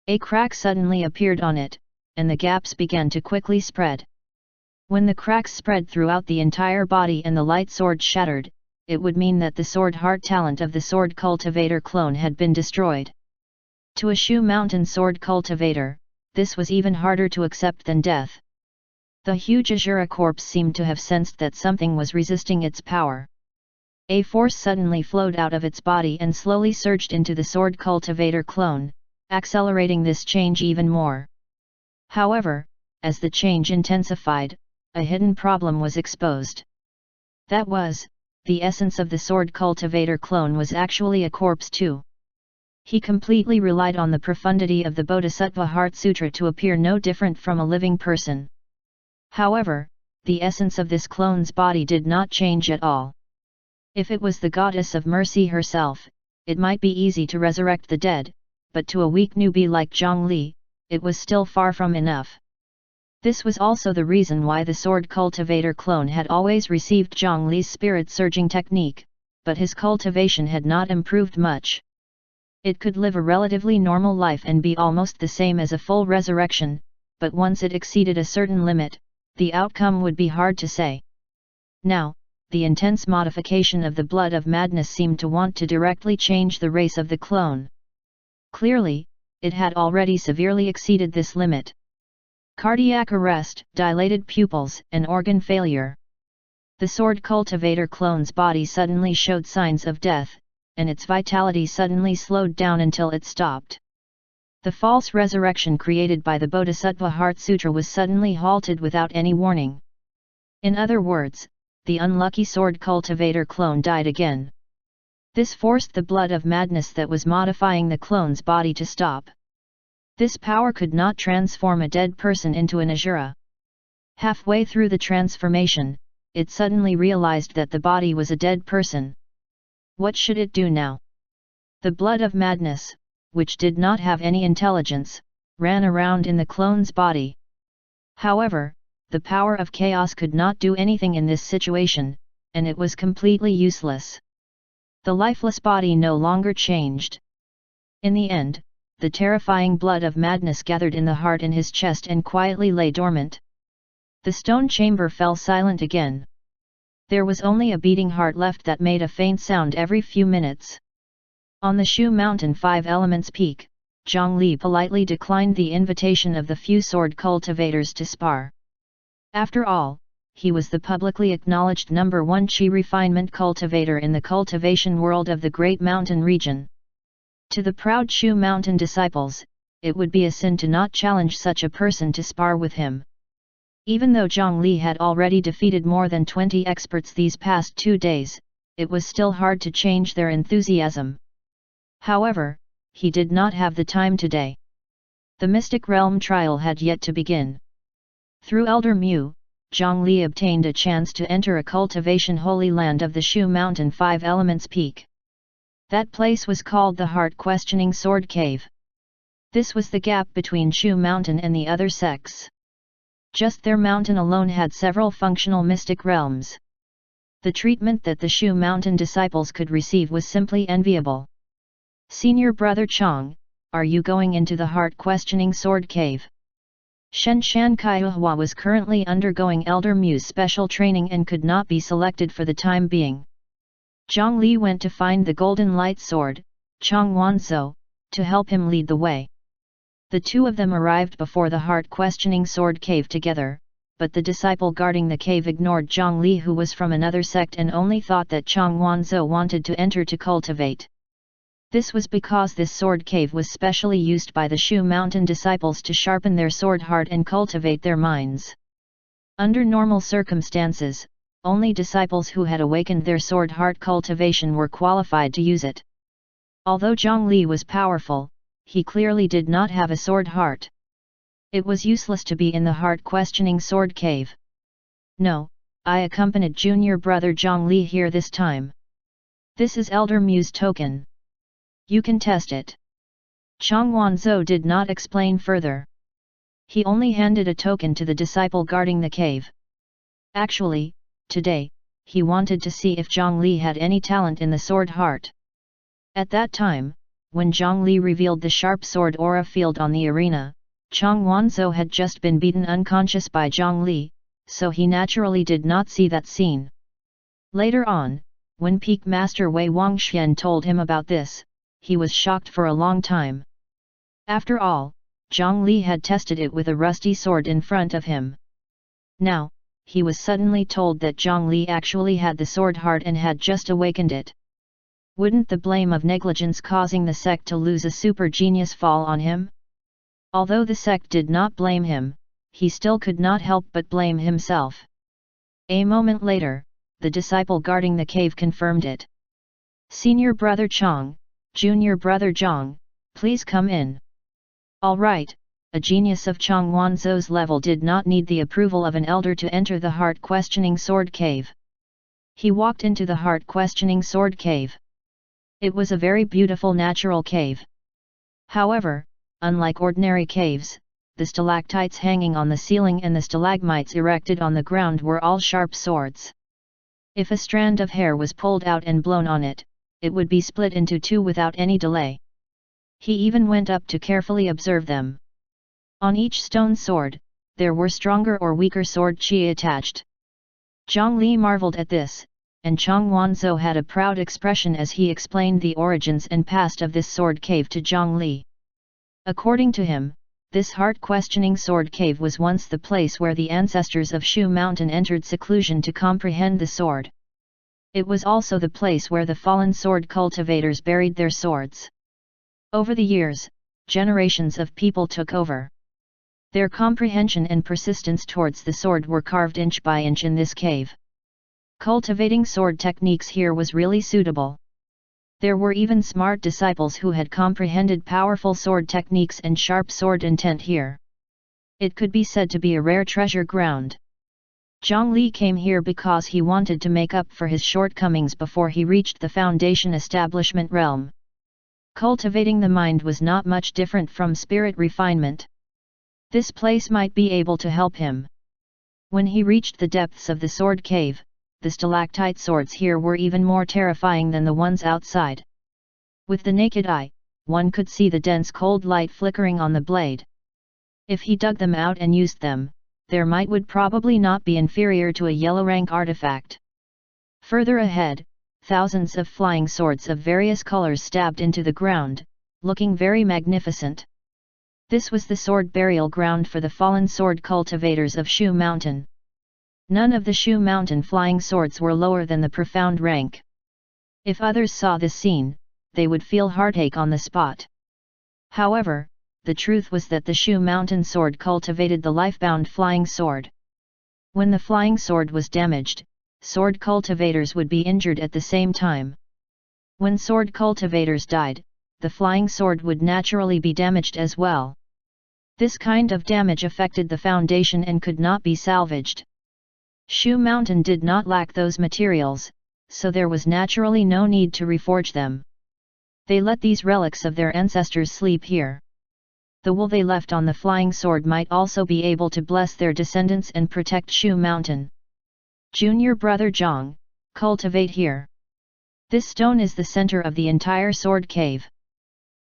A: A crack suddenly appeared on it, and the gaps began to quickly spread. When the cracks spread throughout the entire body and the light sword shattered, it would mean that the Sword Heart talent of the Sword Cultivator clone had been destroyed. To a Shu Mountain Sword Cultivator, this was even harder to accept than death. The huge Azura corpse seemed to have sensed that something was resisting its power. A force suddenly flowed out of its body and slowly surged into the Sword Cultivator clone, accelerating this change even more. However, as the change intensified, a hidden problem was exposed. That was, the essence of the Sword Cultivator clone was actually a corpse too. He completely relied on the profundity of the Bodhisattva Heart Sutra to appear no different from a living person. However, the essence of this clone's body did not change at all. If it was the goddess of mercy herself, it might be easy to resurrect the dead, but to a weak newbie like Zhang Li, it was still far from enough. This was also the reason why the Sword Cultivator clone had always received Zhang Li's spirit surging technique, but his cultivation had not improved much. It could live a relatively normal life and be almost the same as a full resurrection, but once it exceeded a certain limit, the outcome would be hard to say. Now, the intense modification of the blood of madness seemed to want to directly change the race of the clone. Clearly, it had already severely exceeded this limit. Cardiac arrest, dilated pupils, and organ failure. The sword cultivator clone's body suddenly showed signs of death, and its vitality suddenly slowed down until it stopped. The false resurrection created by the Bodhisattva Heart Sutra was suddenly halted without any warning. In other words, the unlucky sword cultivator clone died again. This forced the blood of madness that was modifying the clone's body to stop. This power could not transform a dead person into an Asura. Halfway through the transformation, it suddenly realized that the body was a dead person. What should it do now? The blood of madness, which did not have any intelligence, ran around in the clone's body. However, the power of chaos could not do anything in this situation, and it was completely useless. The lifeless body no longer changed. In the end, the terrifying blood of madness gathered in the heart in his chest and quietly lay dormant. The stone chamber fell silent again. There was only a beating heart left that made a faint sound every few minutes. On the Shu Mountain 5 Elements Peak, Zhang Li politely declined the invitation of the few sword cultivators to spar. After all, he was the publicly acknowledged #1 Qi refinement cultivator in the cultivation world of the Great Mountain region. To the proud Shu Mountain disciples, it would be a sin to not challenge such a person to spar with him. Even though Zhang Li had already defeated more than 20 experts these past 2 days, it was still hard to change their enthusiasm. However, he did not have the time today. The Mystic Realm trial had yet to begin. Through Elder Mu, Zhang Li obtained a chance to enter a cultivation holy land of the Shu Mountain 5 Elements Peak. That place was called the Heart Questioning Sword Cave. This was the gap between Shu Mountain and the other sects. Just their mountain alone had several functional mystic realms. The treatment that the Shu Mountain disciples could receive was simply enviable. Senior Brother Chang, are you going into the Heart Questioning Sword Cave? Shen Shan Kaihua was currently undergoing Elder Mu's special training and could not be selected for the time being. Zhang Li went to find the golden light sword, Chang Wanzhou, to help him lead the way. The two of them arrived before the Heart Questioning Sword Cave together, but the disciple guarding the cave ignored Zhang Li, who was from another sect, and only thought that Chang Wanzhou wanted to enter to cultivate. This was because this sword cave was specially used by the Shu Mountain disciples to sharpen their sword heart and cultivate their minds. Under normal circumstances, only disciples who had awakened their sword heart cultivation were qualified to use it. Although Zhang Li was powerful, he clearly did not have a sword heart. It was useless to be in the Heart Questioning Sword Cave. No, I accompanied junior brother Zhang Li here this time. This is Elder Mu's token. You can test it. Chang Wanzhou did not explain further. He only handed a token to the disciple guarding the cave. Actually, today, he wanted to see if Zhang Li had any talent in the sword heart. At that time, when Zhang Li revealed the sharp sword aura field on the arena, Chang Wanzhou had just been beaten unconscious by Zhang Li, so he naturally did not see that scene. Later on, when Peak Master Wei Wangxian told him about this, he was shocked for a long time. After all, Zhang Li had tested it with a rusty sword in front of him. Now, he was suddenly told that Zhang Li actually had the sword heart and had just awakened it. Wouldn't the blame of negligence causing the sect to lose a super genius fall on him? Although the sect did not blame him, he still could not help but blame himself. A moment later, the disciple guarding the cave confirmed it. Senior Brother Chang, Junior Brother Zhang, please come in. All right. A genius of Chang Wanzhou's level did not need the approval of an elder to enter the Heart Questioning Sword Cave. He walked into the Heart Questioning Sword Cave. It was a very beautiful natural cave. However, unlike ordinary caves, the stalactites hanging on the ceiling and the stalagmites erected on the ground were all sharp swords. If a strand of hair was pulled out and blown on it, it would be split into two without any delay. He even went up to carefully observe them. On each stone sword, there were stronger or weaker sword qi attached. Zhang Li marveled at this, and Chang Wanzhou had a proud expression as he explained the origins and past of this sword cave to Zhang Li. According to him, this heart-questioning sword cave was once the place where the ancestors of Shu Mountain entered seclusion to comprehend the sword. It was also the place where the fallen sword cultivators buried their swords. Over the years, generations of people took over. Their comprehension and persistence towards the sword were carved inch by inch in this cave. Cultivating sword techniques here was really suitable. There were even smart disciples who had comprehended powerful sword techniques and sharp sword intent here. It could be said to be a rare treasure ground. Zhang Li came here because he wanted to make up for his shortcomings before he reached the foundation establishment realm. Cultivating the mind was not much different from spirit refinement. This place might be able to help him. When he reached the depths of the sword cave, the stalactite swords here were even more terrifying than the ones outside. With the naked eye, one could see the dense cold light flickering on the blade. If he dug them out and used them, their might would probably not be inferior to a yellow rank artifact. Further ahead, thousands of flying swords of various colors stabbed into the ground, looking very magnificent. This was the sword burial ground for the fallen sword cultivators of Shu Mountain. None of the Shu Mountain flying swords were lower than the profound rank. If others saw this scene, they would feel heartache on the spot. However, the truth was that the Shu Mountain sword cultivated the lifebound flying sword. When the flying sword was damaged, sword cultivators would be injured at the same time. When sword cultivators died, the flying sword would naturally be damaged as well. This kind of damage affected the foundation and could not be salvaged. Shu Mountain did not lack those materials, so there was naturally no need to reforge them. They let these relics of their ancestors sleep here. The wool they left on the flying sword might also be able to bless their descendants and protect Shu Mountain. Junior brother Zhang, cultivate here. This stone is the center of the entire sword cave.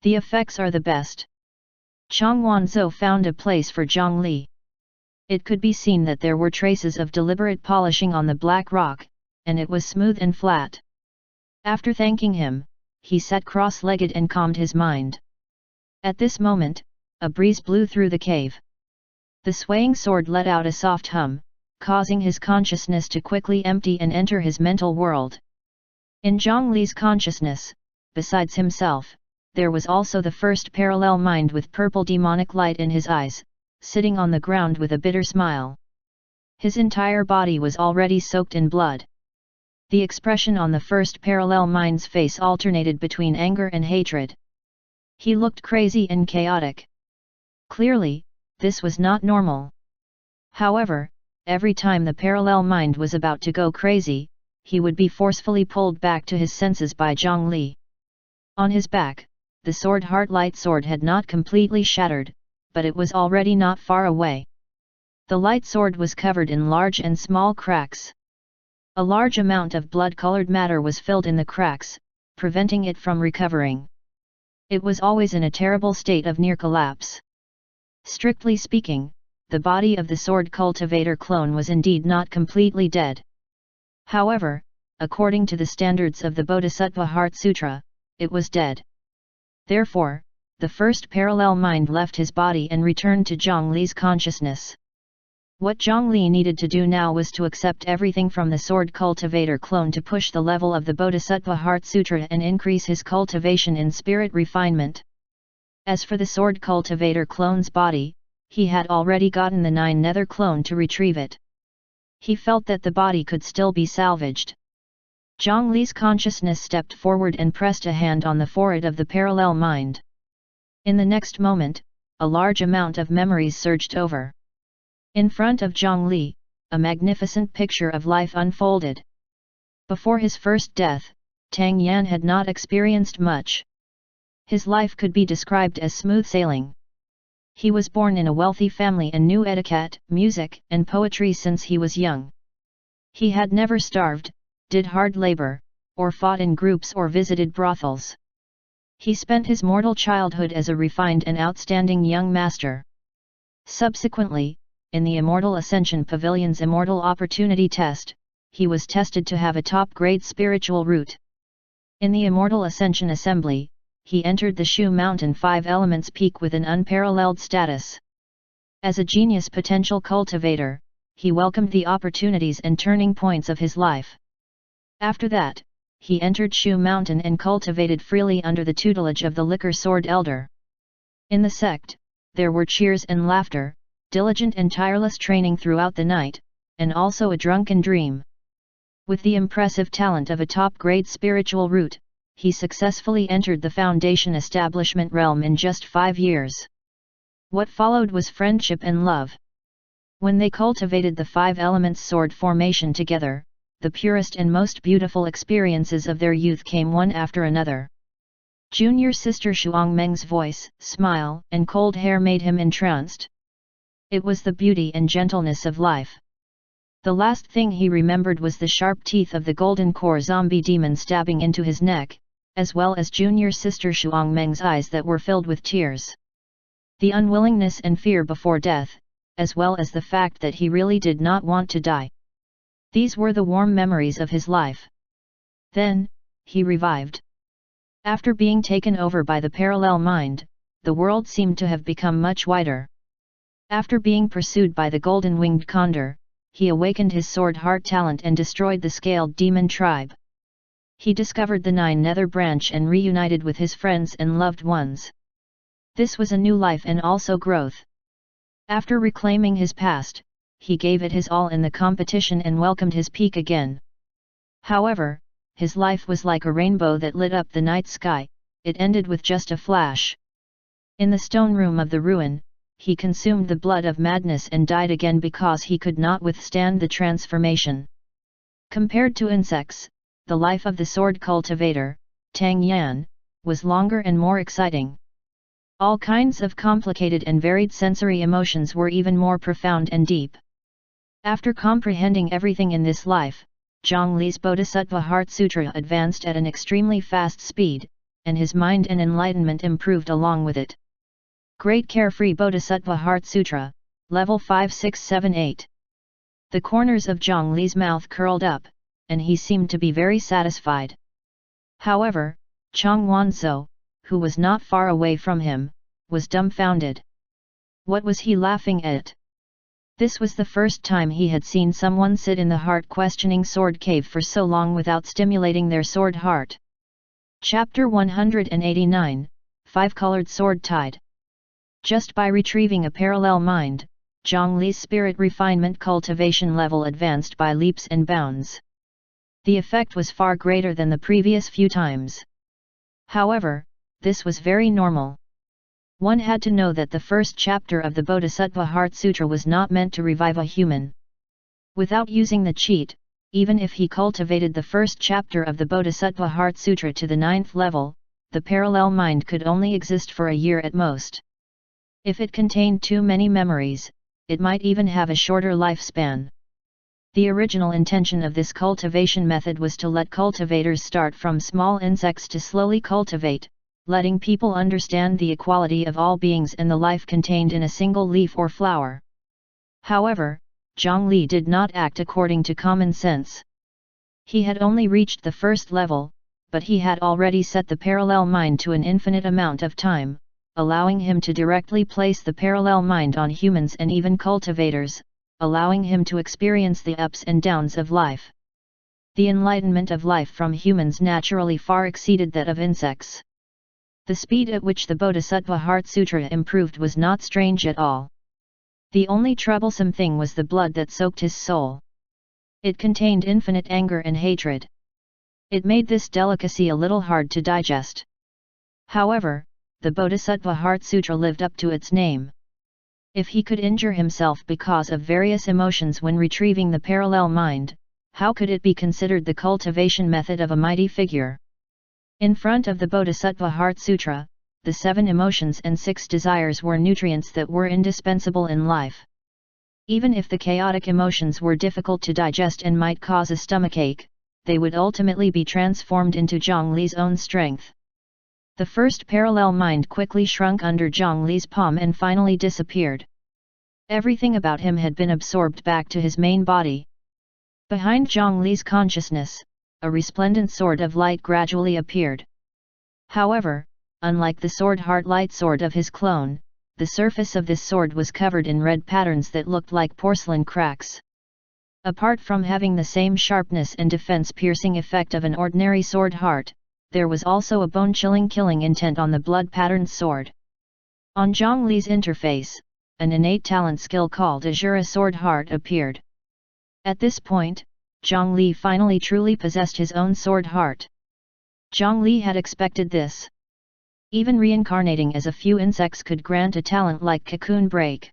A: The effects are the best. Chang Wanzhou found a place for Zhang Li. It could be seen that there were traces of deliberate polishing on the black rock, and it was smooth and flat. After thanking him, he sat cross-legged and calmed his mind. At this moment, a breeze blew through the cave. The swaying sword let out a soft hum, causing his consciousness to quickly empty and enter his mental world. In Zhang Li's consciousness, besides himself, there was also the first parallel mind with purple demonic light in his eyes, sitting on the ground with a bitter smile. His entire body was already soaked in blood. The expression on the first parallel mind's face alternated between anger and hatred. He looked crazy and chaotic. Clearly, this was not normal. However, every time the parallel mind was about to go crazy, he would be forcefully pulled back to his senses by Zhang Li. On his back, the sword heart light sword had not completely shattered, but it was already not far away. The light sword was covered in large and small cracks. A large amount of blood-colored matter was filled in the cracks, preventing it from recovering. It was always in a terrible state of near collapse. Strictly speaking, the body of the sword cultivator clone was indeed not completely dead. However, according to the standards of the Bodhisattva Heart Sutra, it was dead. Therefore, the first parallel mind left his body and returned to Zhang Li's consciousness. What Zhang Li needed to do now was to accept everything from the sword cultivator clone to push the level of the Bodhisattva Heart Sutra and increase his cultivation in spirit refinement. As for the sword cultivator clone's body, he had already gotten the 9 nether clone to retrieve it. He felt that the body could still be salvaged. Zhang Li's consciousness stepped forward and pressed a hand on the forehead of the parallel mind. In the next moment, a large amount of memories surged over. In front of Zhang Li, a magnificent picture of life unfolded. Before his first death, Tang Yan had not experienced much. His life could be described as smooth sailing. He was born in a wealthy family and knew etiquette, music, and poetry since he was young. He had never starved, did hard labor, or fought in groups or visited brothels. He spent his mortal childhood as a refined and outstanding young master. Subsequently, in the Immortal Ascension Pavilion's Immortal Opportunity Test, he was tested to have a top-grade spiritual root. In the Immortal Ascension Assembly, he entered the Shu Mountain 5 Elements Peak with an unparalleled status. As a genius potential cultivator, he welcomed the opportunities and turning points of his life. After that, he entered Shu Mountain and cultivated freely under the tutelage of the Liquor Sword Elder. In the sect, there were cheers and laughter, diligent and tireless training throughout the night, and also a drunken dream. With the impressive talent of a top-grade spiritual root, he successfully entered the Foundation establishment realm in just 5 years. What followed was friendship and love. When they cultivated the 5 elements sword formation together, the purest and most beautiful experiences of their youth came one after another. Junior sister Shuangmeng's voice, smile, and cold hair made him entranced. It was the beauty and gentleness of life. The last thing he remembered was the sharp teeth of the golden core zombie demon stabbing into his neck, as well as junior sister Shuangmeng's eyes that were filled with tears. The unwillingness and fear before death, as well as the fact that he really did not want to die. These were the warm memories of his life. Then, he revived. After being taken over by the parallel mind, the world seemed to have become much wider. After being pursued by the golden-winged condor, he awakened his sword heart talent and destroyed the scaled demon tribe. He discovered the 9 nether branch and reunited with his friends and loved ones. This was a new life and also growth. After reclaiming his past, he gave it his all in the competition and welcomed his peak again. However, his life was like a rainbow that lit up the night sky, it ended with just a flash. In the stone room of the ruin, he consumed the blood of madness and died again because he could not withstand the transformation. Compared to insects, the life of the sword cultivator, Tang Yan, was longer and more exciting. All kinds of complicated and varied sensory emotions were even more profound and deep. After comprehending everything in this life, Zhang Li's Bodhisattva Heart Sutra advanced at an extremely fast speed, and his mind and enlightenment improved along with it. Great Carefree Bodhisattva Heart Sutra, Level 5678. The corners of Zhang Li's mouth curled up, and he seemed to be very satisfied. However, Chang Wanzhou, who was not far away from him, was dumbfounded. What was he laughing at? This was the first time he had seen someone sit in the heart-questioning sword cave for so long without stimulating their sword heart. Chapter 189, 5-Colored Sword Tide. Just by retrieving a parallel mind, Zhang Li's spirit refinement cultivation level advanced by leaps and bounds. The effect was far greater than the previous few times. However, this was very normal. One had to know that the first chapter of the Bodhisattva Heart Sutra was not meant to revive a human. Without using the cheat, even if he cultivated the first chapter of the Bodhisattva Heart Sutra to the 9th level, the parallel mind could only exist for a year at most. If it contained too many memories, it might even have a shorter lifespan. The original intention of this cultivation method was to let cultivators start from small insects to slowly cultivate, letting people understand the equality of all beings and the life contained in a single leaf or flower. However, Zhang Li did not act according to common sense. He had only reached the first level, but he had already set the parallel mind to an infinite amount of time, allowing him to directly place the parallel mind on humans and even cultivators, allowing him to experience the ups and downs of life. The enlightenment of life from humans naturally far exceeded that of insects. The speed at which the Bodhisattva Heart Sutra improved was not strange at all. The only troublesome thing was the blood that soaked his soul. It contained infinite anger and hatred. It made this delicacy a little hard to digest. However, the Bodhisattva Heart Sutra lived up to its name. If he could injure himself because of various emotions when retrieving the parallel mind, how could it be considered the cultivation method of a mighty figure? In front of the Bodhisattva Heart Sutra, the 7 emotions and 6 desires were nutrients that were indispensable in life. Even if the chaotic emotions were difficult to digest and might cause a stomachache, they would ultimately be transformed into Zhang Li's own strength. The first parallel mind quickly shrunk under Zhang Li's palm and finally disappeared. Everything about him had been absorbed back to his main body. Behind Zhang Li's consciousness, a resplendent sword of light gradually appeared. However, unlike the sword heart light sword of his clone, the surface of this sword was covered in red patterns that looked like porcelain cracks. Apart from having the same sharpness and defense-piercing effect of an ordinary sword heart, there was also a bone-chilling killing intent on the blood-patterned sword. On Zhang Li's interface, an innate talent skill called Azura Sword Heart appeared. At this point, Zhang Li finally truly possessed his own sword heart. Zhang Li had expected this. Even reincarnating as a few insects could grant a talent like cocoon break.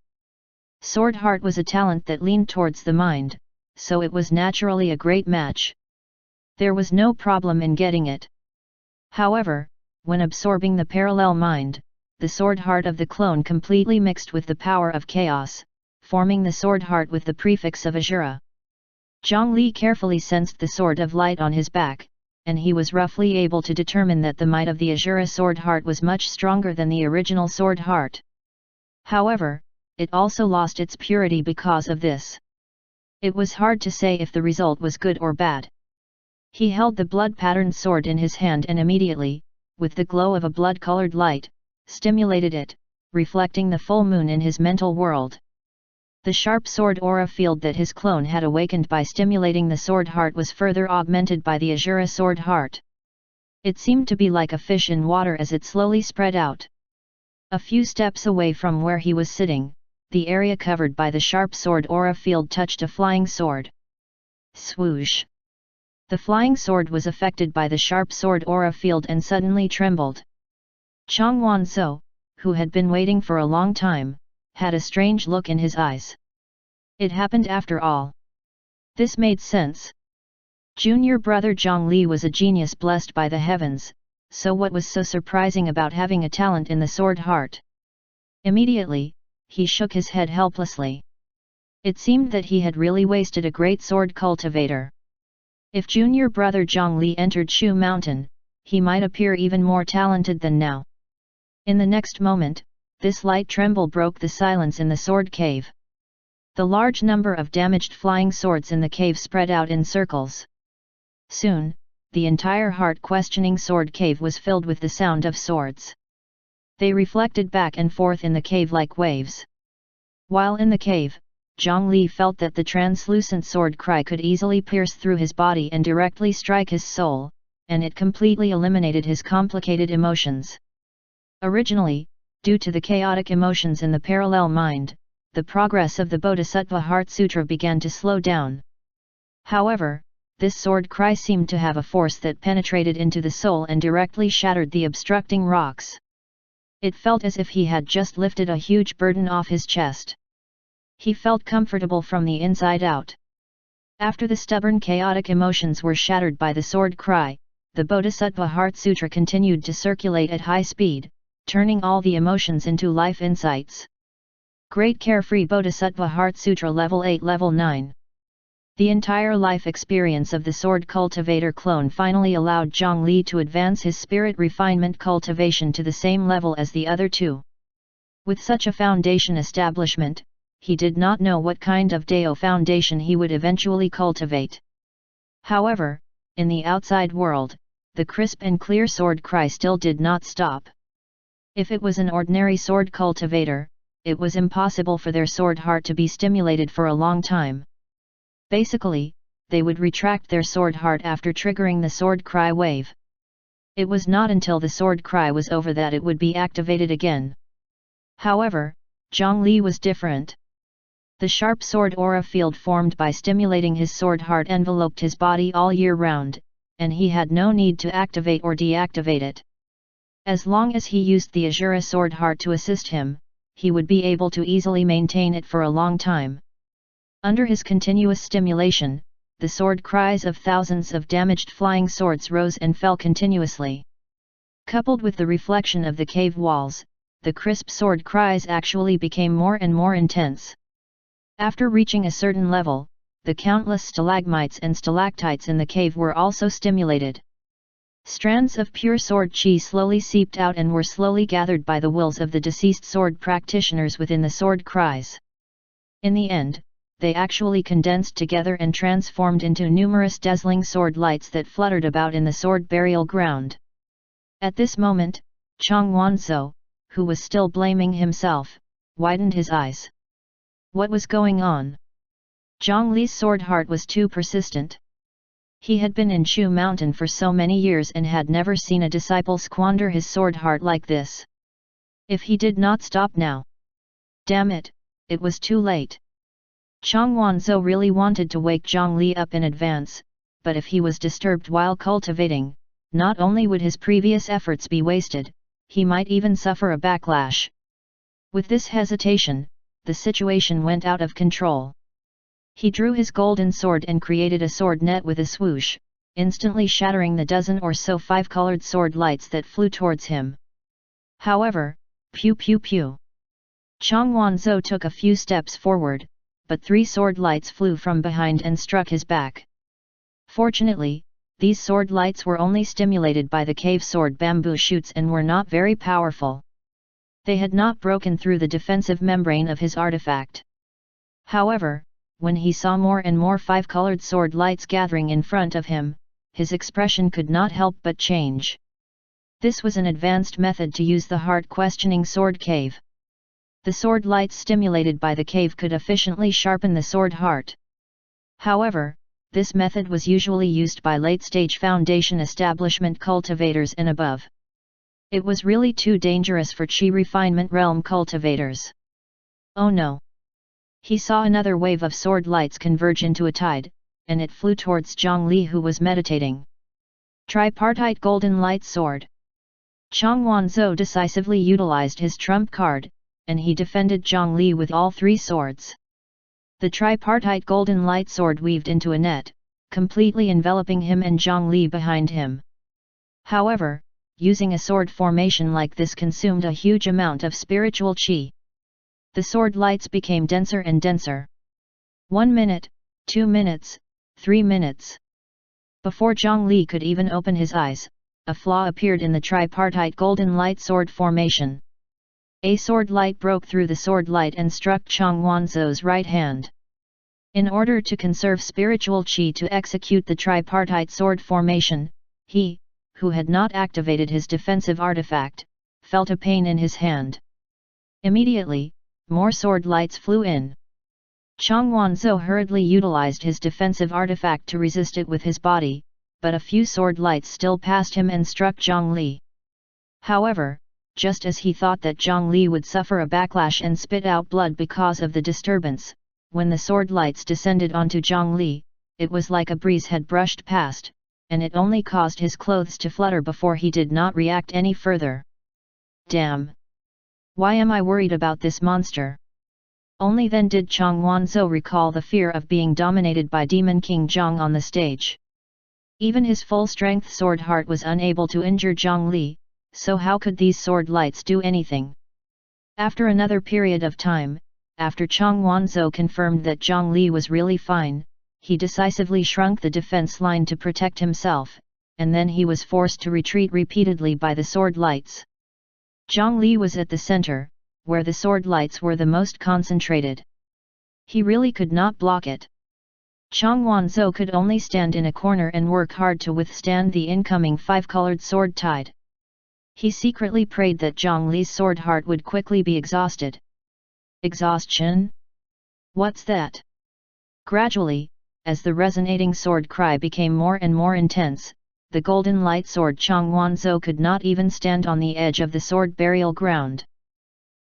A: Sword heart was a talent that leaned towards the mind, so it was naturally a great match. There was no problem in getting it. However, when absorbing the parallel mind, the sword heart of the clone completely mixed with the power of chaos, forming the sword heart with the prefix of Azura. Zhang Li carefully sensed the sword of light on his back, and he was roughly able to determine that the might of the Azura sword heart was much stronger than the original sword heart. However, it also lost its purity because of this. It was hard to say if the result was good or bad. He held the blood-patterned sword in his hand and immediately, with the glow of a blood-colored light, stimulated it, reflecting the full moon in his mental world. The sharp sword aura field that his clone had awakened by stimulating the sword heart was further augmented by the Azura sword heart. It seemed to be like a fish in water as it slowly spread out. A few steps away from where he was sitting, the area covered by the sharp sword aura field touched a flying sword. Swoosh! The flying sword was affected by the sharp sword aura field and suddenly trembled. Chang Wanzhou, who had been waiting for a long time, had a strange look in his eyes. It happened after all. This made sense. Junior brother Zhang Li was a genius blessed by the heavens, so what was so surprising about having a talent in the sword heart? Immediately, he shook his head helplessly. It seemed that he had really wasted a great sword cultivator. If junior brother Zhang Li entered Shu Mountain, he might appear even more talented than now. In the next moment, this light tremble broke the silence in the sword cave. The large number of damaged flying swords in the cave spread out in circles. Soon, the entire heart-questioning sword cave was filled with the sound of swords. They reflected back and forth in the cave like waves. While in the cave, Zhang Li felt that the translucent sword cry could easily pierce through his body and directly strike his soul, and it completely eliminated his complicated emotions. Originally, due to the chaotic emotions in the parallel mind, the progress of the Bodhisattva Heart Sutra began to slow down. However, this sword cry seemed to have a force that penetrated into the soul and directly shattered the obstructing rocks. It felt as if he had just lifted a huge burden off his chest. He felt comfortable from the inside out. After the stubborn chaotic emotions were shattered by the sword cry, the Bodhisattva Heart Sutra continued to circulate at high speed, turning all the emotions into life insights. Great Carefree Bodhisattva Heart Sutra Level 8 Level 9. The entire life experience of the sword cultivator clone finally allowed Zhang Li to advance his spirit refinement cultivation to the same level as the other two. With such a foundation establishment, he did not know what kind of Dao foundation he would eventually cultivate. However, in the outside world, the crisp and clear sword cry still did not stop. If it was an ordinary sword cultivator, it was impossible for their sword heart to be stimulated for a long time. Basically, they would retract their sword heart after triggering the sword cry wave. It was not until the sword cry was over that it would be activated again. However, Zhang Li was different. The sharp sword aura field formed by stimulating his sword heart enveloped his body all year round, and he had no need to activate or deactivate it. As long as he used the Azura sword heart to assist him, he would be able to easily maintain it for a long time. Under his continuous stimulation, the sword cries of thousands of damaged flying swords rose and fell continuously. Coupled with the reflection of the cave walls, the crisp sword cries actually became more and more intense. After reaching a certain level, the countless stalagmites and stalactites in the cave were also stimulated. Strands of pure sword chi slowly seeped out and were slowly gathered by the wills of the deceased sword practitioners within the sword cries. In the end, they actually condensed together and transformed into numerous dazzling sword lights that fluttered about in the sword burial ground. At this moment, Chang Wanzhou, who was still blaming himself, widened his eyes. What was going on? Zhang Li's sword heart was too persistent. He had been in Chu Mountain for so many years and had never seen a disciple squander his sword heart like this. If he did not stop now. Damn it, it was too late. Chang Wanzhou really wanted to wake Zhang Li up in advance, but if he was disturbed while cultivating, not only would his previous efforts be wasted, he might even suffer a backlash. With this hesitation, the situation went out of control. He drew his golden sword and created a sword net with a swoosh, instantly shattering the dozen or so five-colored sword lights that flew towards him. However, pew pew pew. Chang Wanzhou took a few steps forward, but 3 sword lights flew from behind and struck his back. Fortunately, these sword lights were only stimulated by the cave sword bamboo shoots and were not very powerful. They had not broken through the defensive membrane of his artifact. However, when he saw more and more 5-colored sword lights gathering in front of him, his expression could not help but change. This was an advanced method to use the heart-questioning sword cave. The sword lights stimulated by the cave could efficiently sharpen the sword heart. However, this method was usually used by late-stage foundation establishment cultivators and above. It was really too dangerous for Qi refinement realm cultivators. Oh no! He saw another wave of sword lights converge into a tide, and it flew towards Zhang Li, who was meditating. Tripartite Golden Light Sword. Chang Wanzhou decisively utilized his trump card, and he defended Zhang Li with all 3 swords. The tripartite golden light sword weaved into a net, completely enveloping him and Zhang Li behind him. However, using a sword formation like this consumed a huge amount of spiritual qi. The sword lights became denser and denser. 1 minute, 2 minutes, 3 minutes. Before Zhang Li could even open his eyes, a flaw appeared in the tripartite golden light sword formation. A sword light broke through the sword light and struck Chang Wanzhou's right hand. In order to conserve spiritual qi to execute the tripartite sword formation, he, who had not activated his defensive artifact, felt a pain in his hand. Immediately, more sword lights flew in. Chang Wanzhou hurriedly utilized his defensive artifact to resist it with his body, but a few sword lights still passed him and struck Zhang Li. However, just as he thought that Zhang Li would suffer a backlash and spit out blood because of the disturbance, when the sword lights descended onto Zhang Li, it was like a breeze had brushed past, and it only caused his clothes to flutter before he did not react any further. Damn! Why am I worried about this monster? Only then did Chang Wanzhou recall the fear of being dominated by Demon King Zhang on the stage. Even his full-strength sword heart was unable to injure Zhang Li, so how could these sword lights do anything? After another period of time, after Chang Wanzhou confirmed that Zhang Li was really fine, he decisively shrunk the defense line to protect himself, and then he was forced to retreat repeatedly by the sword lights. Zhang Li was at the center, where the sword lights were the most concentrated. He really could not block it. Chang Wanzhou could only stand in a corner and work hard to withstand the incoming 5-colored sword tide. He secretly prayed that Zhang Li's sword heart would quickly be exhausted. Exhaustion? What's that? Gradually, as the resonating sword cry became more and more intense, the golden light sword Chang Wanzhou could not even stand on the edge of the sword burial ground.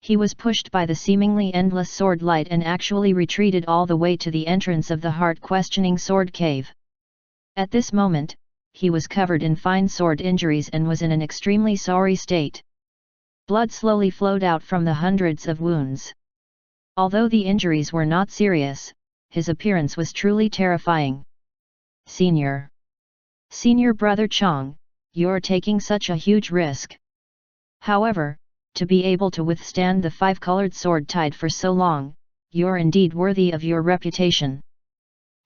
A: He was pushed by the seemingly endless sword light and actually retreated all the way to the entrance of the heart-questioning sword cave. At this moment, he was covered in fine sword injuries and was in an extremely sorry state. Blood slowly flowed out from the hundreds of wounds. Although the injuries were not serious, his appearance was truly terrifying. Senior brother Chang, you're taking such a huge risk. However, to be able to withstand the 5-colored sword tide for so long, you're indeed worthy of your reputation.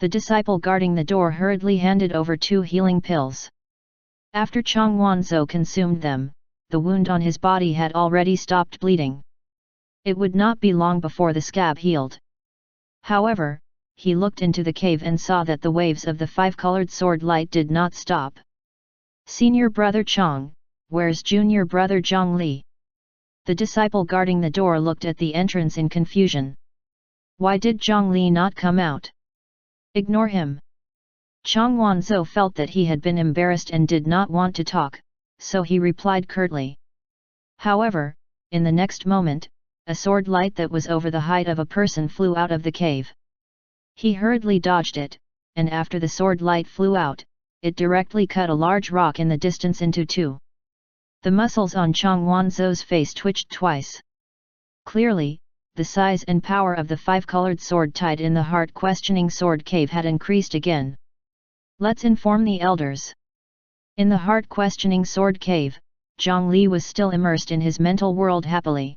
A: The disciple guarding the door hurriedly handed over 2 healing pills. After Chang Wanzhou consumed them, the wound on his body had already stopped bleeding. It would not be long before the scab healed. However, he looked into the cave and saw that the waves of the five-colored sword light did not stop. "Senior brother Chang, where's junior brother Zhongli?" The disciple guarding the door looked at the entrance in confusion. Why did Zhongli not come out? Ignore him. Chang Wanzhou felt that he had been embarrassed and did not want to talk, so he replied curtly. However, in the next moment, a sword light that was over the height of a person flew out of the cave. He hurriedly dodged it, and after the sword light flew out, it directly cut a large rock in the distance into two. The muscles on Chang Wanzhou's face twitched twice. Clearly, the size and power of the five-colored sword tied in the heart-questioning sword cave had increased again. Let's inform the elders. In the heart-questioning sword cave, Zhongli was still immersed in his mental world happily.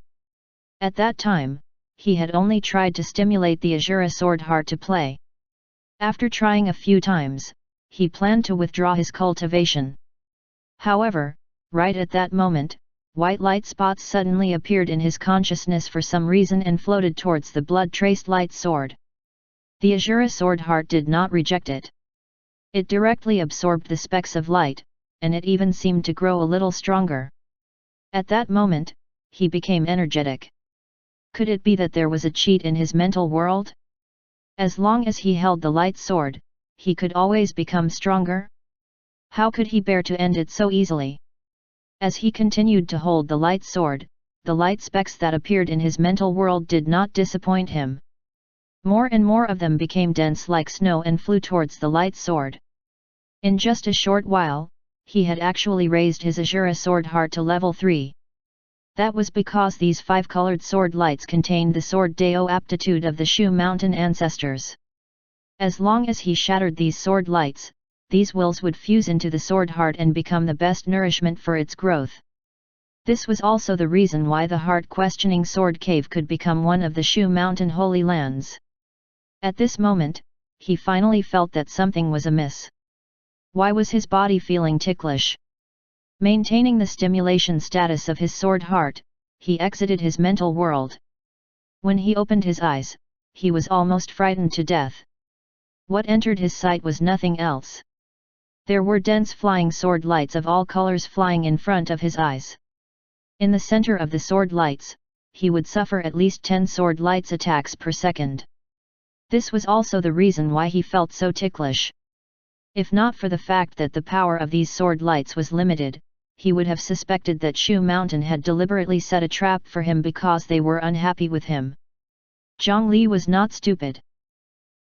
A: At that time, he had only tried to stimulate the Azura sword heart to play. After trying a few times, he planned to withdraw his cultivation. However, right at that moment, white light spots suddenly appeared in his consciousness for some reason and floated towards the blood-traced light sword. The Azura sword heart did not reject it. It directly absorbed the specks of light, and it even seemed to grow a little stronger. At that moment, he became energetic. Could it be that there was a cheat in his mental world? As long as he held the light sword, he could always become stronger? How could he bear to end it so easily? As he continued to hold the light sword, the light specks that appeared in his mental world did not disappoint him. More and more of them became dense like snow and flew towards the light sword. In just a short while, he had actually raised his Azura sword heart to level 3. That was because these five-colored sword lights contained the sword Dao aptitude of the Shu Mountain ancestors. As long as he shattered these sword lights, these wills would fuse into the sword heart and become the best nourishment for its growth. This was also the reason why the heart-questioning sword cave could become one of the Shu Mountain holy lands. At this moment, he finally felt that something was amiss. Why was his body feeling ticklish? Maintaining the stimulation status of his sword heart, he exited his mental world. When he opened his eyes, he was almost frightened to death. What entered his sight was nothing else. There were dense flying sword lights of all colors flying in front of his eyes. In the center of the sword lights, he would suffer at least 10 sword lights attacks per second. This was also the reason why he felt so ticklish. If not for the fact that the power of these sword lights was limited, he would have suspected that Shu Mountain had deliberately set a trap for him because they were unhappy with him. Zhongli was not stupid.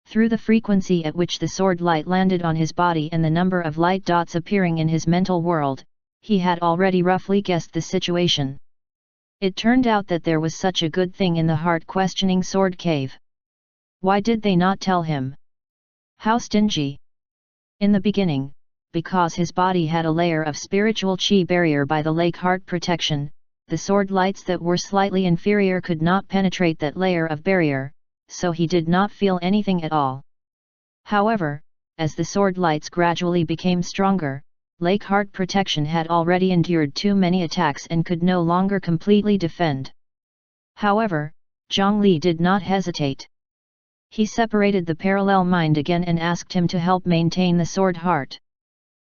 A: Through the frequency at which the sword light landed on his body and the number of light dots appearing in his mental world, he had already roughly guessed the situation. It turned out that there was such a good thing in the heart-questioning sword cave. Why did they not tell him? How stingy! In the beginning, because his body had a layer of spiritual chi barrier by the lake heart protection, the sword lights that were slightly inferior could not penetrate that layer of barrier, so he did not feel anything at all. However, as the sword lights gradually became stronger, lake heart protection had already endured too many attacks and could no longer completely defend. However, Zhongli did not hesitate. He separated the parallel mind again and asked him to help maintain the sword heart.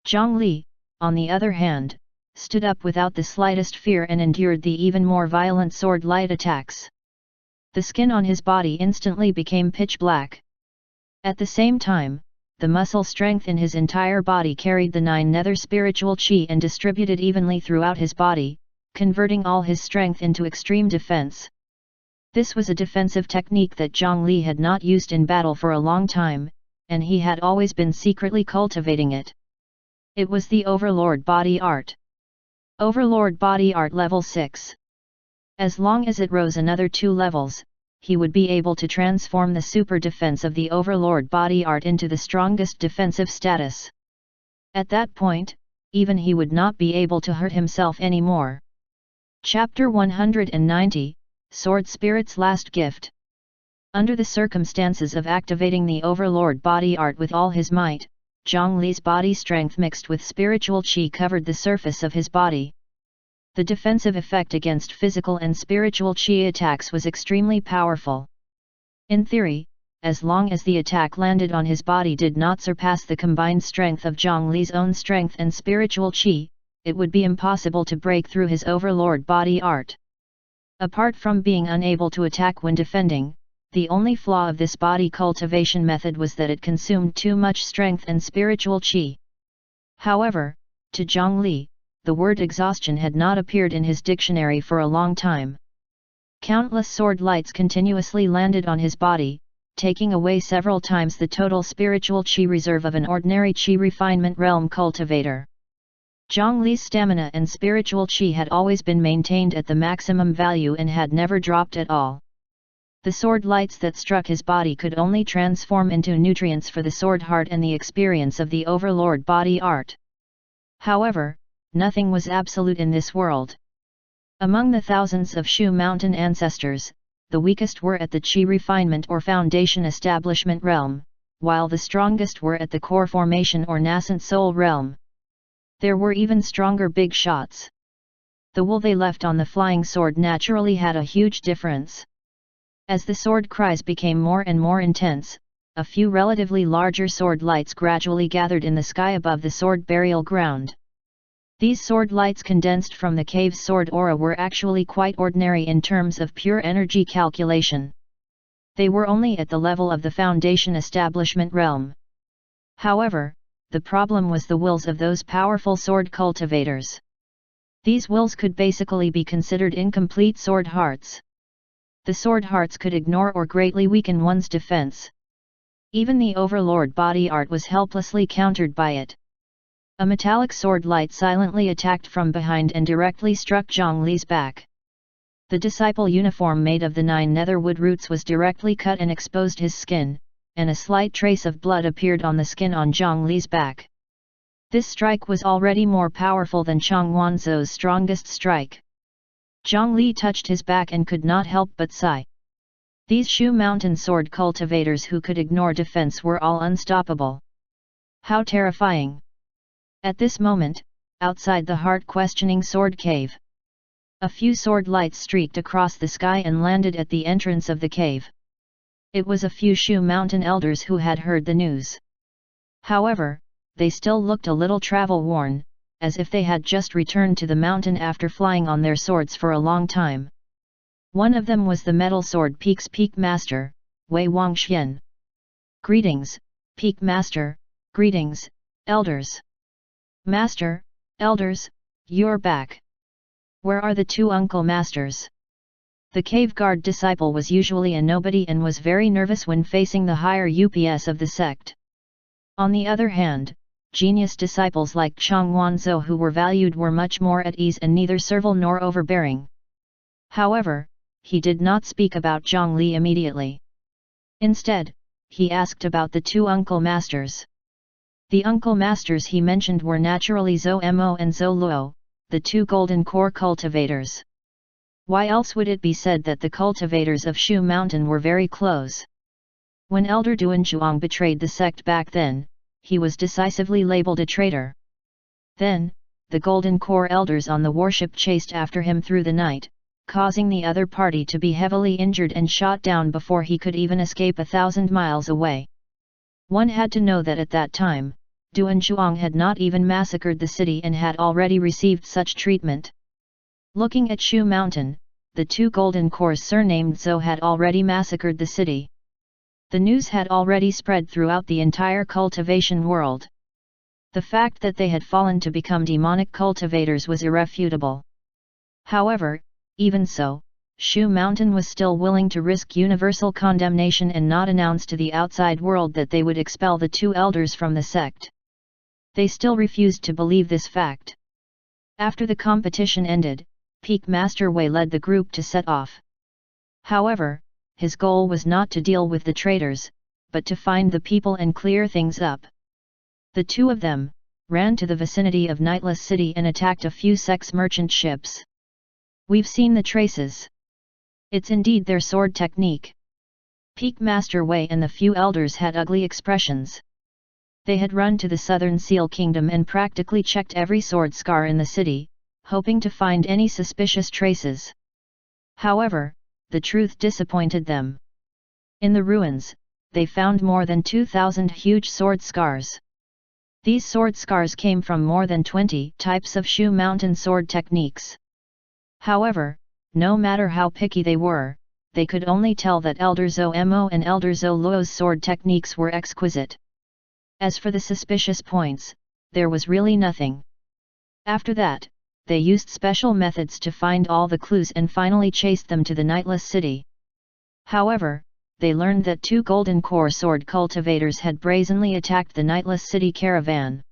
A: Zhongli, on the other hand, stood up without the slightest fear and endured the even more violent sword light attacks. The skin on his body instantly became pitch black. At the same time, the muscle strength in his entire body carried the 9 nether spiritual chi and distributed evenly throughout his body, converting all his strength into extreme defense. This was a defensive technique that Zhongli had not used in battle for a long time, and he had always been secretly cultivating it. It was the Overlord Body Art. Overlord Body Art Level 6. As long as it rose another 2 levels, he would be able to transform the super defense of the Overlord Body Art into the strongest defensive status. At that point, even he would not be able to hurt himself anymore. Chapter 190, Sword Spirit's Last Gift. Under the circumstances of activating the Overlord Body Art with all his might, Zhongli's body strength mixed with spiritual chi covered the surface of his body. The defensive effect against physical and spiritual chi attacks was extremely powerful. In theory, as long as the attack landed on his body did not surpass the combined strength of Zhang Li's own strength and spiritual qi, it would be impossible to break through his overlord body art. Apart from being unable to attack when defending, the only flaw of this body cultivation method was that it consumed too much strength and spiritual qi. However, to Zhang Li, the word exhaustion had not appeared in his dictionary for a long time. Countless sword lights continuously landed on his body, taking away several times the total spiritual qi reserve of an ordinary qi refinement realm cultivator. Zhang Li's stamina and spiritual qi had always been maintained at the maximum value and had never dropped at all. The sword lights that struck his body could only transform into nutrients for the sword heart and the experience of the overlord body art. However, nothing was absolute in this world. Among the thousands of Shu Mountain ancestors, the weakest were at the Qi refinement or foundation establishment realm, while the strongest were at the core formation or nascent soul realm. There were even stronger big shots. The wool they left on the flying sword naturally had a huge difference. As the sword cries became more and more intense, a few relatively larger sword lights gradually gathered in the sky above the sword burial ground. These sword lights condensed from the cave's sword aura were actually quite ordinary in terms of pure energy calculation. They were only at the level of the foundation establishment realm. However, the problem was the wills of those powerful sword cultivators. These wills could basically be considered incomplete sword hearts. The sword hearts could ignore or greatly weaken one's defense. Even the overlord body art was helplessly countered by it. A metallic sword light silently attacked from behind and directly struck Zhang Li's back. The disciple uniform made of the 9 netherwood roots was directly cut and exposed his skin, and a slight trace of blood appeared on the skin on Zhang Li's back. This strike was already more powerful than Chang Wanzhou's strongest strike. Zhang Li touched his back and could not help but sigh. These Shu Mountain sword cultivators who could ignore defense were all unstoppable. How terrifying! At this moment, outside the heart-questioning sword cave, a few sword lights streaked across the sky and landed at the entrance of the cave. It was a few Shu Mountain elders who had heard the news. However, they still looked a little travel-worn, as if they had just returned to the mountain after flying on their swords for a long time. One of them was the Metal Sword Peak's Peak Master, Wei Wangxian. Greetings, Peak Master, greetings, elders. Master, elders, you're back. Where are the 2 uncle masters? The cave guard disciple was usually a nobody and was very nervous when facing the higher UPS of the sect. On the other hand, genius disciples like Chang Wanzhou who were valued were much more at ease and neither servile nor overbearing. However, he did not speak about Zhang Li immediately. Instead, he asked about the 2 uncle masters. The uncle masters he mentioned were naturally Zhou Mo and Zhou Luo, the 2 golden core cultivators. Why else would it be said that the cultivators of Shu Mountain were very close? When Elder Duanzhuang betrayed the sect back then, he was decisively labeled a traitor. Then, the golden core elders on the warship chased after him through the night, causing the other party to be heavily injured and shot down before he could even escape 1,000 miles away. One had to know that at that time, Duanzhuang had not even massacred the city and had already received such treatment. Looking at Shu Mountain, the 2 golden cores surnamed Zhou had already massacred the city. The news had already spread throughout the entire cultivation world. The fact that they had fallen to become demonic cultivators was irrefutable. However, even so, Shu Mountain was still willing to risk universal condemnation and not announce to the outside world that they would expel the 2 elders from the sect. They still refused to believe this fact. After the competition ended, Peak Master Wei led the group to set off. However, his goal was not to deal with the traitors, but to find the people and clear things up. The 2 of them ran to the vicinity of Nightless City and attacked a few sex merchant ships. We've seen the traces. It's indeed their sword technique. Peak Master Wei and the few elders had ugly expressions. They had run to the southern Seal Kingdom and practically checked every sword scar in the city, hoping to find any suspicious traces. However, the truth disappointed them. In the ruins, they found more than 2,000 huge sword scars. These sword scars came from more than 20 types of Shu Mountain sword techniques. However, no matter how picky they were, they could only tell that Elder Zhou Mo and Elder Zhou Luo's sword techniques were exquisite. As for the suspicious points, there was really nothing. After that, they used special methods to find all the clues and finally chased them to the Nightless City. However, they learned that 2 golden core sword cultivators had brazenly attacked the Nightless City caravan.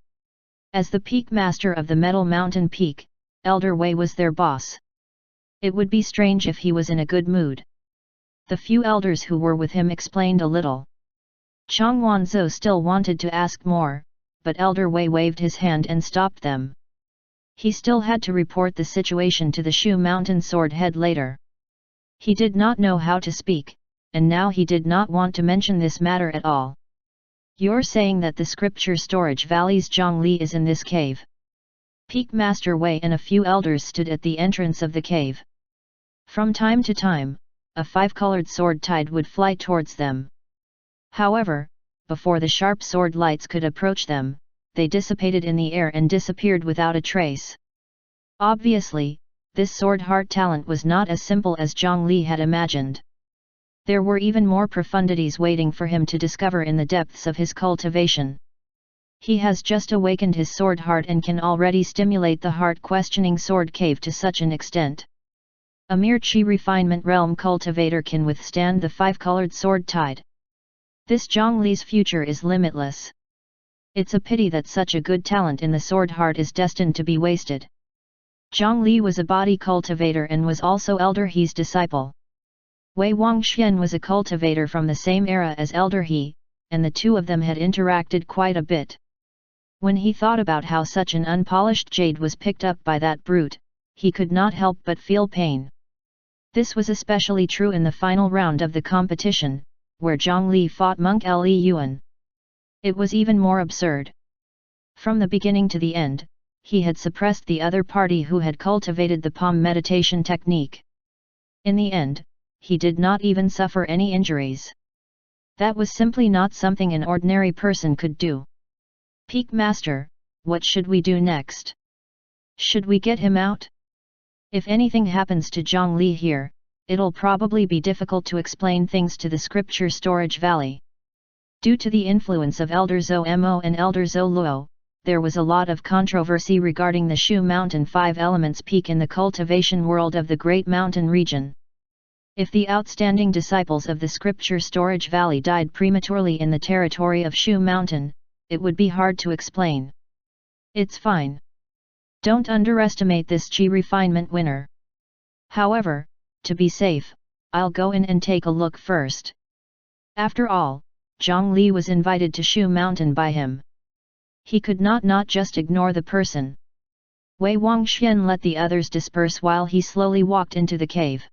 A: As the peak master of the Metal Mountain Peak, Elder Wei was their boss. It would be strange if he was in a good mood. The few elders who were with him explained a little. Chang Wanzhou still wanted to ask more, but Elder Wei waved his hand and stopped them. He still had to report the situation to the Shu Mountain Sword Head later. He did not know how to speak, and now he did not want to mention this matter at all. "You're saying that the scripture storage valley's Zhongli is in this cave?" Peak Master Wei and a few elders stood at the entrance of the cave. From time to time, a 5-colored sword tide would fly towards them. However, before the sharp sword lights could approach them, they dissipated in the air and disappeared without a trace. Obviously, this sword heart talent was not as simple as Zhongli had imagined. There were even more profundities waiting for him to discover in the depths of his cultivation. He has just awakened his sword heart and can already stimulate the heart-questioning sword cave to such an extent. A mere Qi refinement realm cultivator can withstand the 5-colored sword tide. This Zhongli's future is limitless. It's a pity that such a good talent in the sword heart is destined to be wasted. Zhongli was a body cultivator and was also Elder He's disciple. Wei Wangxian was a cultivator from the same era as Elder He, and the two of them had interacted quite a bit. When he thought about how such an unpolished jade was picked up by that brute, he could not help but feel pain. This was especially true in the final round of the competition, where Zhongli fought Monk Le Yuan. It was even more absurd. From the beginning to the end, he had suppressed the other party who had cultivated the palm meditation technique. In the end, he did not even suffer any injuries. That was simply not something an ordinary person could do. "Peak Master, what should we do next? Should we get him out? If anything happens to Zhongli here, it'll probably be difficult to explain things to the scripture storage valley." Due to the influence of Elder Zhou Mo and Elder Zhou Luo, there was a lot of controversy regarding the Shu Mountain 5 Elements Peak in the cultivation world of the Great Mountain region. If the outstanding disciples of the scripture storage valley died prematurely in the territory of Shu Mountain, it would be hard to explain. It's fine. Don't underestimate this Qi refinement winner. However, to be safe, I'll go in and take a look first. After all, Zhongli was invited to Shu Mountain by him. He could not just ignore the person. Wei Wangxian let the others disperse while he slowly walked into the cave.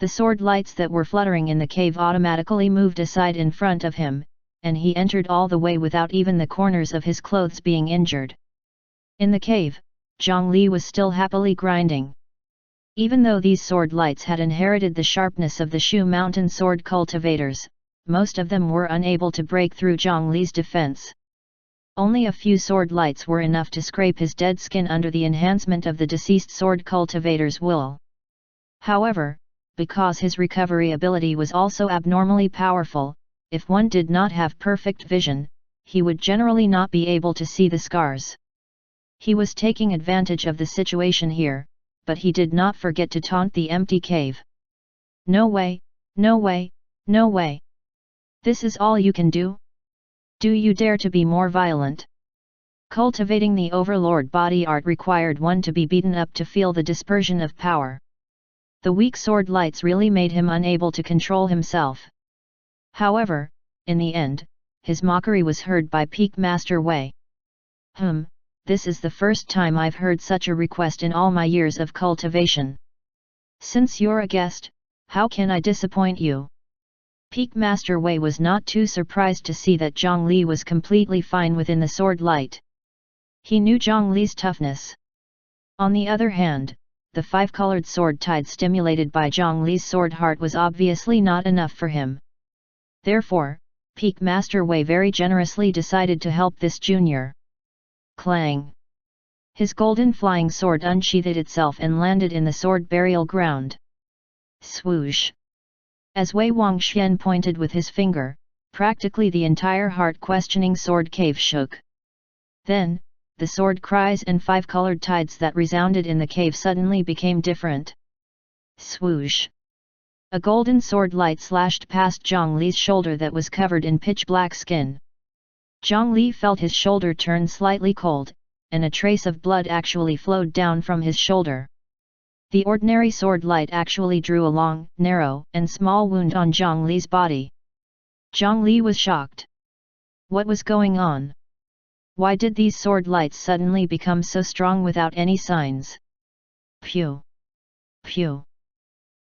A: The sword lights that were fluttering in the cave automatically moved aside in front of him, and he entered all the way without even the corners of his clothes being injured. In the cave, Zhongli was still happily grinding. Even though these sword lights had inherited the sharpness of the Shu Mountain sword cultivators, most of them were unable to break through Zhongli's defense. Only a few sword lights were enough to scrape his dead skin under the enhancement of the deceased sword cultivator's wool. However, because his recovery ability was also abnormally powerful, if one did not have perfect vision, he would generally not be able to see the scars. He was taking advantage of the situation here, but he did not forget to taunt the empty cave. "No way, no way, no way! This is all you can do? Do you dare to be more violent?" Cultivating the Overlord body art required one to be beaten up to feel the dispersion of power. The weak sword lights really made him unable to control himself. However, in the end, his mockery was heard by Peak Master Wei. This is the first time I've heard such a request in all my years of cultivation. Since you're a guest, how can I disappoint you?" Peak Master Wei was not too surprised to see that Zhongli was completely fine within the sword light. He knew Zhongli's toughness. On the other hand, the 5-colored sword tide stimulated by Zhongli's sword heart was obviously not enough for him. Therefore, Peak Master Wei very generously decided to help this junior. Clang! His golden flying sword unsheathed itself and landed in the sword burial ground. Swoosh! As Wei Wangxian pointed with his finger, practically the entire heart-questioning sword cave shook. Then, the sword cries and five-colored tides that resounded in the cave suddenly became different. Swoosh! A golden sword light slashed past Zhang Li's shoulder that was covered in pitch-black skin. Zhang Li felt his shoulder turn slightly cold, and a trace of blood actually flowed down from his shoulder. The ordinary sword light actually drew a long, narrow, and small wound on Zhang Li's body. Zhang Li was shocked. What was going on? Why did these sword lights suddenly become so strong without any signs? Pew! Pew!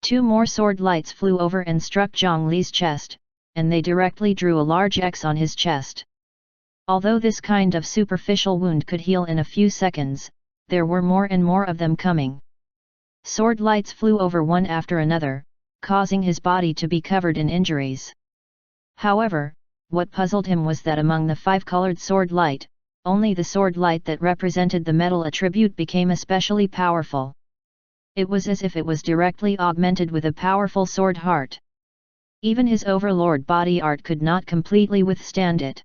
A: Two more sword lights flew over and struck Zhang Li's chest, and they directly drew a large X on his chest. Although this kind of superficial wound could heal in a few seconds, there were more and more of them coming. Sword lights flew over one after another, causing his body to be covered in injuries. However, what puzzled him was that among the five-colored sword light, only the sword light that represented the metal attribute became especially powerful. It was as if it was directly augmented with a powerful sword heart. Even his overlord body art could not completely withstand it.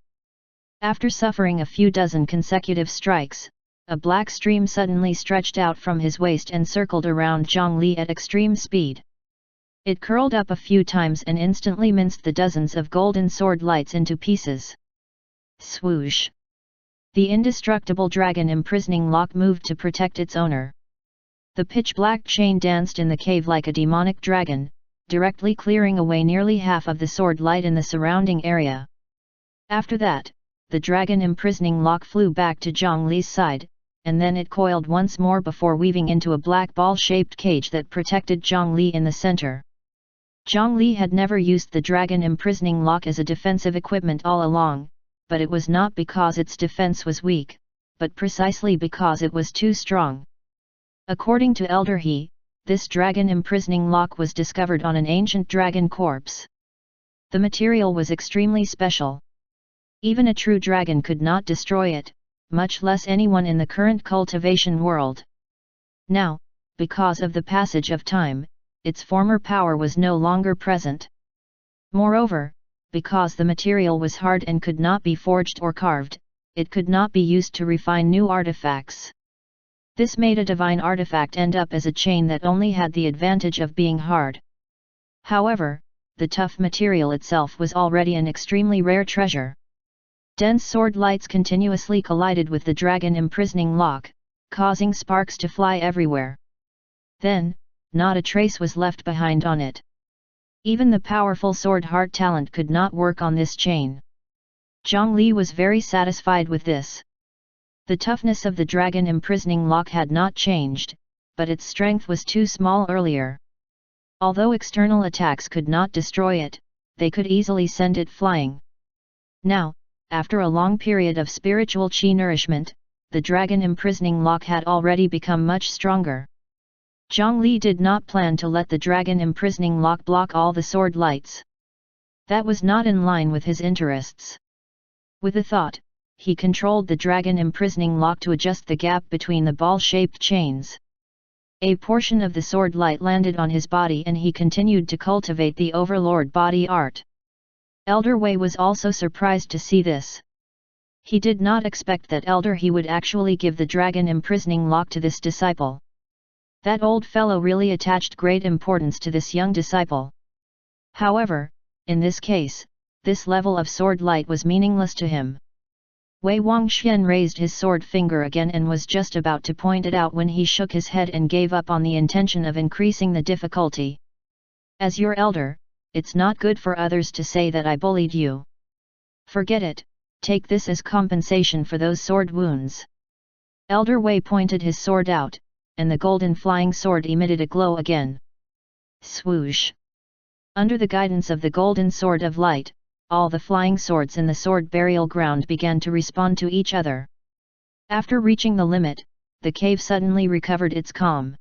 A: After suffering a few dozen consecutive strikes, a black stream suddenly stretched out from his waist and circled around Zhang Li at extreme speed. It curled up a few times and instantly minced the dozens of golden sword lights into pieces. Swoosh! The indestructible dragon imprisoning lock moved to protect its owner. The pitch-black chain danced in the cave like a demonic dragon, directly clearing away nearly half of the sword light in the surrounding area. After that, the dragon imprisoning lock flew back to Zhang Li's side, and then it coiled once more before weaving into a black ball-shaped cage that protected Zhang Li in the center. Zhang Li had never used the dragon imprisoning lock as a defensive equipment all along, but it was not because its defense was weak, but precisely because it was too strong. According to Elder He, this dragon imprisoning lock was discovered on an ancient dragon corpse. The material was extremely special. Even a true dragon could not destroy it, much less anyone in the current cultivation world. Now, because of the passage of time, its former power was no longer present. Moreover, because the material was hard and could not be forged or carved, it could not be used to refine new artifacts. This made a divine artifact end up as a chain that only had the advantage of being hard. However, the tough material itself was already an extremely rare treasure. Dense sword lights continuously collided with the dragon imprisoning lock, causing sparks to fly everywhere. Then, not a trace was left behind on it. Even the powerful sword heart talent could not work on this chain. Zhang Li was very satisfied with this. The toughness of the dragon imprisoning lock had not changed, but its strength was too small earlier. Although external attacks could not destroy it, they could easily send it flying. Now, after a long period of spiritual qi nourishment, the dragon imprisoning lock had already become much stronger. Zhang Li did not plan to let the dragon imprisoning lock block all the sword lights. That was not in line with his interests. With a thought, he controlled the dragon imprisoning lock to adjust the gap between the ball-shaped chains. A portion of the sword light landed on his body and he continued to cultivate the overlord body art. Elder Wei was also surprised to see this. He did not expect that Elder He would actually give the dragon imprisoning lock to this disciple. That old fellow really attached great importance to this young disciple. However, in this case, this level of sword light was meaningless to him. Wei Wangxian raised his sword finger again and was just about to point it out when he shook his head and gave up on the intention of increasing the difficulty. As your elder, it's not good for others to say that I bullied you. Forget it, take this as compensation for those sword wounds. Elder Wei pointed his sword out, and the golden flying sword emitted a glow again. Swoosh! Under the guidance of the golden sword of light, all the flying swords in the sword burial ground began to respond to each other. After reaching the limit, the cave suddenly recovered its calm.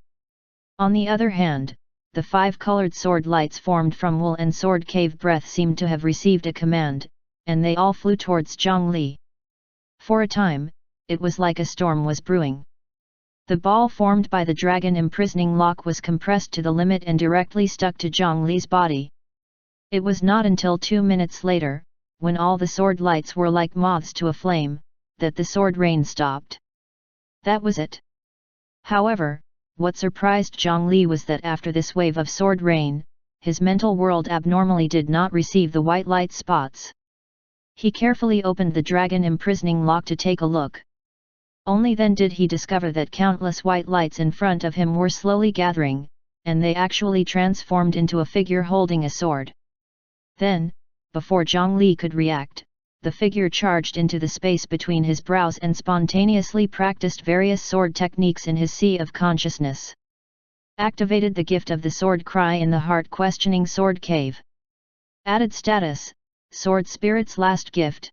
A: On the other hand, the five-colored sword lights formed from wool and sword cave breath seemed to have received a command, and they all flew towards Zhang Li. For a time, it was like a storm was brewing. The ball formed by the dragon imprisoning lock was compressed to the limit and directly stuck to Zhang Li's body. It was not until 2 minutes later, when all the sword lights were like moths to a flame, that the sword rain stopped. That was it. However, what surprised Zhang Li was that after this wave of sword rain, his mental world abnormally did not receive the white light spots. He carefully opened the dragon imprisoning lock to take a look. Only then did he discover that countless white lights in front of him were slowly gathering, and they actually transformed into a figure holding a sword. Then, before Zhang Li could react, the figure charged into the space between his brows and spontaneously practiced various sword techniques in his sea of consciousness. Activated the gift of the sword cry in the heart questioning sword cave. Added status, Sword Spirit's last gift.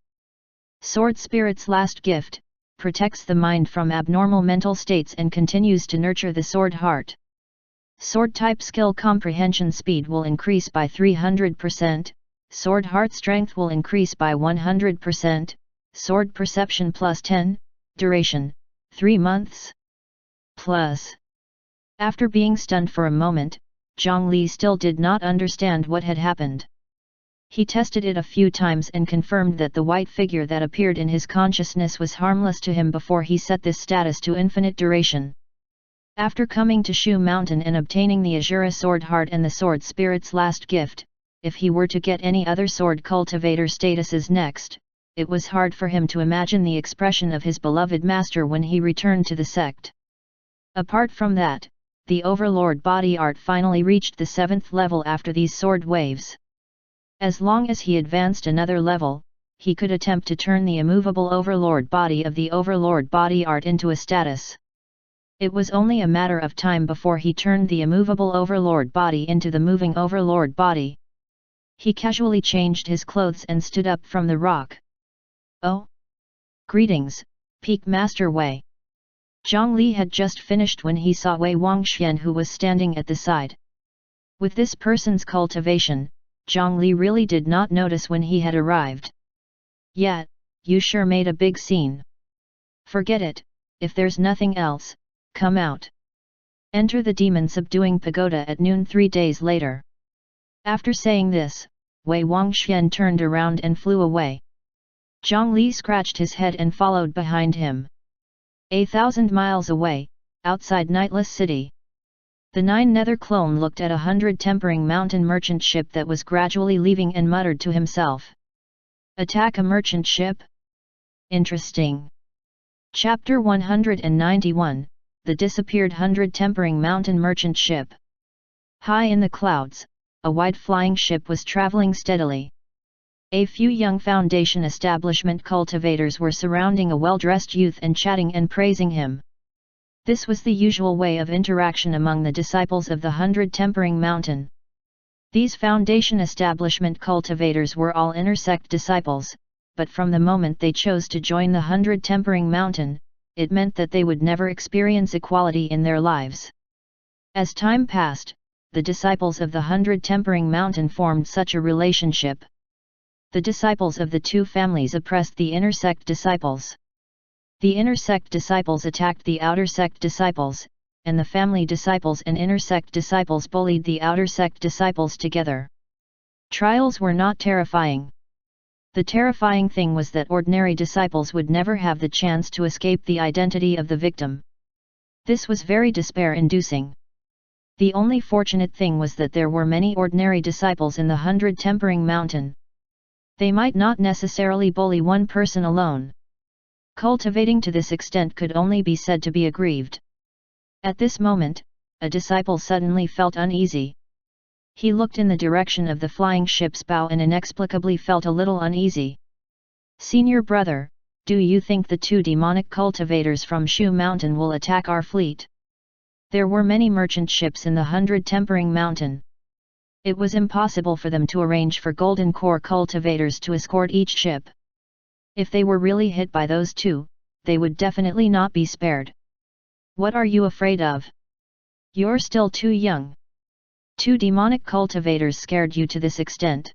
A: Sword Spirit's last gift, protects the mind from abnormal mental states and continues to nurture the sword heart. Sword type skill comprehension speed will increase by 300%, sword heart strength will increase by 100%, sword perception plus 10, duration, 3 months. Plus. After being stunned for a moment, Zhang Li still did not understand what had happened. He tested it a few times and confirmed that the white figure that appeared in his consciousness was harmless to him before he set this status to infinite duration. After coming to Shu Mountain and obtaining the Azura Sword Heart and the Sword Spirit's last gift, if he were to get any other sword cultivator statuses next, it was hard for him to imagine the expression of his beloved master when he returned to the sect. Apart from that, the Overlord body art finally reached the 7th level after these sword waves. As long as he advanced another level, he could attempt to turn the immovable Overlord body of the Overlord body art into a status. It was only a matter of time before he turned the immovable Overlord body into the moving Overlord body. He casually changed his clothes and stood up from the rock. Oh! Greetings, Peak Master Wei. Zhang Li had just finished when he saw Wei Wangxian who was standing at the side. With this person's cultivation, Zhang Li really did not notice when he had arrived. Yet, you sure made a big scene. Forget it, if there's nothing else, come out. Enter the demon subduing pagoda at noon 3 days later. After saying this, Wei Wangxian turned around and flew away. Zhang Li scratched his head and followed behind him. 1,000 miles away, outside Nightless City. The 9 Nether clone looked at 100 tempering mountain merchant ship that was gradually leaving and muttered to himself. Attack a merchant ship? Interesting. Chapter 191, The Disappeared 100 Tempering Mountain Merchant Ship. High in the clouds, a white flying ship was traveling steadily. A few young foundation establishment cultivators were surrounding a well-dressed youth and chatting and praising him. This was the usual way of interaction among the disciples of the 100 Tempering Mountain. These foundation establishment cultivators were all intersect disciples, but from the moment they chose to join the 100 Tempering Mountain, it meant that they would never experience equality in their lives. As time passed, the disciples of the 100 Tempering Mountain formed such a relationship. The disciples of the two families oppressed the intersect disciples. The intersect disciples attacked the outer sect disciples, and the family disciples and intersect disciples bullied the outer sect disciples together. Trials were not terrifying. The terrifying thing was that ordinary disciples would never have the chance to escape the identity of the victim. This was very despair-inducing. The only fortunate thing was that there were many ordinary disciples in the 100 Tempering Mountain. They might not necessarily bully one person alone. Cultivating to this extent could only be said to be aggrieved. At this moment, a disciple suddenly felt uneasy. He looked in the direction of the flying ship's bow and inexplicably felt a little uneasy. Senior brother, do you think the 2 demonic cultivators from Shu Mountain will attack our fleet? There were many merchant ships in the 100 Tempering Mountain. It was impossible for them to arrange for Golden Core cultivators to escort each ship. If they were really hit by those 2, they would definitely not be spared. What are you afraid of? You're still too young. 2 demonic cultivators scared you to this extent.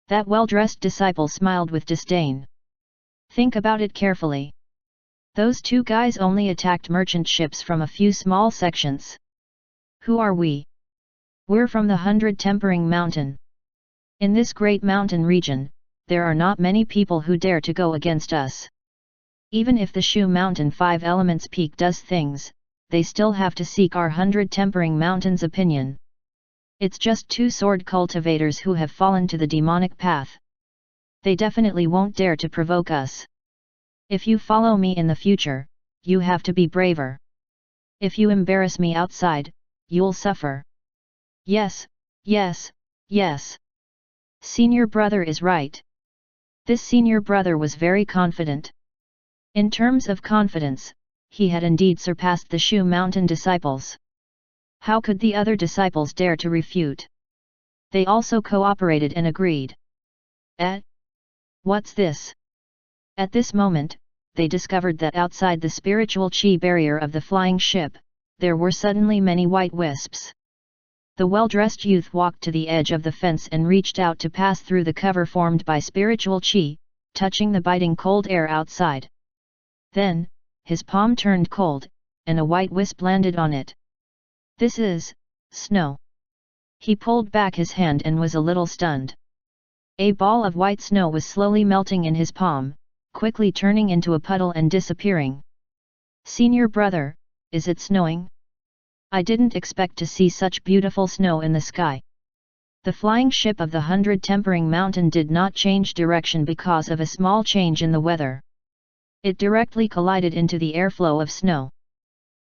A: That well-dressed disciple smiled with disdain. Think about it carefully. Those two guys only attacked merchant ships from a few small sections. Who are we? We're from the 100 Tempering Mountain. In this great mountain region, there are not many people who dare to go against us. Even if the Shu Mountain 5 Elements Peak does things, they still have to seek our 100 Tempering Mountain's opinion. It's just two sword cultivators who have fallen to the demonic path. They definitely won't dare to provoke us. If you follow me in the future, you have to be braver. If you embarrass me outside, you'll suffer. Yes, yes, yes. Senior brother is right. This senior brother was very confident. In terms of confidence, he had indeed surpassed the Shu Mountain disciples. How could the other disciples dare to refute? They also cooperated and agreed. What's this? At this moment, they discovered that outside the spiritual chi barrier of the flying ship, there were suddenly many white wisps. The well-dressed youth walked to the edge of the fence and reached out to pass through the cover formed by spiritual chi, touching the biting cold air outside. Then, his palm turned cold, and a white wisp landed on it. This is snow. He pulled back his hand and was a little stunned. A ball of white snow was slowly melting in his palm, quickly turning into a puddle and disappearing. Senior brother, is it snowing? I didn't expect to see such beautiful snow in the sky. The flying ship of the 100 Tempering Mountain did not change direction because of a small change in the weather. It directly collided into the airflow of snow.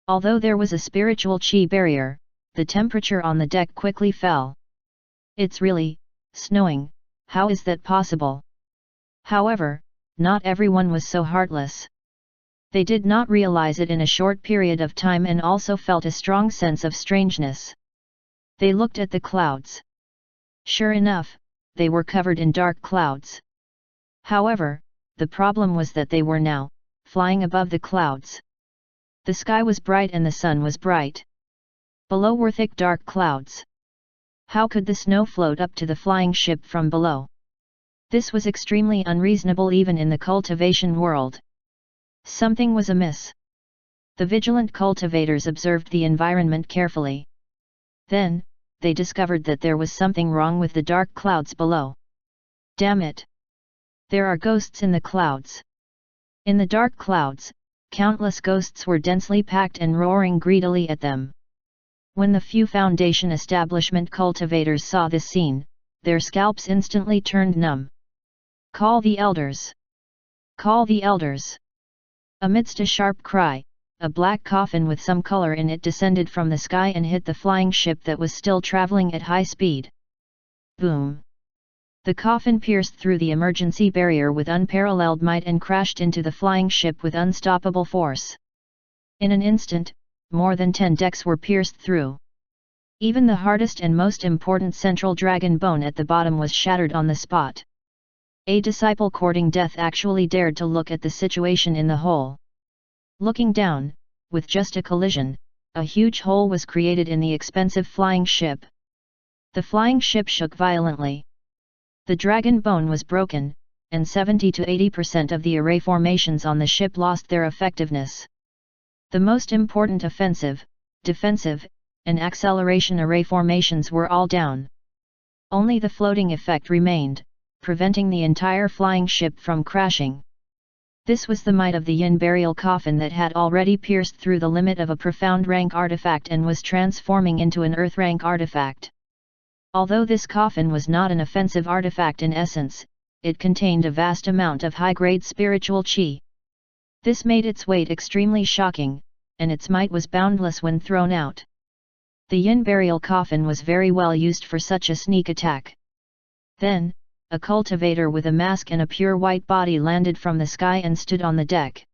A: Although there was a spiritual chi barrier, the temperature on the deck quickly fell. It's really snowing, how is that possible? However, not everyone was so heartless. They did not realize it in a short period of time and also felt a strong sense of strangeness. They looked at the clouds. Sure enough, they were covered in dark clouds. However, the problem was that they were now flying above the clouds. The sky was bright and the sun was bright. Below were thick dark clouds. How could the snow float up to the flying ship from below? This was extremely unreasonable even in the cultivation world. Something was amiss. The vigilant cultivators observed the environment carefully. Then, they discovered that there was something wrong with the dark clouds below. Damn it! There are ghosts in the clouds. In the dark clouds, countless ghosts were densely packed and roaring greedily at them. When the few Foundation establishment cultivators saw this scene, their scalps instantly turned numb. Call the elders! Call the elders! Amidst a sharp cry, a black coffin with some color in it descended from the sky and hit the flying ship that was still traveling at high speed. Boom! The coffin pierced through the emergency barrier with unparalleled might and crashed into the flying ship with unstoppable force. In an instant, more than 10 decks were pierced through. Even the hardest and most important central dragon bone at the bottom was shattered on the spot. A disciple courting death actually dared to look at the situation in the hole. Looking down, with just a collision, a huge hole was created in the expensive flying ship. The flying ship shook violently. The dragon bone was broken, and 70 to 80% of the array formations on the ship lost their effectiveness. The most important offensive, defensive, and acceleration array formations were all down. Only the floating effect remained, preventing the entire flying ship from crashing. This was the might of the Yin burial coffin that had already pierced through the limit of a profound rank artifact and was transforming into an earth rank artifact. Although this coffin was not an offensive artifact in essence, it contained a vast amount of high-grade spiritual chi. This made its weight extremely shocking, and its might was boundless when thrown out. The Yin burial coffin was very well used for such a sneak attack. Then, a cultivator with a mask and a pure white body landed from the sky and stood on the deck.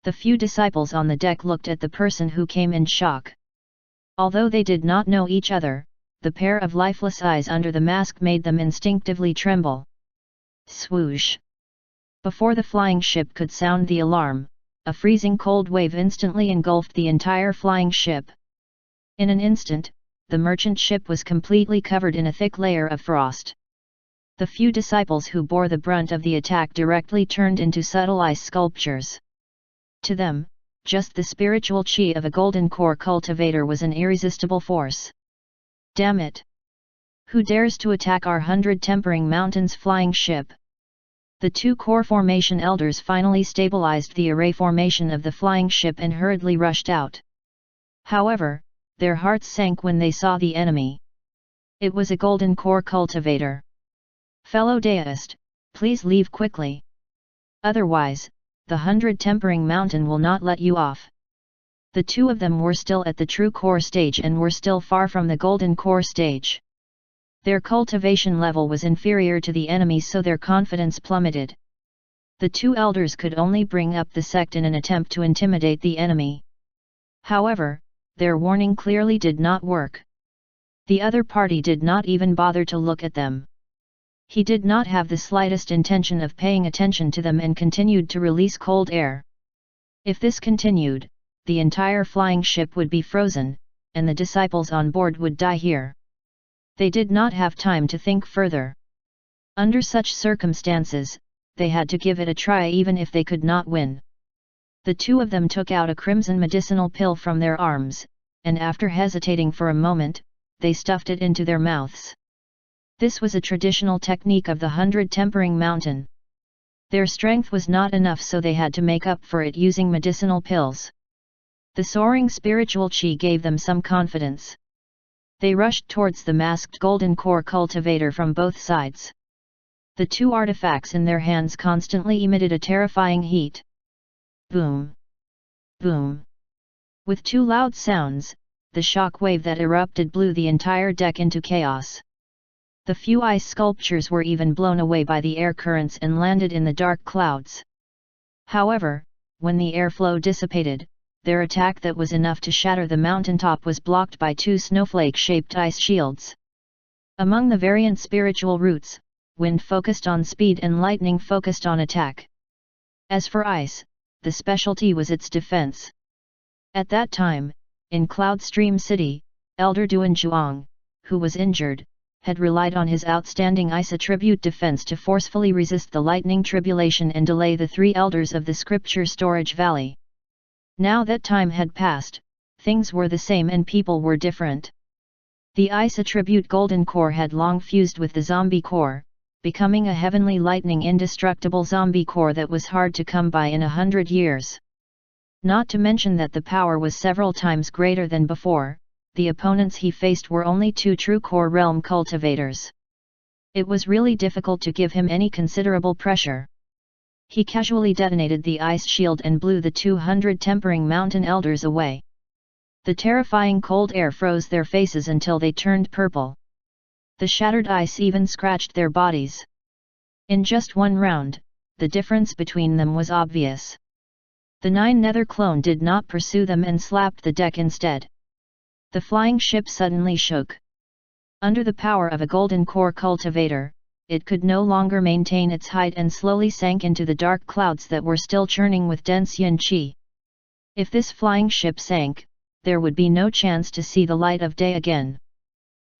A: The few disciples on the deck looked at the person who came in shock. Although they did not know each other, the pair of lifeless eyes under the mask made them instinctively tremble. Swoosh! Before the flying ship could sound the alarm, a freezing cold wave instantly engulfed the entire flying ship. In an instant, the merchant ship was completely covered in a thick layer of frost. The few disciples who bore the brunt of the attack directly turned into subtle ice sculptures. To them, just the spiritual chi of a golden core cultivator was an irresistible force. Damn it! Who dares to attack our 100 Tempering Mountains flying ship? The two core formation elders finally stabilized the array formation of the flying ship and hurriedly rushed out. However, their hearts sank when they saw the enemy. It was a golden core cultivator. Fellow deist, please leave quickly. Otherwise, the 100 Tempering Mountain will not let you off. The two of them were still at the true core stage and were still far from the golden core stage. Their cultivation level was inferior to the enemy's, so their confidence plummeted. The two elders could only bring up the sect in an attempt to intimidate the enemy. However, their warning clearly did not work. The other party did not even bother to look at them. He did not have the slightest intention of paying attention to them and continued to release cold air. If this continued, the entire flying ship would be frozen, and the disciples on board would die here. They did not have time to think further. Under such circumstances, they had to give it a try even if they could not win. The two of them took out a crimson medicinal pill from their arms, and after hesitating for a moment, they stuffed it into their mouths. This was a traditional technique of the 100 Tempering Mountain. Their strength was not enough, so they had to make up for it using medicinal pills. The soaring spiritual chi gave them some confidence. They rushed towards the masked golden core cultivator from both sides. The two artifacts in their hands constantly emitted a terrifying heat. Boom! Boom! With two loud sounds, the shock wave that erupted blew the entire deck into chaos. The few ice sculptures were even blown away by the air currents and landed in the dark clouds. However, when the airflow dissipated, their attack that was enough to shatter the mountaintop was blocked by two snowflake-shaped ice shields. Among the variant spiritual roots, wind focused on speed and lightning focused on attack. As for ice, the specialty was its defense. At that time, in Cloudstream City, Elder Duan Zhuang, who was injured, had relied on his outstanding ice attribute defense to forcefully resist the lightning tribulation and delay the three elders of the scripture storage valley. Now that time had passed, things were the same and people were different. The ice attribute golden core had long fused with the zombie core, becoming a heavenly lightning indestructible zombie core that was hard to come by in 100 years. Not to mention that the power was several times greater than before. The opponents he faced were only two true core realm cultivators. It was really difficult to give him any considerable pressure. He casually detonated the ice shield and blew the 200 Tempering Mountain elders away. The terrifying cold air froze their faces until they turned purple. The shattered ice even scratched their bodies. In just one round, the difference between them was obvious. The 9 Nether clone did not pursue them and slapped the deck instead. The flying ship suddenly shook. Under the power of a golden core cultivator, it could no longer maintain its height and slowly sank into the dark clouds that were still churning with dense yin qi. If this flying ship sank, there would be no chance to see the light of day again.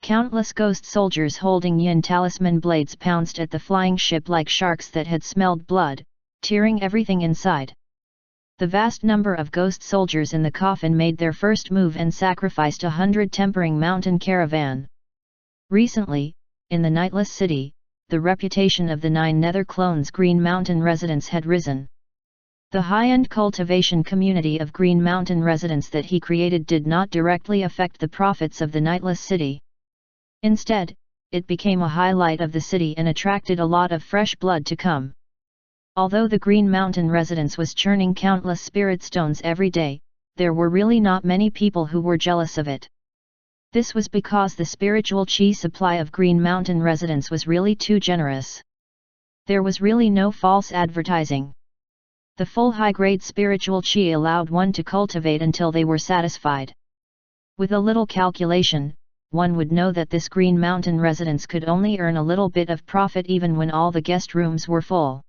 A: Countless ghost soldiers holding yin talisman blades pounced at the flying ship like sharks that had smelled blood, tearing everything inside. The vast number of ghost soldiers in the coffin made their first move and sacrificed 100 Tempering Mountain caravan. Recently, in the Nightless City, the reputation of the 9 Nether clones' Green Mountain residents had risen. The high-end cultivation community of Green Mountain residents that he created did not directly affect the profits of the Nightless City. Instead, it became a highlight of the city and attracted a lot of fresh blood to come. Although the Green Mountain residence was churning countless spirit stones every day, there were really not many people who were jealous of it. This was because the spiritual chi supply of Green Mountain residents was really too generous. There was really no false advertising. The full high-grade spiritual chi allowed one to cultivate until they were satisfied. With a little calculation, one would know that this Green Mountain residence could only earn a little bit of profit even when all the guest rooms were full.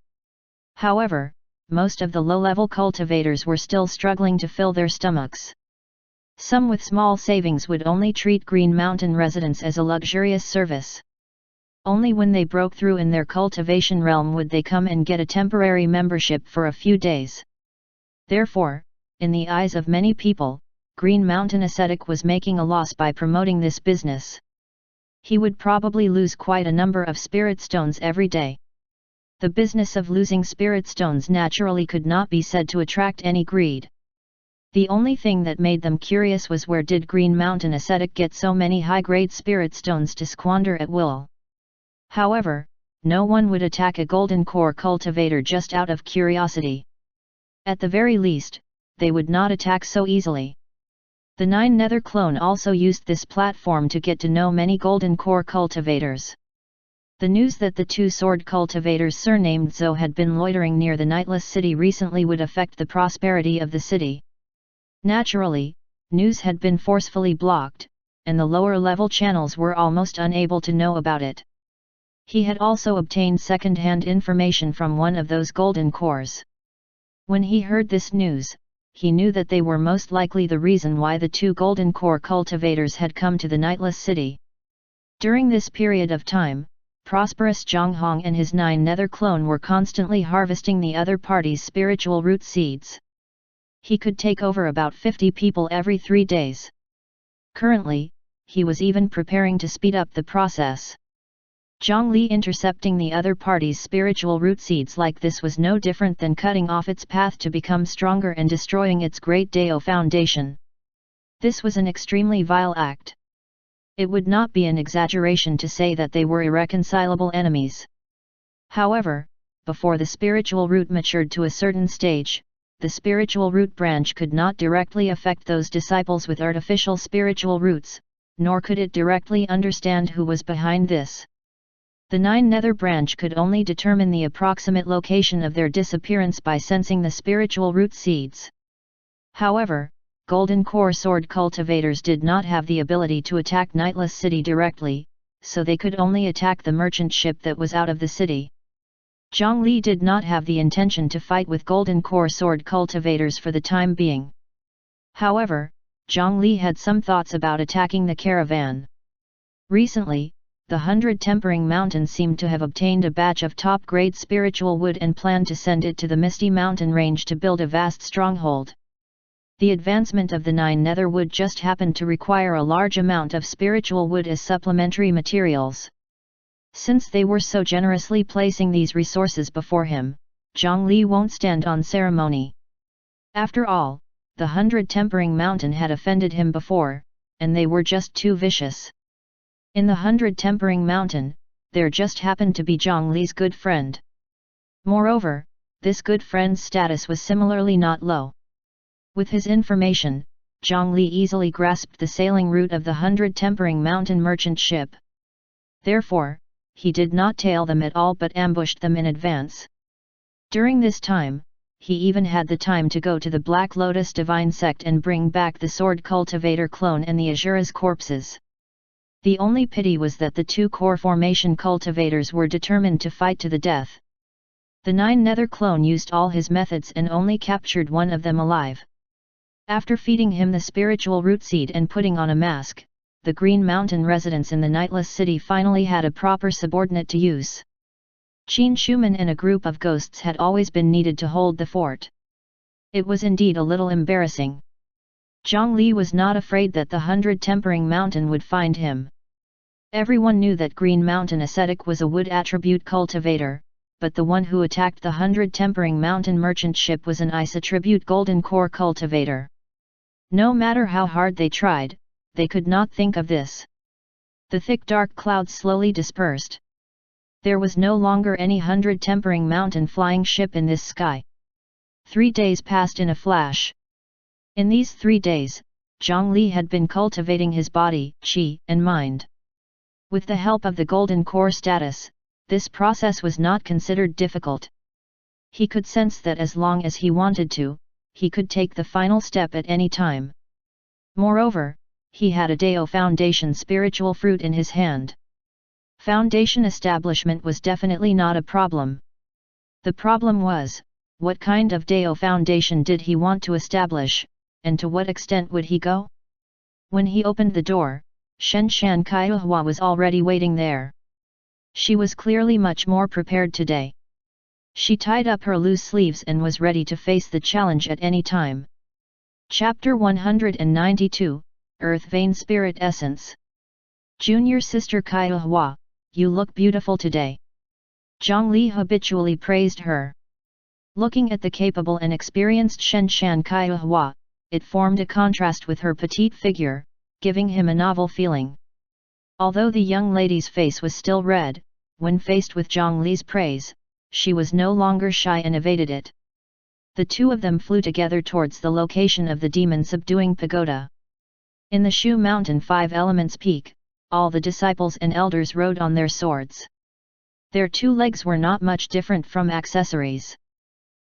A: However, most of the low-level cultivators were still struggling to fill their stomachs. Some with small savings would only treat Green Mountain residents as a luxurious service. Only when they broke through in their cultivation realm would they come and get a temporary membership for a few days. Therefore, in the eyes of many people, Green Mountain Ascetic was making a loss by promoting this business. He would probably lose quite a number of spirit stones every day. The business of losing spirit stones naturally could not be said to attract any greed. The only thing that made them curious was where did Green Mountain Ascetic get so many high-grade spirit stones to squander at will. However, no one would attack a golden core cultivator just out of curiosity. At the very least, they would not attack so easily. The Nine Nether clone also used this platform to get to know many golden core cultivators. The news that the two sword cultivators surnamed Zo had been loitering near the Nightless City recently would affect the prosperity of the city. Naturally, news had been forcefully blocked, and the lower-level channels were almost unable to know about it. He had also obtained second-hand information from one of those golden cores. When he heard this news, he knew that they were most likely the reason why the two golden core cultivators had come to the Nightless City. During this period of time, prosperous Zhang Hong and his Nine Nether clone were constantly harvesting the other party's spiritual root seeds. He could take over about 50 people every 3 days. Currently, he was even preparing to speed up the process. Zhang Li intercepting the other party's spiritual root seeds like this was no different than cutting off its path to become stronger and destroying its great Dao foundation. This was an extremely vile act. It would not be an exaggeration to say that they were irreconcilable enemies. However, before the spiritual root matured to a certain stage, the spiritual root branch could not directly affect those disciples with artificial spiritual roots, nor could it directly understand who was behind this. The Nine Nether branch could only determine the approximate location of their disappearance by sensing the spiritual root seeds. However, Golden Core sword cultivators did not have the ability to attack Nightless City directly, so they could only attack the merchant ship that was out of the city. Zhang Li did not have the intention to fight with Golden Core sword cultivators for the time being. However, Zhang Li had some thoughts about attacking the caravan. Recently, the 100 Tempering Mountain seemed to have obtained a batch of top-grade spiritual wood and planned to send it to the Misty Mountain range to build a vast stronghold. The advancement of the Nine Nether wood just happened to require a large amount of spiritual wood as supplementary materials. Since they were so generously placing these resources before him, Zhang Li won't stand on ceremony. After all, the 100 Tempering Mountain had offended him before, and they were just too vicious. In the 100 Tempering Mountain, there just happened to be Zhang Li's good friend. Moreover, this good friend's status was similarly not low. With his information, Zhang Li easily grasped the sailing route of the 100 Tempering Mountain merchant ship. Therefore, he did not tail them at all but ambushed them in advance. During this time, he even had the time to go to the Black Lotus Divine Sect and bring back the Sword Cultivator clone and the Azura's corpses. The only pity was that the two core formation cultivators were determined to fight to the death. The Nine Nether clone used all his methods and only captured one of them alive. After feeding him the spiritual root seed and putting on a mask, the Green Mountain residents in the Nightless City finally had a proper subordinate to use. Qin Shuman and a group of ghosts had always been needed to hold the fort. It was indeed a little embarrassing. Zhang Li was not afraid that the 100 Tempering Mountain would find him. Everyone knew that Green Mountain Ascetic was a wood attribute cultivator, but the one who attacked the 100 Tempering Mountain merchant ship was an ice attribute golden core cultivator. No matter how hard they tried, they could not think of this. The thick dark clouds slowly dispersed. There was no longer any 100 Tempering Mountain flying ship in this sky. 3 days passed in a flash. In these 3 days, Zhang Li had been cultivating his body, qi, and mind. With the help of the golden core status, this process was not considered difficult. He could sense that as long as he wanted to, he could take the final step at any time. Moreover, he had a Dao Foundation spiritual fruit in his hand. Foundation establishment was definitely not a problem. The problem was, what kind of Dao Foundation did he want to establish, and to what extent would he go? When he opened the door, Shen Shan Kaihua was already waiting there. She was clearly much more prepared today. She tied up her loose sleeves and was ready to face the challenge at any time. Chapter 192, Earth Vein Spirit Essence. Junior sister Kaihua, you look beautiful today. Zhongli habitually praised her. Looking at the capable and experienced Shenshan Kaihua, it formed a contrast with her petite figure, giving him a novel feeling. Although the young lady's face was still red, when faced with Zhongli's praise, she was no longer shy and evaded it. The two of them flew together towards the location of the demon-subduing pagoda. In the Shu Mountain 5 Elements Peak, all the disciples and elders rode on their swords. Their 2 legs were not much different from accessories.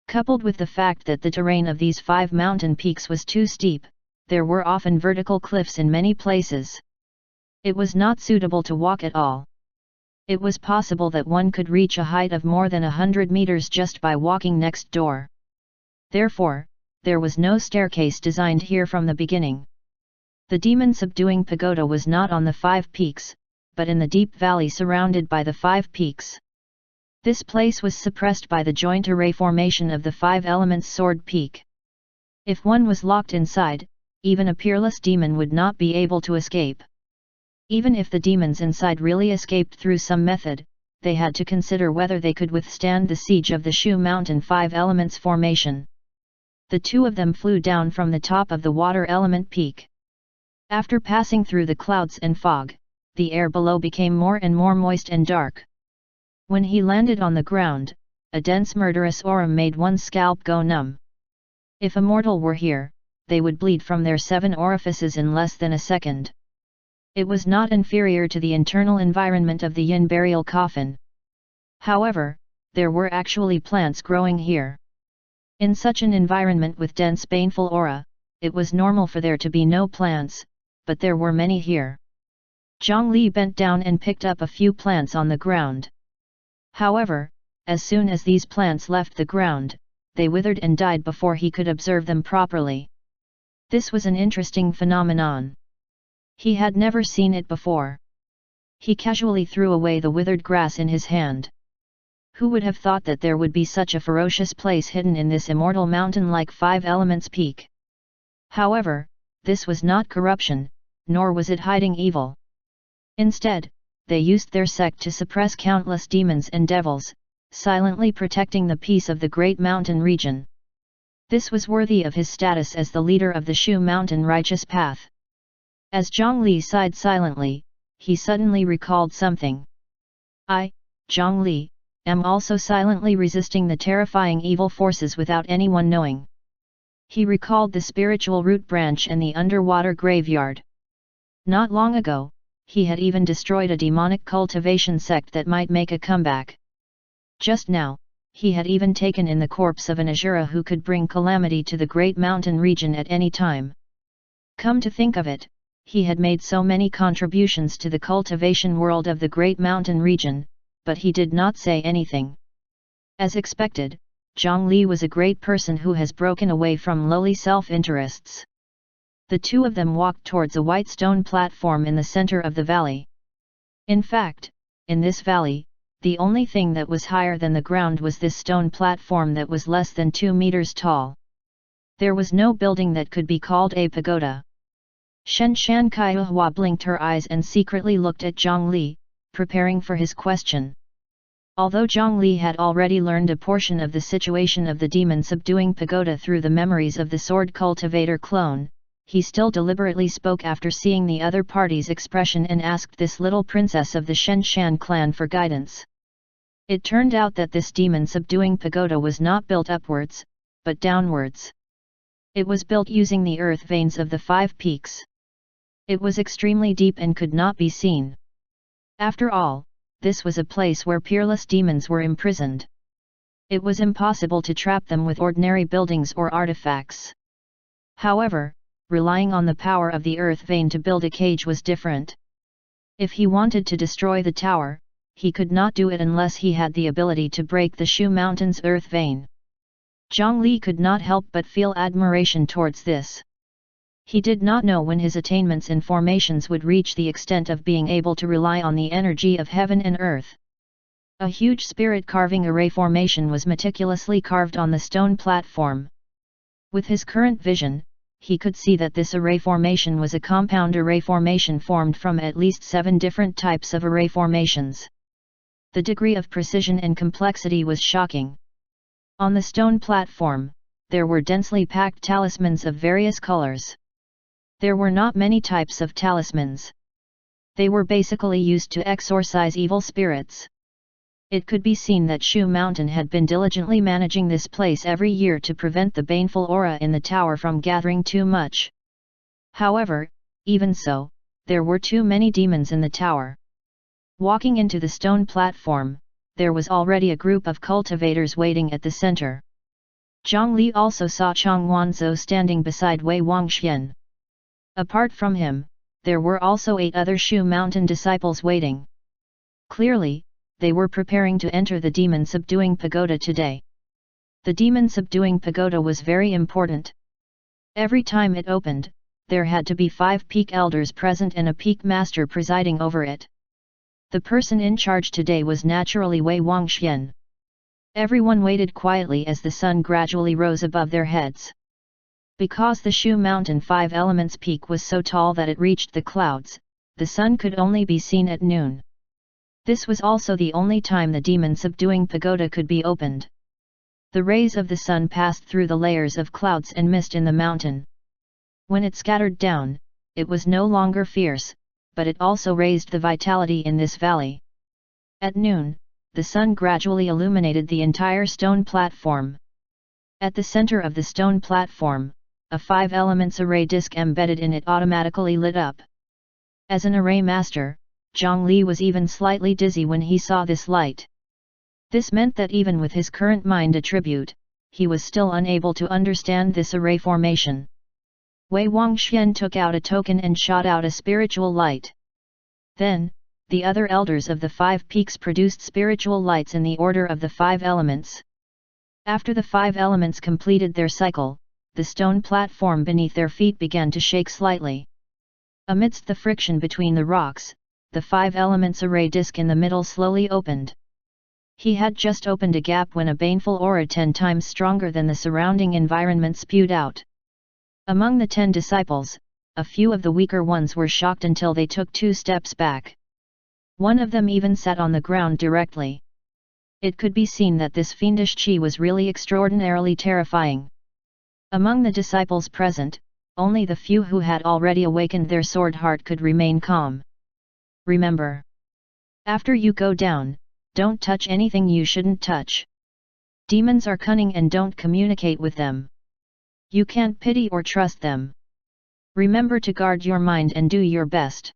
A: Coupled with the fact that the terrain of these 5 mountain peaks was too steep, there were often vertical cliffs in many places. It was not suitable to walk at all. It was possible that one could reach a height of more than 100 meters just by walking next door. Therefore, there was no staircase designed here from the beginning. The demon-subduing pagoda was not on the 5 peaks, but in the deep valley surrounded by the 5 peaks. This place was suppressed by the joint array formation of the 5 elements sword peak. If one was locked inside, even a peerless demon would not be able to escape. Even if the demons inside really escaped through some method, they had to consider whether they could withstand the siege of the Shu Mountain 5 elements formation. The two of them flew down from the top of the water element peak. After passing through the clouds and fog, the air below became more and more moist and dark. When he landed on the ground, a dense murderous aura made one's scalp go numb. If a mortal were here, they would bleed from their 7 orifices in less than a second. It was not inferior to the internal environment of the yin burial coffin. However, there were actually plants growing here. In such an environment with dense baneful aura, it was normal for there to be no plants, but there were many here. Zhongli bent down and picked up a few plants on the ground. However, as soon as these plants left the ground, they withered and died before he could observe them properly. This was an interesting phenomenon. He had never seen it before. He casually threw away the withered grass in his hand. Who would have thought that there would be such a ferocious place hidden in this immortal mountain like 5 elements peak? However, this was not corruption, nor was it hiding evil. Instead, they used their sect to suppress countless demons and devils, silently protecting the peace of the great mountain region. This was worthy of his status as the leader of the Shu Mountain righteous path. As Zhongli sighed silently, he suddenly recalled something. I, Zhongli, am also silently resisting the terrifying evil forces without anyone knowing. He recalled the spiritual root branch and the underwater graveyard. Not long ago, he had even destroyed a demonic cultivation sect that might make a comeback. Just now, he had even taken in the corpse of an Asura who could bring calamity to the great mountain region at any time. Come to think of it, he had made so many contributions to the cultivation world of the great mountain region, but he did not say anything. As expected, Zhongli was a great person who has broken away from lowly self-interests. The two of them walked towards a white stone platform in the center of the valley. In fact, in this valley, the only thing that was higher than the ground was this stone platform that was less than 2 meters tall. There was no building that could be called a pagoda. Shenshan Kaihua blinked her eyes and secretly looked at Zhongli, preparing for his question. Although Zhongli had already learned a portion of the situation of the demon-subduing pagoda through the memories of the sword cultivator clone, he still deliberately spoke after seeing the other party's expression and asked this little princess of the Shenshan clan for guidance. It turned out that this demon-subduing pagoda was not built upwards, but downwards. It was built using the earth veins of the 5 peaks. It was extremely deep and could not be seen. After all, this was a place where peerless demons were imprisoned. It was impossible to trap them with ordinary buildings or artifacts. However, relying on the power of the earth vein to build a cage was different. If he wanted to destroy the tower, he could not do it unless he had the ability to break the Shu Mountain's earth vein. Zhongli could not help but feel admiration towards this. He did not know when his attainments and formations would reach the extent of being able to rely on the energy of heaven and earth, A huge spirit carving array formation was meticulously carved on the stone platform. With his current vision, he could see that this array formation was a compound array formation formed from at least 7 different types of array formations. The degree of precision and complexity was shocking. On the stone platform, there were densely packed talismans of various colors. There were not many types of talismans. They were basically used to exorcise evil spirits. It could be seen that Shu Mountain had been diligently managing this place every year to prevent the baneful aura in the tower from gathering too much. However, even so, there were too many demons in the tower. Walking into the stone platform, there was already a group of cultivators waiting at the center. Zhang Li also saw Chang Wanzhou standing beside Wei Wangxian. Apart from him, there were also 8 other Shu Mountain disciples waiting. Clearly, they were preparing to enter the demon-subduing pagoda today. The demon-subduing pagoda was very important. Every time it opened, there had to be 5 peak elders present and a peak master presiding over it. The person in charge today was naturally Wei Wangxian. Everyone waited quietly as the sun gradually rose above their heads. Because the Shu Mountain 5 Elements peak was so tall that it reached the clouds, the sun could only be seen at noon. This was also the only time the demon-subduing pagoda could be opened. The rays of the sun passed through the layers of clouds and mist in the mountain. When it scattered down, it was no longer fierce, but it also raised the vitality in this valley. At noon, the sun gradually illuminated the entire stone platform. At the center of the stone platform, a 5 elements array disc embedded in it automatically lit up. As an array master, Zhang Li was even slightly dizzy when he saw this light. This meant that even with his current mind attribute, he was still unable to understand this array formation. Wei Wangxian took out a token and shot out a spiritual light. Then, the other elders of the 5 peaks produced spiritual lights in the order of the 5 elements. After the 5 elements completed their cycle, the stone platform beneath their feet began to shake slightly. Amidst the friction between the rocks, the 5 elements array disc in the middle slowly opened. He had just opened a gap when a baneful aura 10 times stronger than the surrounding environment spewed out. Among the 10 disciples, a few of the weaker ones were shocked until they took 2 steps back. One of them even sat on the ground directly. It could be seen that this fiendish chi was really extraordinarily terrifying. Among the disciples present, only the few who had already awakened their sword heart could remain calm. Remember, after you go down, don't touch anything you shouldn't touch. Demons are cunning and don't communicate with them. You can't pity or trust them. Remember to guard your mind and do your best.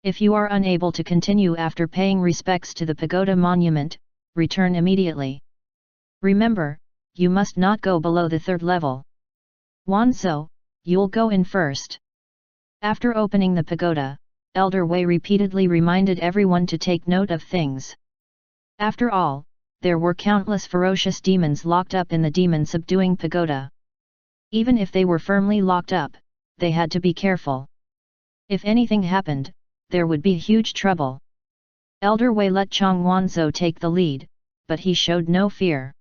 A: If you are unable to continue after paying respects to the pagoda monument, return immediately. Remember, you must not go below the 3rd level. Wanzhou, you'll go in first. After opening the pagoda, Elder Wei repeatedly reminded everyone to take note of things. After all, there were countless ferocious demons locked up in the demon-subduing pagoda. Even if they were firmly locked up, they had to be careful. If anything happened, there would be huge trouble. Elder Wei let Chang Wanzhou take the lead, but he showed no fear.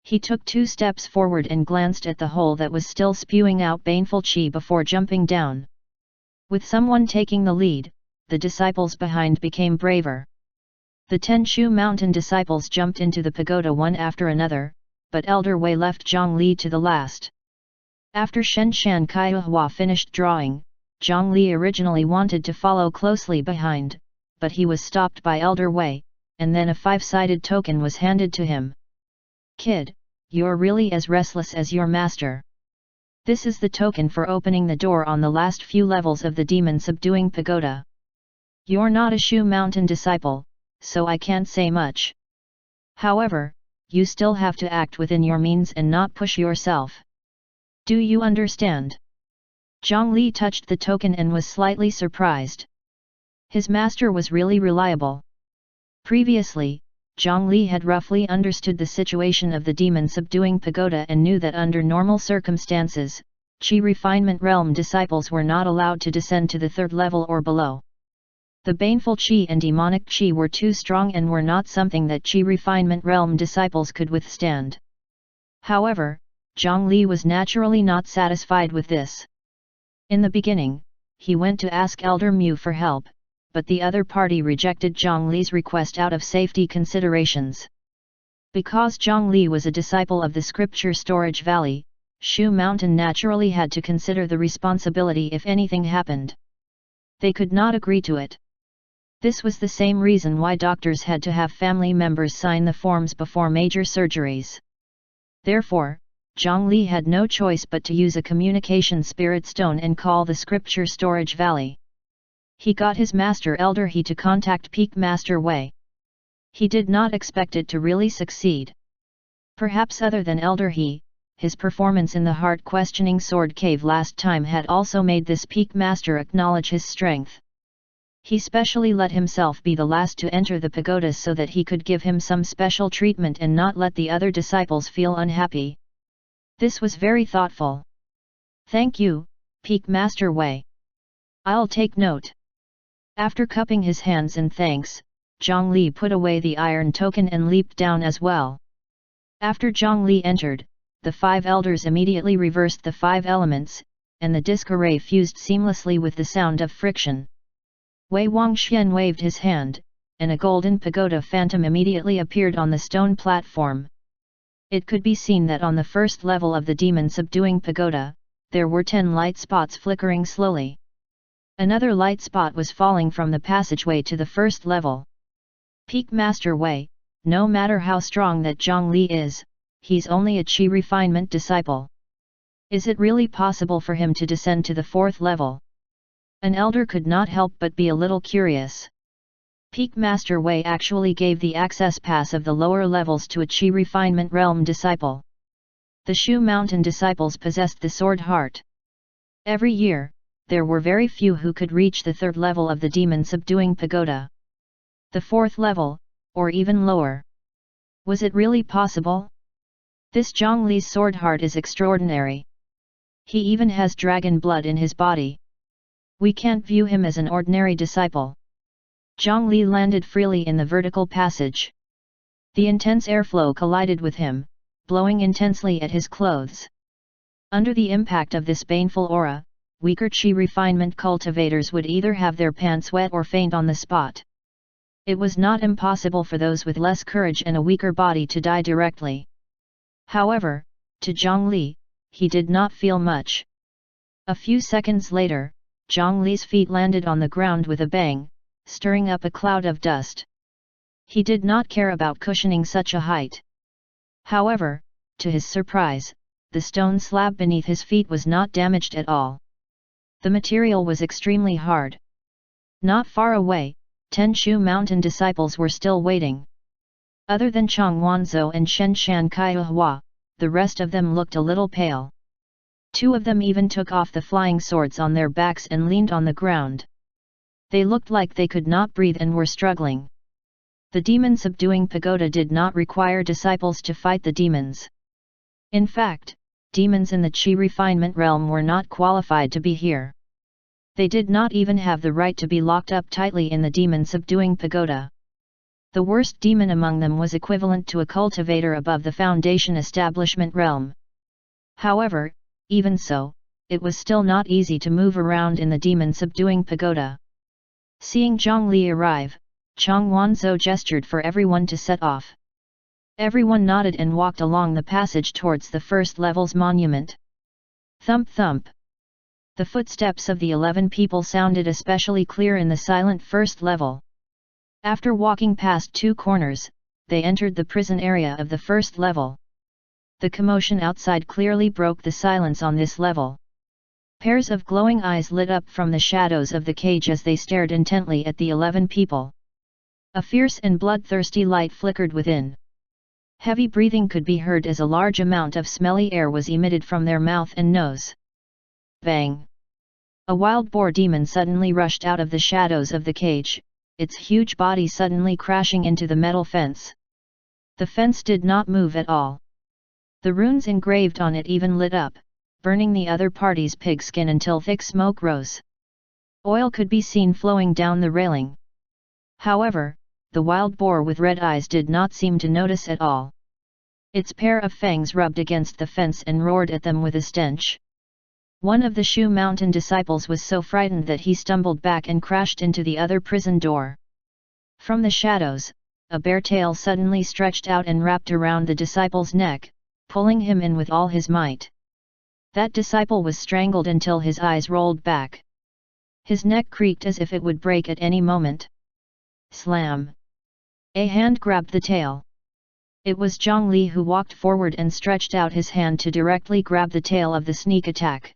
A: He took 2 steps forward and glanced at the hole that was still spewing out baneful chi before jumping down. With someone taking the lead, the disciples behind became braver. The 10 Shu Mountain disciples jumped into the pagoda one after another, but Elder Wei left Zhang Li to the last. After Shen Shan Kaihua finished drawing, Zhang Li originally wanted to follow closely behind, but he was stopped by Elder Wei, and then a 5-sided token was handed to him. Kid, you're really as restless as your master. This is the token for opening the door on the last few levels of the demon-subduing pagoda. You're not a Shu Mountain disciple, so I can't say much. However, you still have to act within your means and not push yourself. Do you understand? Zhang Li touched the token and was slightly surprised. His master was really reliable. Previously, Zhang Li had roughly understood the situation of the demon-subduing pagoda and knew that under normal circumstances, Qi refinement realm disciples were not allowed to descend to the 3rd level or below. The baneful qi and demonic qi were too strong and were not something that qi refinement realm disciples could withstand. However, Zhang Li was naturally not satisfied with this. In the beginning, he went to ask Elder Mu for help, but the other party rejected Zhang Li's request out of safety considerations. Because Zhang Li was a disciple of the Scripture Storage Valley, Shu Mountain naturally had to consider the responsibility if anything happened. They could not agree to it. This was the same reason why doctors had to have family members sign the forms before major surgeries. Therefore, Zhang Li had no choice but to use a communication spirit stone and call the Scripture Storage Valley. He got his master Elder He to contact Peak Master Wei. He did not expect it to really succeed. Perhaps other than Elder He, his performance in the heart-questioning sword cave last time had also made this Peak Master acknowledge his strength. He specially let himself be the last to enter the pagoda so that he could give him some special treatment and not let the other disciples feel unhappy. This was very thoughtful. Thank you, Peak Master Wei. I'll take note. After cupping his hands in thanks, Zhang Li put away the iron token and leaped down as well. After Zhang Li entered, the 5 elders immediately reversed the 5 elements, and the disc array fused seamlessly with the sound of friction. Wei Wangxian waved his hand, and a golden pagoda phantom immediately appeared on the stone platform. It could be seen that on the first level of the demon-subduing pagoda, there were 10 light spots flickering slowly. Another light spot was falling from the passageway to the first level. Peak Master Wei, no matter how strong that Zhang Li is, he's only a qi refinement disciple. Is it really possible for him to descend to the 4th level? An elder could not help but be a little curious. Peak Master Wei actually gave the access pass of the lower levels to a qi refinement realm disciple. The Shu Mountain disciples possessed the sword heart. Every year, there were very few who could reach the 3rd level of the demon-subduing pagoda. The 4th level, or even lower. Was it really possible? This Zhang Li's sword heart is extraordinary. He even has dragon blood in his body. We can't view him as an ordinary disciple. Zhang Li landed freely in the vertical passage. The intense airflow collided with him, blowing intensely at his clothes. Under the impact of this baneful aura, weaker qi refinement cultivators would either have their pants wet or faint on the spot. It was not impossible for those with less courage and a weaker body to die directly. However, to Zhang Li, he did not feel much. A few seconds later, Zhang Li's feet landed on the ground with a bang, stirring up a cloud of dust. He did not care about cushioning such a height. However, to his surprise, the stone slab beneath his feet was not damaged at all. The material was extremely hard. Not far away, 10 Shu Mountain disciples were still waiting. Other than Chang Wanzhou and Shen Shan Kaihua, the rest of them looked a little pale. 2 of them even took off the flying swords on their backs and leaned on the ground. They looked like they could not breathe and were struggling. The demon-subduing pagoda did not require disciples to fight the demons. In fact, demons in the qi refinement realm were not qualified to be here. They did not even have the right to be locked up tightly in the demon-subduing pagoda. The worst demon among them was equivalent to a cultivator above the foundation establishment realm. However, even so, it was still not easy to move around in the demon-subduing pagoda. Seeing Zhang Li arrive, Chang Wanzhou gestured for everyone to set off. Everyone nodded and walked along the passage towards the 1st level's monument. Thump thump. The footsteps of the 11 people sounded especially clear in the silent 1st level. After walking past 2 corners, they entered the prison area of the 1st level. The commotion outside clearly broke the silence on this level. Pairs of glowing eyes lit up from the shadows of the cage as they stared intently at the 11 people. A fierce and bloodthirsty light flickered within. Heavy breathing could be heard as a large amount of smelly air was emitted from their mouth and nose. Bang! A wild boar demon suddenly rushed out of the shadows of the cage, its huge body suddenly crashing into the metal fence. The fence did not move at all. The runes engraved on it even lit up, burning the other party's pigskin until thick smoke rose. Oil could be seen flowing down the railing. However, the wild boar with red eyes did not seem to notice at all. Its pair of fangs rubbed against the fence and roared at them with a stench. One of the Shu Mountain disciples was so frightened that he stumbled back and crashed into the other prison door. From the shadows, a bear tail suddenly stretched out and wrapped around the disciple's neck, pulling him in with all his might. That disciple was strangled until his eyes rolled back. His neck creaked as if it would break at any moment. Slam! A hand grabbed the tail. It was Zhongli who walked forward and stretched out his hand to directly grab the tail of the sneak attack.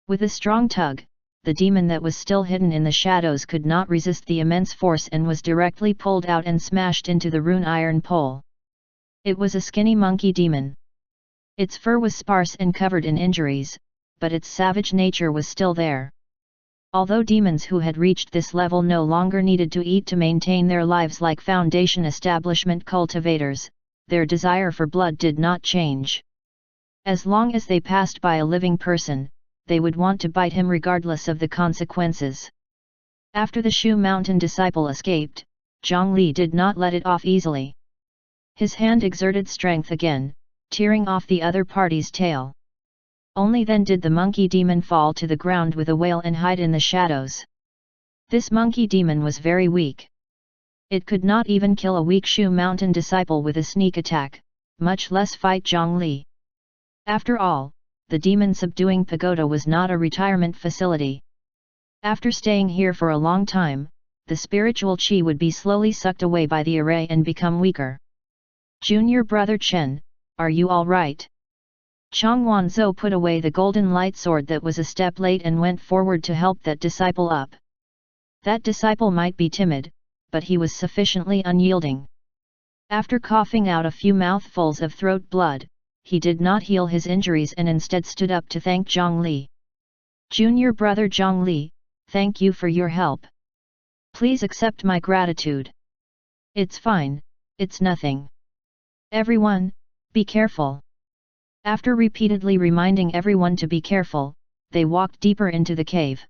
A: With a strong tug, the demon that was still hidden in the shadows could not resist the immense force and was directly pulled out and smashed into the rune iron pole. It was a skinny monkey demon. Its fur was sparse and covered in injuries, but its savage nature was still there. Although demons who had reached this level no longer needed to eat to maintain their lives like Foundation establishment cultivators, their desire for blood did not change. As long as they passed by a living person, they would want to bite him regardless of the consequences. After the Shu Mountain disciple escaped, Zhongli did not let it off easily. His hand exerted strength again, tearing off the other party's tail. Only then did the monkey demon fall to the ground with a wail and hide in the shadows. This monkey demon was very weak. It could not even kill a weak Shu Mountain disciple with a sneak attack, much less fight Zhongli. After all, the demon subduing pagoda was not a retirement facility. After staying here for a long time, the spiritual qi would be slowly sucked away by the array and become weaker. Junior brother Chen, are you all right? Chang Wanzhou put away the golden light sword that was a step late and went forward to help that disciple up. That disciple might be timid, but he was sufficiently unyielding. After coughing out a few mouthfuls of throat blood, he did not heal his injuries and instead stood up to thank Zhongli. Junior brother Zhongli, thank you for your help. Please accept my gratitude. It's fine, it's nothing. Everyone, be careful. After repeatedly reminding everyone to be careful, they walked deeper into the cave.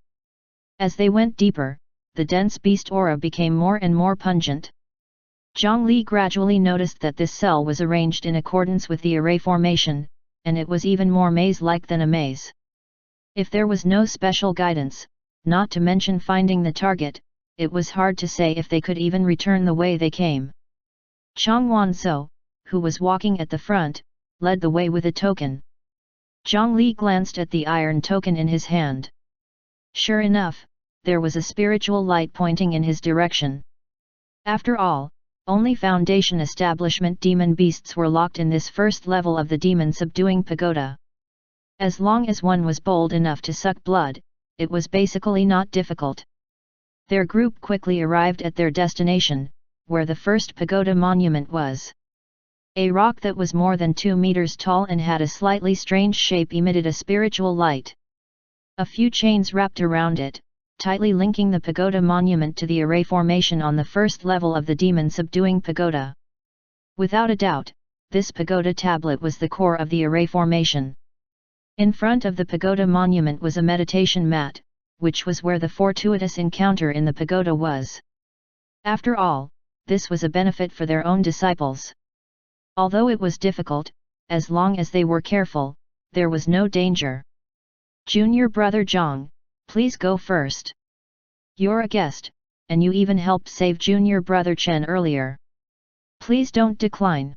A: As they went deeper, the dense beast aura became more and more pungent. Zhongli gradually noticed that this cell was arranged in accordance with the array formation, and it was even more maze-like than a maze. If there was no special guidance, not to mention finding the target, it was hard to say if they could even return the way they came. Chang Wanzhou, who was walking at the front, led the way with a token. Zhongli glanced at the iron token in his hand. Sure enough, there was a spiritual light pointing in his direction. After all, only Foundation establishment demon beasts were locked in this first level of the demon subduing pagoda. As long as one was bold enough to suck blood, it was basically not difficult. Their group quickly arrived at their destination, where the first pagoda monument was. A rock that was more than 2 meters tall and had a slightly strange shape emitted a spiritual light. A few chains wrapped around it, tightly linking the pagoda monument to the array formation on the first level of the demon subduing pagoda. Without a doubt, this pagoda tablet was the core of the array formation. In front of the pagoda monument was a meditation mat, which was where the fortuitous encounter in the pagoda was. After all, this was a benefit for their own disciples. Although it was difficult, as long as they were careful, there was no danger. Junior brother Zhang, please go first. You're a guest, and you even helped save junior brother Chen earlier. Please don't decline.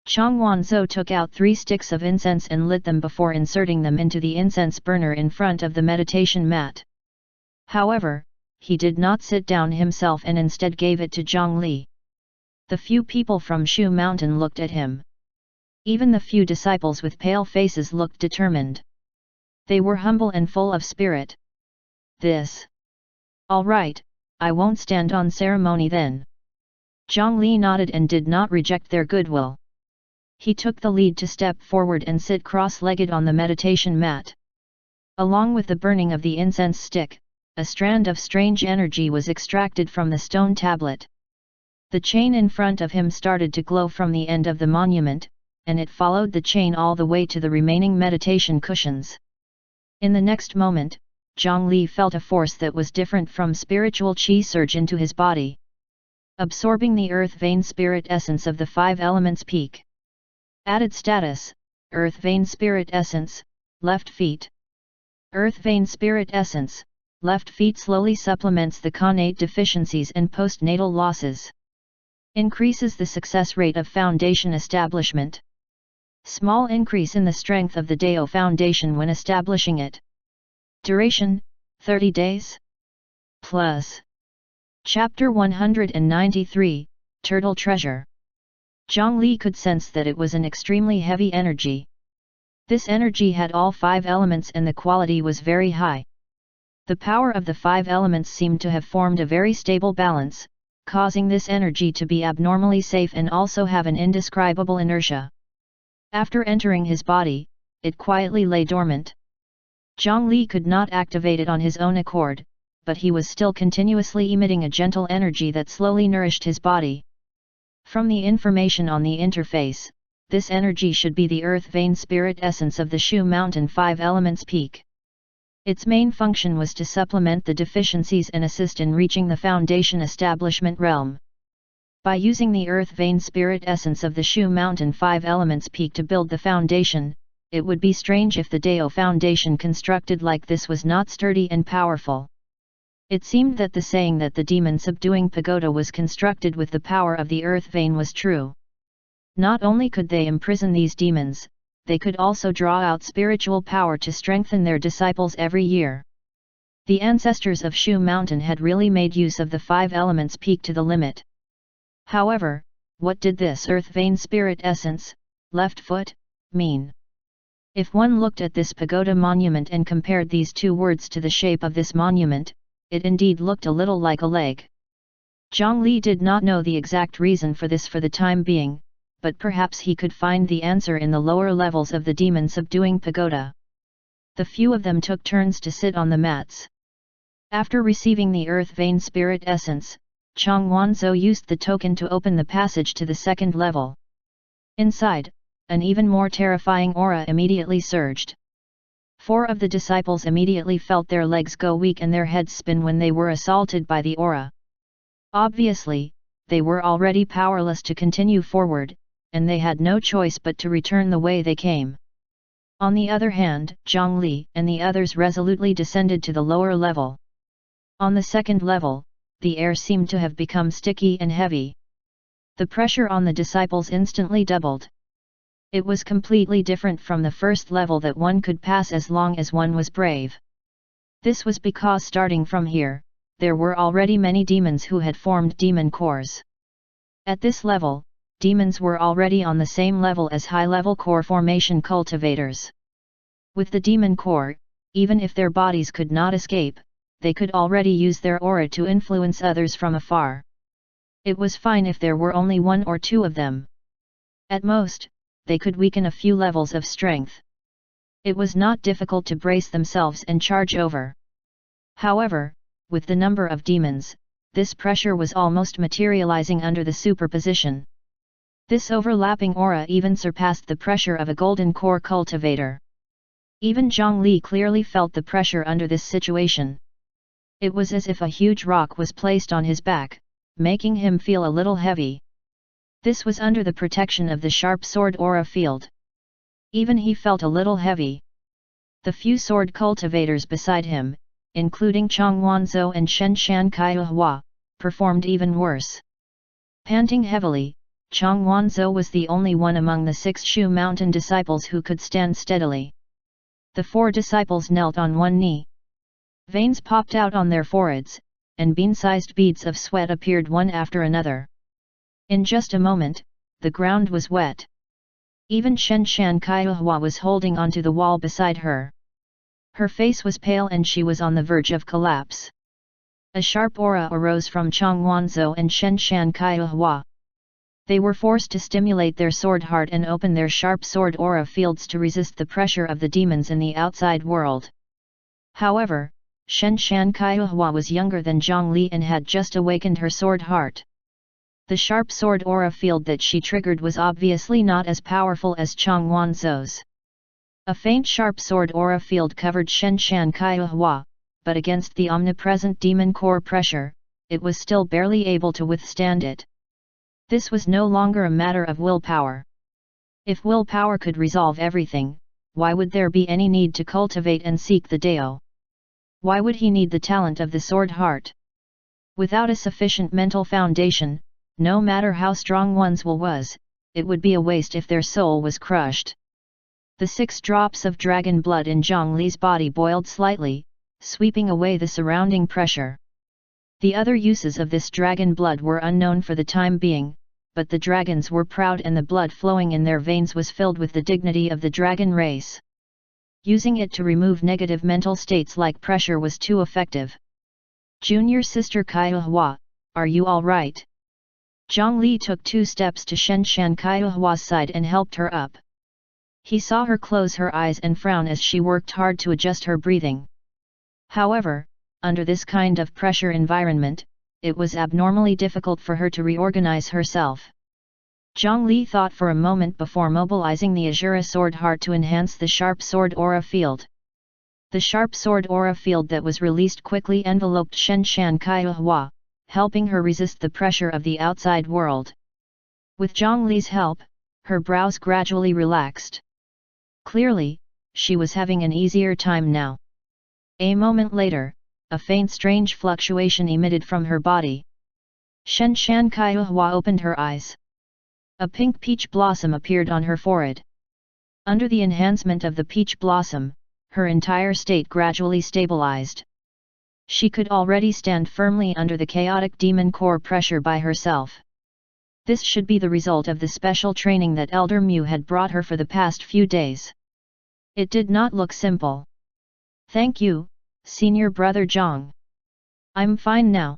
A: Chang Wanzhou took out 3 sticks of incense and lit them before inserting them into the incense burner in front of the meditation mat. However, he did not sit down himself and instead gave it to Zhongli. The few people from Shu Mountain looked at him. Even the few disciples with pale faces looked determined. They were humble and full of spirit. This. All right, I won't stand on ceremony then. Zhongli nodded and did not reject their goodwill. He took the lead to step forward and sit cross-legged on the meditation mat. Along with the burning of the incense stick, a strand of strange energy was extracted from the stone tablet. The chain in front of him started to glow from the end of the monument, and it followed the chain all the way to the remaining meditation cushions. In the next moment, Zhongli felt a force that was different from spiritual qi surge into his body, absorbing the earth vein spirit essence of the 5 elements peak. Added status, earth vein spirit essence, left feet. Earth vein spirit essence, left feet slowly supplements the connate deficiencies and postnatal losses. Increases the success rate of foundation establishment. Small increase in the strength of the Dao foundation when establishing it. Duration, 30 days. Plus. Chapter 193, Turtle Treasure. Zhongli could sense that it was an extremely heavy energy. This energy had all 5 elements and the quality was very high. The power of the 5 elements seemed to have formed a very stable balance, causing this energy to be abnormally safe and also have an indescribable inertia. After entering his body, it quietly lay dormant. Zhongli could not activate it on his own accord, but he was still continuously emitting a gentle energy that slowly nourished his body. From the information on the interface, this energy should be the earth vein spirit essence of the Shu Mountain 5 elements peak. Its main function was to supplement the deficiencies and assist in reaching the foundation establishment realm. By using the earth vein spirit essence of the Shu Mountain 5 elements peak to build the foundation, it would be strange if the Dao foundation constructed like this was not sturdy and powerful. It seemed that the saying that the demon subduing pagoda was constructed with the power of the earth vein was true. Not only could they imprison these demons, they could also draw out spiritual power to strengthen their disciples every year. The ancestors of Shu Mountain had really made use of the 5 elements peak to the limit. However, what did this earth vein spirit essence, left foot, mean? If one looked at this pagoda monument and compared these 2 words to the shape of this monument, it indeed looked a little like a leg. Zhongli did not know the exact reason for this for the time being, but perhaps he could find the answer in the lower levels of the demon subduing pagoda. The few of them took turns to sit on the mats. After receiving the earth vein spirit essence, Chang Wanzhou used the token to open the passage to the 2nd level. Inside, an even more terrifying aura immediately surged. 4 of the disciples immediately felt their legs go weak and their heads spin when they were assaulted by the aura. Obviously, they were already powerless to continue forward, and they had no choice but to return the way they came. On the other hand, Zhongli and the others resolutely descended to the lower level. On the 2nd level, the air seemed to have become sticky and heavy. The pressure on the disciples instantly doubled. It was completely different from the 1st level that one could pass as long as one was brave. This was because starting from here, there were already many demons who had formed demon cores. At this level, demons were already on the same level as high-level core formation cultivators. With the demon core, even if their bodies could not escape, they could already use their aura to influence others from afar. It was fine if there were only 1 or 2 of them. At most, they could weaken a few levels of strength. It was not difficult to brace themselves and charge over. However, with the number of demons, this pressure was almost materializing under the superposition. This overlapping aura even surpassed the pressure of a golden core cultivator. Even Zhongli clearly felt the pressure under this situation. It was as if a huge rock was placed on his back, making him feel a little heavy. This was under the protection of the sharp sword aura field. Even he felt a little heavy. The few sword cultivators beside him, including Chang Wanzhou and Shen Shan Kaihua, performed even worse. Panting heavily, Chang Wanzhou was the only one among the 6 Shu Mountain disciples who could stand steadily. The 4 disciples knelt on one knee. Veins popped out on their foreheads, and bean-sized beads of sweat appeared one after another. In just a moment, the ground was wet. Even Shen Shan Kaihua was holding onto the wall beside her. Her face was pale and she was on the verge of collapse. A sharp aura arose from Chang Wanzhou and Shen Shan Kaihua. They were forced to stimulate their sword heart and open their sharp sword aura fields to resist the pressure of the demons in the outside world. However, Shen Shan Kaihua was younger than Zhongli and had just awakened her sword heart. The sharp sword aura field that she triggered was obviously not as powerful as Chang Wanzhou's. A faint sharp sword aura field covered Shen Shan Kaihua, but against the omnipresent demon core pressure, it was still barely able to withstand it. This was no longer a matter of willpower. If willpower could resolve everything, why would there be any need to cultivate and seek the Dao? Why would he need the talent of the sword heart? Without a sufficient mental foundation, no matter how strong one's will was, it would be a waste if their soul was crushed. The 6 drops of dragon blood in Zhang Li's body boiled slightly, sweeping away the surrounding pressure. The other uses of this dragon blood were unknown for the time being, but the dragons were proud and the blood flowing in their veins was filled with the dignity of the dragon race. Using it to remove negative mental states like pressure was too effective. Junior sister Kaihua, are you all right? Zhang Li took 2 steps to Shenshan Kaihua's side and helped her up. He saw her close her eyes and frown as she worked hard to adjust her breathing. However, under this kind of pressure environment, it was abnormally difficult for her to reorganize herself. Zhang Li thought for a moment before mobilizing the Azura sword heart to enhance the sharp sword aura field. The sharp sword aura field that was released quickly enveloped Shenshan Kaihua, helping her resist the pressure of the outside world. With Zhang Li's help, her brows gradually relaxed. Clearly, she was having an easier time now. A moment later, a faint strange fluctuation emitted from her body. Shenshan Kaihua opened her eyes. A pink peach blossom appeared on her forehead. Under the enhancement of the peach blossom, her entire state gradually stabilized. She could already stand firmly under the chaotic demon core pressure by herself. This should be the result of the special training that Elder Mu had brought her for the past few days. It did not look simple. Thank you, senior brother Zhang. I'm fine now.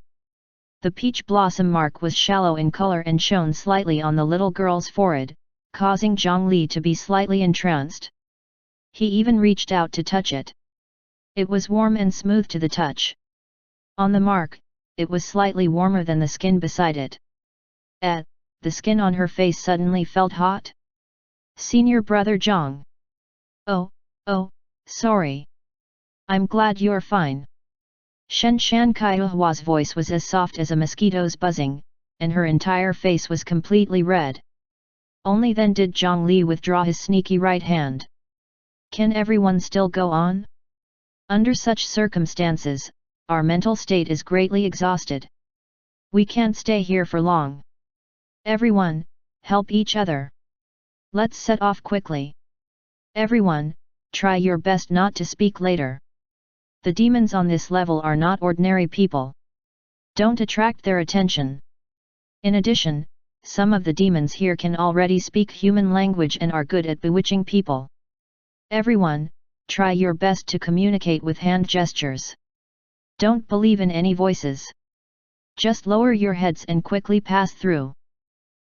A: The peach blossom mark was shallow in color and shone slightly on the little girl's forehead, causing Zhang Li to be slightly entranced. He even reached out to touch it. It was warm and smooth to the touch. On the mark, it was slightly warmer than the skin beside it. The skin on her face suddenly felt hot. Senior brother Zhang. Oh, sorry. I'm glad you're fine. Shenshan Kaihua's voice was as soft as a mosquito's buzzing, and her entire face was completely red. Only then did Zhang Li withdraw his sneaky right hand. Can everyone still go on? Under such circumstances, our mental state is greatly exhausted. We can't stay here for long. Everyone, help each other. Let's set off quickly. Everyone, try your best not to speak later. The demons on this level are not ordinary people. Don't attract their attention. In addition, some of the demons here can already speak human language and are good at bewitching people. Everyone, try your best to communicate with hand gestures. Don't believe in any voices. Just lower your heads and quickly pass through.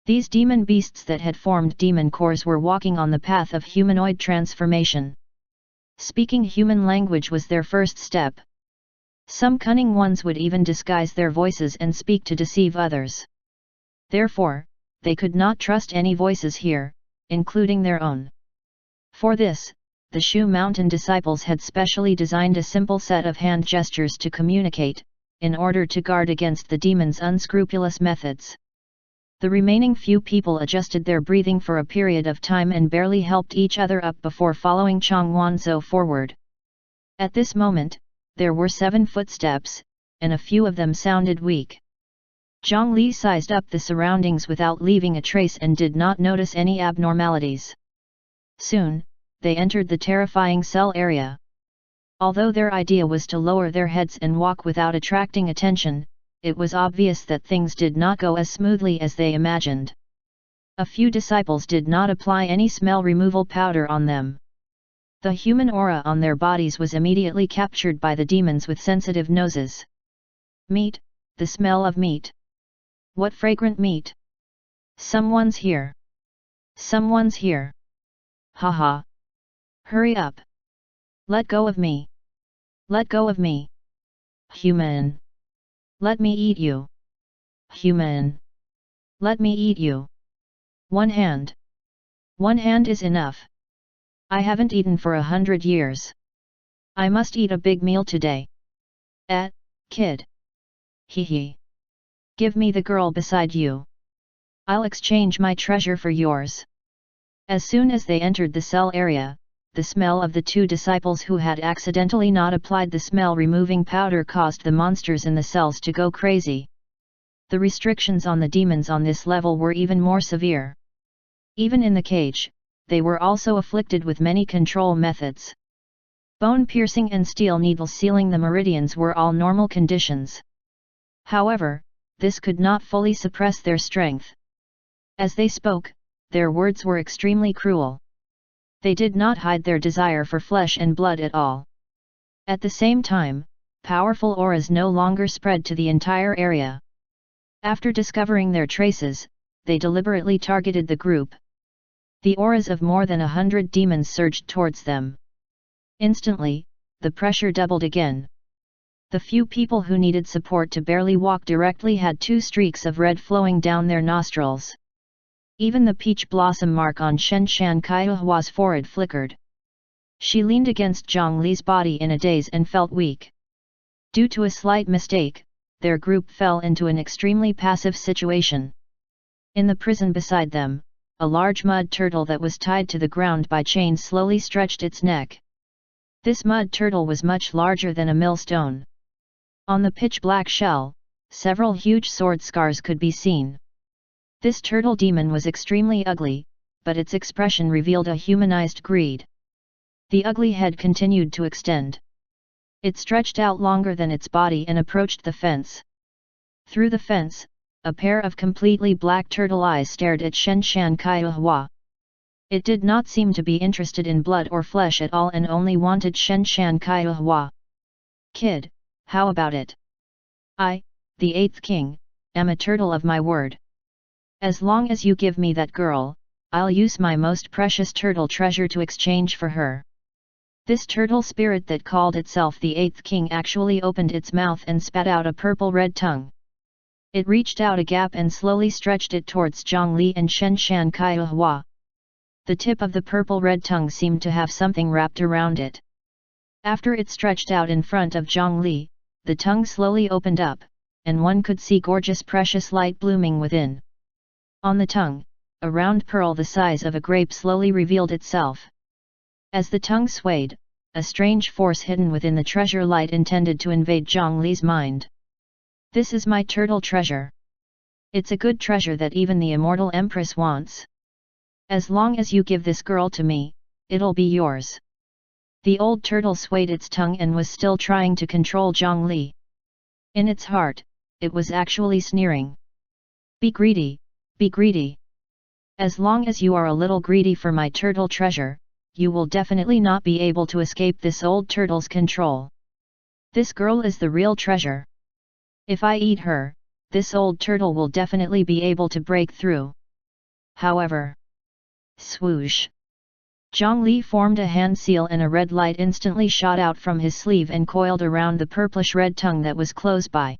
A: These demon beasts that had formed demon cores were walking on the path of humanoid transformation. Speaking human language was their first step. Some cunning ones would even disguise their voices and speak to deceive others. Therefore, they could not trust any voices here, including their own. For this, the Shu Mountain disciples had specially designed a simple set of hand gestures to communicate, in order to guard against the demons' unscrupulous methods. The remaining few people adjusted their breathing for a period of time and barely helped each other up before following Chang Wanzhou forward. At this moment, there were 7 footsteps, and a few of them sounded weak. Zhang Li sized up the surroundings without leaving a trace and did not notice any abnormalities. Soon, they entered the terrifying cell area. Although their idea was to lower their heads and walk without attracting attention, it was obvious that things did not go as smoothly as they imagined. A few disciples did not apply any smell removal powder on them. The human aura on their bodies was immediately captured by the demons with sensitive noses. Meat, the smell of meat. What fragrant meat! Someone's here! Someone's here! Haha! Hurry up! Let go of me! Let go of me! Human! Let me eat you! Human! Let me eat you! One hand! One hand is enough! I haven't eaten for 100 years. I must eat a big meal today. Kid. Hee hee. Give me the girl beside you. I'll exchange my treasure for yours. As soon as they entered the cell area, the smell of the two disciples who had accidentally not applied the smell-removing powder caused the monsters in the cells to go crazy. The restrictions on the demons on this level were even more severe. Even in the cage, they were also afflicted with many control methods. Bone piercing and steel needles sealing the meridians were all normal conditions. However, this could not fully suppress their strength. As they spoke, their words were extremely cruel. They did not hide their desire for flesh and blood at all. At the same time, powerful auras no longer spread to the entire area. After discovering their traces, they deliberately targeted the group. The auras of more than 100 demons surged towards them. Instantly, the pressure doubled again. The few people who needed support to barely walk directly had 2 streaks of red flowing down their nostrils. Even the peach blossom mark on Shen Shan Kaihua's forehead flickered. She leaned against Zhang Li's body in a daze and felt weak. Due to a slight mistake, their group fell into an extremely passive situation. In the prison beside them, a large mud turtle that was tied to the ground by chains slowly stretched its neck. This mud turtle was much larger than a millstone. On the pitch-black shell, several huge sword scars could be seen. This turtle demon was extremely ugly, but its expression revealed a humanized greed. The ugly head continued to extend. It stretched out longer than its body and approached the fence. Through the fence, a pair of completely black turtle eyes stared at Shen Shan Kaihua. It did not seem to be interested in blood or flesh at all and only wanted Shen Shan Kaihua. Kid, how about it? I, the 8th king, am a turtle of my word. As long as you give me that girl, I'll use my most precious turtle treasure to exchange for her. This turtle spirit that called itself the 8th king actually opened its mouth and spat out a purple-red tongue. It reached out a gap and slowly stretched it towards Zhang Li and Shen Shan Kaihua. The tip of the purple-red tongue seemed to have something wrapped around it. After it stretched out in front of Zhang Li, the tongue slowly opened up, and one could see gorgeous precious light blooming within. On the tongue, a round pearl the size of a grape slowly revealed itself. As the tongue swayed, a strange force hidden within the treasure light intended to invade Zhang Li's mind. This is my turtle treasure. It's a good treasure that even the immortal empress wants. As long as you give this girl to me, it'll be yours. The old turtle swayed its tongue and was still trying to control Zhang Li. In its heart, it was actually sneering. Be greedy, be greedy. As long as you are a little greedy for my turtle treasure, you will definitely not be able to escape this old turtle's control. This girl is the real treasure. If I eat her, this old turtle will definitely be able to break through. However, swoosh! Zhang Li formed a hand seal and a red light instantly shot out from his sleeve and coiled around the purplish-red tongue that was close by.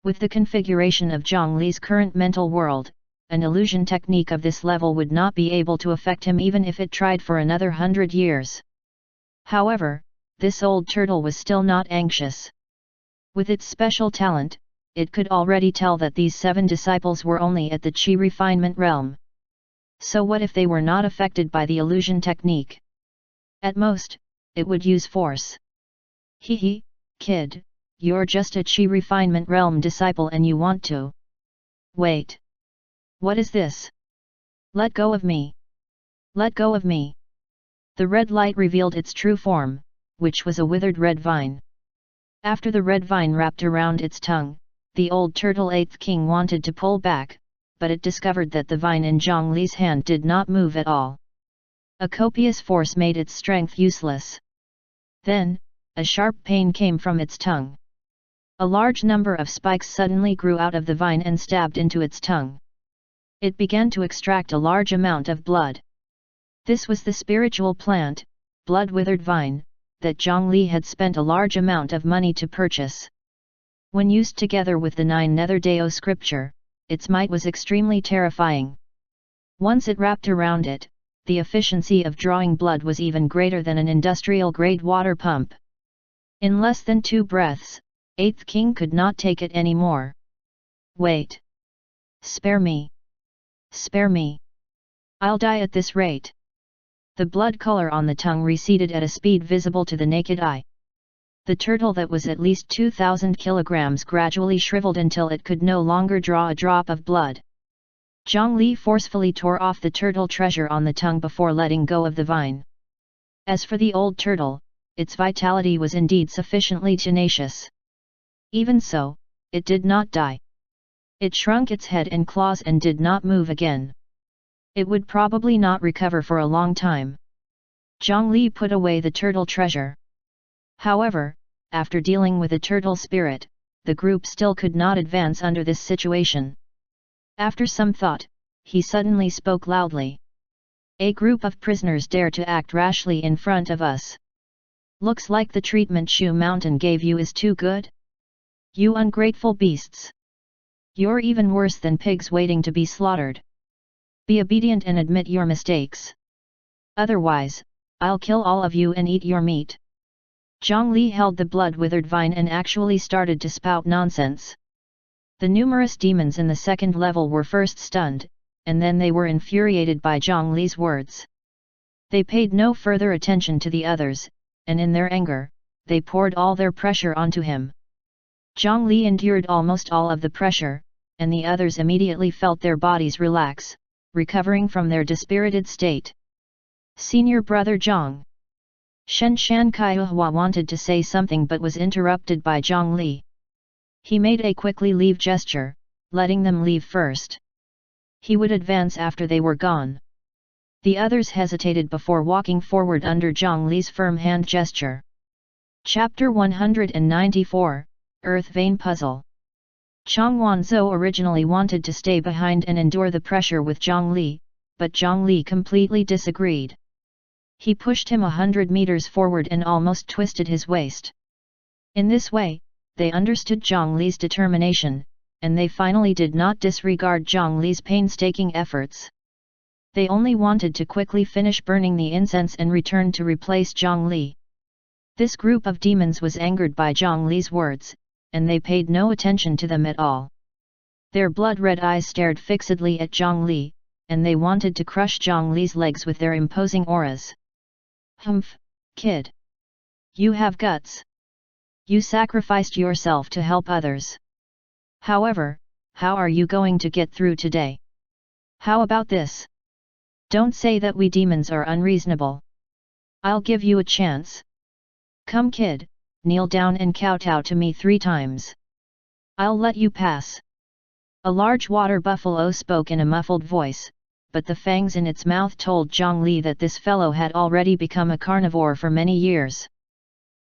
A: With the configuration of Zhang Li's current mental world, an illusion technique of this level would not be able to affect him even if it tried for another 100 years. However, this old turtle was still not anxious. With its special talent, it could already tell that these 7 disciples were only at the Qi refinement realm. So what if they were not affected by the illusion technique? At most, it would use force. Hee hee, kid, you're just a Qi refinement realm disciple and you want to. Wait. What is this? Let go of me. Let go of me. The red light revealed its true form, which was a withered red vine. After the red vine wrapped around its tongue, the old turtle 8th king wanted to pull back, but it discovered that the vine in Zhang Li's hand did not move at all. A copious force made its strength useless. Then, a sharp pain came from its tongue. A large number of spikes suddenly grew out of the vine and stabbed into its tongue. It began to extract a large amount of blood. This was the spiritual plant, blood-withered vine, that Zhang Li had spent a large amount of money to purchase. When used together with the 9 Nether Deo scripture, its might was extremely terrifying. Once it wrapped around it, the efficiency of drawing blood was even greater than an industrial-grade water pump. In less than 2 breaths, Eighth king could not take it any more. Wait! Spare me! Spare me! I'll die at this rate! The blood color on the tongue receded at a speed visible to the naked eye. The turtle that was at least 2,000 kilograms gradually shriveled until it could no longer draw a drop of blood. Zhang Li forcefully tore off the turtle treasure on the tongue before letting go of the vine. As for the old turtle, its vitality was indeed sufficiently tenacious. Even so, it did not die. It shrunk its head and claws and did not move again. It would probably not recover for a long time. Zhang Li put away the turtle treasure. However, after dealing with the turtle spirit, the group still could not advance under this situation. After some thought, he suddenly spoke loudly. A group of prisoners dare to act rashly in front of us. Looks like the treatment Shu Mountain gave you is too good? You ungrateful beasts! You're even worse than pigs waiting to be slaughtered. Be obedient and admit your mistakes. Otherwise, I'll kill all of you and eat your meat. Zhang Li held the blood-withered vine and actually started to spout nonsense. The numerous demons in the second level were first stunned, and then they were infuriated by Zhang Li's words. They paid no further attention to the others, and in their anger, they poured all their pressure onto him. Zhang Li endured almost all of the pressure, and the others immediately felt their bodies relax, recovering from their dispirited state. Senior brother Zhang. Shen Shan Kaihua wanted to say something but was interrupted by Zhang Li. He made a quickly leave gesture, letting them leave first. He would advance after they were gone. The others hesitated before walking forward under Zhang Li's firm hand gesture. Chapter 194, Earth Vein Puzzle. Chang Wanzhou originally wanted to stay behind and endure the pressure with Zhang Li, but Zhang Li completely disagreed. He pushed him 100 meters forward and almost twisted his waist. In this way, they understood Zhang Li's determination, and they finally did not disregard Zhang Li's painstaking efforts. They only wanted to quickly finish burning the incense and return to replace Zhang Li. This group of demons was angered by Zhang Li's words, and they paid no attention to them at all. Their blood-red eyes stared fixedly at Zhang Li, and they wanted to crush Zhang Li's legs with their imposing auras. Humph, kid! You have guts! You sacrificed yourself to help others. However, how are you going to get through today? How about this? Don't say that we demons are unreasonable. I'll give you a chance. Come kid, kneel down and kowtow to me 3 times. I'll let you pass. A large water buffalo spoke in a muffled voice, but the fangs in its mouth told Zhang Li that this fellow had already become a carnivore for many years.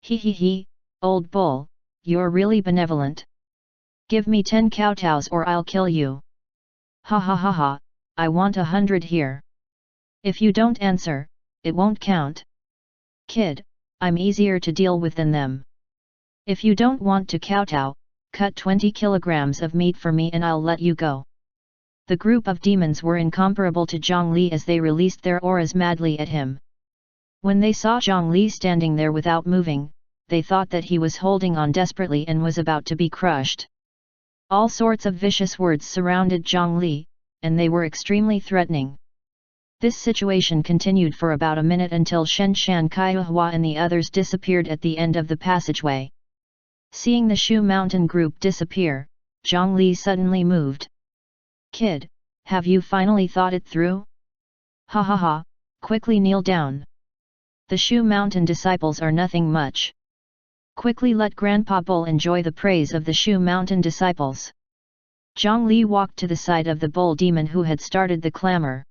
A: He, old bull, you're really benevolent. Give me 10 kowtows or I'll kill you. Ha, I want 100 here. If you don't answer, it won't count. Kid, I'm easier to deal with than them. If you don't want to kowtow, cut 20 kilograms of meat for me and I'll let you go. The group of demons were incomparable to Zhang Li as they released their auras madly at him. When they saw Zhang Li standing there without moving, they thought that he was holding on desperately and was about to be crushed. All sorts of vicious words surrounded Zhang Li, and they were extremely threatening. This situation continued for about a minute until Shen Shan Kaihua and the others disappeared at the end of the passageway. Seeing the Shu Mountain group disappear, Zhang Li suddenly moved. Kid, have you finally thought it through? Ha, quickly kneel down. The Shu Mountain disciples are nothing much. Quickly let Grandpa Bull enjoy the praise of the Shu Mountain disciples. Zhang Li walked to the side of the bull demon who had started the clamor.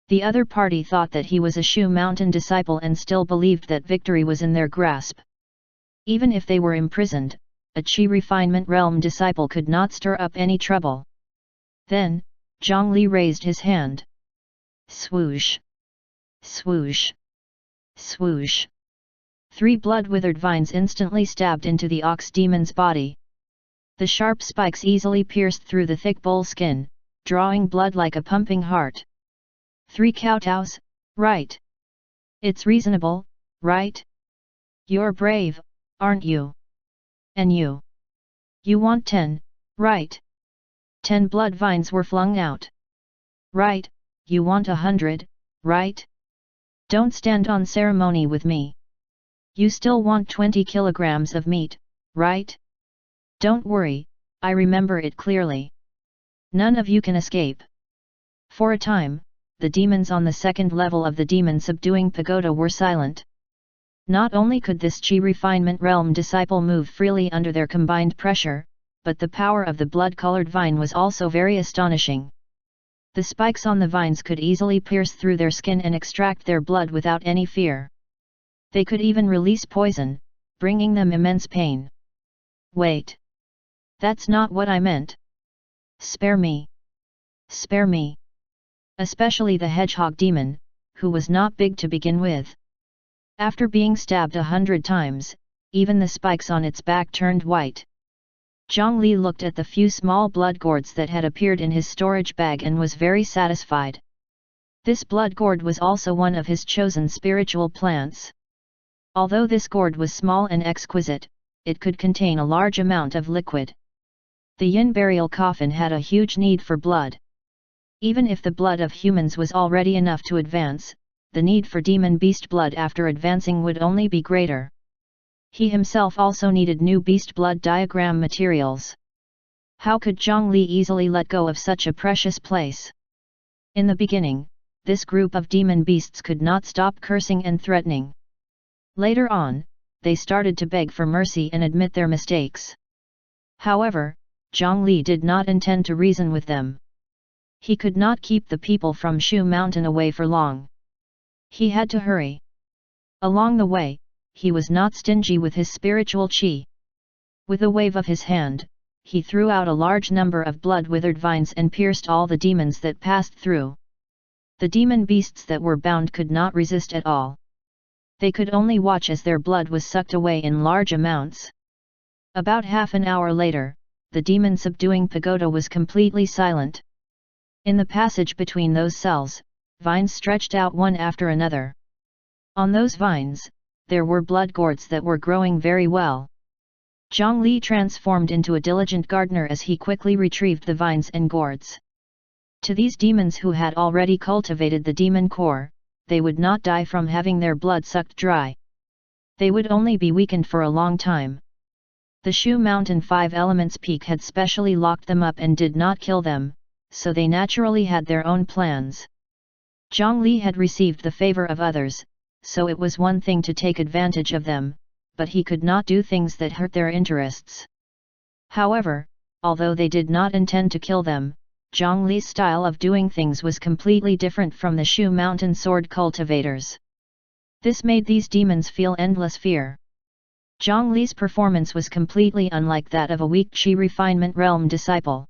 A: The other party thought that he was a Shu Mountain disciple and still believed that victory was in their grasp. Even if they were imprisoned, a Qi Refinement Realm disciple could not stir up any trouble. Then, Zhang Li raised his hand. Swoosh! Swoosh! Swoosh! 3 blood-withered vines instantly stabbed into the ox demon's body. The sharp spikes easily pierced through the thick bull skin, drawing blood like a pumping heart. 3 kowtows, right? It's reasonable, right? You're brave, aren't you? And you? You want 10, right? 10 blood vines were flung out. Right, you want 100, right? Don't stand on ceremony with me. You still want 20 kilograms of meat, right? Don't worry, I remember it clearly. None of you can escape. For a time, the demons on the second level of the demon subduing pagoda were silent. Not only could this chi refinement realm disciple move freely under their combined pressure, but the power of the blood-colored vine was also very astonishing. The spikes on the vines could easily pierce through their skin and extract their blood without any fear. They could even release poison, bringing them immense pain. Wait. That's not what I meant. Spare me. Spare me. Especially the hedgehog demon, who was not big to begin with. After being stabbed 100 times, even the spikes on its back turned white. Zhongli looked at the few small blood gourds that had appeared in his storage bag and was very satisfied. This blood gourd was also one of his chosen spiritual plants. Although this gourd was small and exquisite, it could contain a large amount of liquid. The yin burial coffin had a huge need for blood. Even if the blood of humans was already enough to advance, the need for demon beast blood after advancing would only be greater. He himself also needed new beast blood diagram materials. How could Zhongli easily let go of such a precious place? In the beginning, this group of demon beasts could not stop cursing and threatening. Later on, they started to beg for mercy and admit their mistakes. However, Zhongli did not intend to reason with them. He could not keep the people from Shu Mountain away for long. He had to hurry. Along the way, he was not stingy with his spiritual qi. With a wave of his hand, he threw out a large number of blood-withered vines and pierced all the demons that passed through. The demon beasts that were bound could not resist at all. They could only watch as their blood was sucked away in large amounts. About half an hour later, the demon subduing pagoda was completely silent. In the passage between those cells, vines stretched out one after another. On those vines, there were blood gourds that were growing very well. Zhongli transformed into a diligent gardener as he quickly retrieved the vines and gourds. To these demons who had already cultivated the demon core, they would not die from having their blood sucked dry. They would only be weakened for a long time. The Shu Mountain 5 Elements Peak had specially locked them up and did not kill them, so they naturally had their own plans. Zhongli had received the favor of others, so it was one thing to take advantage of them, but he could not do things that hurt their interests. However, although they did not intend to kill them, Zhongli's style of doing things was completely different from the Shu Mountain sword cultivators. This made these demons feel endless fear. Zhongli's performance was completely unlike that of a weak Qi refinement realm disciple.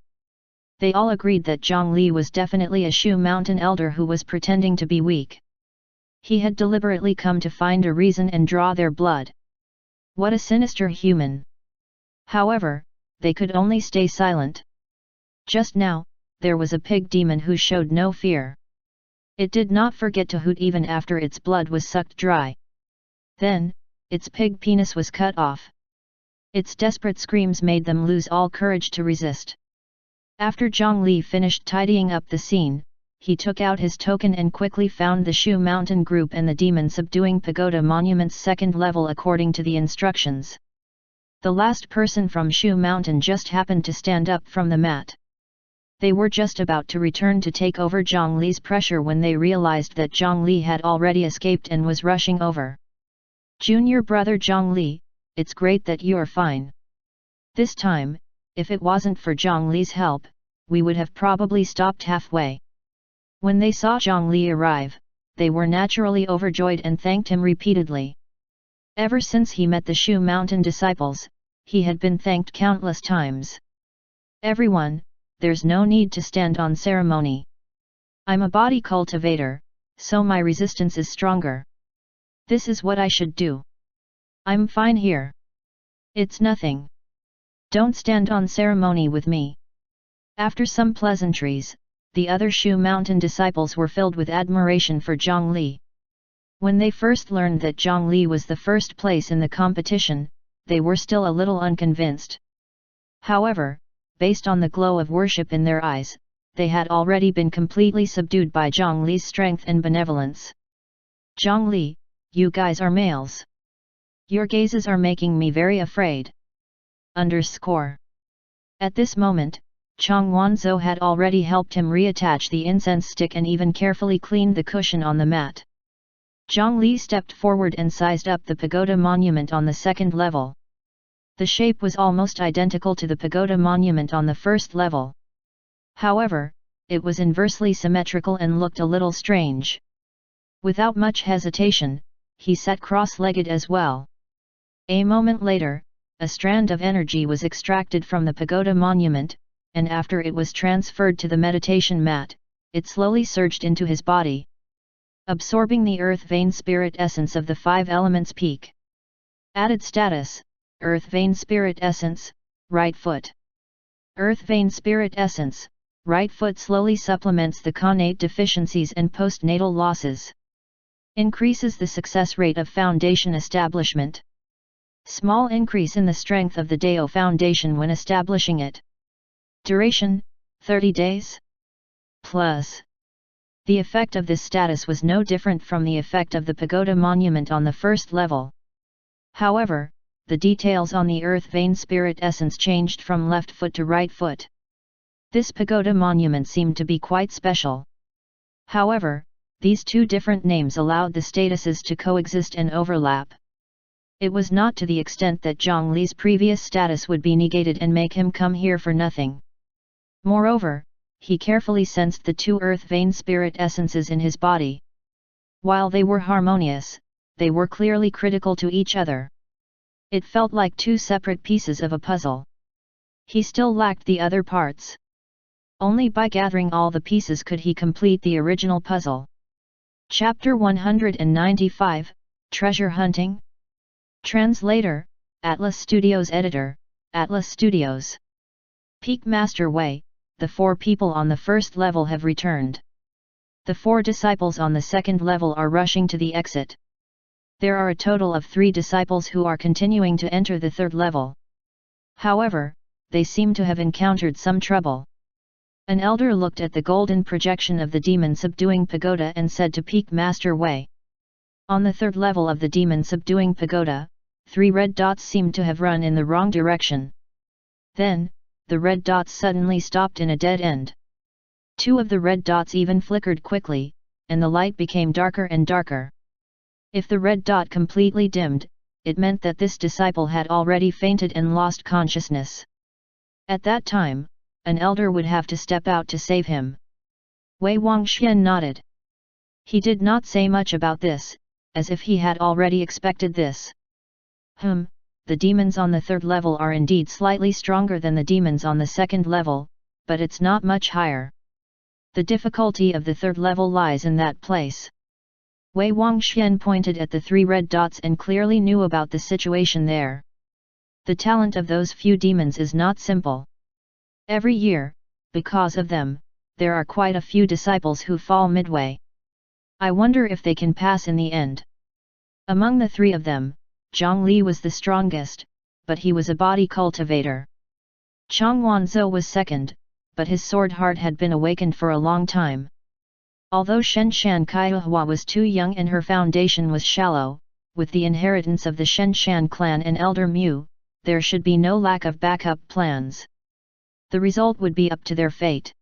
A: They all agreed that Zhongli was definitely a Shu Mountain elder who was pretending to be weak. He had deliberately come to find a reason and draw their blood. What a sinister human! However, they could only stay silent. Just now, there was a pig demon who showed no fear. It did not forget to hoot even after its blood was sucked dry. Then, its pig penis was cut off. Its desperate screams made them lose all courage to resist. After Zhongli finished tidying up the scene, he took out his token and quickly found the Shu Mountain group and the demon subduing pagoda monument's second level according to the instructions. The last person from Shu Mountain just happened to stand up from the mat. They were just about to return to take over Zhongli's pressure when they realized that Zhongli had already escaped and was rushing over. Junior brother Zhongli, it's great that you're fine. This time, if it wasn't for Zhongli's help, we would have probably stopped halfway. When they saw Zhongli arrive, they were naturally overjoyed and thanked him repeatedly. Ever since he met the Shu Mountain disciples, he had been thanked countless times. Everyone, there's no need to stand on ceremony. I'm a body cultivator, so my resistance is stronger. This is what I should do. I'm fine here. It's nothing. Don't stand on ceremony with me. After some pleasantries, the other Shu Mountain disciples were filled with admiration for Zhongli. When they first learned that Zhongli was the first place in the competition, they were still a little unconvinced. However, based on the glow of worship in their eyes, they had already been completely subdued by Zhang Li's strength and benevolence. Zhang Li, you guys are males. Your gazes are making me very afraid. At this moment, Chang Wanzhou had already helped him reattach the incense stick and even carefully cleaned the cushion on the mat. Zhang Li stepped forward and sized up the pagoda monument on the second level. The shape was almost identical to the pagoda monument on the first level. However, it was inversely symmetrical and looked a little strange. Without much hesitation, he sat cross-legged as well. A moment later, a strand of energy was extracted from the pagoda monument, and after it was transferred to the meditation mat, it slowly surged into his body, absorbing the earth vein spirit essence of the 5 elements peak. Added status, earth vein spirit essence, right foot. Earth vein spirit essence, right foot slowly supplements the connate deficiencies and postnatal losses. Increases the success rate of foundation establishment. Small increase in the strength of the Dao foundation when establishing it. Duration, 30 days. Plus. The effect of this status was no different from the effect of the pagoda monument on the first level. However, the details on the earth vein spirit essence changed from left foot to right foot. This pagoda monument seemed to be quite special. However, these two different names allowed the statuses to coexist and overlap. It was not to the extent that Zhang Li's previous status would be negated and make him come here for nothing. Moreover, he carefully sensed the 2 earth vein spirit essences in his body. While they were harmonious, they were clearly critical to each other. It felt like 2 separate pieces of a puzzle. He still lacked the other parts. Only by gathering all the pieces could he complete the original puzzle. Chapter 195, Treasure Hunting. Translator, Atlas Studios Editor, Atlas Studios. Peak Master Wei, the 4 people on the first level have returned. The 4 disciples on the second level are rushing to the exit. There are a total of 3 disciples who are continuing to enter the third level. However, they seem to have encountered some trouble. An elder looked at the golden projection of the demon subduing pagoda and said to Peak Master Wei. On the third level of the demon subduing pagoda, 3 red dots seemed to have run in the wrong direction. Then, the red dots suddenly stopped in a dead end. 2 of the red dots even flickered quickly, and the light became darker and darker. If the red dot completely dimmed, it meant that this disciple had already fainted and lost consciousness. At that time, an elder would have to step out to save him. Wei Wangxian nodded. He did not say much about this, as if he had already expected this. The demons on the third level are indeed slightly stronger than the demons on the second level, but it's not much higher. The difficulty of the third level lies in that place. Wei Wangxian pointed at the 3 red dots and clearly knew about the situation there. The talent of those few demons is not simple. Every year, because of them, there are quite a few disciples who fall midway. I wonder if they can pass in the end. Among the 3 of them, Zhang Li was the strongest, but he was a body cultivator. Chang Wanzhou was second, but his sword heart had been awakened for a long time. Although Shenshan Kaihua was too young and her foundation was shallow, with the inheritance of the Shenshan clan and Elder Mu, there should be no lack of backup plans. The result would be up to their fate.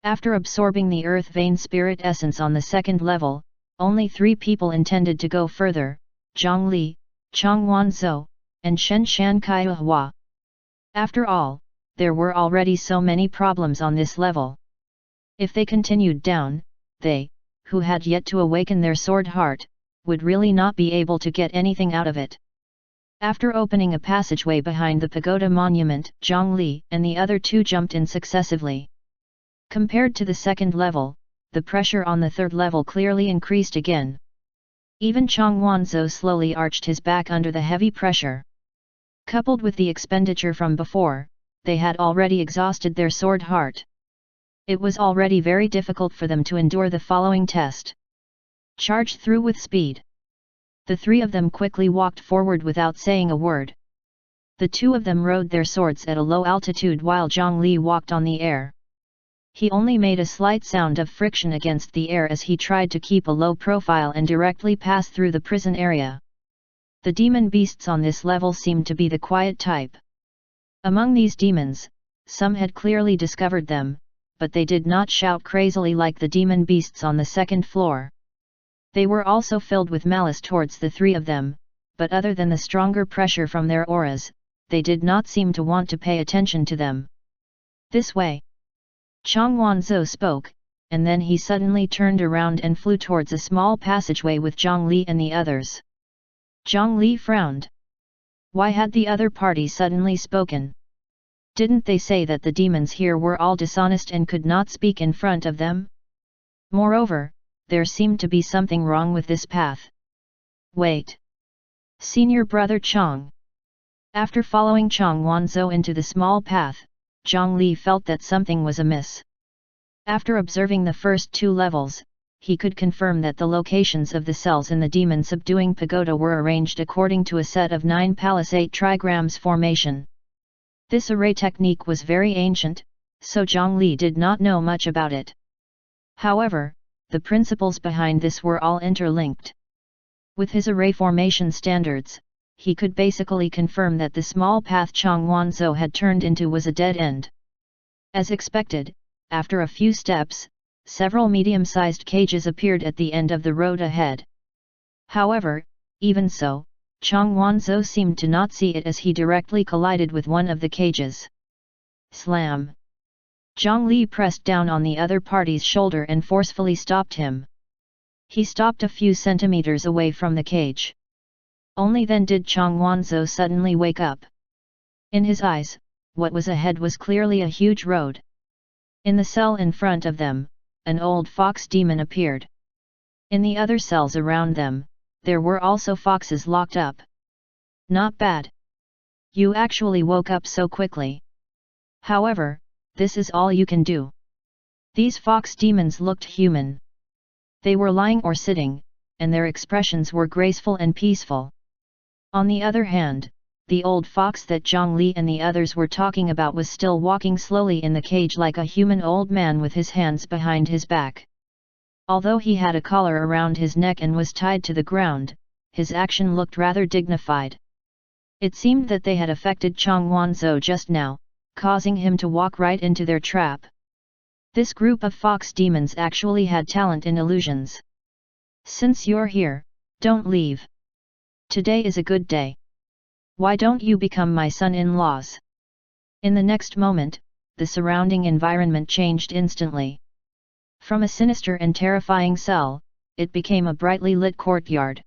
A: After absorbing the earth vein spirit essence on the second level, only 3 people intended to go further: Zhang Li, Chang Wanzhou, and Shenshan Kaihua. After all, there were already so many problems on this level. If they continued down, they, who had yet to awaken their sword heart, would really not be able to get anything out of it. After opening a passageway behind the pagoda monument, Zhang Li and the other 2 jumped in successively. Compared to the second level, the pressure on the third level clearly increased again. Even Chang Wanzhou slowly arched his back under the heavy pressure. Coupled with the expenditure from before, they had already exhausted their sword heart. It was already very difficult for them to endure the following test. Charged through with speed. The 3 of them quickly walked forward without saying a word. The two of them rode their swords at a low altitude while Zhang Li walked on the air. He only made a slight sound of friction against the air as he tried to keep a low profile and directly pass through the prison area. The demon beasts on this level seemed to be the quiet type. Among these demons, some had clearly discovered them, but they did not shout crazily like the demon beasts on the second floor. They were also filled with malice towards the three of them, but other than the stronger pressure from their auras, they did not seem to want to pay attention to them. This way. Chang Wanzhou spoke, and then he suddenly turned around and flew towards a small passageway with Zhang Li and the others. Zhang Li frowned. Why had the other party suddenly spoken? Didn't they say that the demons here were all dishonest and could not speak in front of them? Moreover, there seemed to be something wrong with this path. Wait. Senior brother Chang. After following Chang Wanzhou into the small path, Zhang Li felt that something was amiss. After observing the first two levels, he could confirm that the locations of the cells in the demon subduing pagoda were arranged according to a set of 9 palisade trigrams formation. This array technique was very ancient, so Zhang Li did not know much about it. However, the principles behind this were all interlinked. With his array formation standards, he could basically confirm that the small path Chang Wanzhou had turned into was a dead end. As expected, after a few steps, several medium-sized cages appeared at the end of the road ahead. However, even so, Chang Wanzhou seemed to not see it as he directly collided with one of the cages. Slam! Zhang Li pressed down on the other party's shoulder and forcefully stopped him. He stopped a few centimeters away from the cage. Only then did Chang Wanzhou suddenly wake up. In his eyes, what was ahead was clearly a huge road. In the cell in front of them, an old fox demon appeared. In the other cells around them, there were also foxes locked up. Not bad. You actually woke up so quickly. However, this is all you can do. These fox demons looked human. They were lying or sitting, and their expressions were graceful and peaceful. On the other hand, the old fox that Zhang Li and the others were talking about was still walking slowly in the cage like a human old man with his hands behind his back. Although he had a collar around his neck and was tied to the ground, his action looked rather dignified. It seemed that they had affected Chang Wanzhou just now, causing him to walk right into their trap. This group of fox demons actually had talent in illusions. Since you're here, don't leave. Today is a good day. Why don't you become my son-in-laws? In the next moment, the surrounding environment changed instantly. From a sinister and terrifying cell, it became a brightly lit courtyard.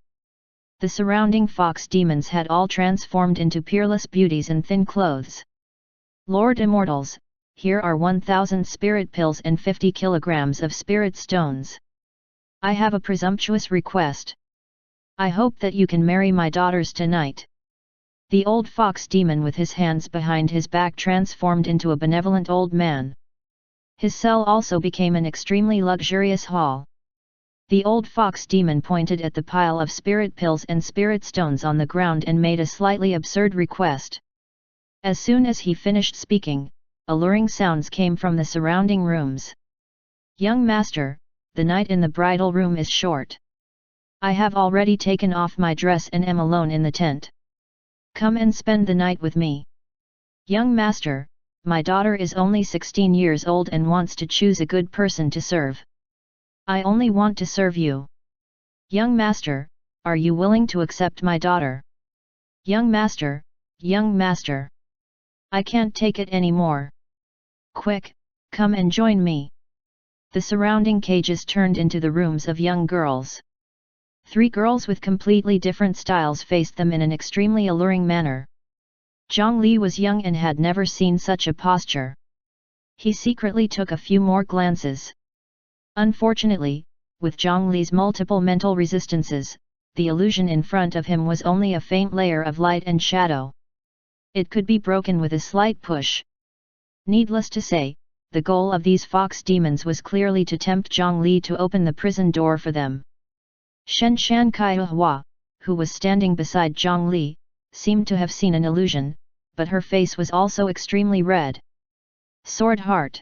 A: The surrounding fox demons had all transformed into peerless beauties in thin clothes. Lord Immortals, here are 1,000 spirit pills and 50 kilograms of spirit stones. I have a presumptuous request. I hope that you can marry my daughters tonight. The old fox demon with his hands behind his back transformed into a benevolent old man. His cell also became an extremely luxurious hall. The old fox demon pointed at the pile of spirit pills and spirit stones on the ground and made a slightly absurd request. As soon as he finished speaking, alluring sounds came from the surrounding rooms. Young master, the night in the bridal room is short. I have already taken off my dress and am alone in the tent. Come and spend the night with me. Young master, my daughter is only 16 years old and wants to choose a good person to serve. I only want to serve you. Young master, are you willing to accept my daughter? Young master, young master. I can't take it anymore. Quick, come and join me. The surrounding cages turned into the rooms of young girls. 3 girls with completely different styles faced them in an extremely alluring manner. Zhang Li was young and had never seen such a posture. He secretly took a few more glances. Unfortunately, with Zhang Li's multiple mental resistances, the illusion in front of him was only a faint layer of light and shadow. It could be broken with a slight push. Needless to say, the goal of these fox demons was clearly to tempt Zhang Li to open the prison door for them. Shen Shan Kaihua, who was standing beside Zhang Li, seemed to have seen an illusion, but her face was also extremely red. Sword Heart.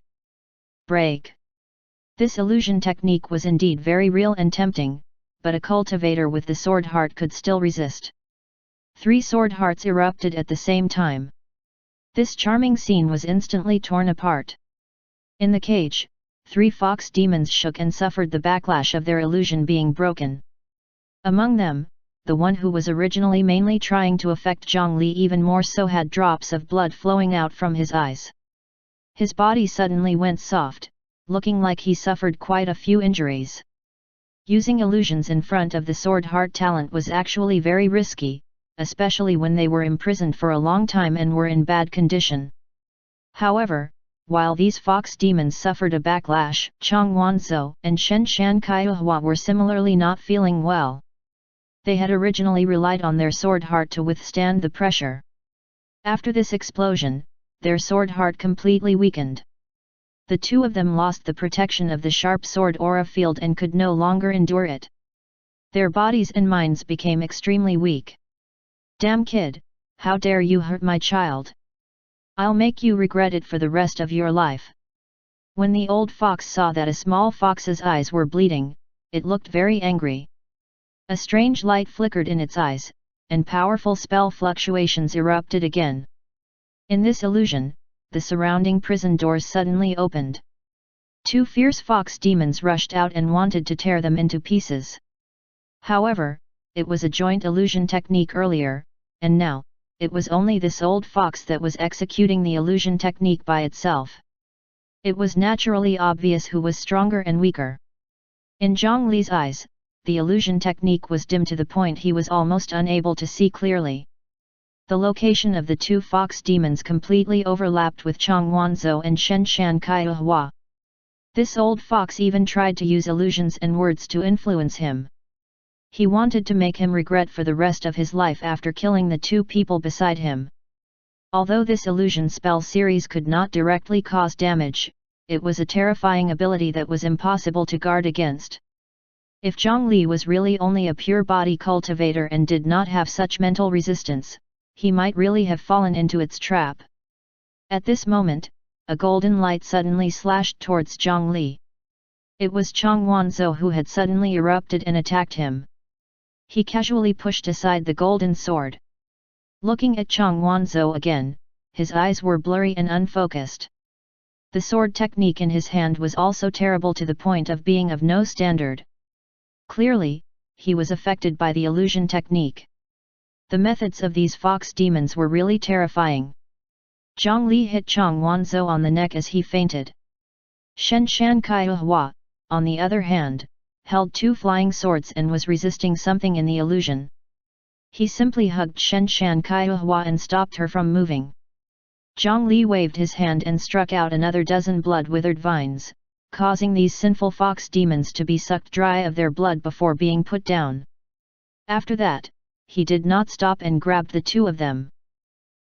A: Break. This illusion technique was indeed very real and tempting, but a cultivator with the sword heart could still resist. 3 sword hearts erupted at the same time. This charming scene was instantly torn apart. In the cage, 3 fox demons shook and suffered the backlash of their illusion being broken. Among them, the one who was originally mainly trying to affect Zhongli even more so had drops of blood flowing out from his eyes. His body suddenly went soft, looking like he suffered quite a few injuries. Using illusions in front of the sword heart talent was actually very risky, especially when they were imprisoned for a long time and were in bad condition. However, while these fox demons suffered a backlash, Chang Wanzhou and Shen Shan Kaihua were similarly not feeling well. They had originally relied on their sword heart to withstand the pressure. After this explosion, their sword heart completely weakened. The 2 of them lost the protection of the sharp sword aura field and could no longer endure it. Their bodies and minds became extremely weak. Damn kid, how dare you hurt my child? I'll make you regret it for the rest of your life. When the old fox saw that a small fox's eyes were bleeding, it looked very angry. A strange light flickered in its eyes, and powerful spell fluctuations erupted again. In this illusion, the surrounding prison doors suddenly opened. 2 fierce fox demons rushed out and wanted to tear them into pieces. However, it was a joint illusion technique earlier, and now, it was only this old fox that was executing the illusion technique by itself. It was naturally obvious who was stronger and weaker. In Zhongli's eyes, the illusion technique was dim to the point he was almost unable to see clearly. The location of the 2 fox demons completely overlapped with Chang Wanzhou and Shen Shan Kaihua. This old fox even tried to use illusions and words to influence him. He wanted to make him regret for the rest of his life after killing the 2 people beside him. Although this illusion spell series could not directly cause damage, it was a terrifying ability that was impossible to guard against. If Zhongli was really only a pure body cultivator and did not have such mental resistance, he might really have fallen into its trap. At this moment, a golden light suddenly slashed towards Zhongli. It was Chang Wanzhou who had suddenly erupted and attacked him. He casually pushed aside the golden sword. Looking at Chang Wanzhou again, his eyes were blurry and unfocused. The sword technique in his hand was also terrible to the point of being of no standard. Clearly, he was affected by the illusion technique. The methods of these fox demons were really terrifying. Zhongli hit Chang Wanzhou on the neck as he fainted. Shen Shan Kaihua, on the other hand, held 2 flying swords and was resisting something in the illusion. He simply hugged Shen Shan Kaihua and stopped her from moving. Zhongli waved his hand and struck out another dozen blood-withered vines, causing these sinful fox demons to be sucked dry of their blood before being put down. After that, he did not stop and grabbed the 2 of them.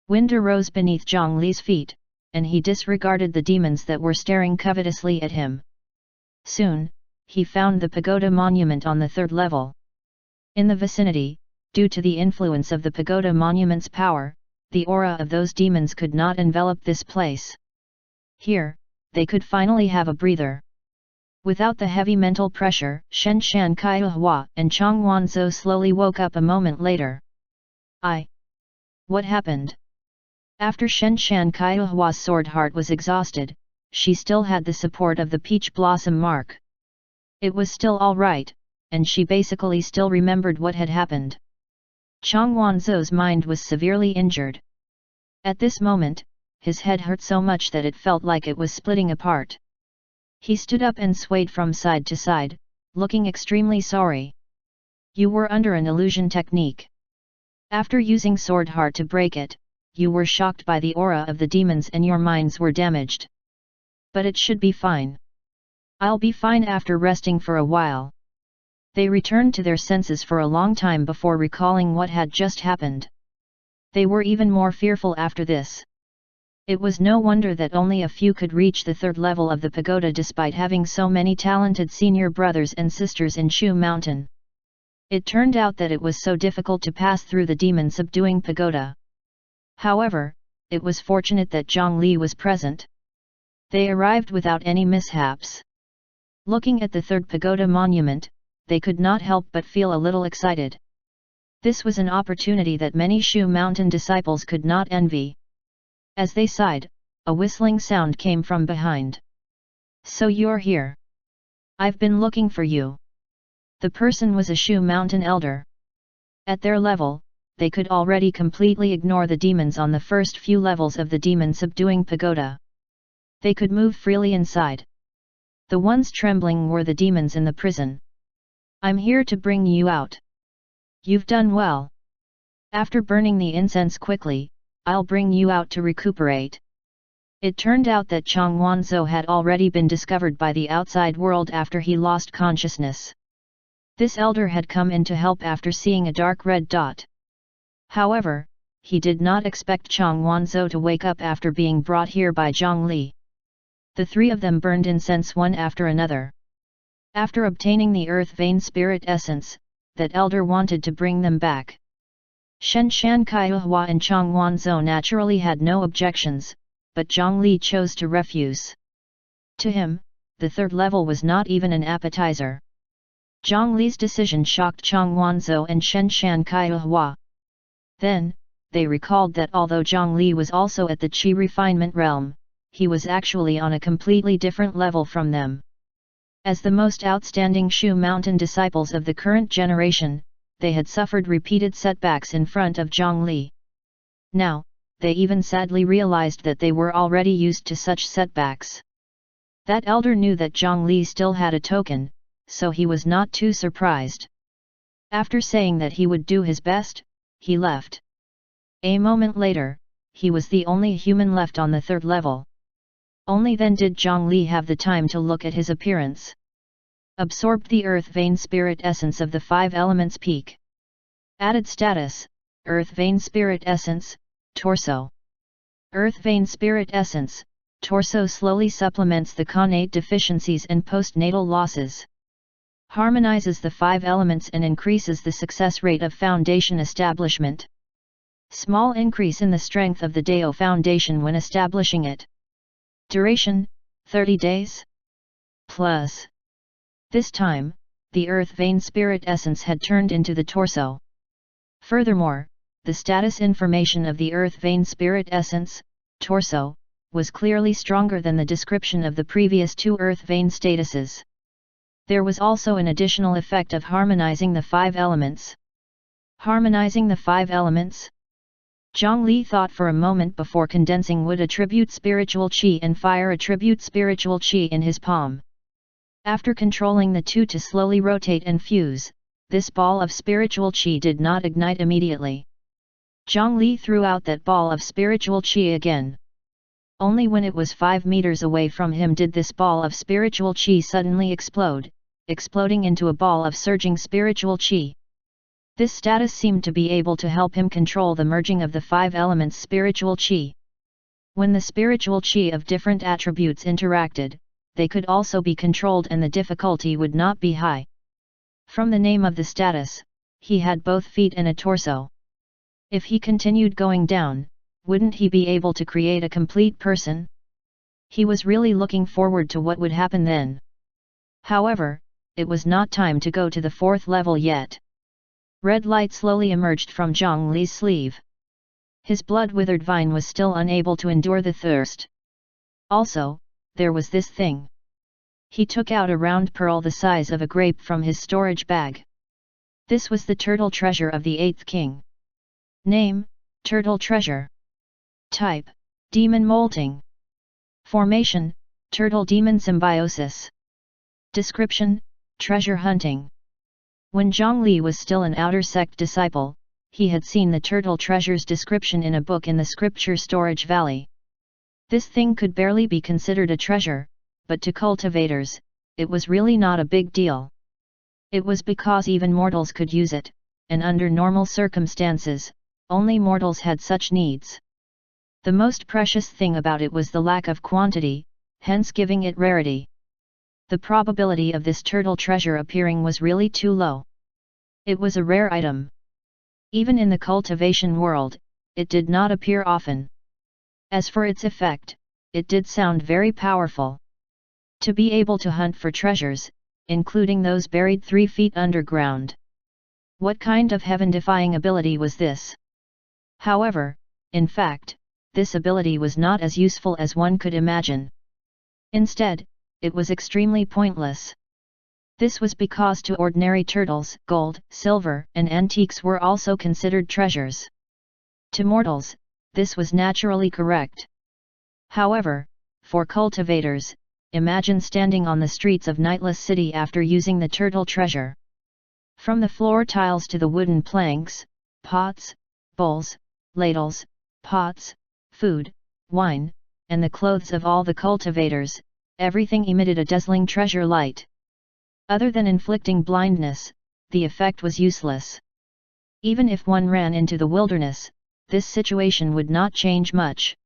A: Wind arose beneath Zhongli's feet, and he disregarded the demons that were staring covetously at him. Soon, he found the pagoda monument on the 3rd level. In the vicinity, due to the influence of the pagoda monument's power, the aura of those demons could not envelop this place. Here, they could finally have a breather. Without the heavy mental pressure, Shen Shan Kaihua and Chang Wanzhou slowly woke up a moment later. What happened? After Shen Shan Kaihua's sword heart was exhausted, she still had the support of the peach blossom mark. It was still alright, and she basically still remembered what had happened. Chang Wanzhou's mind was severely injured. At this moment, his head hurt so much that it felt like it was splitting apart. He stood up and swayed from side to side, looking extremely sorry. You were under an illusion technique. After using sword heart to break it, you were shocked by the aura of the demons and your minds were damaged. But it should be fine. I'll be fine after resting for a while. They returned to their senses for a long time before recalling what had just happened. They were even more fearful after this. It was no wonder that only a few could reach the 3rd level of the pagoda despite having so many talented senior brothers and sisters in Shu Mountain. It turned out that it was so difficult to pass through the demon-subduing pagoda. However, it was fortunate that Zhang Li was present. They arrived without any mishaps. Looking at the third pagoda monument, they could not help but feel a little excited. This was an opportunity that many Shu Mountain disciples could not envy. As they sighed, a whistling sound came from behind. "So you're here. I've been looking for you." The person was a Shu Mountain elder. At their level, they could already completely ignore the demons on the first few levels of the demon-subduing pagoda. They could move freely inside. The ones trembling were the demons in the prison. "I'm here to bring you out. You've done well. After burning the incense quickly, I'll bring you out to recuperate." It turned out that Chang Wanzhou had already been discovered by the outside world after he lost consciousness. This elder had come in to help after seeing a dark red dot. However, he did not expect Chang Wanzhou to wake up after being brought here by Zhang Li. The three of them burned incense one after another. After obtaining the earth vein spirit essence, that elder wanted to bring them back. Shen Shan Kaihua and Chang Wanzhou naturally had no objections, but Zhang Li chose to refuse. To him, the third level was not even an appetizer. Zhang Li's decision shocked Chang Wanzhou and Shen Shan Kaihua. Then, they recalled that although Zhang Li was also at the Qi refinement realm, he was actually on a completely different level from them. As the most outstanding Shu Mountain disciples of the current generation, they had suffered repeated setbacks in front of Zhang Li. Now, they even sadly realized that they were already used to such setbacks. That elder knew that Zhang Li still had a token, so he was not too surprised. After saying that he would do his best, he left. A moment later, he was the only human left on the third level. Only then did Zhang Li have the time to look at his appearance. Absorbed the earth vein spirit essence of the five elements peak. Added status, earth vein spirit essence, torso. Earth vein spirit essence, torso slowly supplements the connate deficiencies and postnatal losses. Harmonizes the five elements and increases the success rate of foundation establishment. Small increase in the strength of the Dao foundation when establishing it. Duration, 30 days. Plus. This time, the earth vein spirit essence had turned into the torso. Furthermore, the status information of the earth vein spirit essence, torso, was clearly stronger than the description of the previous two earth vein statuses. There was also an additional effect of harmonizing the five elements. Harmonizing the five elements? Zhang Li thought for a moment before condensing wood attribute spiritual qi and fire attribute spiritual qi in his palm. After controlling the two to slowly rotate and fuse, this ball of spiritual qi did not ignite immediately. Zhang Li threw out that ball of spiritual qi again. Only when it was 5 meters away from him did this ball of spiritual qi suddenly explode, exploding into a ball of surging spiritual qi. This status seemed to be able to help him control the merging of the five elements spiritual qi. When the spiritual qi of different attributes interacted, they could also be controlled and the difficulty would not be high. From the name of the status, he had both feet and a torso. If he continued going down, wouldn't he be able to create a complete person? He was really looking forward to what would happen then. However, it was not time to go to the fourth level yet. Red light slowly emerged from Zhang Li's sleeve. His blood-withered vine was still unable to endure the thirst. Also, there was this thing. He took out a round pearl the size of a grape from his storage bag. This was the turtle treasure of the 8th king. Name, Turtle Treasure. Type, Demon Molting. Formation, Turtle Demon Symbiosis. Description, Treasure Hunting. When Zhang Li was still an outer sect disciple, he had seen the turtle treasure's description in a book in the scripture storage valley. This thing could barely be considered a treasure, but to cultivators, it was really not a big deal. It was because even mortals could use it, and under normal circumstances, only mortals had such needs. The most precious thing about it was the lack of quantity, hence giving it rarity. The probability of this turtle treasure appearing was really too low. It was a rare item. Even in the cultivation world, it did not appear often. As for its effect, it did sound very powerful. To be able to hunt for treasures, including those buried 3 feet underground. What kind of heaven-defying ability was this? However, in fact, this ability was not as useful as one could imagine. Instead, it was extremely pointless. This was because to ordinary turtles, gold, silver, and antiques were also considered treasures. To mortals, this was naturally correct. However, for cultivators, imagine standing on the streets of Nightless City after using the turtle treasure. From the floor tiles to the wooden planks, pots, bowls, ladles, pots, food, wine, and the clothes of all the cultivators, everything emitted a dazzling treasure light. Other than inflicting blindness, the effect was useless. Even if one ran into the wilderness, this situation would not change much.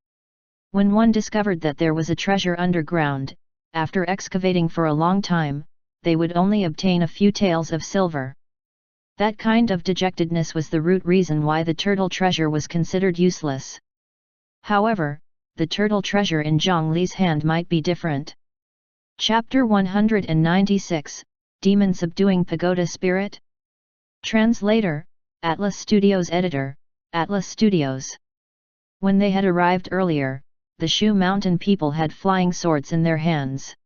A: When one discovered that there was a treasure underground, after excavating for a long time, they would only obtain a few taels of silver. That kind of dejectedness was the root reason why the turtle treasure was considered useless. However, the turtle treasure in Zhang Li's hand might be different. Chapter 196, Demon Subduing Pagoda Spirit? Translator, Atlas Studios Editor, Atlas Studios. When they had arrived earlier, the Shu Mountain people had flying swords in their hands.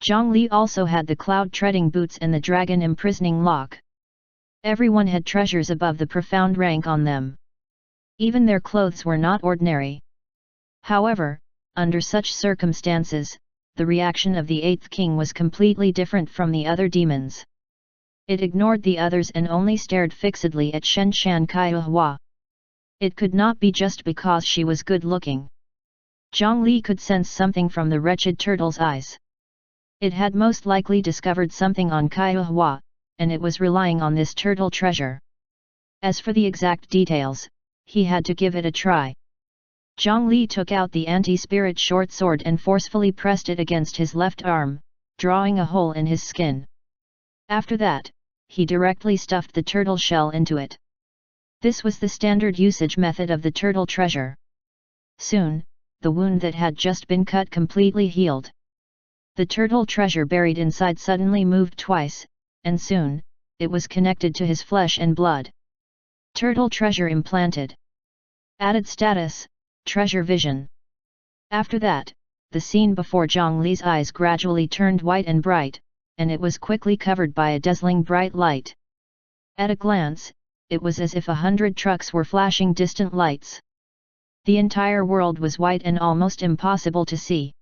A: Zhang Li also had the cloud-treading boots and the dragon imprisoning lock. Everyone had treasures above the profound rank on them. Even their clothes were not ordinary. However, under such circumstances, the reaction of the Eighth King was completely different from the other demons. It ignored the others and only stared fixedly at Shen Shan Kaihua. It could not be just because she was good-looking. Zhang Li could sense something from the wretched turtle's eyes. It had most likely discovered something on Kaihua, and it was relying on this turtle treasure. As for the exact details, he had to give it a try. Zhang Li took out the anti-spirit short sword and forcefully pressed it against his left arm, drawing a hole in his skin. After that, he directly stuffed the turtle shell into it. This was the standard usage method of the turtle treasure. Soon, the wound that had just been cut completely healed. The turtle treasure buried inside suddenly moved twice, and soon, it was connected to his flesh and blood. Turtle treasure implanted. Added status, treasure vision. After that, the scene before Zhang Li's eyes gradually turned white and bright, and it was quickly covered by a dazzling bright light. At a glance, it was as if 100 trucks were flashing distant lights. The entire world was white and almost impossible to see.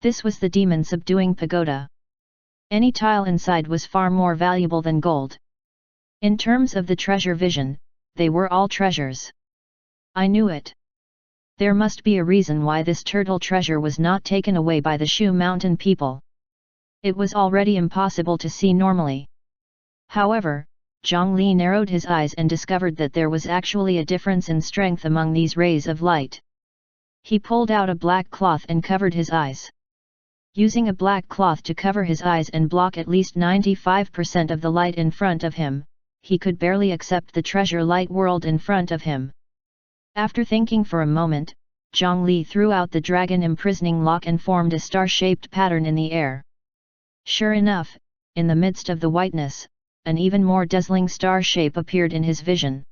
A: This was the demon subduing pagoda. Any tile inside was far more valuable than gold. In terms of the treasure vision, they were all treasures. I knew it. There must be a reason why this turtle treasure was not taken away by the Shu Mountain people. It was already impossible to see normally. However, Zhang Li narrowed his eyes and discovered that there was actually a difference in strength among these rays of light. He pulled out a black cloth and covered his eyes. Using a black cloth to cover his eyes and block at least 95% of the light in front of him, he could barely accept the treasure light world in front of him. After thinking for a moment, Zhang Li threw out the dragon imprisoning lock and formed a star-shaped pattern in the air. Sure enough, in the midst of the whiteness, an even more dazzling star shape appeared in his vision.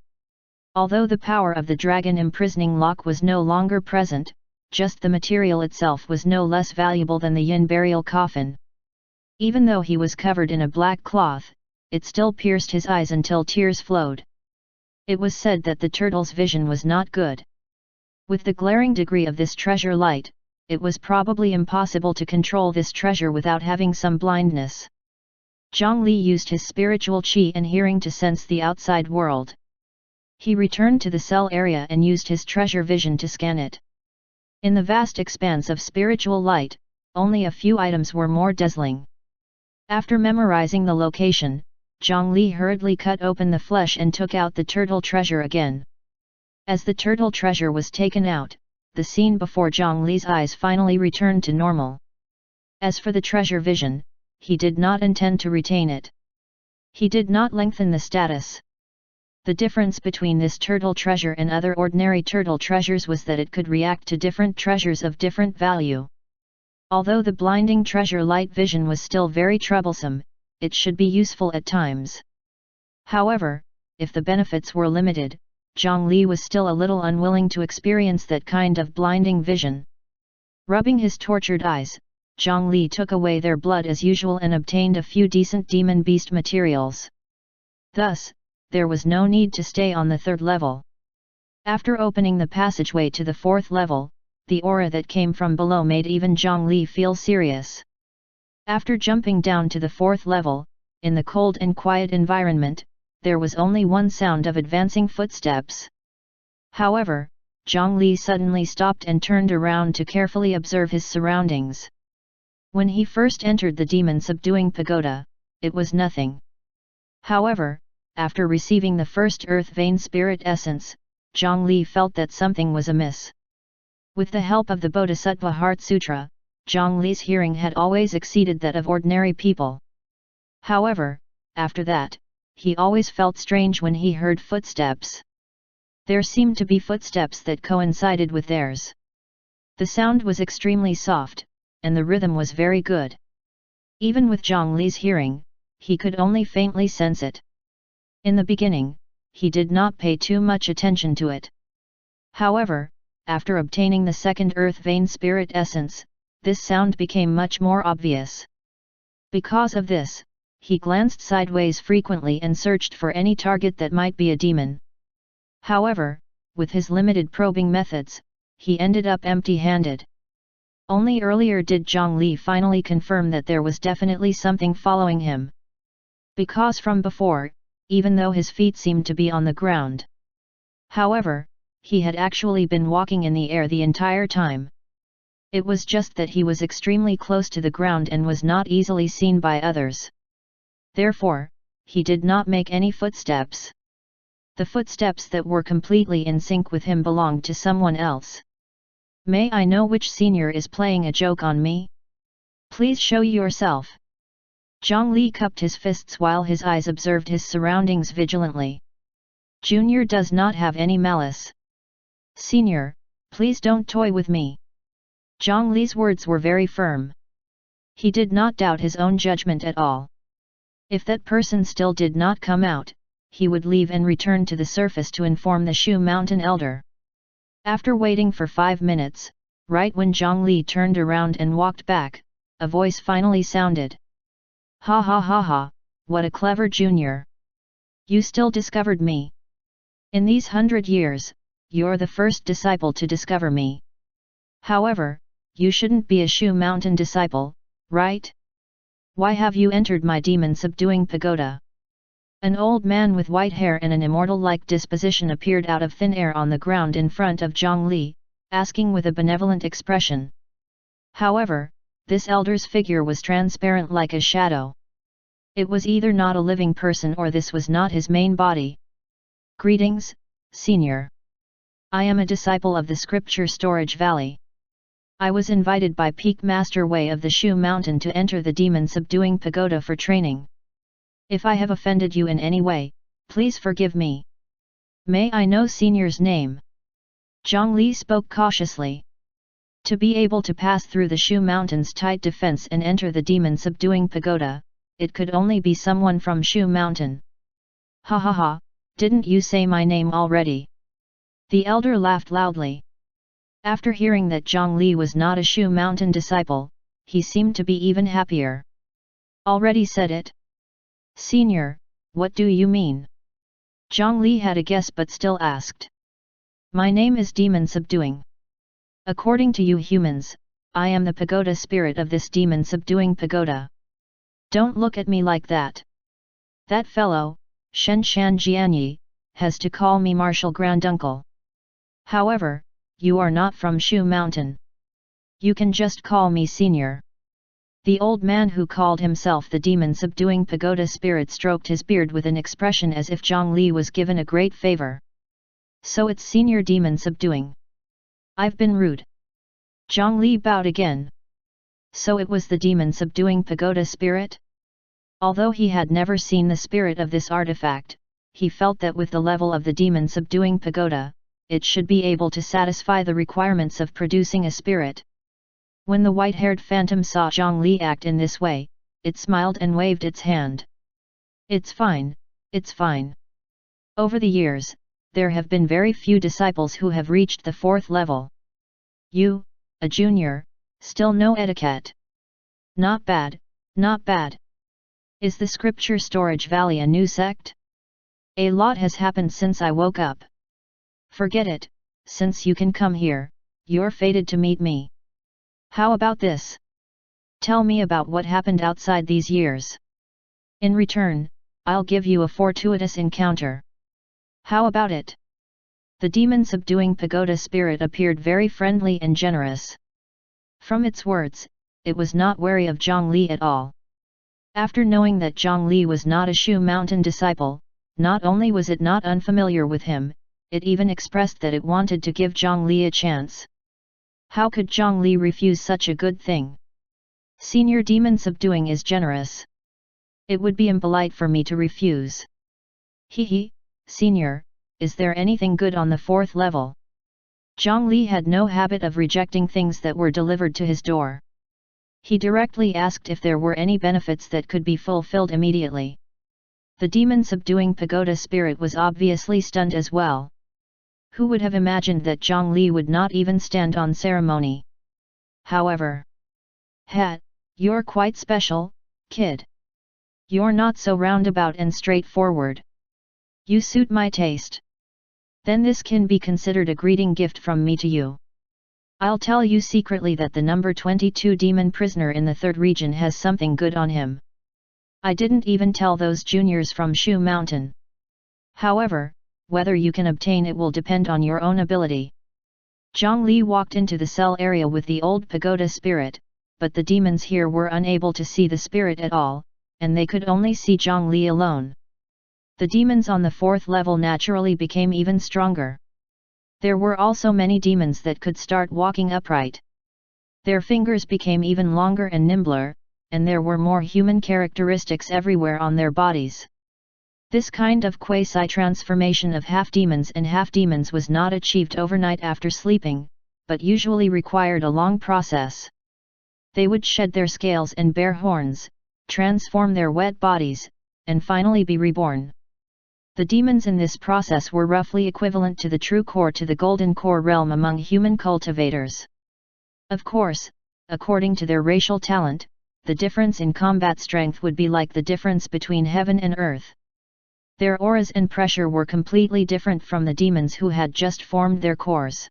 A: Although the power of the dragon imprisoning lock was no longer present, just the material itself was no less valuable than the yin burial coffin. Even though he was covered in a black cloth, it still pierced his eyes until tears flowed. It was said that the turtle's vision was not good. With the glaring degree of this treasure light, it was probably impossible to control this treasure without having some blindness. Zhang Li used his spiritual qi and hearing to sense the outside world. He returned to the cell area and used his treasure vision to scan it. In the vast expanse of spiritual light, only a few items were more dazzling. After memorizing the location, Zhang Li hurriedly cut open the flesh and took out the turtle treasure again. As the turtle treasure was taken out, the scene before Zhang Li's eyes finally returned to normal. As for the treasure vision, he did not intend to retain it. He did not lengthen the status. The difference between this turtle treasure and other ordinary turtle treasures was that it could react to different treasures of different value. Although the blinding treasure light vision was still very troublesome, it should be useful at times. However, if the benefits were limited, Zhongli was still a little unwilling to experience that kind of blinding vision. Rubbing his tortured eyes, Zhongli took away their blood as usual and obtained a few decent demon beast materials. Thus, there was no need to stay on the third level. After opening the passageway to the fourth level, the aura that came from below made even Zhongli feel serious. After jumping down to the fourth level, in the cold and quiet environment, there was only one sound of advancing footsteps. However, Zhongli suddenly stopped and turned around to carefully observe his surroundings. When he first entered the demon-subduing pagoda, it was nothing. However, after receiving the first earth vein spirit essence, Zhongli felt that something was amiss. With the help of the Bodhisattva Heart Sutra, Zhongli's hearing had always exceeded that of ordinary people. However, after that, he always felt strange when he heard footsteps. There seemed to be footsteps that coincided with theirs. The sound was extremely soft, and the rhythm was very good. Even with Zhongli's hearing, he could only faintly sense it. In the beginning, he did not pay too much attention to it. However, after obtaining the second earth vein spirit essence, this sound became much more obvious. Because of this, he glanced sideways frequently and searched for any target that might be a demon. However, with his limited probing methods, he ended up empty-handed. Only earlier did Zhongli finally confirm that there was definitely something following him. Because from before, even though his feet seemed to be on the ground. However, he had actually been walking in the air the entire time. It was just that he was extremely close to the ground and was not easily seen by others. Therefore, he did not make any footsteps. The footsteps that were completely in sync with him belonged to someone else. May I know which senior is playing a joke on me? Please show yourself. Zhongli cupped his fists while his eyes observed his surroundings vigilantly. Junior does not have any malice. Senior, please don't toy with me. Zhongli's words were very firm. He did not doubt his own judgment at all. If that person still did not come out, he would leave and return to the surface to inform the Shu Mountain Elder. After waiting for 5 minutes, right when Zhongli turned around and walked back, a voice finally sounded. Ha ha ha ha, what a clever junior! You still discovered me. In these 100 years, you're the first disciple to discover me. However, you shouldn't be a Shu Mountain disciple, right? Why have you entered my demon-subduing pagoda? An old man with white hair and an immortal-like disposition appeared out of thin air on the ground in front of Zhongli, asking with a benevolent expression. However, this elder's figure was transparent like a shadow. It was either not a living person or this was not his main body. Greetings, Senior. I am a disciple of the Scripture Storage Valley. I was invited by Peak Master Wei of the Shu Mountain to enter the demon-subduing pagoda for training. If I have offended you in any way, please forgive me. May I know Senior's name? Zhongli spoke cautiously. To be able to pass through the Shu Mountain's tight defense and enter the demon-subduing pagoda, it could only be someone from Shu Mountain. Ha ha ha, didn't you say my name already? The elder laughed loudly. After hearing that Zhongli was not a Shu Mountain disciple, he seemed to be even happier. Already said it? Senior, what do you mean? Zhongli had a guess but still asked. My name is Demon Subduing. According to you humans, I am the pagoda spirit of this demon subduing pagoda. Don't look at me like that. That fellow, Shen Shan Jianyi, has to call me Martial Granduncle. However, you are not from Shu Mountain. You can just call me Senior. The old man who called himself the demon-subduing pagoda spirit stroked his beard with an expression as if Zhongli was given a great favor. So it's Senior Demon-subduing. I've been rude. Zhongli bowed again. So it was the demon-subduing pagoda spirit? Although he had never seen the spirit of this artifact, he felt that with the level of the demon subduing pagoda, it should be able to satisfy the requirements of producing a spirit. When the white-haired phantom saw Zhang Li act in this way, it smiled and waved its hand. It's fine, it's fine. Over the years, there have been very few disciples who have reached the 4th level. You, a junior, still no etiquette. Not bad, not bad. Is the scripture storage valley a new sect? A lot has happened since I woke up. Forget it, since you can come here, you're fated to meet me. How about this? Tell me about what happened outside these years. In return, I'll give you a fortuitous encounter. How about it? The demon subduing pagoda spirit appeared very friendly and generous. From its words, it was not wary of Zhang Li at all. After knowing that Zhang Li was not a Shu Mountain disciple, not only was it not unfamiliar with him, it even expressed that it wanted to give Zhang Li a chance. How could Zhang Li refuse such a good thing? Senior demon subduing is generous. It would be impolite for me to refuse. Hehe, senior, is there anything good on the 4th level? Zhang Li had no habit of rejecting things that were delivered to his door. He directly asked if there were any benefits that could be fulfilled immediately. The demon subduing pagoda spirit was obviously stunned as well. Who would have imagined that Zhang Li would not even stand on ceremony? However, you're quite special, kid. You're not so roundabout and straightforward. You suit my taste. Then this can be considered a greeting gift from me to you. I'll tell you secretly that the number 22 demon prisoner in the 3rd region has something good on him. I didn't even tell those juniors from Shu Mountain. However, whether you can obtain it will depend on your own ability. Zhang Li walked into the cell area with the old pagoda spirit, but the demons here were unable to see the spirit at all, and they could only see Zhang Li alone. The demons on the 4th level naturally became even stronger. There were also many demons that could start walking upright. Their fingers became even longer and nimbler, and there were more human characteristics everywhere on their bodies. This kind of quasi-transformation of half-demons and half-demons was not achieved overnight after sleeping, but usually required a long process. They would shed their scales and bear horns, transform their wet bodies, and finally be reborn. The demons in this process were roughly equivalent to the true core to the golden core realm among human cultivators. Of course, according to their racial talent, the difference in combat strength would be like the difference between heaven and earth. Their auras and pressure were completely different from the demons who had just formed their cores.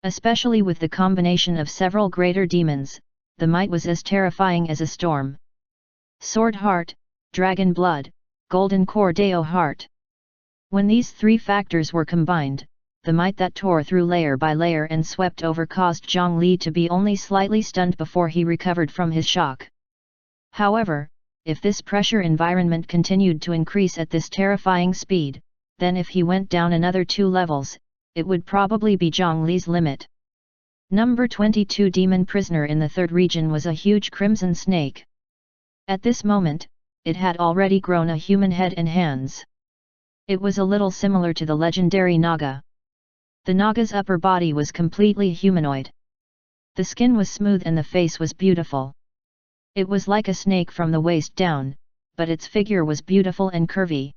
A: Especially with the combination of several greater demons, the might was as terrifying as a storm. Sword Heart, Dragon Blood, Golden Core Deo Heart. When these 3 factors were combined, the might that tore through layer by layer and swept over caused Zhang Li to be only slightly stunned before he recovered from his shock. However, if this pressure environment continued to increase at this terrifying speed, then if he went down another 2 levels, it would probably be Zhang Li's limit. Number 22 demon prisoner in the 3rd region was a huge crimson snake. At this moment, it had already grown a human head and hands. It was a little similar to the legendary Naga. The Naga's upper body was completely humanoid. The skin was smooth and the face was beautiful. It was like a snake from the waist down, but its figure was beautiful and curvy.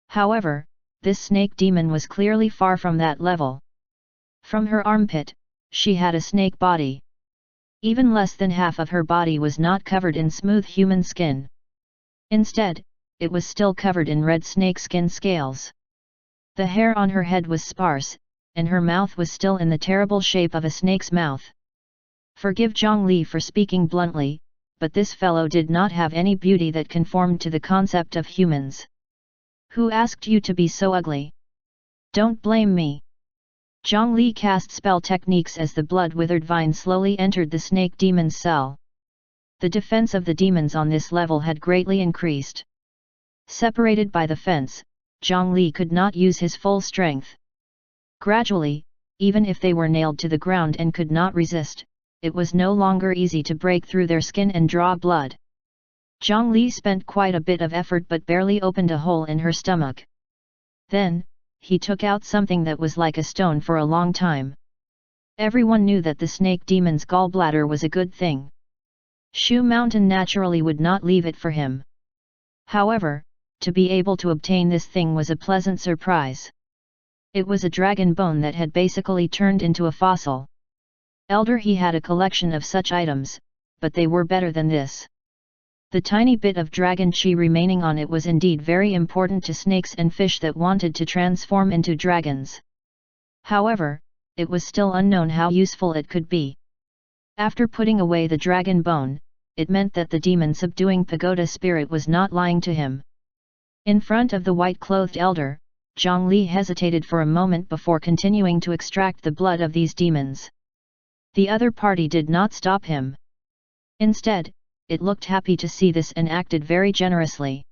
A: However, this snake demon was clearly far from that level. From her armpit, she had a snake body. Even less than half of her body was not covered in smooth human skin. Instead, it was still covered in red snakeskin scales. The hair on her head was sparse, and her mouth was still in the terrible shape of a snake's mouth. Forgive Zhang Li for speaking bluntly, but this fellow did not have any beauty that conformed to the concept of humans. Who asked you to be so ugly? Don't blame me. Zhang Li cast spell techniques as the blood-withered vine slowly entered the snake demon's cell. The defense of the demons on this level had greatly increased. Separated by the fence, Zhang Li could not use his full strength. Gradually, even if they were nailed to the ground and could not resist, it was no longer easy to break through their skin and draw blood. Zhang Li spent quite a bit of effort but barely opened a hole in her stomach. Then, he took out something that was like a stone for a long time. Everyone knew that the snake demon's gallbladder was a good thing. Shu Mountain naturally would not leave it for him. However, to be able to obtain this thing was a pleasant surprise. It was a dragon bone that had basically turned into a fossil. He had a collection of such items, but they were better than this. The tiny bit of dragon chi remaining on it was indeed very important to snakes and fish that wanted to transform into dragons. However, it was still unknown how useful it could be. After putting away the dragon bone, it meant that the demon-subduing pagoda spirit was not lying to him. In front of the white-clothed elder, Zhongli hesitated for a moment before continuing to extract the blood of these demons. The other party did not stop him. Instead, it looked happy to see this and acted very generously.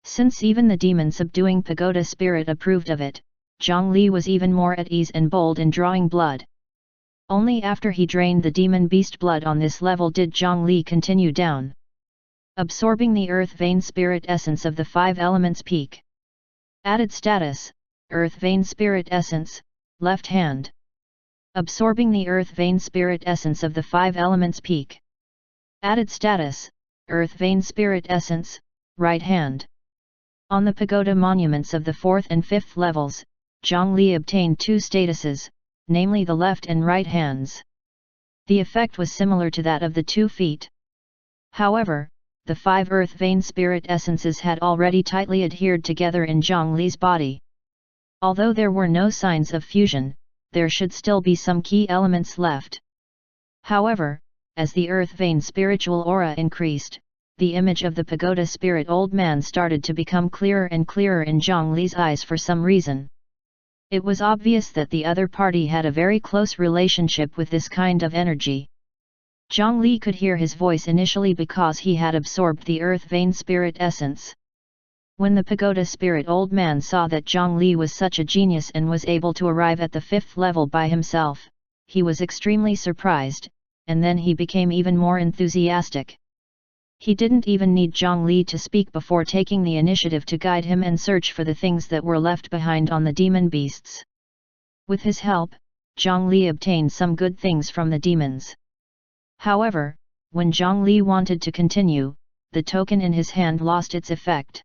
A: Since even the demon-subduing pagoda spirit approved of it, Zhongli was even more at ease and bold in drawing blood. Only after he drained the demon beast blood on this level did Zhongli continue down. Absorbing the earth vein spirit essence of the 5 elements peak. Added status, earth vein spirit essence, left hand. Absorbing the earth vein spirit essence of the 5 elements peak. Added status, earth vein spirit essence, right hand. On the pagoda monuments of the 4th and 5th levels, Zhongli obtained 2 statuses, namely the left and right hands. The effect was similar to that of the 2 feet. However, the 5 earth vein spirit essences had already tightly adhered together in Zhongli's body. Although there were no signs of fusion, there should still be some key elements left. However, as the earth vein spiritual aura increased, the image of the pagoda spirit old man started to become clearer and clearer in Zhongli's eyes for some reason. It was obvious that the other party had a very close relationship with this kind of energy. Zhongli could hear his voice initially because he had absorbed the earth vein spirit essence. When the pagoda spirit old man saw that Zhongli was such a genius and was able to arrive at the 5th level by himself, he was extremely surprised, and then he became even more enthusiastic. He didn't even need Zhongli to speak before taking the initiative to guide him and search for the things that were left behind on the demon beasts. With his help, Zhongli obtained some good things from the demons. However, when Zhongli wanted to continue, the token in his hand lost its effect.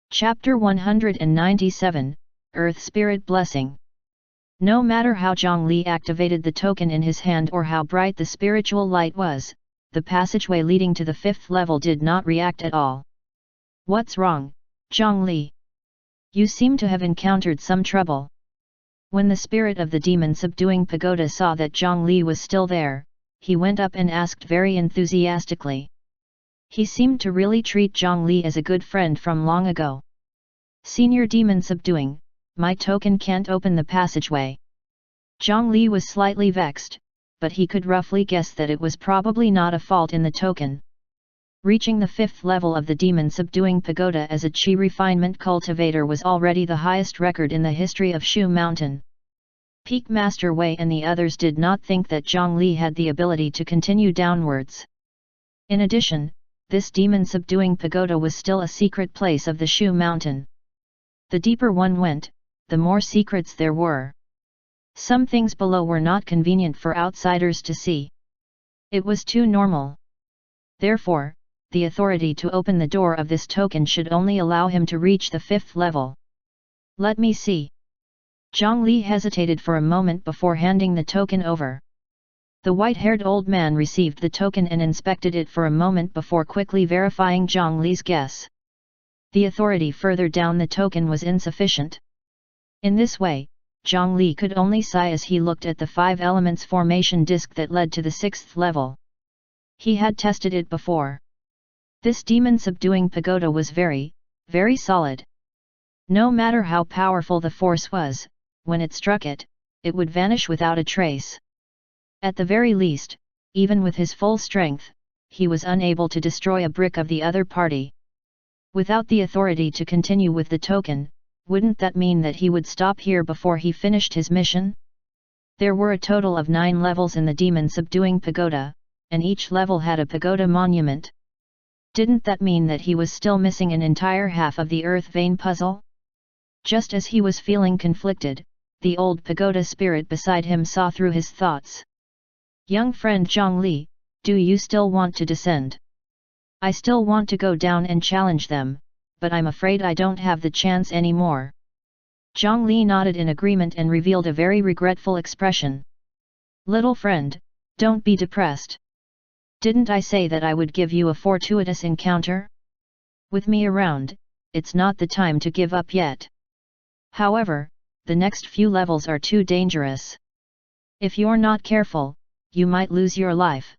A: Chapter 197, Earth Spirit Blessing. No matter how Zhongli activated the token in his hand or how bright the spiritual light was, the passageway leading to the 5th level did not react at all. What's wrong, Zhongli? You seem to have encountered some trouble. When the spirit of the demon-subduing pagoda saw that Zhongli was still there, he went up and asked very enthusiastically. He seemed to really treat Zhongli as a good friend from long ago. Senior demon-subduing, my token can't open the passageway. Zhongli was slightly vexed, but he could roughly guess that it was probably not a fault in the token. Reaching the 5th level of the demon-subduing pagoda as a chi refinement cultivator was already the highest record in the history of Shu Mountain. Peak Master Wei and the others did not think that Zhongli had the ability to continue downwards. In addition, this demon-subduing pagoda was still a secret place of the Shu Mountain. The deeper one went, the more secrets there were. Some things below were not convenient for outsiders to see. It was too normal. Therefore, the authority to open the door of this token should only allow him to reach the 5th level. Let me see. Zhongli hesitated for a moment before handing the token over. The white-haired old man received the token and inspected it for a moment before quickly verifying Zhongli's guess. The authority further down the token was insufficient. In this way, Zhongli could only sigh as he looked at the 5 elements formation disk that led to the 6th level. He had tested it before. This demon-subduing pagoda was very, very solid. No matter how powerful the force was, when it struck it, it would vanish without a trace. At the very least, even with his full strength, he was unable to destroy a brick of the other party. Without the authority to continue with the token, wouldn't that mean that he would stop here before he finished his mission? There were a total of 9 levels in the demon-subduing pagoda, and each level had a pagoda monument. Didn't that mean that he was still missing an entire half of the earth vein puzzle? Just as he was feeling conflicted, the old pagoda spirit beside him saw through his thoughts. Young friend Zhongli, do you still want to descend? I still want to go down and challenge them, but I'm afraid I don't have the chance anymore. Zhongli nodded in agreement and revealed a very regretful expression. Little friend, don't be depressed. Didn't I say that I would give you a fortuitous encounter? With me around, it's not the time to give up yet. However, the next few levels are too dangerous. If you're not careful, you might lose your life.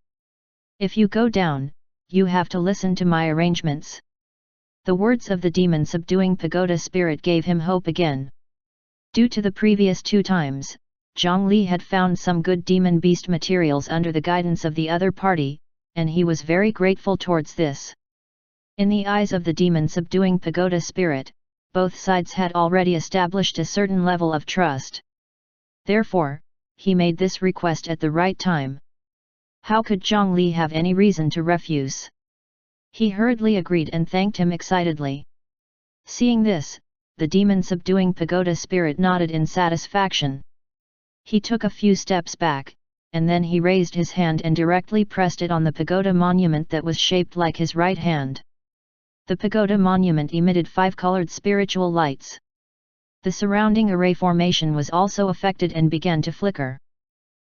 A: If you go down, you have to listen to my arrangements. The words of the demon subduing pagoda spirit gave him hope again. Due to the previous 2 times, Zhongli had found some good demon beast materials under the guidance of the other party, and he was very grateful towards this. In the eyes of the demon subduing pagoda spirit, both sides had already established a certain level of trust. Therefore, he made this request at the right time. How could Zhongli have any reason to refuse? He hurriedly agreed and thanked him excitedly. Seeing this, the demon subduing pagoda spirit nodded in satisfaction. He took a few steps back, and then he raised his hand and directly pressed it on the pagoda monument that was shaped like his right hand. The pagoda monument emitted 5 colored spiritual lights. The surrounding array formation was also affected and began to flicker.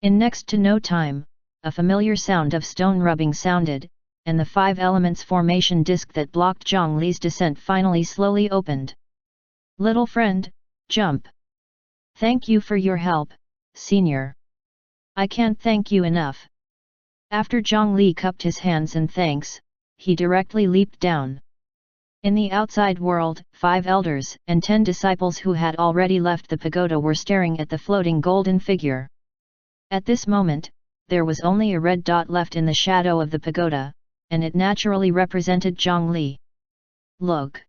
A: In next to no time, a familiar sound of stone rubbing sounded, and the 5 elements formation disc that blocked Zhongli's descent finally slowly opened. Little friend, jump! Thank you for your help, senior. I can't thank you enough. After Zhongli cupped his hands in thanks, he directly leaped down. In the outside world, 5 elders and 10 disciples who had already left the pagoda were staring at the floating golden figure. At this moment, there was only a red dot left in the shadow of the pagoda, and it naturally represented Zhongli. Look!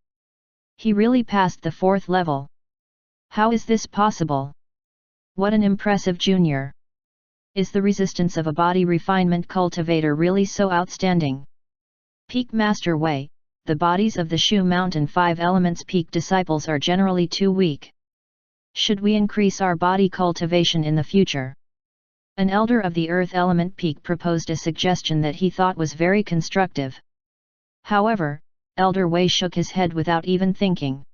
A: He really passed the 4th level. How is this possible? What an impressive junior! Is the resistance of a body refinement cultivator really so outstanding? Peak Master Wei, the bodies of the Shu Mountain 5 Elements Peak disciples are generally too weak. Should we increase our body cultivation in the future? An elder of the Earth Element Peak proposed a suggestion that he thought was very constructive. However, Elder Wei shook his head without even thinking.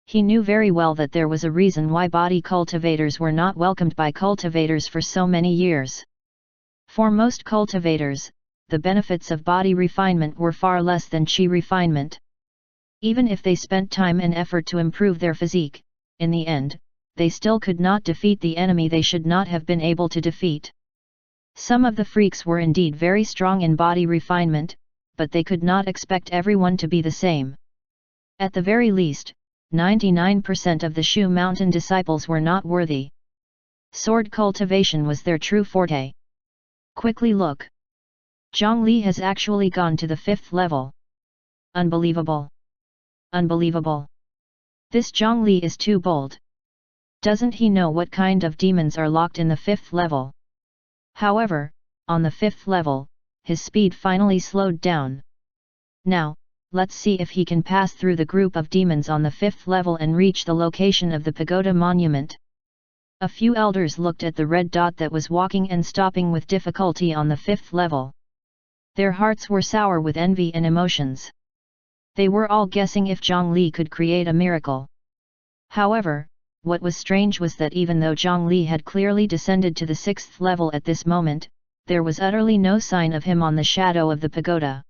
A: He knew very well that there was a reason why body cultivators were not welcomed by cultivators for so many years. For most cultivators, the benefits of body refinement were far less than chi refinement. Even if they spent time and effort to improve their physique, in the end, they still could not defeat the enemy they should not have been able to defeat. Some of the freaks were indeed very strong in body refinement, but they could not expect everyone to be the same. At the very least, 99% of the Shu Mountain disciples were not worthy. Sword cultivation was their true forte. Quickly look! Zhongli has actually gone to the 5th level. Unbelievable! Unbelievable! This Zhongli is too bold. Doesn't he know what kind of demons are locked in the 5th level? However, on the 5th level, his speed finally slowed down. Now, let's see if he can pass through the group of demons on the 5th level and reach the location of the pagoda monument. A few elders looked at the red dot that was walking and stopping with difficulty on the 5th level. Their hearts were sour with envy and emotions. They were all guessing if Zhongli could create a miracle. However, what was strange was that even though Zhongli had clearly descended to the 6th level at this moment, there was utterly no sign of him on the shadow of the pagoda.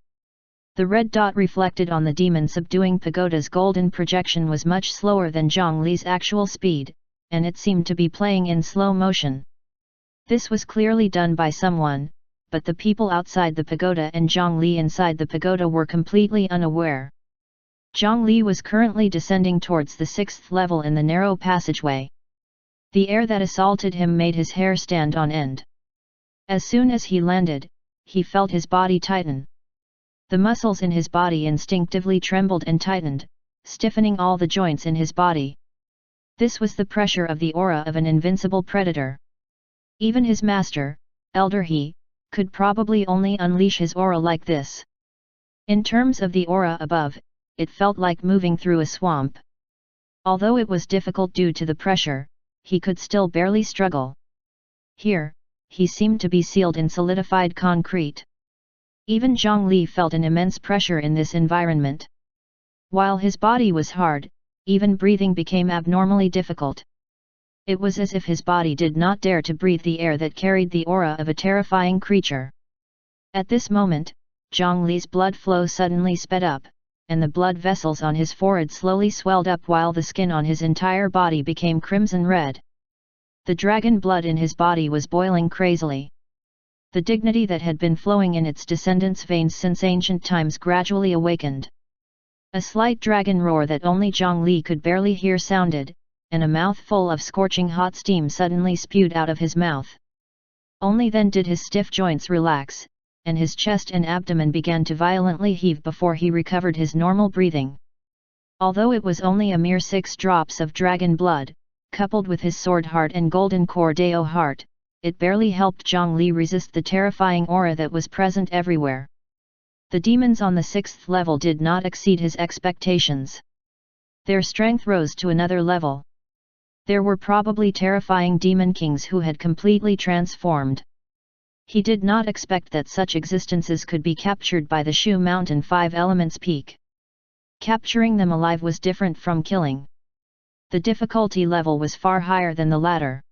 A: The red dot reflected on the demon subduing pagoda's golden projection was much slower than Zhongli's actual speed, and it seemed to be playing in slow motion. This was clearly done by someone, but the people outside the pagoda and Zhongli inside the pagoda were completely unaware. Zhongli was currently descending towards the 6th level in the narrow passageway. The air that assaulted him made his hair stand on end. As soon as he landed, he felt his body tighten. The muscles in his body instinctively trembled and tightened, stiffening all the joints in his body. This was the pressure of the aura of an invincible predator. Even his master, Elder He, could probably only unleash his aura like this. In terms of the aura above, it felt like moving through a swamp. Although it was difficult due to the pressure, he could still barely struggle. Here, he seemed to be sealed in solidified concrete. Even Zhongli felt an immense pressure in this environment. While his body was hard, even breathing became abnormally difficult. It was as if his body did not dare to breathe the air that carried the aura of a terrifying creature. At this moment, Zhongli's blood flow suddenly sped up, and the blood vessels on his forehead slowly swelled up while the skin on his entire body became crimson red. The dragon blood in his body was boiling crazily. The dignity that had been flowing in its descendants' veins since ancient times gradually awakened. A slight dragon roar that only Zhongli could barely hear sounded, and a mouthful of scorching hot steam suddenly spewed out of his mouth. Only then did his stiff joints relax, and his chest and abdomen began to violently heave before he recovered his normal breathing. Although it was only a mere 6 drops of dragon blood, coupled with his sword heart and golden Cordeo heart, it barely helped Zhongli resist the terrifying aura that was present everywhere. The demons on the 6th level did not exceed his expectations. Their strength rose to another level. There were probably terrifying demon kings who had completely transformed. He did not expect that such existences could be captured by the Shu Mountain 5 Elements Peak. Capturing them alive was different from killing. The difficulty level was far higher than the latter.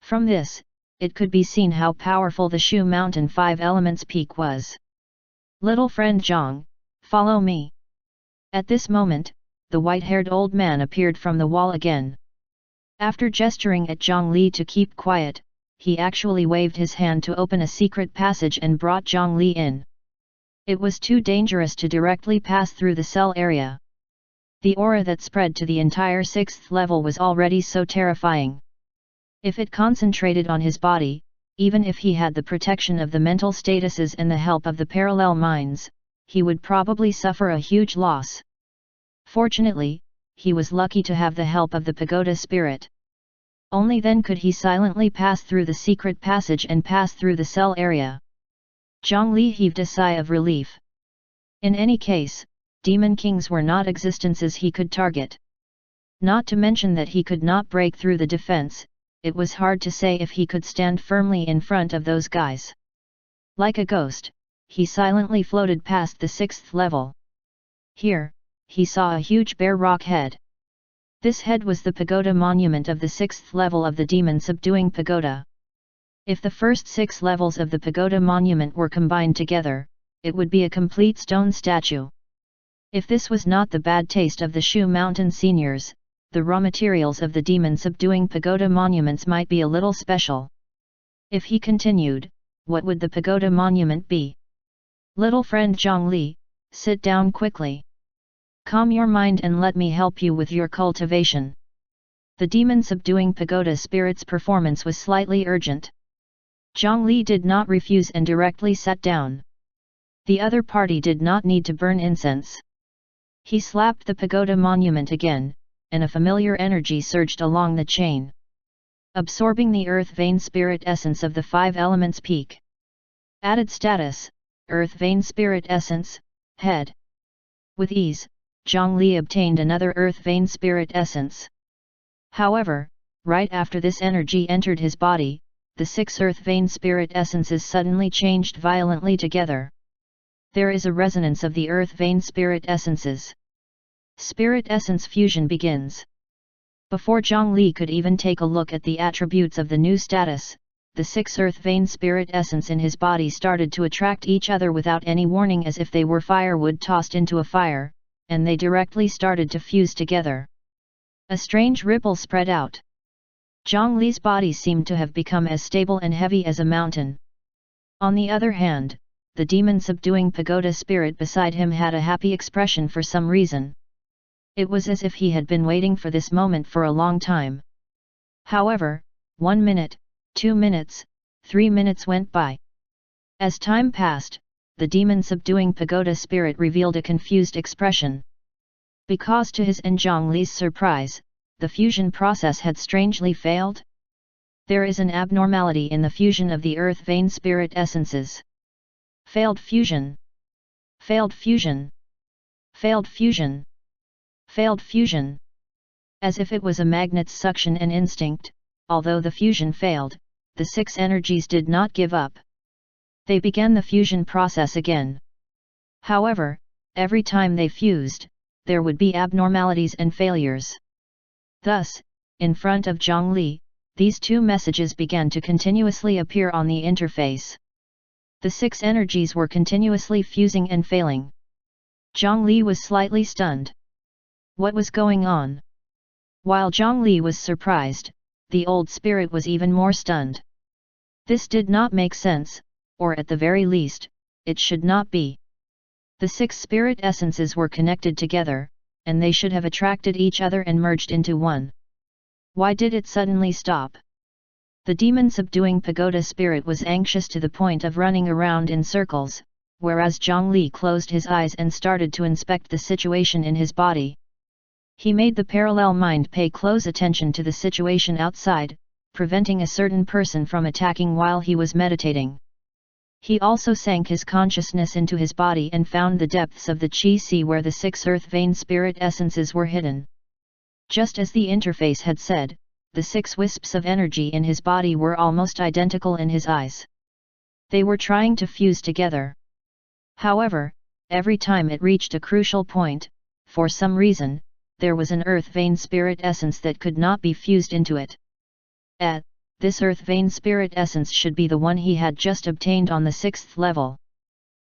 A: From this, it could be seen how powerful the Shu Mountain 5 Elements Peak was. "Little friend Zhang, follow me." At this moment, the white-haired old man appeared from the wall again. After gesturing at Zhongli to keep quiet, he actually waved his hand to open a secret passage and brought Zhongli in. It was too dangerous to directly pass through the cell area. The aura that spread to the entire 6th level was already so terrifying. If it concentrated on his body, even if he had the protection of the mental statuses and the help of the parallel minds, he would probably suffer a huge loss. Fortunately, he was lucky to have the help of the pagoda spirit. Only then could he silently pass through the secret passage and pass through the cell area. Zhongli heaved a sigh of relief. In any case, demon kings were not existences he could target. Not to mention that he could not break through the defense, it was hard to say if he could stand firmly in front of those guys. Like a ghost, he silently floated past the 6th level. Here, he saw a huge bare rock head. This head was the pagoda monument of the 6th level of the demon subduing pagoda. If the first 6 levels of the pagoda monument were combined together, it would be a complete stone statue. If this was not the bad taste of the Shu Mountain seniors, the raw materials of the demon subduing pagoda monuments might be a little special. If he continued, what would the pagoda monument be? "Little friend Zhongli, sit down quickly. Calm your mind and let me help you with your cultivation." The demon subduing pagoda spirit's performance was slightly urgent. Zhongli did not refuse and directly sat down. The other party did not need to burn incense. He slapped the pagoda monument again, and a familiar energy surged along the chain, absorbing the earth vein spirit essence of the 5 elements peak. Added status, earth vein spirit essence, head. With ease, Zhongli obtained another earth vein spirit essence. However, right after this energy entered his body, the 6 earth vein spirit essences suddenly changed violently together. There is a resonance of the earth vein spirit essences. Spirit essence fusion begins. Before Zhongli could even take a look at the attributes of the new status, the 6 earth vein spirit essence in his body started to attract each other without any warning, as if they were firewood tossed into a fire, and they directly started to fuse together. A strange ripple spread out. Zhongli's body seemed to have become as stable and heavy as a mountain. On the other hand, the demon subduing pagoda spirit beside him had a happy expression for some reason. It was as if he had been waiting for this moment for a long time. However, 1 minute, 2 minutes, 3 minutes went by. As time passed, the demon subduing pagoda spirit revealed a confused expression. Because to his and Zhongli's surprise, the fusion process had strangely failed. There is an abnormality in the fusion of the earth vein spirit essences. Failed fusion. Failed fusion. Failed fusion. Failed fusion. As if it was a magnet's suction and instinct, although the fusion failed, the 6 energies did not give up. They began the fusion process again. However, every time they fused, there would be abnormalities and failures. Thus, in front of Zhongli, these 2 messages began to continuously appear on the interface. The 6 energies were continuously fusing and failing. Zhongli was slightly stunned. What was going on? While Zhongli was surprised, the old spirit was even more stunned. This did not make sense, or at the very least, it should not be. The 6 spirit essences were connected together, and they should have attracted each other and merged into one. Why did it suddenly stop? The demon subduing pagoda spirit was anxious to the point of running around in circles, whereas Zhongli closed his eyes and started to inspect the situation in his body. He made the parallel mind pay close attention to the situation outside, preventing a certain person from attacking while he was meditating. He also sank his consciousness into his body and found the depths of the Qi sea where the 6 earth vein spirit essences were hidden. Just as the interface had said, the 6 wisps of energy in his body were almost identical in his eyes. They were trying to fuse together. However, every time it reached a crucial point, for some reason, there was an earth vein spirit essence that could not be fused into it. This earth vein spirit essence should be the one he had just obtained on the 6th level.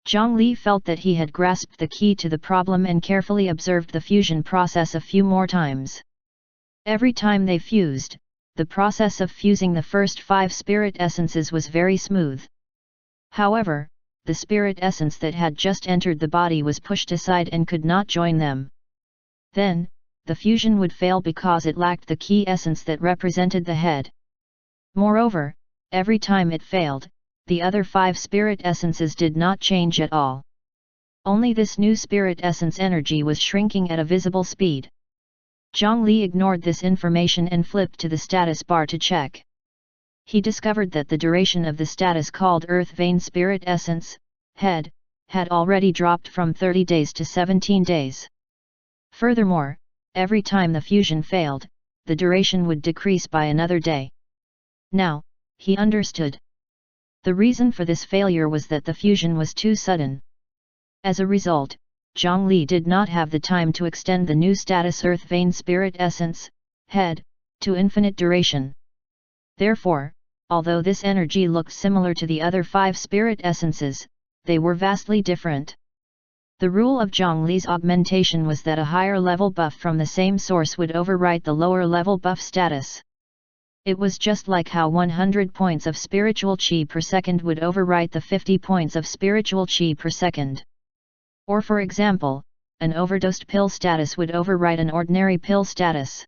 A: Zhongli felt that he had grasped the key to the problem and carefully observed the fusion process a few more times. Every time they fused, the process of fusing the first 5 spirit essences was very smooth. However, the spirit essence that had just entered the body was pushed aside and could not join them. Then, the fusion would fail because it lacked the key essence that represented the head. Moreover, every time it failed, the other 5 spirit essences did not change at all. Only this new spirit essence energy was shrinking at a visible speed. Zhongli ignored this information and flipped to the status bar to check. He discovered that the duration of the status called Earth Vein Spirit Essence, head, had already dropped from 30 days to 17 days. Furthermore, every time the fusion failed, the duration would decrease by another day. Now, he understood. The reason for this failure was that the fusion was too sudden. As a result, Zhongli did not have the time to extend the new status Earth Vein Spirit Essence, head, to infinite duration. Therefore, although this energy looked similar to the other 5 spirit essences, they were vastly different. The rule of Zhongli's augmentation was that a higher level buff from the same source would overwrite the lower level buff status. It was just like how 100 points of spiritual qi per second would overwrite the 50 points of spiritual qi per second. Or for example, an overdosed pill status would overwrite an ordinary pill status.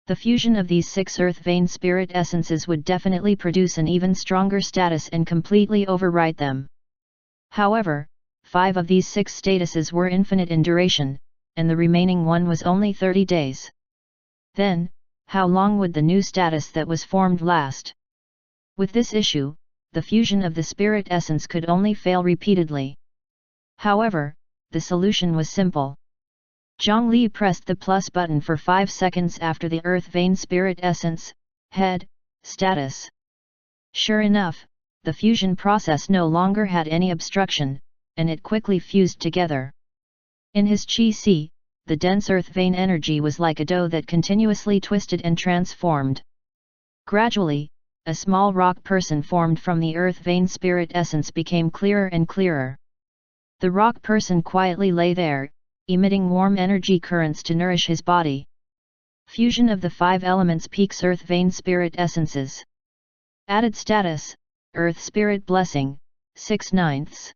A: The fusion of these 6 earth vein spirit essences would definitely produce an even stronger status and completely overwrite them. However, 5 of these 6 statuses were infinite in duration, and the remaining one was only 30 days. Then, how long would the new status that was formed last? With this issue, the fusion of the spirit essence could only fail repeatedly. However, the solution was simple. Zhongli pressed the plus button for 5 seconds after the earth vein spirit essence, head, status. Sure enough, the fusion process no longer had any obstruction, and it quickly fused together. In his Qi sea, the dense earth vein energy was like a dough that continuously twisted and transformed. Gradually, a small rock person formed from the earth vein spirit essence became clearer and clearer. The rock person quietly lay there, emitting warm energy currents to nourish his body. Fusion of the 5 elements peaks earth vein spirit essences. Added status, Earth Spirit Blessing, 6/9.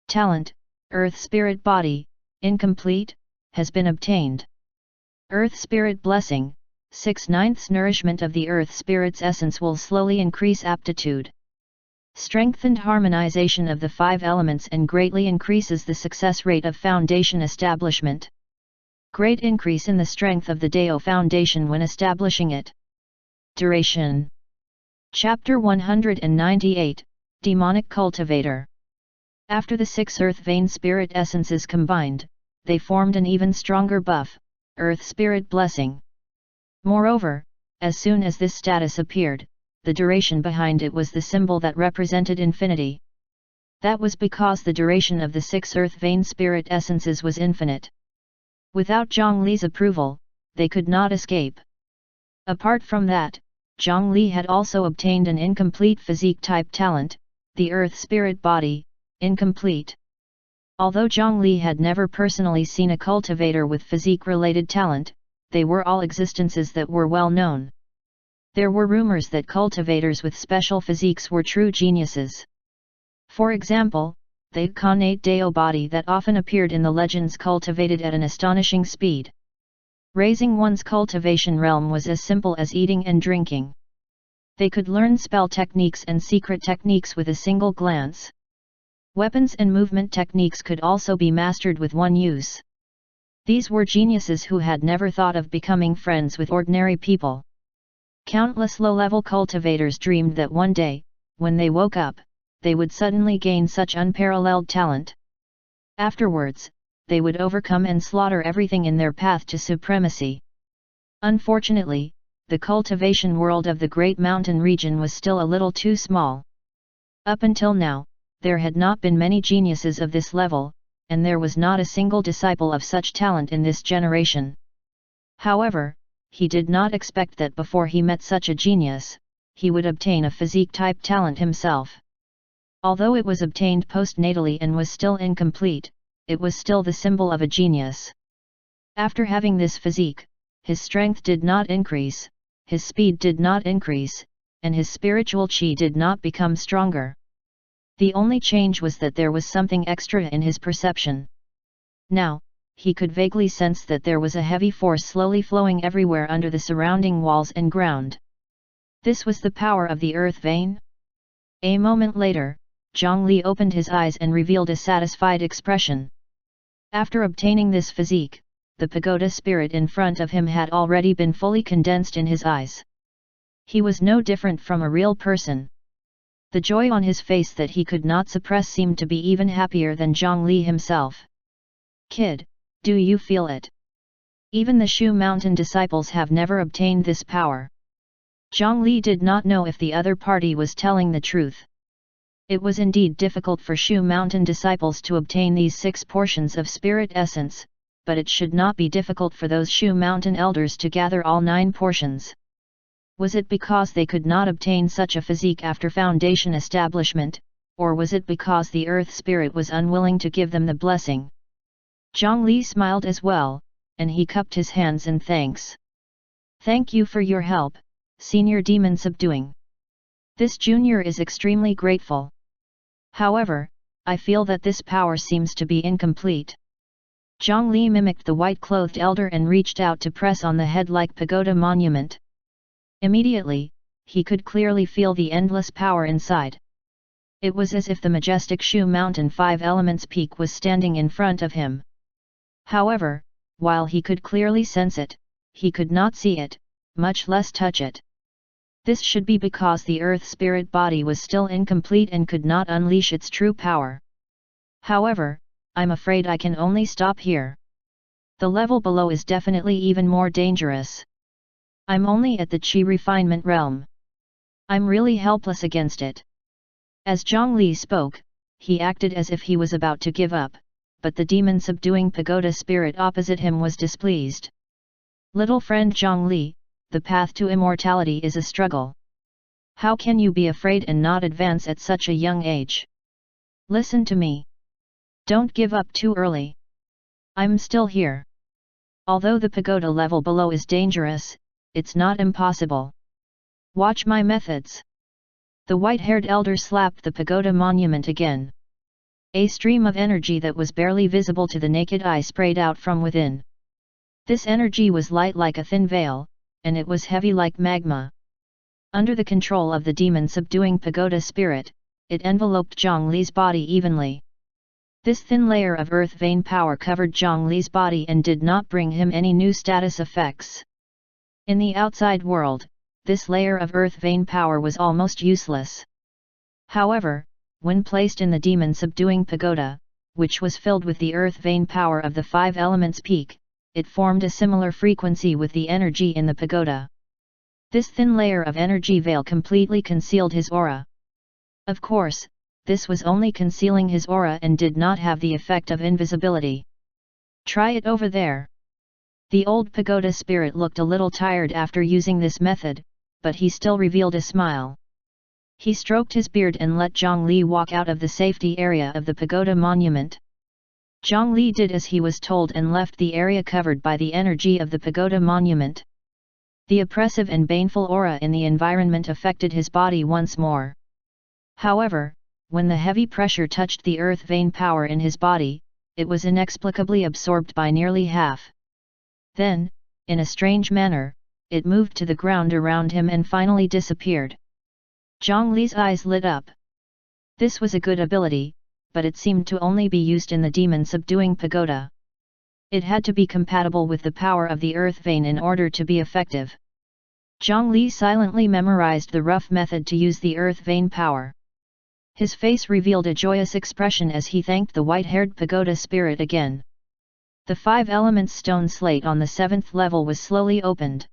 A: Talent, Earth Spirit Body, incomplete, has been obtained. Earth Spirit Blessing, 6/9. Nourishment of the Earth Spirit's essence will slowly increase aptitude. Strengthened harmonization of the 5 elements and greatly increases the success rate of foundation establishment. Great increase in the strength of the Dao foundation when establishing it. Duration. Chapter 198, Demonic Cultivator. After the 6 earth vein spirit essences combined, they formed an even stronger buff, Earth Spirit Blessing. Moreover, as soon as this status appeared, the duration behind it was the symbol that represented infinity. That was because the duration of the 6 earth vein spirit essences was infinite. Without Zhongli's approval, they could not escape. Apart from that, Zhongli had also obtained an incomplete physique-type talent, the earth spirit body, incomplete. Although Zhongli had never personally seen a cultivator with physique-related talent, they were all existences that were well known. There were rumors that cultivators with special physiques were true geniuses. For example, the Khanate Dao body that often appeared in the legends cultivated at an astonishing speed. Raising one's cultivation realm was as simple as eating and drinking. They could learn spell techniques and secret techniques with a single glance. Weapons and movement techniques could also be mastered with one use. These were geniuses who had never thought of becoming friends with ordinary people. Countless low-level cultivators dreamed that one day, when they woke up, they would suddenly gain such unparalleled talent. Afterwards, they would overcome and slaughter everything in their path to supremacy. Unfortunately, the cultivation world of the Great Mountain region was still a little too small. Up until now, there had not been many geniuses of this level, and there was not a single disciple of such talent in this generation. However, he did not expect that before he met such a genius, he would obtain a physique-type talent himself. Although it was obtained postnatally and was still incomplete, it was still the symbol of a genius. After having this physique, his strength did not increase, his speed did not increase, and his spiritual chi did not become stronger. The only change was that there was something extra in his perception. Now, he could vaguely sense that there was a heavy force slowly flowing everywhere under the surrounding walls and ground. This was the power of the earth vein? A moment later, Zhongli opened his eyes and revealed a satisfied expression. After obtaining this physique, the pagoda spirit in front of him had already been fully condensed in his eyes. He was no different from a real person. The joy on his face that he could not suppress seemed to be even happier than Zhongli himself. "Kid, do you feel it? Even the Shu Mountain disciples have never obtained this power." Zhongli did not know if the other party was telling the truth. It was indeed difficult for Shu Mountain disciples to obtain these 6 portions of spirit essence, but it should not be difficult for those Shu Mountain elders to gather all 9 portions. Was it because they could not obtain such a physique after foundation establishment, or was it because the earth spirit was unwilling to give them the blessing? Zhongli smiled as well, and he cupped his hands in thanks. "Thank you for your help, Senior Demon Subduing. This junior is extremely grateful. However, I feel that this power seems to be incomplete." Zhongli mimicked the white-clothed elder and reached out to press on the head-like pagoda monument. Immediately, he could clearly feel the endless power inside. It was as if the majestic Shu Mountain 5 Elements peak was standing in front of him. However, while he could clearly sense it, he could not see it, much less touch it. This should be because the earth spirit body was still incomplete and could not unleash its true power. However, I'm afraid I can only stop here. The level below is definitely even more dangerous. I'm only at the Qi refinement realm. I'm really helpless against it. As Zhongli spoke, he acted as if he was about to give up, but the demon subduing pagoda spirit opposite him was displeased. "Little friend Zhongli, the path to immortality is a struggle. How can you be afraid and not advance at such a young age? Listen to me. Don't give up too early. I'm still here. Although the pagoda level below is dangerous, it's not impossible. Watch my methods." The white-haired elder slapped the pagoda monument again. A stream of energy that was barely visible to the naked eye sprayed out from within. This energy was light like a thin veil, and it was heavy like magma. Under the control of the demon subduing pagoda spirit, it enveloped Zhongli's body evenly. This thin layer of earth vein power covered Zhongli's body and did not bring him any new status effects. In the outside world, this layer of earth vein power was almost useless. However, when placed in the demon subduing pagoda, which was filled with the earth vein power of the 5 elements peak, it formed a similar frequency with the energy in the pagoda. This thin layer of energy veil completely concealed his aura. Of course, this was only concealing his aura and did not have the effect of invisibility. Try it over there. The old pagoda spirit looked a little tired after using this method, but he still revealed a smile. He stroked his beard and let Zhang Li walk out of the safety area of the pagoda monument. Zhang Li did as he was told and left the area covered by the energy of the pagoda monument. The oppressive and baneful aura in the environment affected his body once more. However, when the heavy pressure touched the earth vein power in his body, it was inexplicably absorbed by nearly half. Then, in a strange manner, it moved to the ground around him and finally disappeared. Zhang Li's eyes lit up. This was a good ability, but it seemed to only be used in the demon-subduing pagoda. It had to be compatible with the power of the earth vein in order to be effective. Zhang Li silently memorized the rough method to use the earth vein power. His face revealed a joyous expression as he thanked the white-haired pagoda spirit again. The 5 elements stone slate on the 7th level was slowly opened.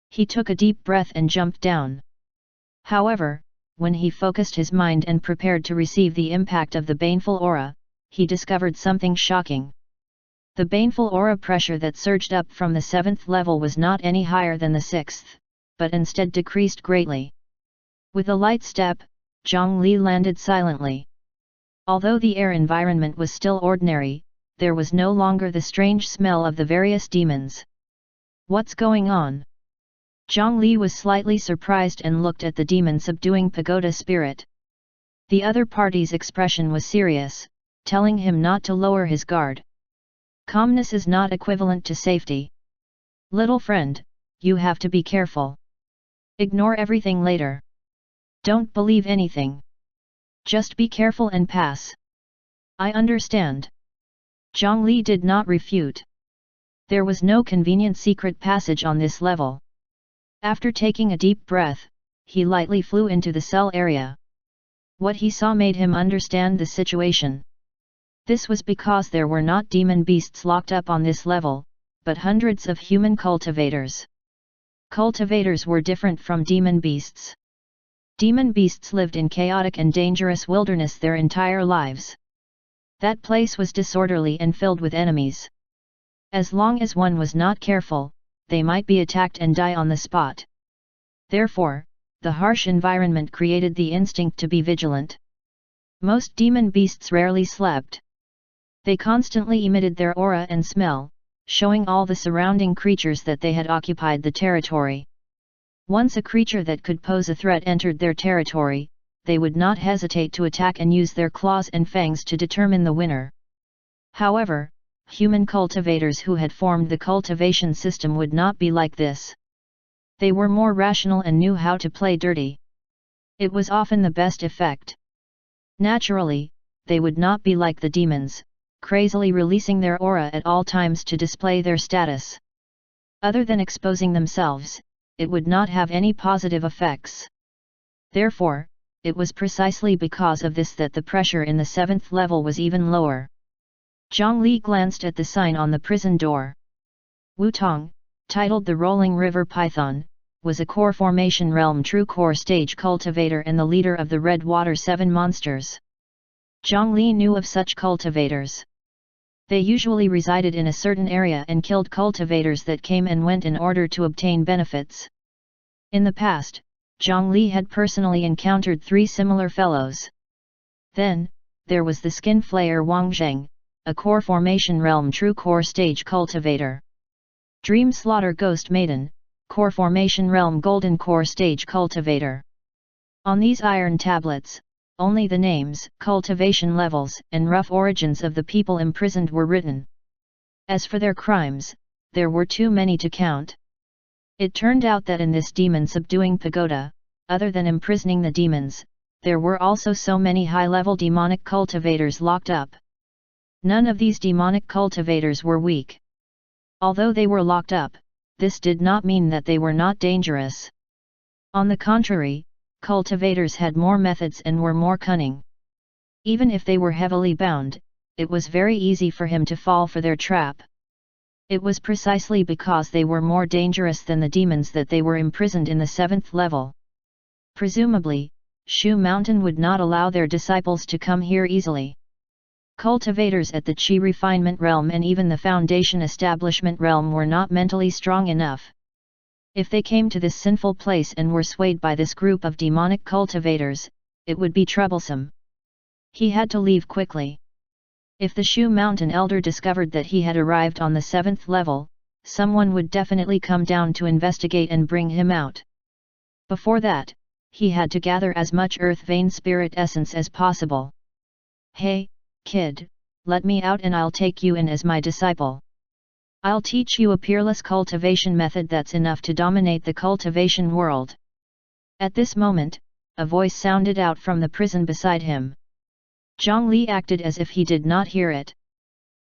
A: He took a deep breath and jumped down. However, when he focused his mind and prepared to receive the impact of the baneful aura, he discovered something shocking. The baneful aura pressure that surged up from the 7th level was not any higher than the 6th, but instead decreased greatly. With a light step, Zhang Li landed silently. Although the air environment was still ordinary, there was no longer the strange smell of the various demons. What's going on? Zhang Li was slightly surprised and looked at the demon-subduing pagoda spirit. The other party's expression was serious, telling him not to lower his guard. Calmness is not equivalent to safety. Little friend, you have to be careful. Ignore everything later. Don't believe anything. Just be careful and pass. I understand. Zhang Li did not refute. There was no convenient secret passage on this level. After taking a deep breath, he lightly flew into the cell area. What he saw made him understand the situation. This was because there were not demon beasts locked up on this level, but hundreds of human cultivators. Cultivators were different from demon beasts. Demon beasts lived in chaotic and dangerous wilderness their entire lives. That place was disorderly and filled with enemies. As long as one was not careful, they might be attacked and die on the spot. Therefore, the harsh environment created the instinct to be vigilant. Most demon beasts rarely slept. They constantly emitted their aura and smell, showing all the surrounding creatures that they had occupied the territory. Once a creature that could pose a threat entered their territory, they would not hesitate to attack and use their claws and fangs to determine the winner. However, human cultivators who had formed the cultivation system would not be like this. They were more rational and knew how to play dirty. It was often the best effect. Naturally, they would not be like the demons, crazily releasing their aura at all times to display their status. Other than exposing themselves, it would not have any positive effects. Therefore, it was precisely because of this that the pressure in the 7th level was even lower. Zhang Li glanced at the sign on the prison door. Wu Tong, titled the Rolling River Python, was a core formation realm true core stage cultivator and the leader of the Red Water 7 monsters. Zhang Li knew of such cultivators. They usually resided in a certain area and killed cultivators that came and went in order to obtain benefits. In the past, Zhang Li had personally encountered 3 similar fellows. Then, there was the Skin Flayer Wang Zheng, a core formation realm true core stage cultivator. Dream Slaughter Ghost Maiden, core formation realm golden core stage cultivator. On these iron tablets, only the names, cultivation levels, and rough origins of the people imprisoned were written. As for their crimes, there were too many to count. It turned out that in this demon-subduing pagoda, other than imprisoning the demons, there were also so many high-level demonic cultivators locked up. None of these demonic cultivators were weak. Although they were locked up, this did not mean that they were not dangerous. On the contrary, cultivators had more methods and were more cunning. Even if they were heavily bound, it was very easy for him to fall for their trap. It was precisely because they were more dangerous than the demons that they were imprisoned in the 7th level. Presumably, Shu Mountain would not allow their disciples to come here easily. Cultivators at the Qi refinement realm and even the Foundation establishment realm were not mentally strong enough. If they came to this sinful place and were swayed by this group of demonic cultivators, it would be troublesome. He had to leave quickly. If the Shu Mountain elder discovered that he had arrived on the 7th level, someone would definitely come down to investigate and bring him out. Before that, he had to gather as much earth vein spirit essence as possible. "Hey, kid, let me out and I'll take you in as my disciple. I'll teach you a peerless cultivation method that's enough to dominate the cultivation world." At this moment, a voice sounded out from the prison beside him. Zhongli acted as if he did not hear it.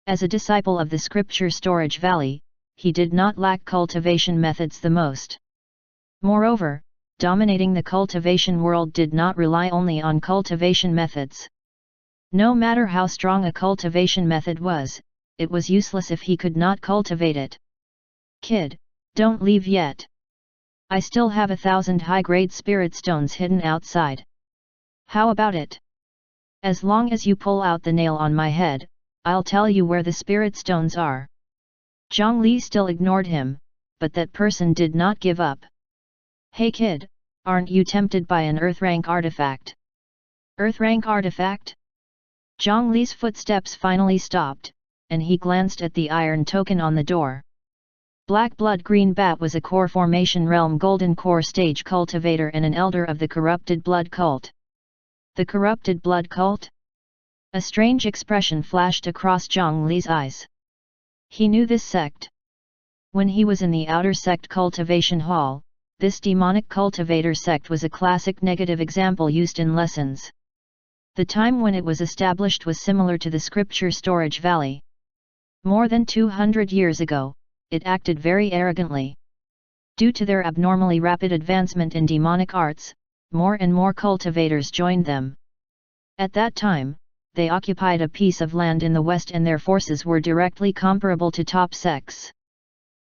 A: As a disciple of the Scripture Storage Valley, he did not lack cultivation methods the most. Moreover, dominating the cultivation world did not rely only on cultivation methods. No matter how strong a cultivation method was, it was useless if he could not cultivate it. "Kid, don't leave yet. I still have 1,000 high-grade spirit stones hidden outside. How about it? As long as you pull out the nail on my head, I'll tell you where the spirit stones are." Zhongli still ignored him, but that person did not give up. "Hey kid, aren't you tempted by an Earth rank artifact?" "Earth rank artifact?" Zhongli's footsteps finally stopped, and he glanced at the iron token on the door. Black Blood Green Bat was a core formation realm golden core stage cultivator and an elder of the Corrupted Blood cult. The Corrupted Blood cult? A strange expression flashed across Zhongli's eyes. He knew this sect. When he was in the outer sect cultivation hall, this demonic cultivator sect was a classic negative example used in lessons. The time when it was established was similar to the Scripture Storage Valley. More than 200 years ago, it acted very arrogantly. Due to their abnormally rapid advancement in demonic arts, more and more cultivators joined them. At that time, they occupied a piece of land in the west and their forces were directly comparable to top sects.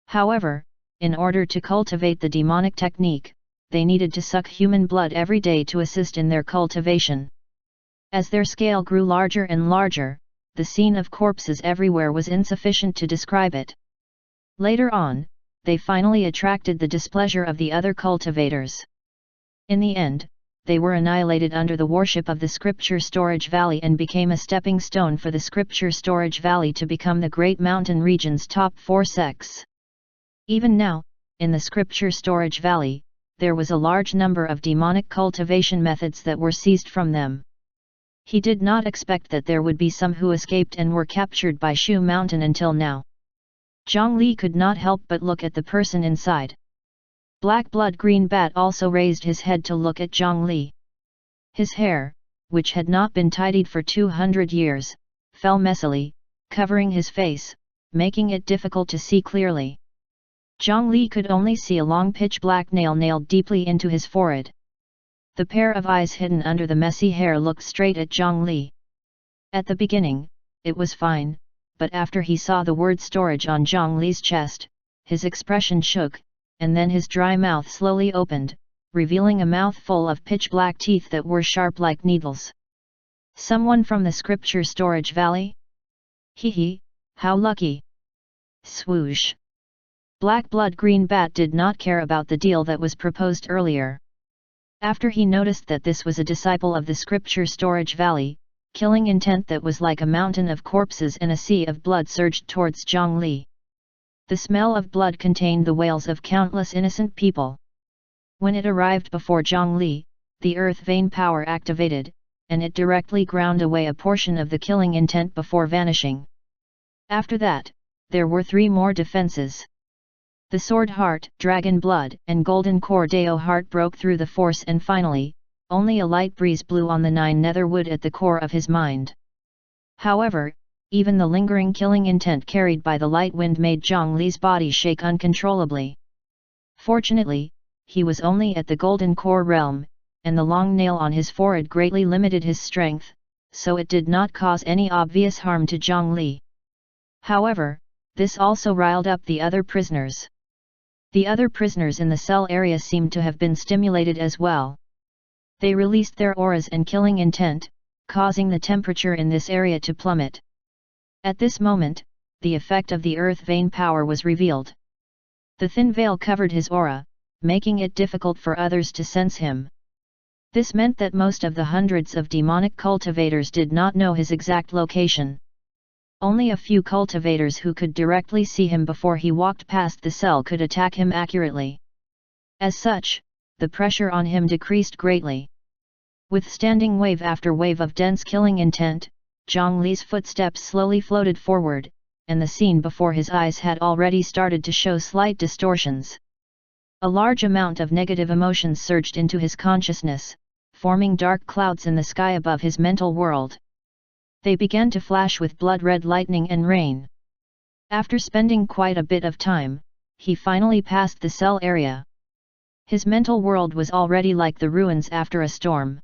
A: However, in order to cultivate the demonic technique, they needed to suck human blood every day to assist in their cultivation. As their scale grew larger and larger, the scene of corpses everywhere was insufficient to describe it. Later on, they finally attracted the displeasure of the other cultivators. In the end, they were annihilated under the worship of the Scripture Storage Valley and became a stepping stone for the Scripture Storage Valley to become the Great Mountain region's top 4 sects. Even now, in the Scripture Storage Valley, there was a large number of demonic cultivation methods that were seized from them. He did not expect that there would be some who escaped and were captured by Shu Mountain until now. Zhongli could not help but look at the person inside. Black Blood Green Bat also raised his head to look at Zhongli. His hair, which had not been tidied for 200 years, fell messily, covering his face, making it difficult to see clearly. Zhongli could only see a long pitch-black nail nailed deeply into his forehead. The pair of eyes hidden under the messy hair looked straight at Zhongli. At the beginning, it was fine, but after he saw the word storage on Zhongli's chest, his expression shook, and then his dry mouth slowly opened, revealing a mouthful of pitch-black teeth that were sharp like needles. "Someone from the Scripture Storage Valley? Hee hee, how lucky!" Swoosh! Black Blood Green Bat did not care about the deal that was proposed earlier. After he noticed that this was a disciple of the Scripture Storage Valley, killing intent that was like a mountain of corpses and a sea of blood surged towards Zhongli. The smell of blood contained the wails of countless innocent people. When it arrived before Zhongli, the earth vein power activated, and it directly ground away a portion of the killing intent before vanishing. After that, there were 3 more defenses. The Sword Heart, Dragon Blood, and Golden Core Deo Heart broke through the force and finally, only a light breeze blew on the 9 nether wood at the core of his mind. However, even the lingering killing intent carried by the light wind made Zhongli's body shake uncontrollably. Fortunately, he was only at the Golden Core realm, and the long nail on his forehead greatly limited his strength, so it did not cause any obvious harm to Zhongli. However, this also riled up the other prisoners. The other prisoners in the cell area seemed to have been stimulated as well. They released their auras and killing intent, causing the temperature in this area to plummet. At this moment, the effect of the earth vein power was revealed. The thin veil covered his aura, making it difficult for others to sense him. This meant that most of the hundreds of demonic cultivators did not know his exact location. Only a few cultivators who could directly see him before he walked past the cell could attack him accurately. As such, the pressure on him decreased greatly. Withstanding wave after wave of dense killing intent, Zhang Li's footsteps slowly floated forward, and the scene before his eyes had already started to show slight distortions. A large amount of negative emotions surged into his consciousness, forming dark clouds in the sky above his mental world. They began to flash with blood-red lightning and rain. After spending quite a bit of time, he finally passed the cell area. His mental world was already like the ruins after a storm.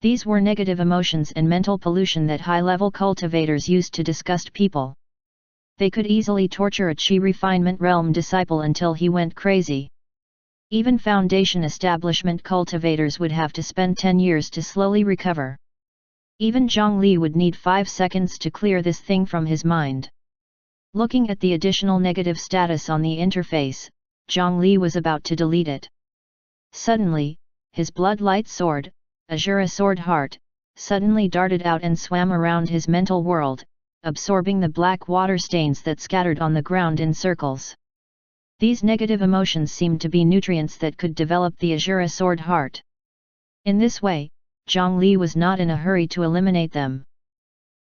A: These were negative emotions and mental pollution that high-level cultivators used to disgust people. They could easily torture a Qi refinement realm disciple until he went crazy. Even foundation establishment cultivators would have to spend 10 years to slowly recover. Even Zhang Li would need 5 seconds to clear this thing from his mind. Looking at the additional negative status on the interface, Zhang Li was about to delete it. Suddenly, his blood-light sword, Azura Sword Heart, suddenly darted out and swam around his mental world, absorbing the black water stains that scattered on the ground in circles. These negative emotions seemed to be nutrients that could develop the Azura Sword Heart. In this way, Zhang Li was not in a hurry to eliminate them.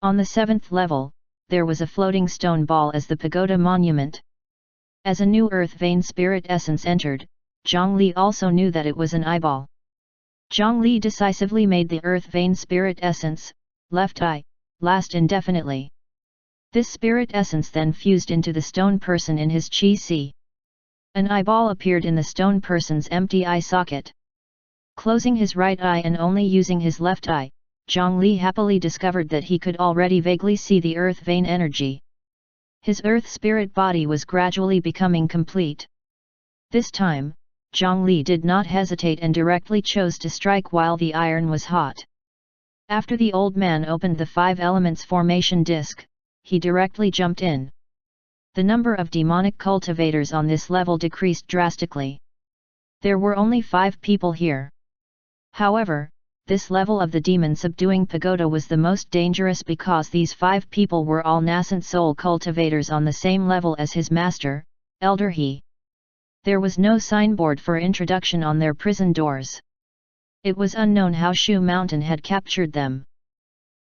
A: On the 7th level, there was a floating stone ball as the pagoda monument. As a new earth vein spirit essence entered, Zhang Li also knew that it was an eyeball. Zhang Li decisively made the earth vein spirit essence, left eye, last indefinitely. This spirit essence then fused into the stone person in his Qi Si. An eyeball appeared in the stone person's empty eye socket. Closing his right eye and only using his left eye, Zhang Li happily discovered that he could already vaguely see the earth vein energy. His earth spirit body was gradually becoming complete. This time, Zhang Li did not hesitate and directly chose to strike while the iron was hot. After the old man opened the 5 elements formation disc, he directly jumped in. The number of demonic cultivators on this level decreased drastically. There were only 5 people here. However, this level of the demon subduing pagoda was the most dangerous because these 5 people were all nascent soul cultivators on the same level as his master, Elder He. There was no signboard for introduction on their prison doors. It was unknown how Shu Mountain had captured them.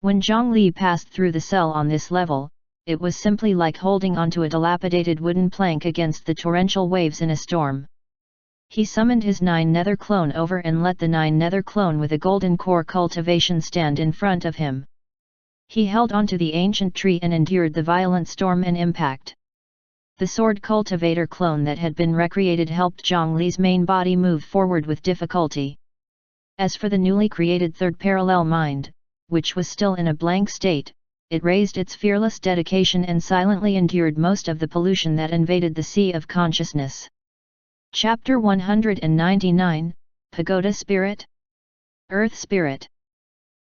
A: When Zhang Li passed through the cell on this level, it was simply like holding onto a dilapidated wooden plank against the torrential waves in a storm. He summoned his 9 nether clone over and let the 9 nether clone with a golden core cultivation stand in front of him. He held onto the ancient tree and endured the violent storm and impact. The sword cultivator clone that had been recreated helped Zhang Li's main body move forward with difficulty. As for the newly created third parallel mind, which was still in a blank state, it raised its fearless dedication and silently endured most of the pollution that invaded the sea of consciousness. Chapter 199, Pagoda Spirit? Earth Spirit.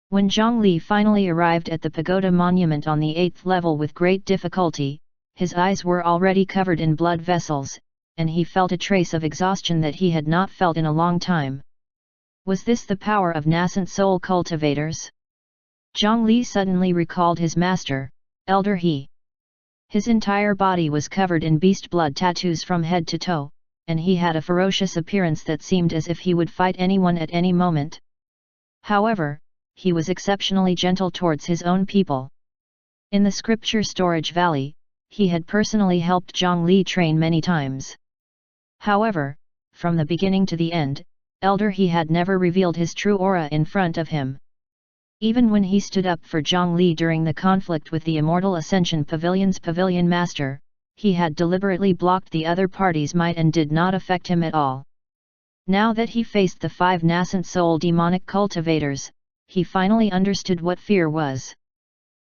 A: When Zhang Li finally arrived at the pagoda monument on the 8th level with great difficulty, his eyes were already covered in blood vessels, and he felt a trace of exhaustion that he had not felt in a long time. Was this the power of nascent soul cultivators? Zhang Li suddenly recalled his master, Elder He. His entire body was covered in beast blood tattoos from head to toe, and he had a ferocious appearance that seemed as if he would fight anyone at any moment. However, he was exceptionally gentle towards his own people. In the scripture storage valley, he had personally helped Zhang Li train many times. However, from the beginning to the end, Elder He had never revealed his true aura in front of him. Even when he stood up for Zhang Li during the conflict with the Immortal Ascension Pavilion's Pavilion Master, he had deliberately blocked the other party's might and did not affect him at all. Now that he faced the 5 nascent soul demonic cultivators, he finally understood what fear was.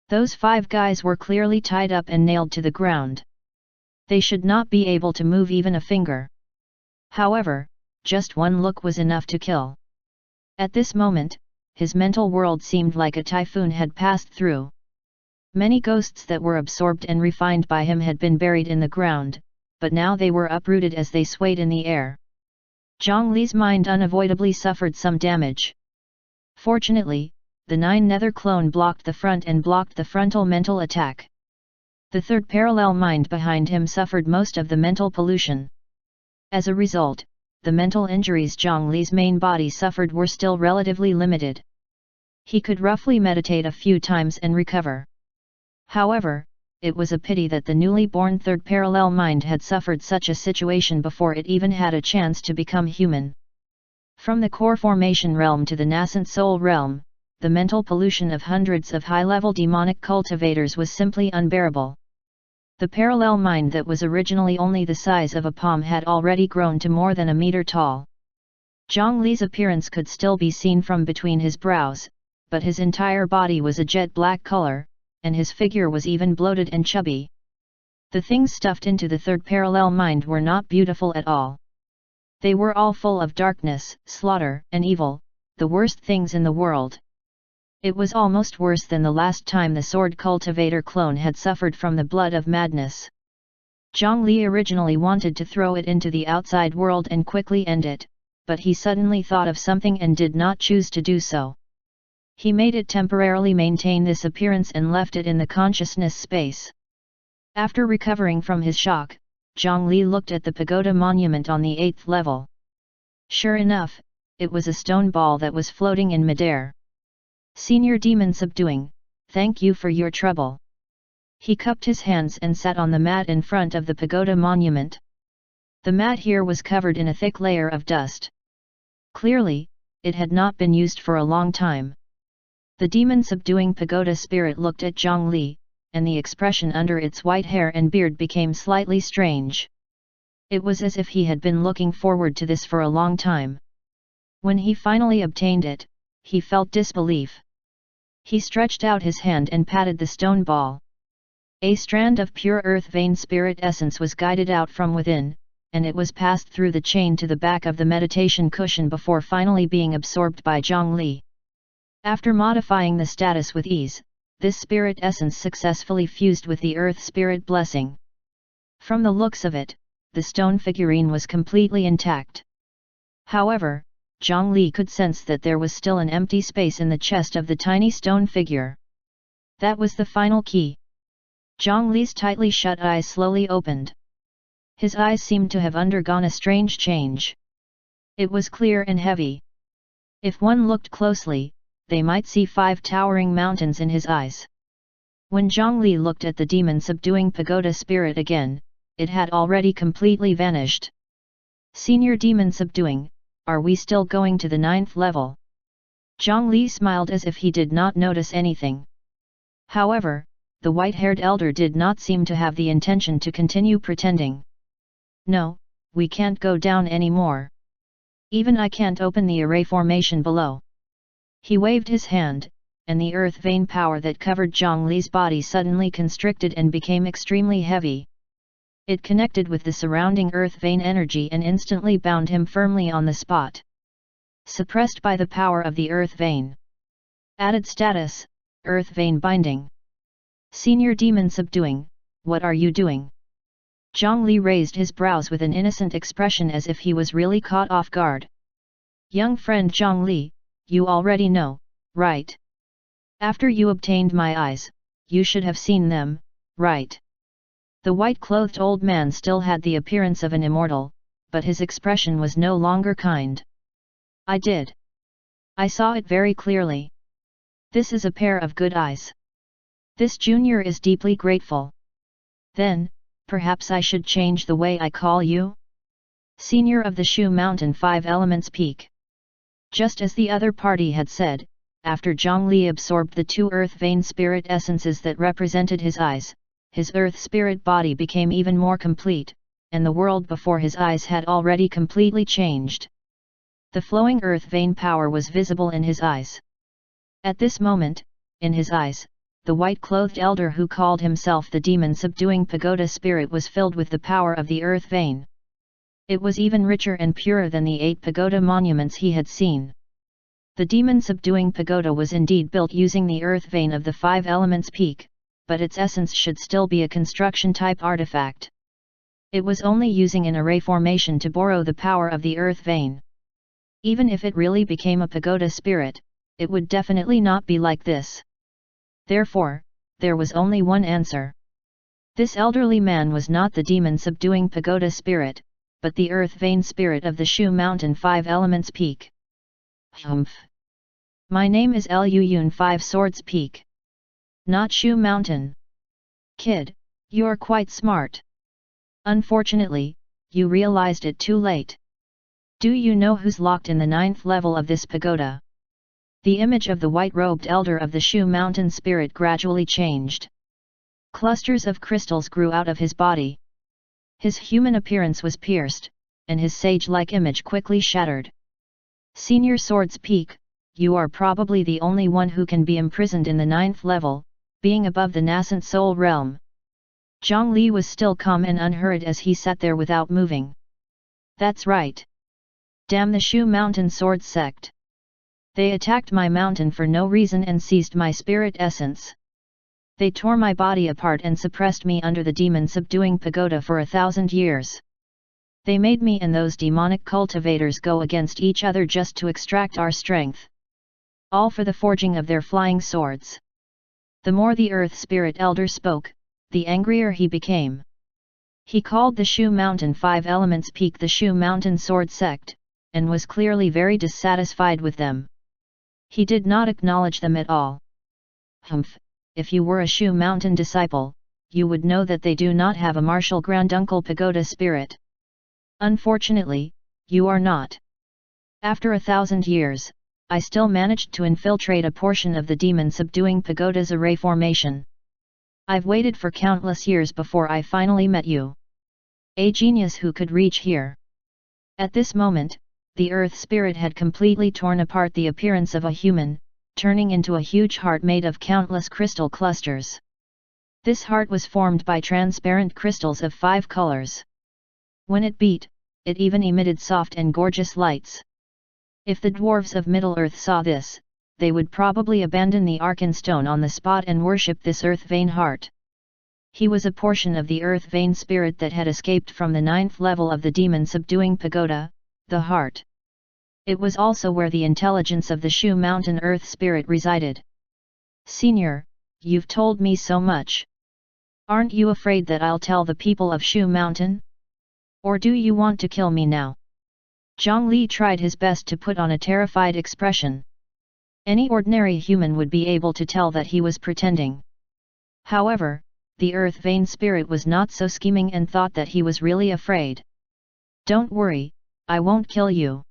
A: Those 5 guys were clearly tied up and nailed to the ground. They should not be able to move even a finger. However, just one look was enough to kill. At this moment, his mental world seemed like a typhoon had passed through. Many ghosts that were absorbed and refined by him had been buried in the ground, but now they were uprooted as they swayed in the air. Zhang Li's mind unavoidably suffered some damage. Fortunately, the 9 nether clone blocked the front and blocked the frontal mental attack. The third parallel mind behind him suffered most of the mental pollution. As a result, the mental injuries Zhang Li's main body suffered were still relatively limited. He could roughly meditate a few times and recover. However, it was a pity that the newly born third parallel mind had suffered such a situation before it even had a chance to become human. From the core formation realm to the nascent soul realm, the mental pollution of hundreds of high-level demonic cultivators was simply unbearable. The parallel mind that was originally only the size of a palm had already grown to more than a meter tall. Zhang Li's appearance could still be seen from between his brows, but his entire body was a jet black color, and his figure was even bloated and chubby. The things stuffed into the third parallel mind were not beautiful at all. They were all full of darkness, slaughter, and evil, the worst things in the world. It was almost worse than the last time the sword cultivator clone had suffered from the blood of madness. Zhang Li originally wanted to throw it into the outside world and quickly end it, but he suddenly thought of something and did not choose to do so. He made it temporarily maintain this appearance and left it in the consciousness space. After recovering from his shock, Zhang Li looked at the pagoda monument on the 8th level. Sure enough, it was a stone ball that was floating in midair. Senior Demon Subduing, thank you for your trouble. He cupped his hands and sat on the mat in front of the pagoda monument. The mat here was covered in a thick layer of dust. Clearly, it had not been used for a long time. The demon subduing pagoda spirit looked at Zhang Li, and the expression under its white hair and beard became slightly strange. It was as if he had been looking forward to this for a long time. When he finally obtained it, he felt disbelief. He stretched out his hand and patted the stone ball. A strand of pure earth vein spirit essence was guided out from within, and it was passed through the chain to the back of the meditation cushion before finally being absorbed by Zhang Li. After modifying the status with ease, this spirit essence successfully fused with the earth spirit blessing. From the looks of it, the stone figurine was completely intact. However, Zhang Li could sense that there was still an empty space in the chest of the tiny stone figure. That was the final key. Zhang Li's tightly shut eyes slowly opened. His eyes seemed to have undergone a strange change. It was clear and heavy. If one looked closely, they might see 5 towering mountains in his eyes. When Zhang Li looked at the demon subduing pagoda spirit again, it had already completely vanished. Senior Demon Subduing, are we still going to the 9th level? Zhang Li smiled as if he did not notice anything. However, the white-haired elder did not seem to have the intention to continue pretending. No, we can't go down anymore. Even I can't open the array formation below. He waved his hand, and the earth vein power that covered Zhang Li's body suddenly constricted and became extremely heavy. It connected with the surrounding earth vein energy and instantly bound him firmly on the spot. Suppressed by the power of the earth vein. Added status, earth vein binding. Senior Demon Subduing, what are you doing? Zhang Li raised his brows with an innocent expression as if he was really caught off guard. Young friend Zhang Li, you already know, right? After you obtained my eyes, you should have seen them, right? The white-clothed old man still had the appearance of an immortal, but his expression was no longer kind. I did. I saw it very clearly. This is a pair of good eyes. This junior is deeply grateful. Then, perhaps I should change the way I call you? Senior of the Shu Mountain 5 Elements Peak. Just as the other party had said, after Zhang Li absorbed the 2 earth vein spirit essences that represented his eyes, his earth spirit body became even more complete, and the world before his eyes had already completely changed. The flowing earth vein power was visible in his eyes. At this moment, in his eyes, the white-clothed elder who called himself the demon-subduing pagoda spirit was filled with the power of the earth vein. It was even richer and purer than the 8 pagoda monuments he had seen. The demon-subduing pagoda was indeed built using the earth vein of the 5 elements peak, but its essence should still be a construction-type artifact. It was only using an array formation to borrow the power of the earth vein. Even if it really became a pagoda spirit, it would definitely not be like this. Therefore, there was only one answer. This elderly man was not the demon-subduing pagoda spirit, but the earth vein spirit of the Shu Mountain 5 Elements Peak. Humph! My name is Luyun 5 Swords Peak. Not Shu Mountain. Kid, you're quite smart. Unfortunately, you realized it too late. Do you know who's locked in the 9th level of this pagoda? The image of the white-robed elder of the Shu Mountain spirit gradually changed. Clusters of crystals grew out of his body. His human appearance was pierced, and his sage-like image quickly shattered. Senior Swords Peak, you are probably the only one who can be imprisoned in the 9th level, being above the nascent soul realm. Zhang Li was still calm and unhurried as he sat there without moving. That's right. Damn the Shu Mountain Sword Sect. They attacked my mountain for no reason and seized my spirit essence. They tore my body apart and suppressed me under the demon-subduing pagoda for 1,000 years. They made me and those demonic cultivators go against each other just to extract our strength. All for the forging of their flying swords. The more the Earth Spirit Elder spoke, the angrier he became. He called the Shu Mountain 5 Elements Peak the Shu Mountain Sword Sect, and was clearly very dissatisfied with them. He did not acknowledge them at all. Humph! If you were a Shu Mountain disciple, you would know that they do not have a martial granduncle pagoda spirit. Unfortunately, you are not. After 1,000 years, I still managed to infiltrate a portion of the demon-subduing pagoda's array formation. I've waited for countless years before I finally met you. A genius who could reach here. At this moment, the earth spirit had completely torn apart the appearance of a human, turning into a huge heart made of countless crystal clusters. This heart was formed by transparent crystals of 5 colors. When it beat, it even emitted soft and gorgeous lights. If the dwarves of Middle-earth saw this, they would probably abandon the Arkenstone on the spot and worship this earth vein heart. He was a portion of the earth vein spirit that had escaped from the 9th level of the demon-subduing pagoda, the heart. It was also where the intelligence of the Shu Mountain Earth Spirit resided. Senior, you've told me so much. Aren't you afraid that I'll tell the people of Shu Mountain? Or do you want to kill me now? Zhang Li tried his best to put on a terrified expression. Any ordinary human would be able to tell that he was pretending. However, the Earth Vein Spirit was not so scheming and thought that he was really afraid. Don't worry, I won't kill you.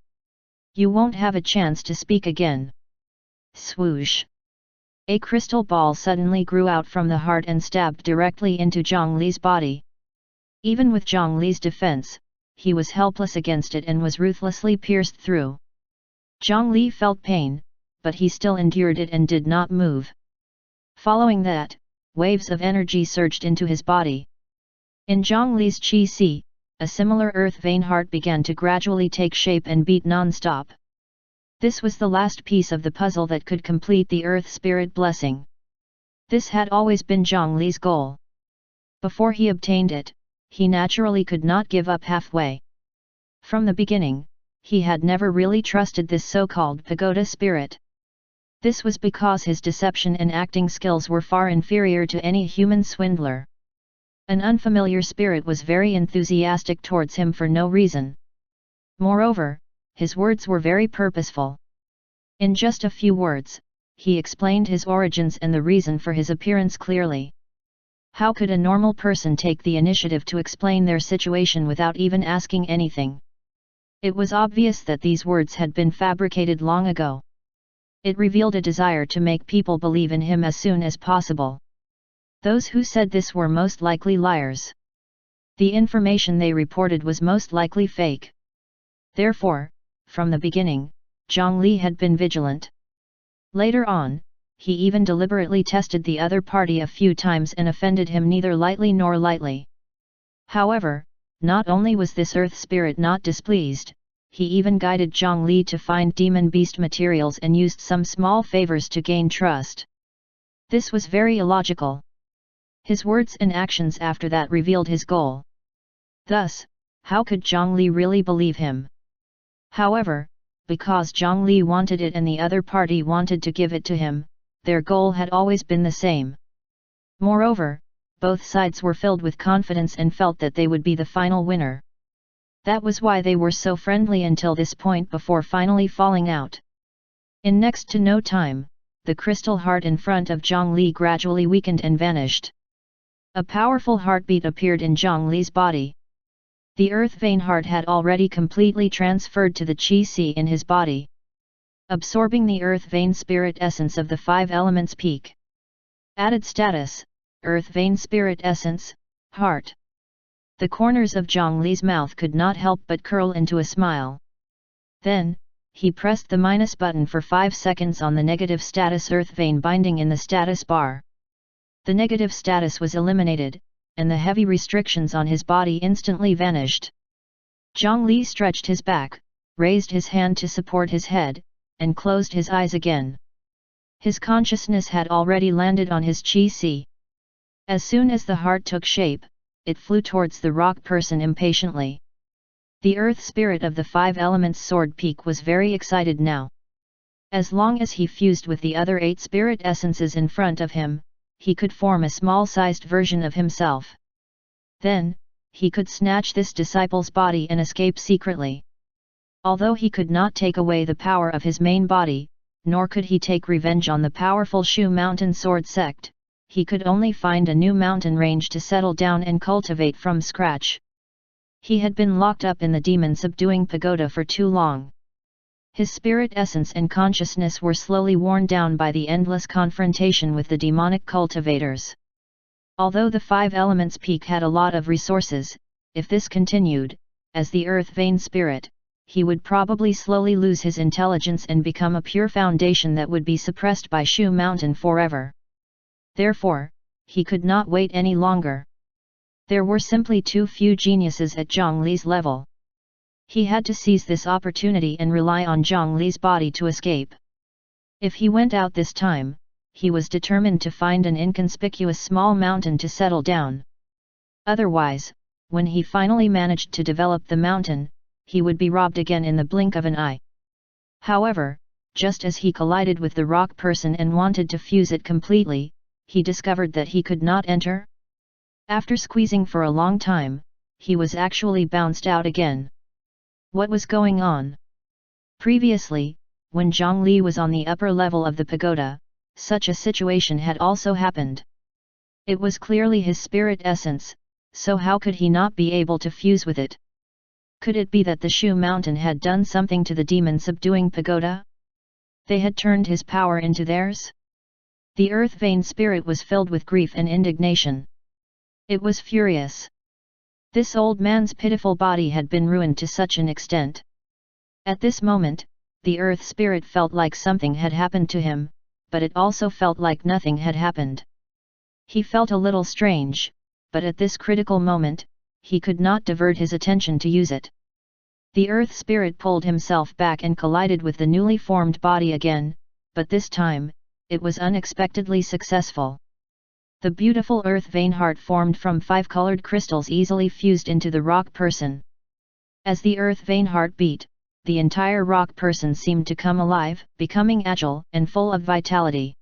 A: You won't have a chance to speak again. Swoosh! A crystal ball suddenly grew out from the heart and stabbed directly into Zhang Li's body. Even with Zhang Li's defense, he was helpless against it and was ruthlessly pierced through. Zhang Li felt pain, but he still endured it and did not move. Following that, waves of energy surged into his body. In Zhang Li's qi, a similar earth vein heart began to gradually take shape and beat non-stop. This was the last piece of the puzzle that could complete the earth spirit blessing. This had always been Zhang Li's goal. Before he obtained it, he naturally could not give up halfway. From the beginning, he had never really trusted this so-called pagoda spirit. This was because his deception and acting skills were far inferior to any human swindler. An unfamiliar spirit was very enthusiastic towards him for no reason. Moreover, his words were very purposeful. In just a few words, he explained his origins and the reason for his appearance clearly. How could a normal person take the initiative to explain their situation without even asking anything? It was obvious that these words had been fabricated long ago. It revealed a desire to make people believe in him as soon as possible. Those who said this were most likely liars. The information they reported was most likely fake. Therefore, from the beginning, Zhang Li had been vigilant. Later on, he even deliberately tested the other party a few times and offended him neither lightly nor lightly. However, not only was this earth spirit not displeased, he even guided Zhongli to find demon beast materials and used some small favors to gain trust. This was very illogical. His words and actions after that revealed his goal. Thus, how could Zhongli really believe him? However, because Zhongli wanted it and the other party wanted to give it to him, their goal had always been the same. Moreover, both sides were filled with confidence and felt that they would be the final winner. That was why they were so friendly until this point before finally falling out. In next to no time, the crystal heart in front of Zhongli gradually weakened and vanished. A powerful heartbeat appeared in Zhongli's body. The earth vein heart had already completely transferred to the qi in his body, absorbing the earth vein spirit essence of the 5 elements peak. Added status, earth vein spirit essence, heart. The corners of Zhongli's mouth could not help but curl into a smile. Then, he pressed the minus button for 5 seconds on the negative status earth vein binding in the status bar. The negative status was eliminated, and the heavy restrictions on his body instantly vanished. Zhongli stretched his back, raised his hand to support his head, and closed his eyes again. His consciousness had already landed on his qi. As soon as the heart took shape, it flew towards the rock person impatiently. The earth spirit of the 5 elements sword peak was very excited now. As long as he fused with the other 8 spirit essences in front of him, he could form a small-sized version of himself. Then, he could snatch this disciple's body and escape secretly. Although he could not take away the power of his main body, nor could he take revenge on the powerful Shu Mountain Sword sect, he could only find a new mountain range to settle down and cultivate from scratch. He had been locked up in the demon-subduing pagoda for too long. His spirit essence and consciousness were slowly worn down by the endless confrontation with the demonic cultivators. Although the 5 elements peak had a lot of resources, if this continued, as the earth vein spirit, he would probably slowly lose his intelligence and become a pure foundation that would be suppressed by Shu Mountain forever. Therefore, he could not wait any longer. There were simply too few geniuses at Zhongli's level. He had to seize this opportunity and rely on Zhongli's body to escape. If he went out this time, he was determined to find an inconspicuous small mountain to settle down. Otherwise, when he finally managed to develop the mountain, he would be robbed again in the blink of an eye. However, just as he collided with the rock person and wanted to fuse it completely, he discovered that he could not enter. After squeezing for a long time, he was actually bounced out again. What was going on? Previously, when Zhongli was on the upper level of the pagoda, such a situation had also happened. It was clearly his spirit essence, so how could he not be able to fuse with it? Could it be that the Shu Mountain had done something to the demon-subduing pagoda? They had turned his power into theirs? The earth vein spirit was filled with grief and indignation. It was furious. This old man's pitiful body had been ruined to such an extent. At this moment, the earth spirit felt like something had happened to him, but it also felt like nothing had happened. He felt a little strange, but at this critical moment, he could not divert his attention to use it. The earth spirit pulled himself back and collided with the newly formed body again, but this time, it was unexpectedly successful. The beautiful earth vein heart formed from 5 colored crystals easily fused into the rock person. As the earth vein heart beat, the entire rock person seemed to come alive, becoming agile and full of vitality.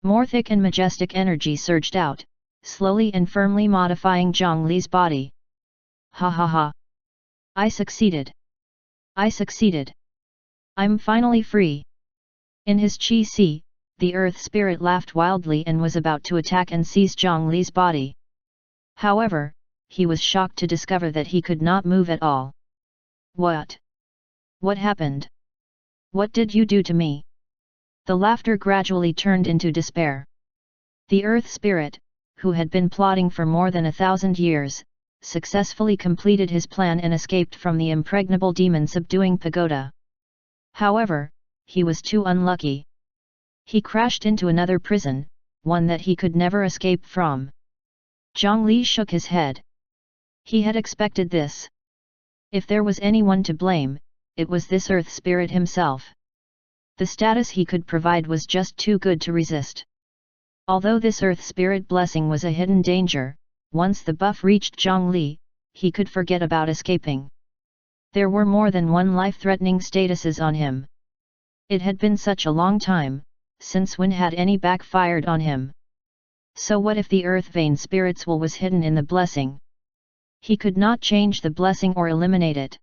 A: More thick and majestic energy surged out, slowly and firmly modifying Zhongli's body. Ha ha ha! I succeeded! I succeeded! I'm finally free! In his qi, the earth spirit laughed wildly and was about to attack and seize Zhongli's body. However, he was shocked to discover that he could not move at all. What? What happened? What did you do to me? The laughter gradually turned into despair. The earth spirit, who had been plotting for more than 1,000 years, successfully completed his plan and escaped from the impregnable demon-subduing pagoda. However, he was too unlucky. He crashed into another prison, one that he could never escape from. Zhang Li shook his head. He had expected this. If there was anyone to blame, it was this earth spirit himself. The status he could provide was just too good to resist. Although this earth spirit blessing was a hidden danger, once the buff reached Zhang Li, he could forget about escaping. There were more than one life-threatening statuses on him. It had been such a long time, since when had any backfired on him? So what if the earth vein spirit's will was hidden in the blessing? He could not change the blessing or eliminate it.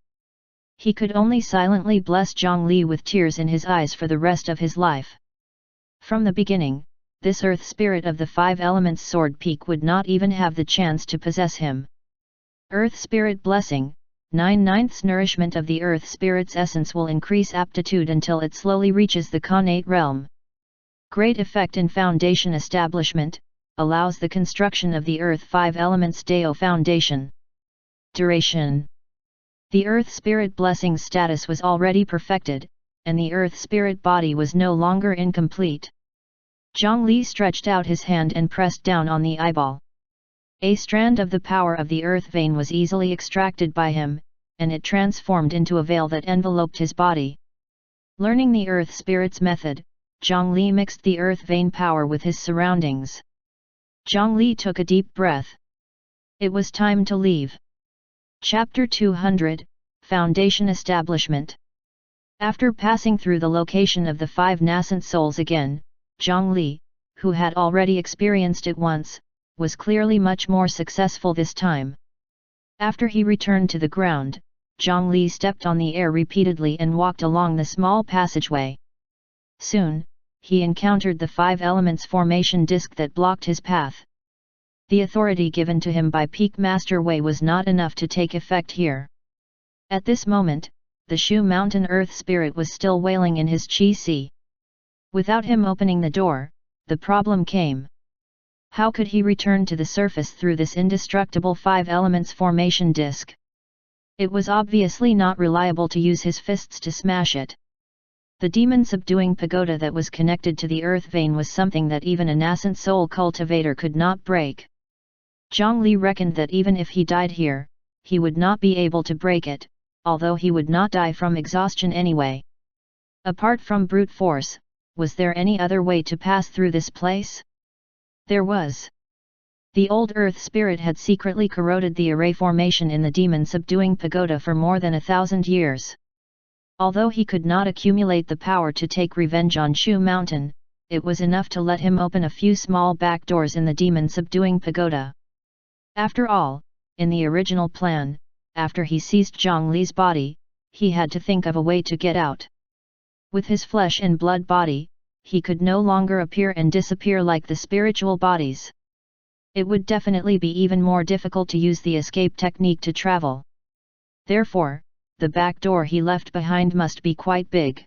A: He could only silently bless Zhang Li with tears in his eyes for the rest of his life. From the beginning, this earth spirit of the 5 elements sword peak would not even have the chance to possess him. Earth spirit blessing, 9/9 nourishment of the earth spirit's essence will increase aptitude until it slowly reaches the Khanate realm. Great effect in foundation establishment, allows the construction of the earth 5 elements Dao foundation. Duration. The earth spirit blessing status was already perfected, and the earth spirit body was no longer incomplete. Zhang Li stretched out his hand and pressed down on the eyeball. A strand of the power of the earth vein was easily extracted by him, and it transformed into a veil that enveloped his body. Learning the earth spirit's method, Zhang Li mixed the earth vein power with his surroundings. Zhang Li took a deep breath. It was time to leave. Chapter 200, Foundation Establishment. After passing through the location of the 5 nascent souls again, Zhang Li, who had already experienced it once, was clearly much more successful this time. After he returned to the ground, Zhang Li stepped on the air repeatedly and walked along the small passageway. Soon, he encountered the 5 elements formation disc that blocked his path. The authority given to him by Peak Master Wei was not enough to take effect here. At this moment, the Shu Mountain Earth Spirit was still wailing in his Qi Si. Without him opening the door, the problem came. How could he return to the surface through this indestructible 5 elements formation disc? It was obviously not reliable to use his fists to smash it. The demon subduing pagoda that was connected to the earth vein was something that even a nascent soul cultivator could not break. Zhang Li reckoned that even if he died here, he would not be able to break it, although he would not die from exhaustion anyway. Apart from brute force, was there any other way to pass through this place? There was. The old earth spirit had secretly corroded the array formation in the demon subduing pagoda for more than 1,000 years. Although he could not accumulate the power to take revenge on Shu Mountain, it was enough to let him open a few small back doors in the demon subduing pagoda. After all, in the original plan, after he seized Zhang Li's body, he had to think of a way to get out. With his flesh and blood body, he could no longer appear and disappear like the spiritual bodies. It would definitely be even more difficult to use the escape technique to travel. Therefore, the back door he left behind must be quite big.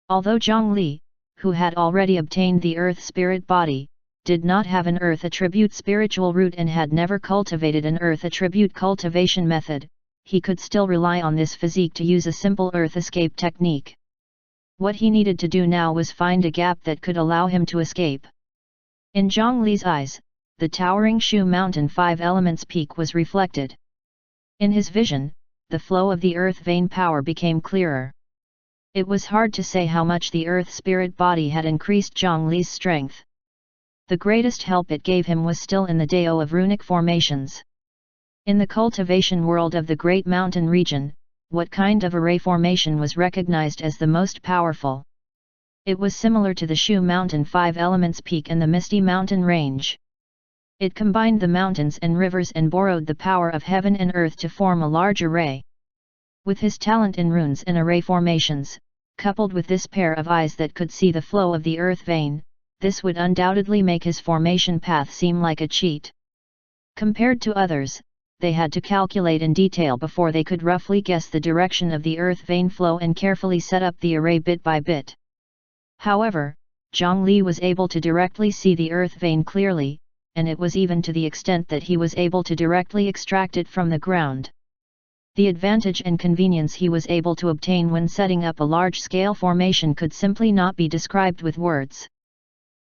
A: Although Zhang Li, who had already obtained the earth spirit body, did not have an earth attribute spiritual root and had never cultivated an earth attribute cultivation method, he could still rely on this physique to use a simple earth escape technique. What he needed to do now was find a gap that could allow him to escape. In Zhang Li's eyes, the towering Shu Mountain 5 elements peak was reflected. In his vision, the flow of the earth vein power became clearer. It was hard to say how much the earth spirit body had increased Zhang Li's strength. The greatest help it gave him was still in the Dao of runic formations. In the cultivation world of the Great Mountain region, what kind of array formation was recognized as the most powerful? It was similar to the Shu Mountain 5 elements peak and the Misty Mountain range. It combined the mountains and rivers and borrowed the power of heaven and earth to form a large array. With his talent in runes and array formations, coupled with this pair of eyes that could see the flow of the earth vein, this would undoubtedly make his formation path seem like a cheat. Compared to others, they had to calculate in detail before they could roughly guess the direction of the earth vein flow and carefully set up the array bit by bit. However, Zhang Li was able to directly see the earth vein clearly, and it was even to the extent that he was able to directly extract it from the ground. The advantage and convenience he was able to obtain when setting up a large-scale formation could simply not be described with words.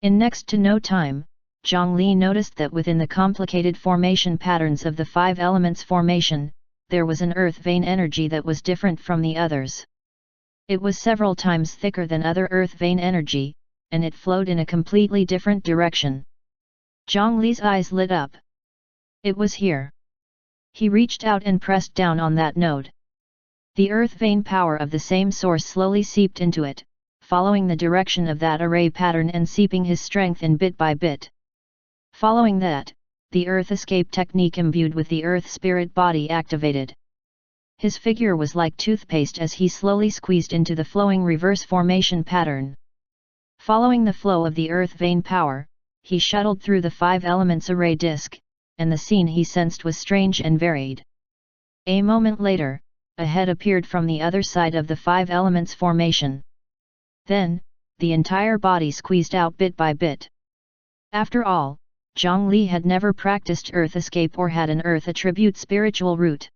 A: In next to no time, Zhang Li noticed that within the complicated formation patterns of the 5 elements formation, there was an earth vein energy that was different from the others. It was several times thicker than other earth vein energy, and it flowed in a completely different direction. Zhang Li's eyes lit up. It was here. He reached out and pressed down on that node. The earth vein power of the same source slowly seeped into it, following the direction of that array pattern and seeping his strength in bit by bit. Following that, the earth escape technique imbued with the earth spirit body activated. His figure was like toothpaste as he slowly squeezed into the flowing reverse formation pattern. Following the flow of the earth vein power, he shuttled through the 5 elements array disk, and the scene he sensed was strange and varied. A moment later, a head appeared from the other side of the 5 elements formation. Then, the entire body squeezed out bit by bit. After all, Zhang Li had never practiced earth escape or had an earth attribute spiritual root.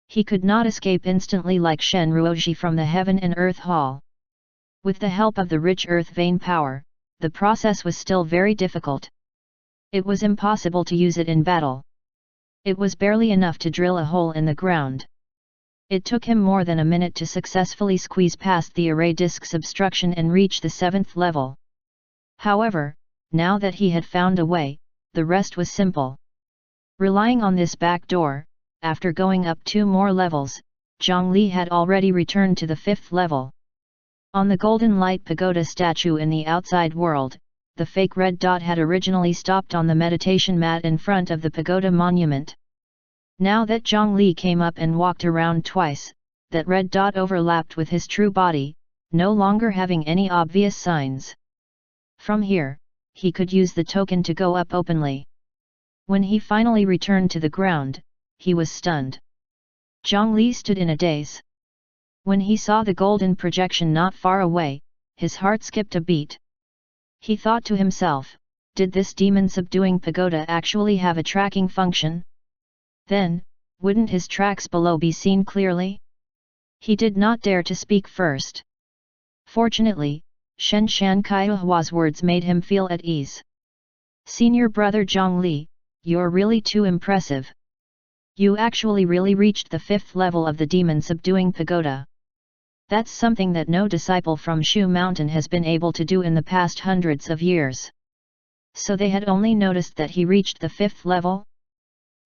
A: He could not escape instantly like Shen Ruoji from the heaven and earth hall. With the help of the rich earth vein power, the process was still very difficult. It was impossible to use it in battle. It was barely enough to drill a hole in the ground. It took him more than a minute to successfully squeeze past the array disk's obstruction and reach the 7th level. However, now that he had found a way, the rest was simple. Relying on this back door, after going up 2 more levels, Zhang Li had already returned to the 5th level. On the golden light pagoda statue in the outside world, the fake red dot had originally stopped on the meditation mat in front of the pagoda monument. Now that Zhang Li came up and walked around twice, that red dot overlapped with his true body, no longer having any obvious signs. From here, he could use the token to go up openly. When he finally returned to the ground, he was stunned. Zhang Li stood in a daze. When he saw the golden projection not far away, his heart skipped a beat. He thought to himself, did this demon-subduing pagoda actually have a tracking function? Then, wouldn't his tracks below be seen clearly? He did not dare to speak first. Fortunately, Shen Shan Kaihua's words made him feel at ease. Senior brother Zhang Li, you're really too impressive. You actually really reached the 5th level of the demon-subduing pagoda. That's something that no disciple from Shu Mountain has been able to do in the past hundreds of years. So they had only noticed that he reached the 5th level?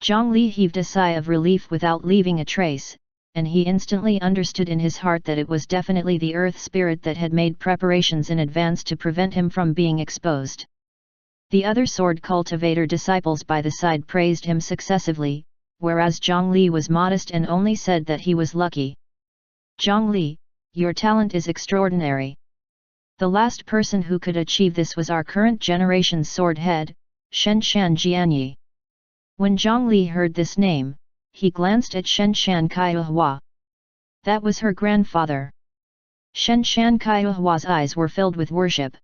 A: Zhang Li heaved a sigh of relief without leaving a trace, and he instantly understood in his heart that it was definitely the earth spirit that had made preparations in advance to prevent him from being exposed. The other sword cultivator disciples by the side praised him successively, whereas Zhang Li was modest and only said that he was lucky. Zhang Li, your talent is extraordinary. The last person who could achieve this was our current generation's sword head, Shen Shan Jianyi. When Zhang Li heard this name, he glanced at Shen Shan Kaihua. That was her grandfather. Shen Shan Kaihua's eyes were filled with worship.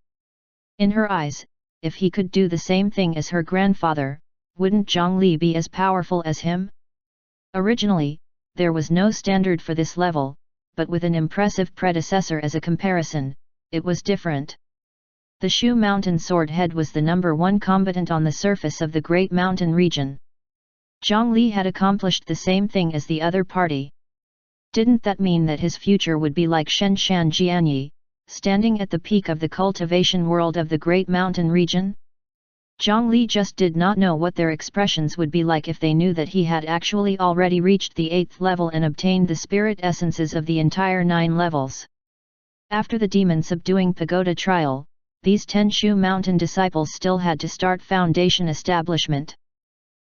A: In her eyes, if he could do the same thing as her grandfather, wouldn't Zhang Li be as powerful as him? Originally, there was no standard for this level, but with an impressive predecessor as a comparison, it was different. The Shu Mountain Sword Head was the #1 combatant on the surface of the Great Mountain region. Zhang Li had accomplished the same thing as the other party. Didn't that mean that his future would be like Shen Shan Jianyi, standing at the peak of the cultivation world of the Great Mountain region? Zhang Li just did not know what their expressions would be like if they knew that he had actually already reached the 8th level and obtained the spirit essences of the entire 9 levels. After the demon-subduing pagoda trial, these 10 Shu Mountain disciples still had to start foundation establishment.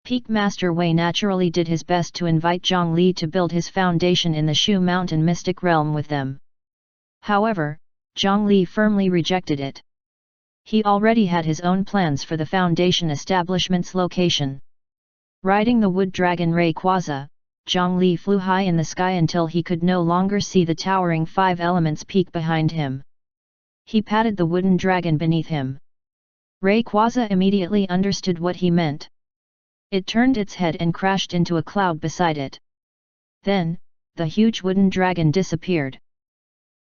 A: Peak Master Wei naturally did his best to invite Zhang Li to build his foundation in the Shu Mountain mystic realm with them. However, Zhang Li firmly rejected it. He already had his own plans for the foundation establishment's location. Riding the wood dragon Rayquaza, Zhang Li flew high in the sky until he could no longer see the towering 5 elements peak behind him. He patted the wooden dragon beneath him. Rayquaza immediately understood what he meant. It turned its head and crashed into a cloud beside it. Then, the huge wooden dragon disappeared.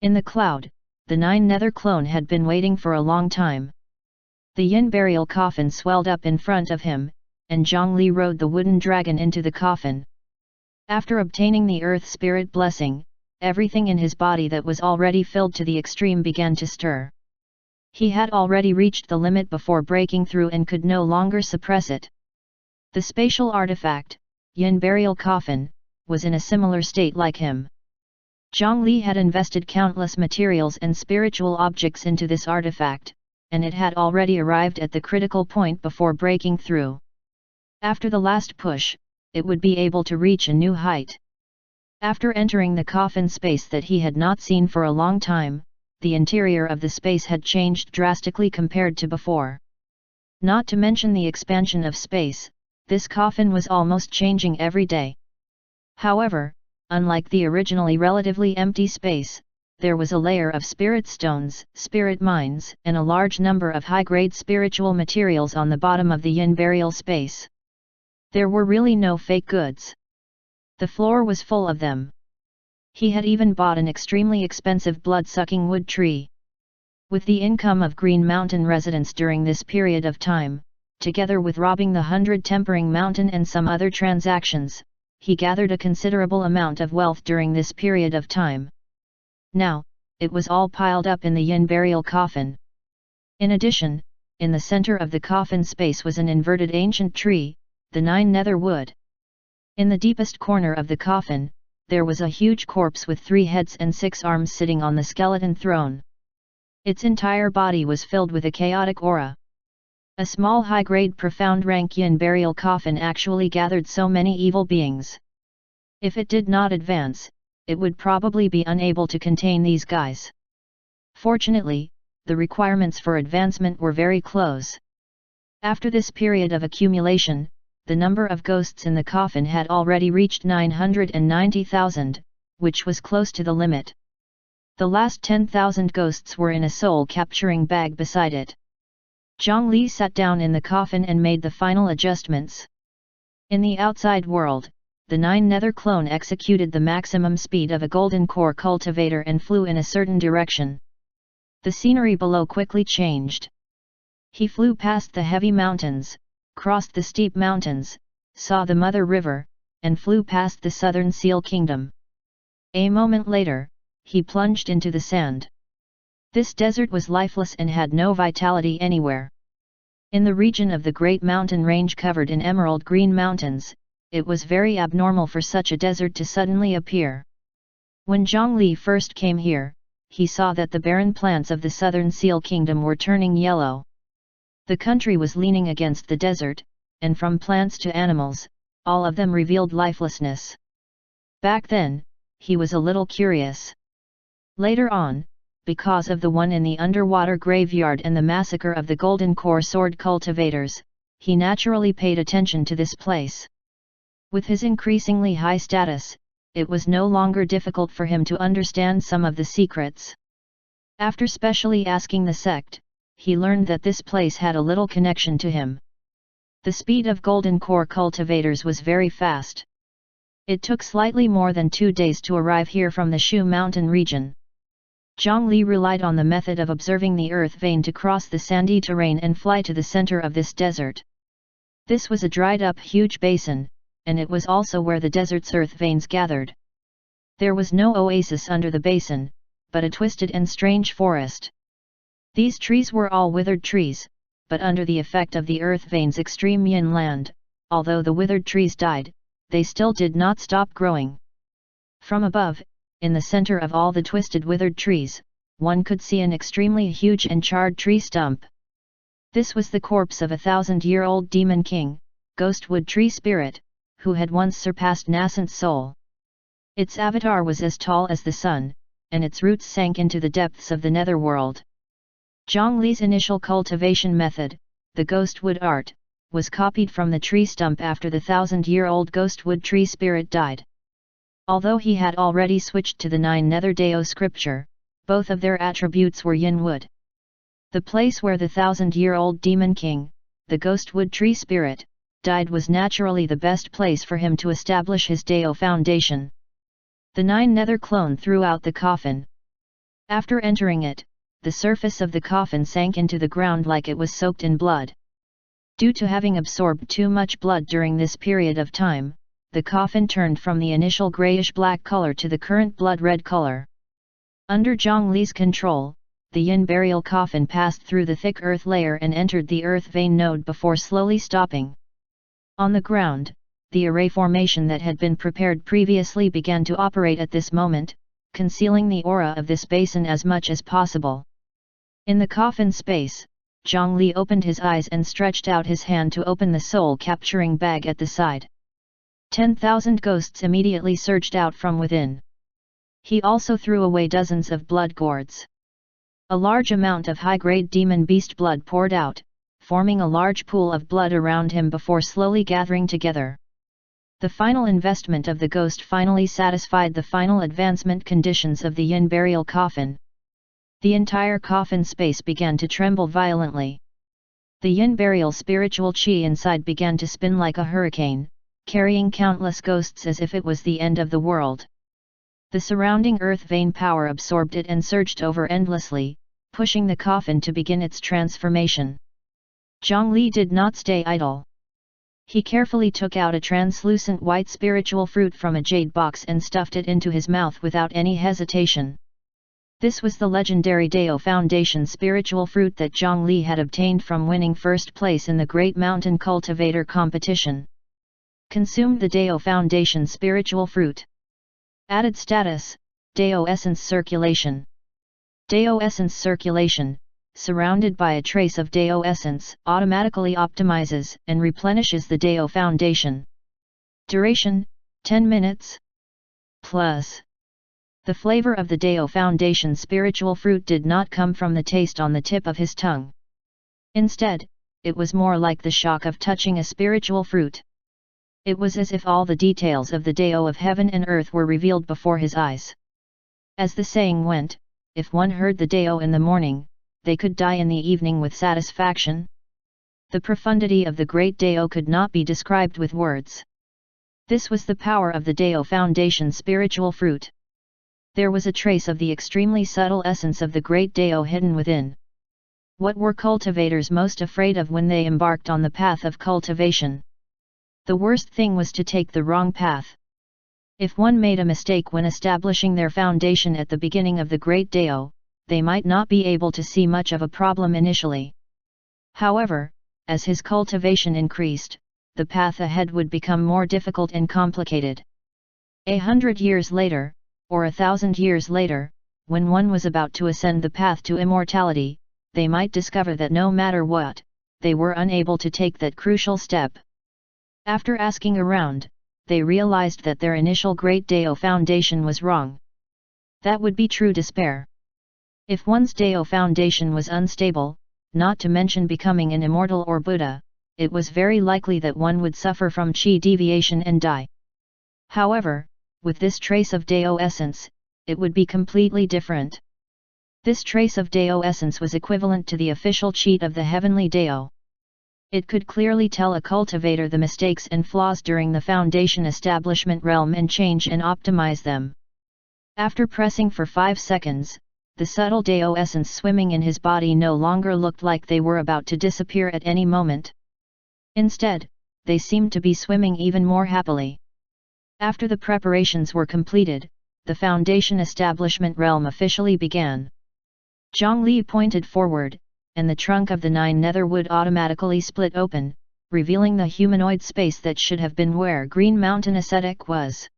A: In the cloud, the 9 nether clone had been waiting for a long time. The yin burial coffin swelled up in front of him, and Zhongli rode the wooden dragon into the coffin. After obtaining the earth spirit blessing, everything in his body that was already filled to the extreme began to stir. He had already reached the limit before breaking through and could no longer suppress it. The spatial artifact, yin burial coffin, was in a similar state like him. Zhongli had invested countless materials and spiritual objects into this artifact, and it had already arrived at the critical point before breaking through. After the last push, it would be able to reach a new height. After entering the coffin space that he had not seen for a long time, the interior of the space had changed drastically compared to before. Not to mention the expansion of space, this coffin was almost changing every day. However, unlike the originally relatively empty space, there was a layer of spirit stones, spirit mines, and a large number of high-grade spiritual materials on the bottom of the yin burial space. There were really no fake goods. The floor was full of them. He had even bought an extremely expensive blood-sucking wood tree. With the income of Green Mountain residents during this period of time, together with robbing the 100 Tempering Mountain and some other transactions, he gathered a considerable amount of wealth during this period of time. Now, it was all piled up in the yin burial coffin. In addition, in the center of the coffin space was an inverted ancient tree, the 9 nether wood. In the deepest corner of the coffin, there was a huge corpse with 3 heads and 6 arms sitting on the skeleton throne. Its entire body was filled with a chaotic aura. A small high-grade profound rank yin burial coffin actually gathered so many evil beings. If it did not advance, it would probably be unable to contain these guys. Fortunately, the requirements for advancement were very close. After this period of accumulation, the number of ghosts in the coffin had already reached 990,000, which was close to the limit. The last 10,000 ghosts were in a soul-capturing bag beside it. Zhongli sat down in the coffin and made the final adjustments. In the outside world, the 9 nether clone executed the maximum speed of a golden core cultivator and flew in a certain direction. The scenery below quickly changed. He flew past the heavy mountains, crossed the steep mountains, saw the Mother River, and flew past the southern Seal Kingdom. A moment later, he plunged into the sand. This desert was lifeless and had no vitality anywhere. In the region of the Great Mountain Range covered in emerald green mountains, it was very abnormal for such a desert to suddenly appear. When Zhongli first came here, he saw that the barren plants of the southern Seal Kingdom were turning yellow. The country was leaning against the desert, and from plants to animals, all of them revealed lifelessness. Back then, he was a little curious. Later on, because of the one in the underwater graveyard and the massacre of the Golden Core sword cultivators, he naturally paid attention to this place. With his increasingly high status, it was no longer difficult for him to understand some of the secrets. After specially asking the sect, he learned that this place had a little connection to him. The speed of Golden Core cultivators was very fast. It took slightly more than 2 days to arrive here from the Shu Mountain region. Zhongli relied on the method of observing the earth vein to cross the sandy terrain and fly to the center of this desert. This was a dried-up huge basin, and it was also where the desert's earth veins gathered. There was no oasis under the basin, but a twisted and strange forest. These trees were all withered trees, but under the effect of the earth veins' extreme yin land, although the withered trees died, they still did not stop growing. From above, in the center of all the twisted withered trees, one could see an extremely huge and charred tree stump. This was the corpse of a 1,000-year-old demon king, Ghostwood Tree Spirit, who had once surpassed nascent soul. Its avatar was as tall as the sun, and its roots sank into the depths of the netherworld. Zhongli's initial cultivation method, the Ghostwood art, was copied from the tree stump after the 1,000-year-old Ghostwood Tree Spirit died. Although he had already switched to the 9 Nether Deo scripture, both of their attributes were yin wood. The place where the 1,000-year-old demon king, the Ghostwood Tree Spirit, died was naturally the best place for him to establish his Deo foundation. The 9 nether clone threw out the coffin. After entering it, the surface of the coffin sank into the ground like it was soaked in blood. Due to having absorbed too much blood during this period of time, the coffin turned from the initial grayish-black color to the current blood-red color. Under Zhongli's control, the yin burial coffin passed through the thick earth layer and entered the earth vein node before slowly stopping. On the ground, the array formation that had been prepared previously began to operate at this moment, concealing the aura of this basin as much as possible. In the coffin space, Zhongli opened his eyes and stretched out his hand to open the soul-capturing bag at the side. 10,000 ghosts immediately surged out from within. He also threw away dozens of blood gourds. A large amount of high-grade demon beast blood poured out, forming a large pool of blood around him before slowly gathering together. The final investment of the ghost finally satisfied the final advancement conditions of the yin burial coffin. The entire coffin space began to tremble violently. The yin burial spiritual chi inside began to spin like a hurricane, carrying countless ghosts as if it was the end of the world. The surrounding earth vein power absorbed it and surged over endlessly, pushing the coffin to begin its transformation. Zhongli did not stay idle. He carefully took out a translucent white spiritual fruit from a jade box and stuffed it into his mouth without any hesitation. This was the legendary Dao Foundation spiritual fruit that Zhongli had obtained from winning first place in the Great Mountain Cultivator competition. Consumed the Dao Foundation spiritual fruit. Added status, Dao Essence Circulation. Dao Essence Circulation, surrounded by a trace of Dao Essence, automatically optimizes and replenishes the Dao Foundation. Duration, 10 minutes. Plus. The flavor of the Dao Foundation spiritual fruit did not come from the taste on the tip of his tongue. Instead, it was more like the shock of touching a spiritual fruit. It was as if all the details of the Dao of heaven and earth were revealed before his eyes. As the saying went, if one heard the Dao in the morning, they could die in the evening with satisfaction. The profundity of the great Dao could not be described with words. This was the power of the Dao Foundation spiritual fruit. There was a trace of the extremely subtle essence of the great Dao hidden within. What were cultivators most afraid of when they embarked on the path of cultivation? The worst thing was to take the wrong path. If one made a mistake when establishing their foundation at the beginning of the Great Dao, they might not be able to see much of a problem initially. However, as his cultivation increased, the path ahead would become more difficult and complicated. 100 years later, or 1,000 years later, when one was about to ascend the path to immortality, they might discover that no matter what, they were unable to take that crucial step. After asking around, they realized that their initial Great Dao Foundation was wrong. That would be true despair. If one's Dao Foundation was unstable, not to mention becoming an immortal or Buddha, it was very likely that one would suffer from chi deviation and die. However, with this trace of Dao essence, it would be completely different. This trace of Dao essence was equivalent to the official cheat of the heavenly Dao. It could clearly tell a cultivator the mistakes and flaws during the foundation establishment realm and change and optimize them. After pressing for 5 seconds, the subtle Dao essence swimming in his body no longer looked like they were about to disappear at any moment. Instead, they seemed to be swimming even more happily. After the preparations were completed, the foundation establishment realm officially began. Zhongli pointed forward, and the trunk of the 9 nether wood automatically split open, revealing the humanoid space that should have been where Green Mountain Ascetic was.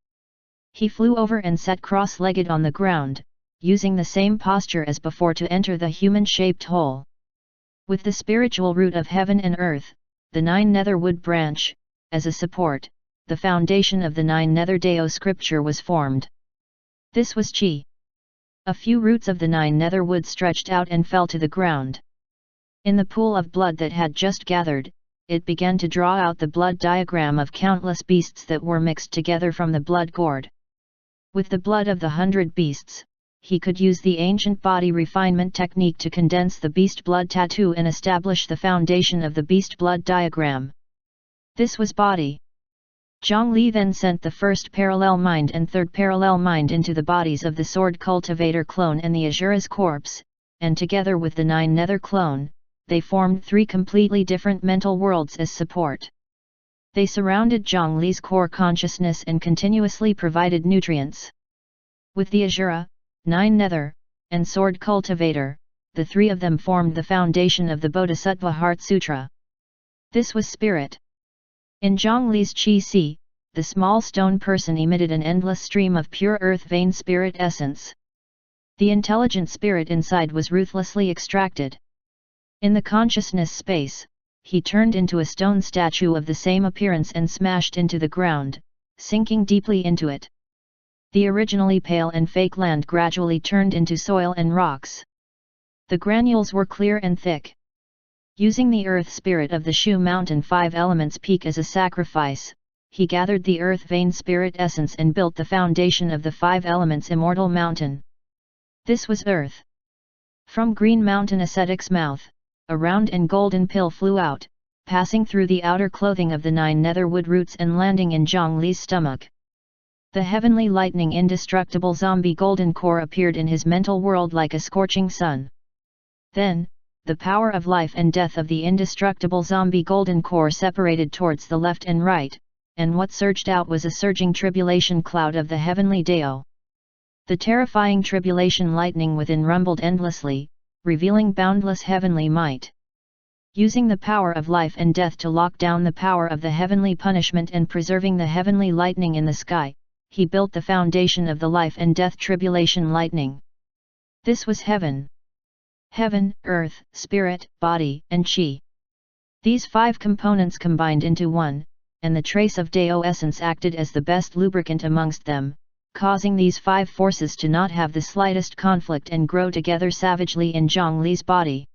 A: He flew over and sat cross-legged on the ground, using the same posture as before to enter the human-shaped hole. With the spiritual root of heaven and earth, the 9 nether wood branch, as a support, the foundation of the 9 nether Dao scripture was formed. This was Qi. A few roots of the 9 nether wood stretched out and fell to the ground. In the pool of blood that had just gathered, it began to draw out the blood diagram of countless beasts that were mixed together from the blood gourd. With the blood of the 100 beasts, he could use the ancient body refinement technique to condense the beast blood tattoo and establish the foundation of the beast blood diagram. This was body. Zhongli then sent the first parallel mind and third parallel mind into the bodies of the sword cultivator clone and the Azura's corpse, and together with the 9 nether clone, they formed 3 completely different mental worlds as support. They surrounded Zhongli's core consciousness and continuously provided nutrients. With the Azura, 9 nether, and sword cultivator, the 3 of them formed the foundation of the Bodhisattva Heart Sutra. This was spirit. In Zhongli's Qi, the small stone person emitted an endless stream of pure earth vein spirit essence. The intelligent spirit inside was ruthlessly extracted. In the consciousness space, he turned into a stone statue of the same appearance and smashed into the ground, sinking deeply into it. The originally pale and fake land gradually turned into soil and rocks. The granules were clear and thick. Using the earth spirit of the Shu Mountain 5 elements peak as a sacrifice, he gathered the earth vein spirit essence and built the foundation of the 5 elements immortal mountain. This was earth. From Green Mountain ascetic's mouth, a round and golden pill flew out, passing through the outer clothing of the 9 nether wood roots and landing in Zhongli's stomach. The heavenly lightning indestructible zombie golden core appeared in his mental world like a scorching sun. Then, the power of life and death of the indestructible zombie golden core separated towards the left and right, and what surged out was a surging tribulation cloud of the heavenly Dao. The terrifying tribulation lightning within rumbled endlessly, revealing boundless heavenly might. Using the power of life and death to lock down the power of the heavenly punishment and preserving the heavenly lightning in the sky, he built the foundation of the life and death tribulation lightning. This was heaven. Heaven, earth, spirit, body, and chi. These 5 components combined into one, and the trace of Dao essence acted as the best lubricant amongst them, causing these 5 forces to not have the slightest conflict and grow together savagely in Zhongli's body.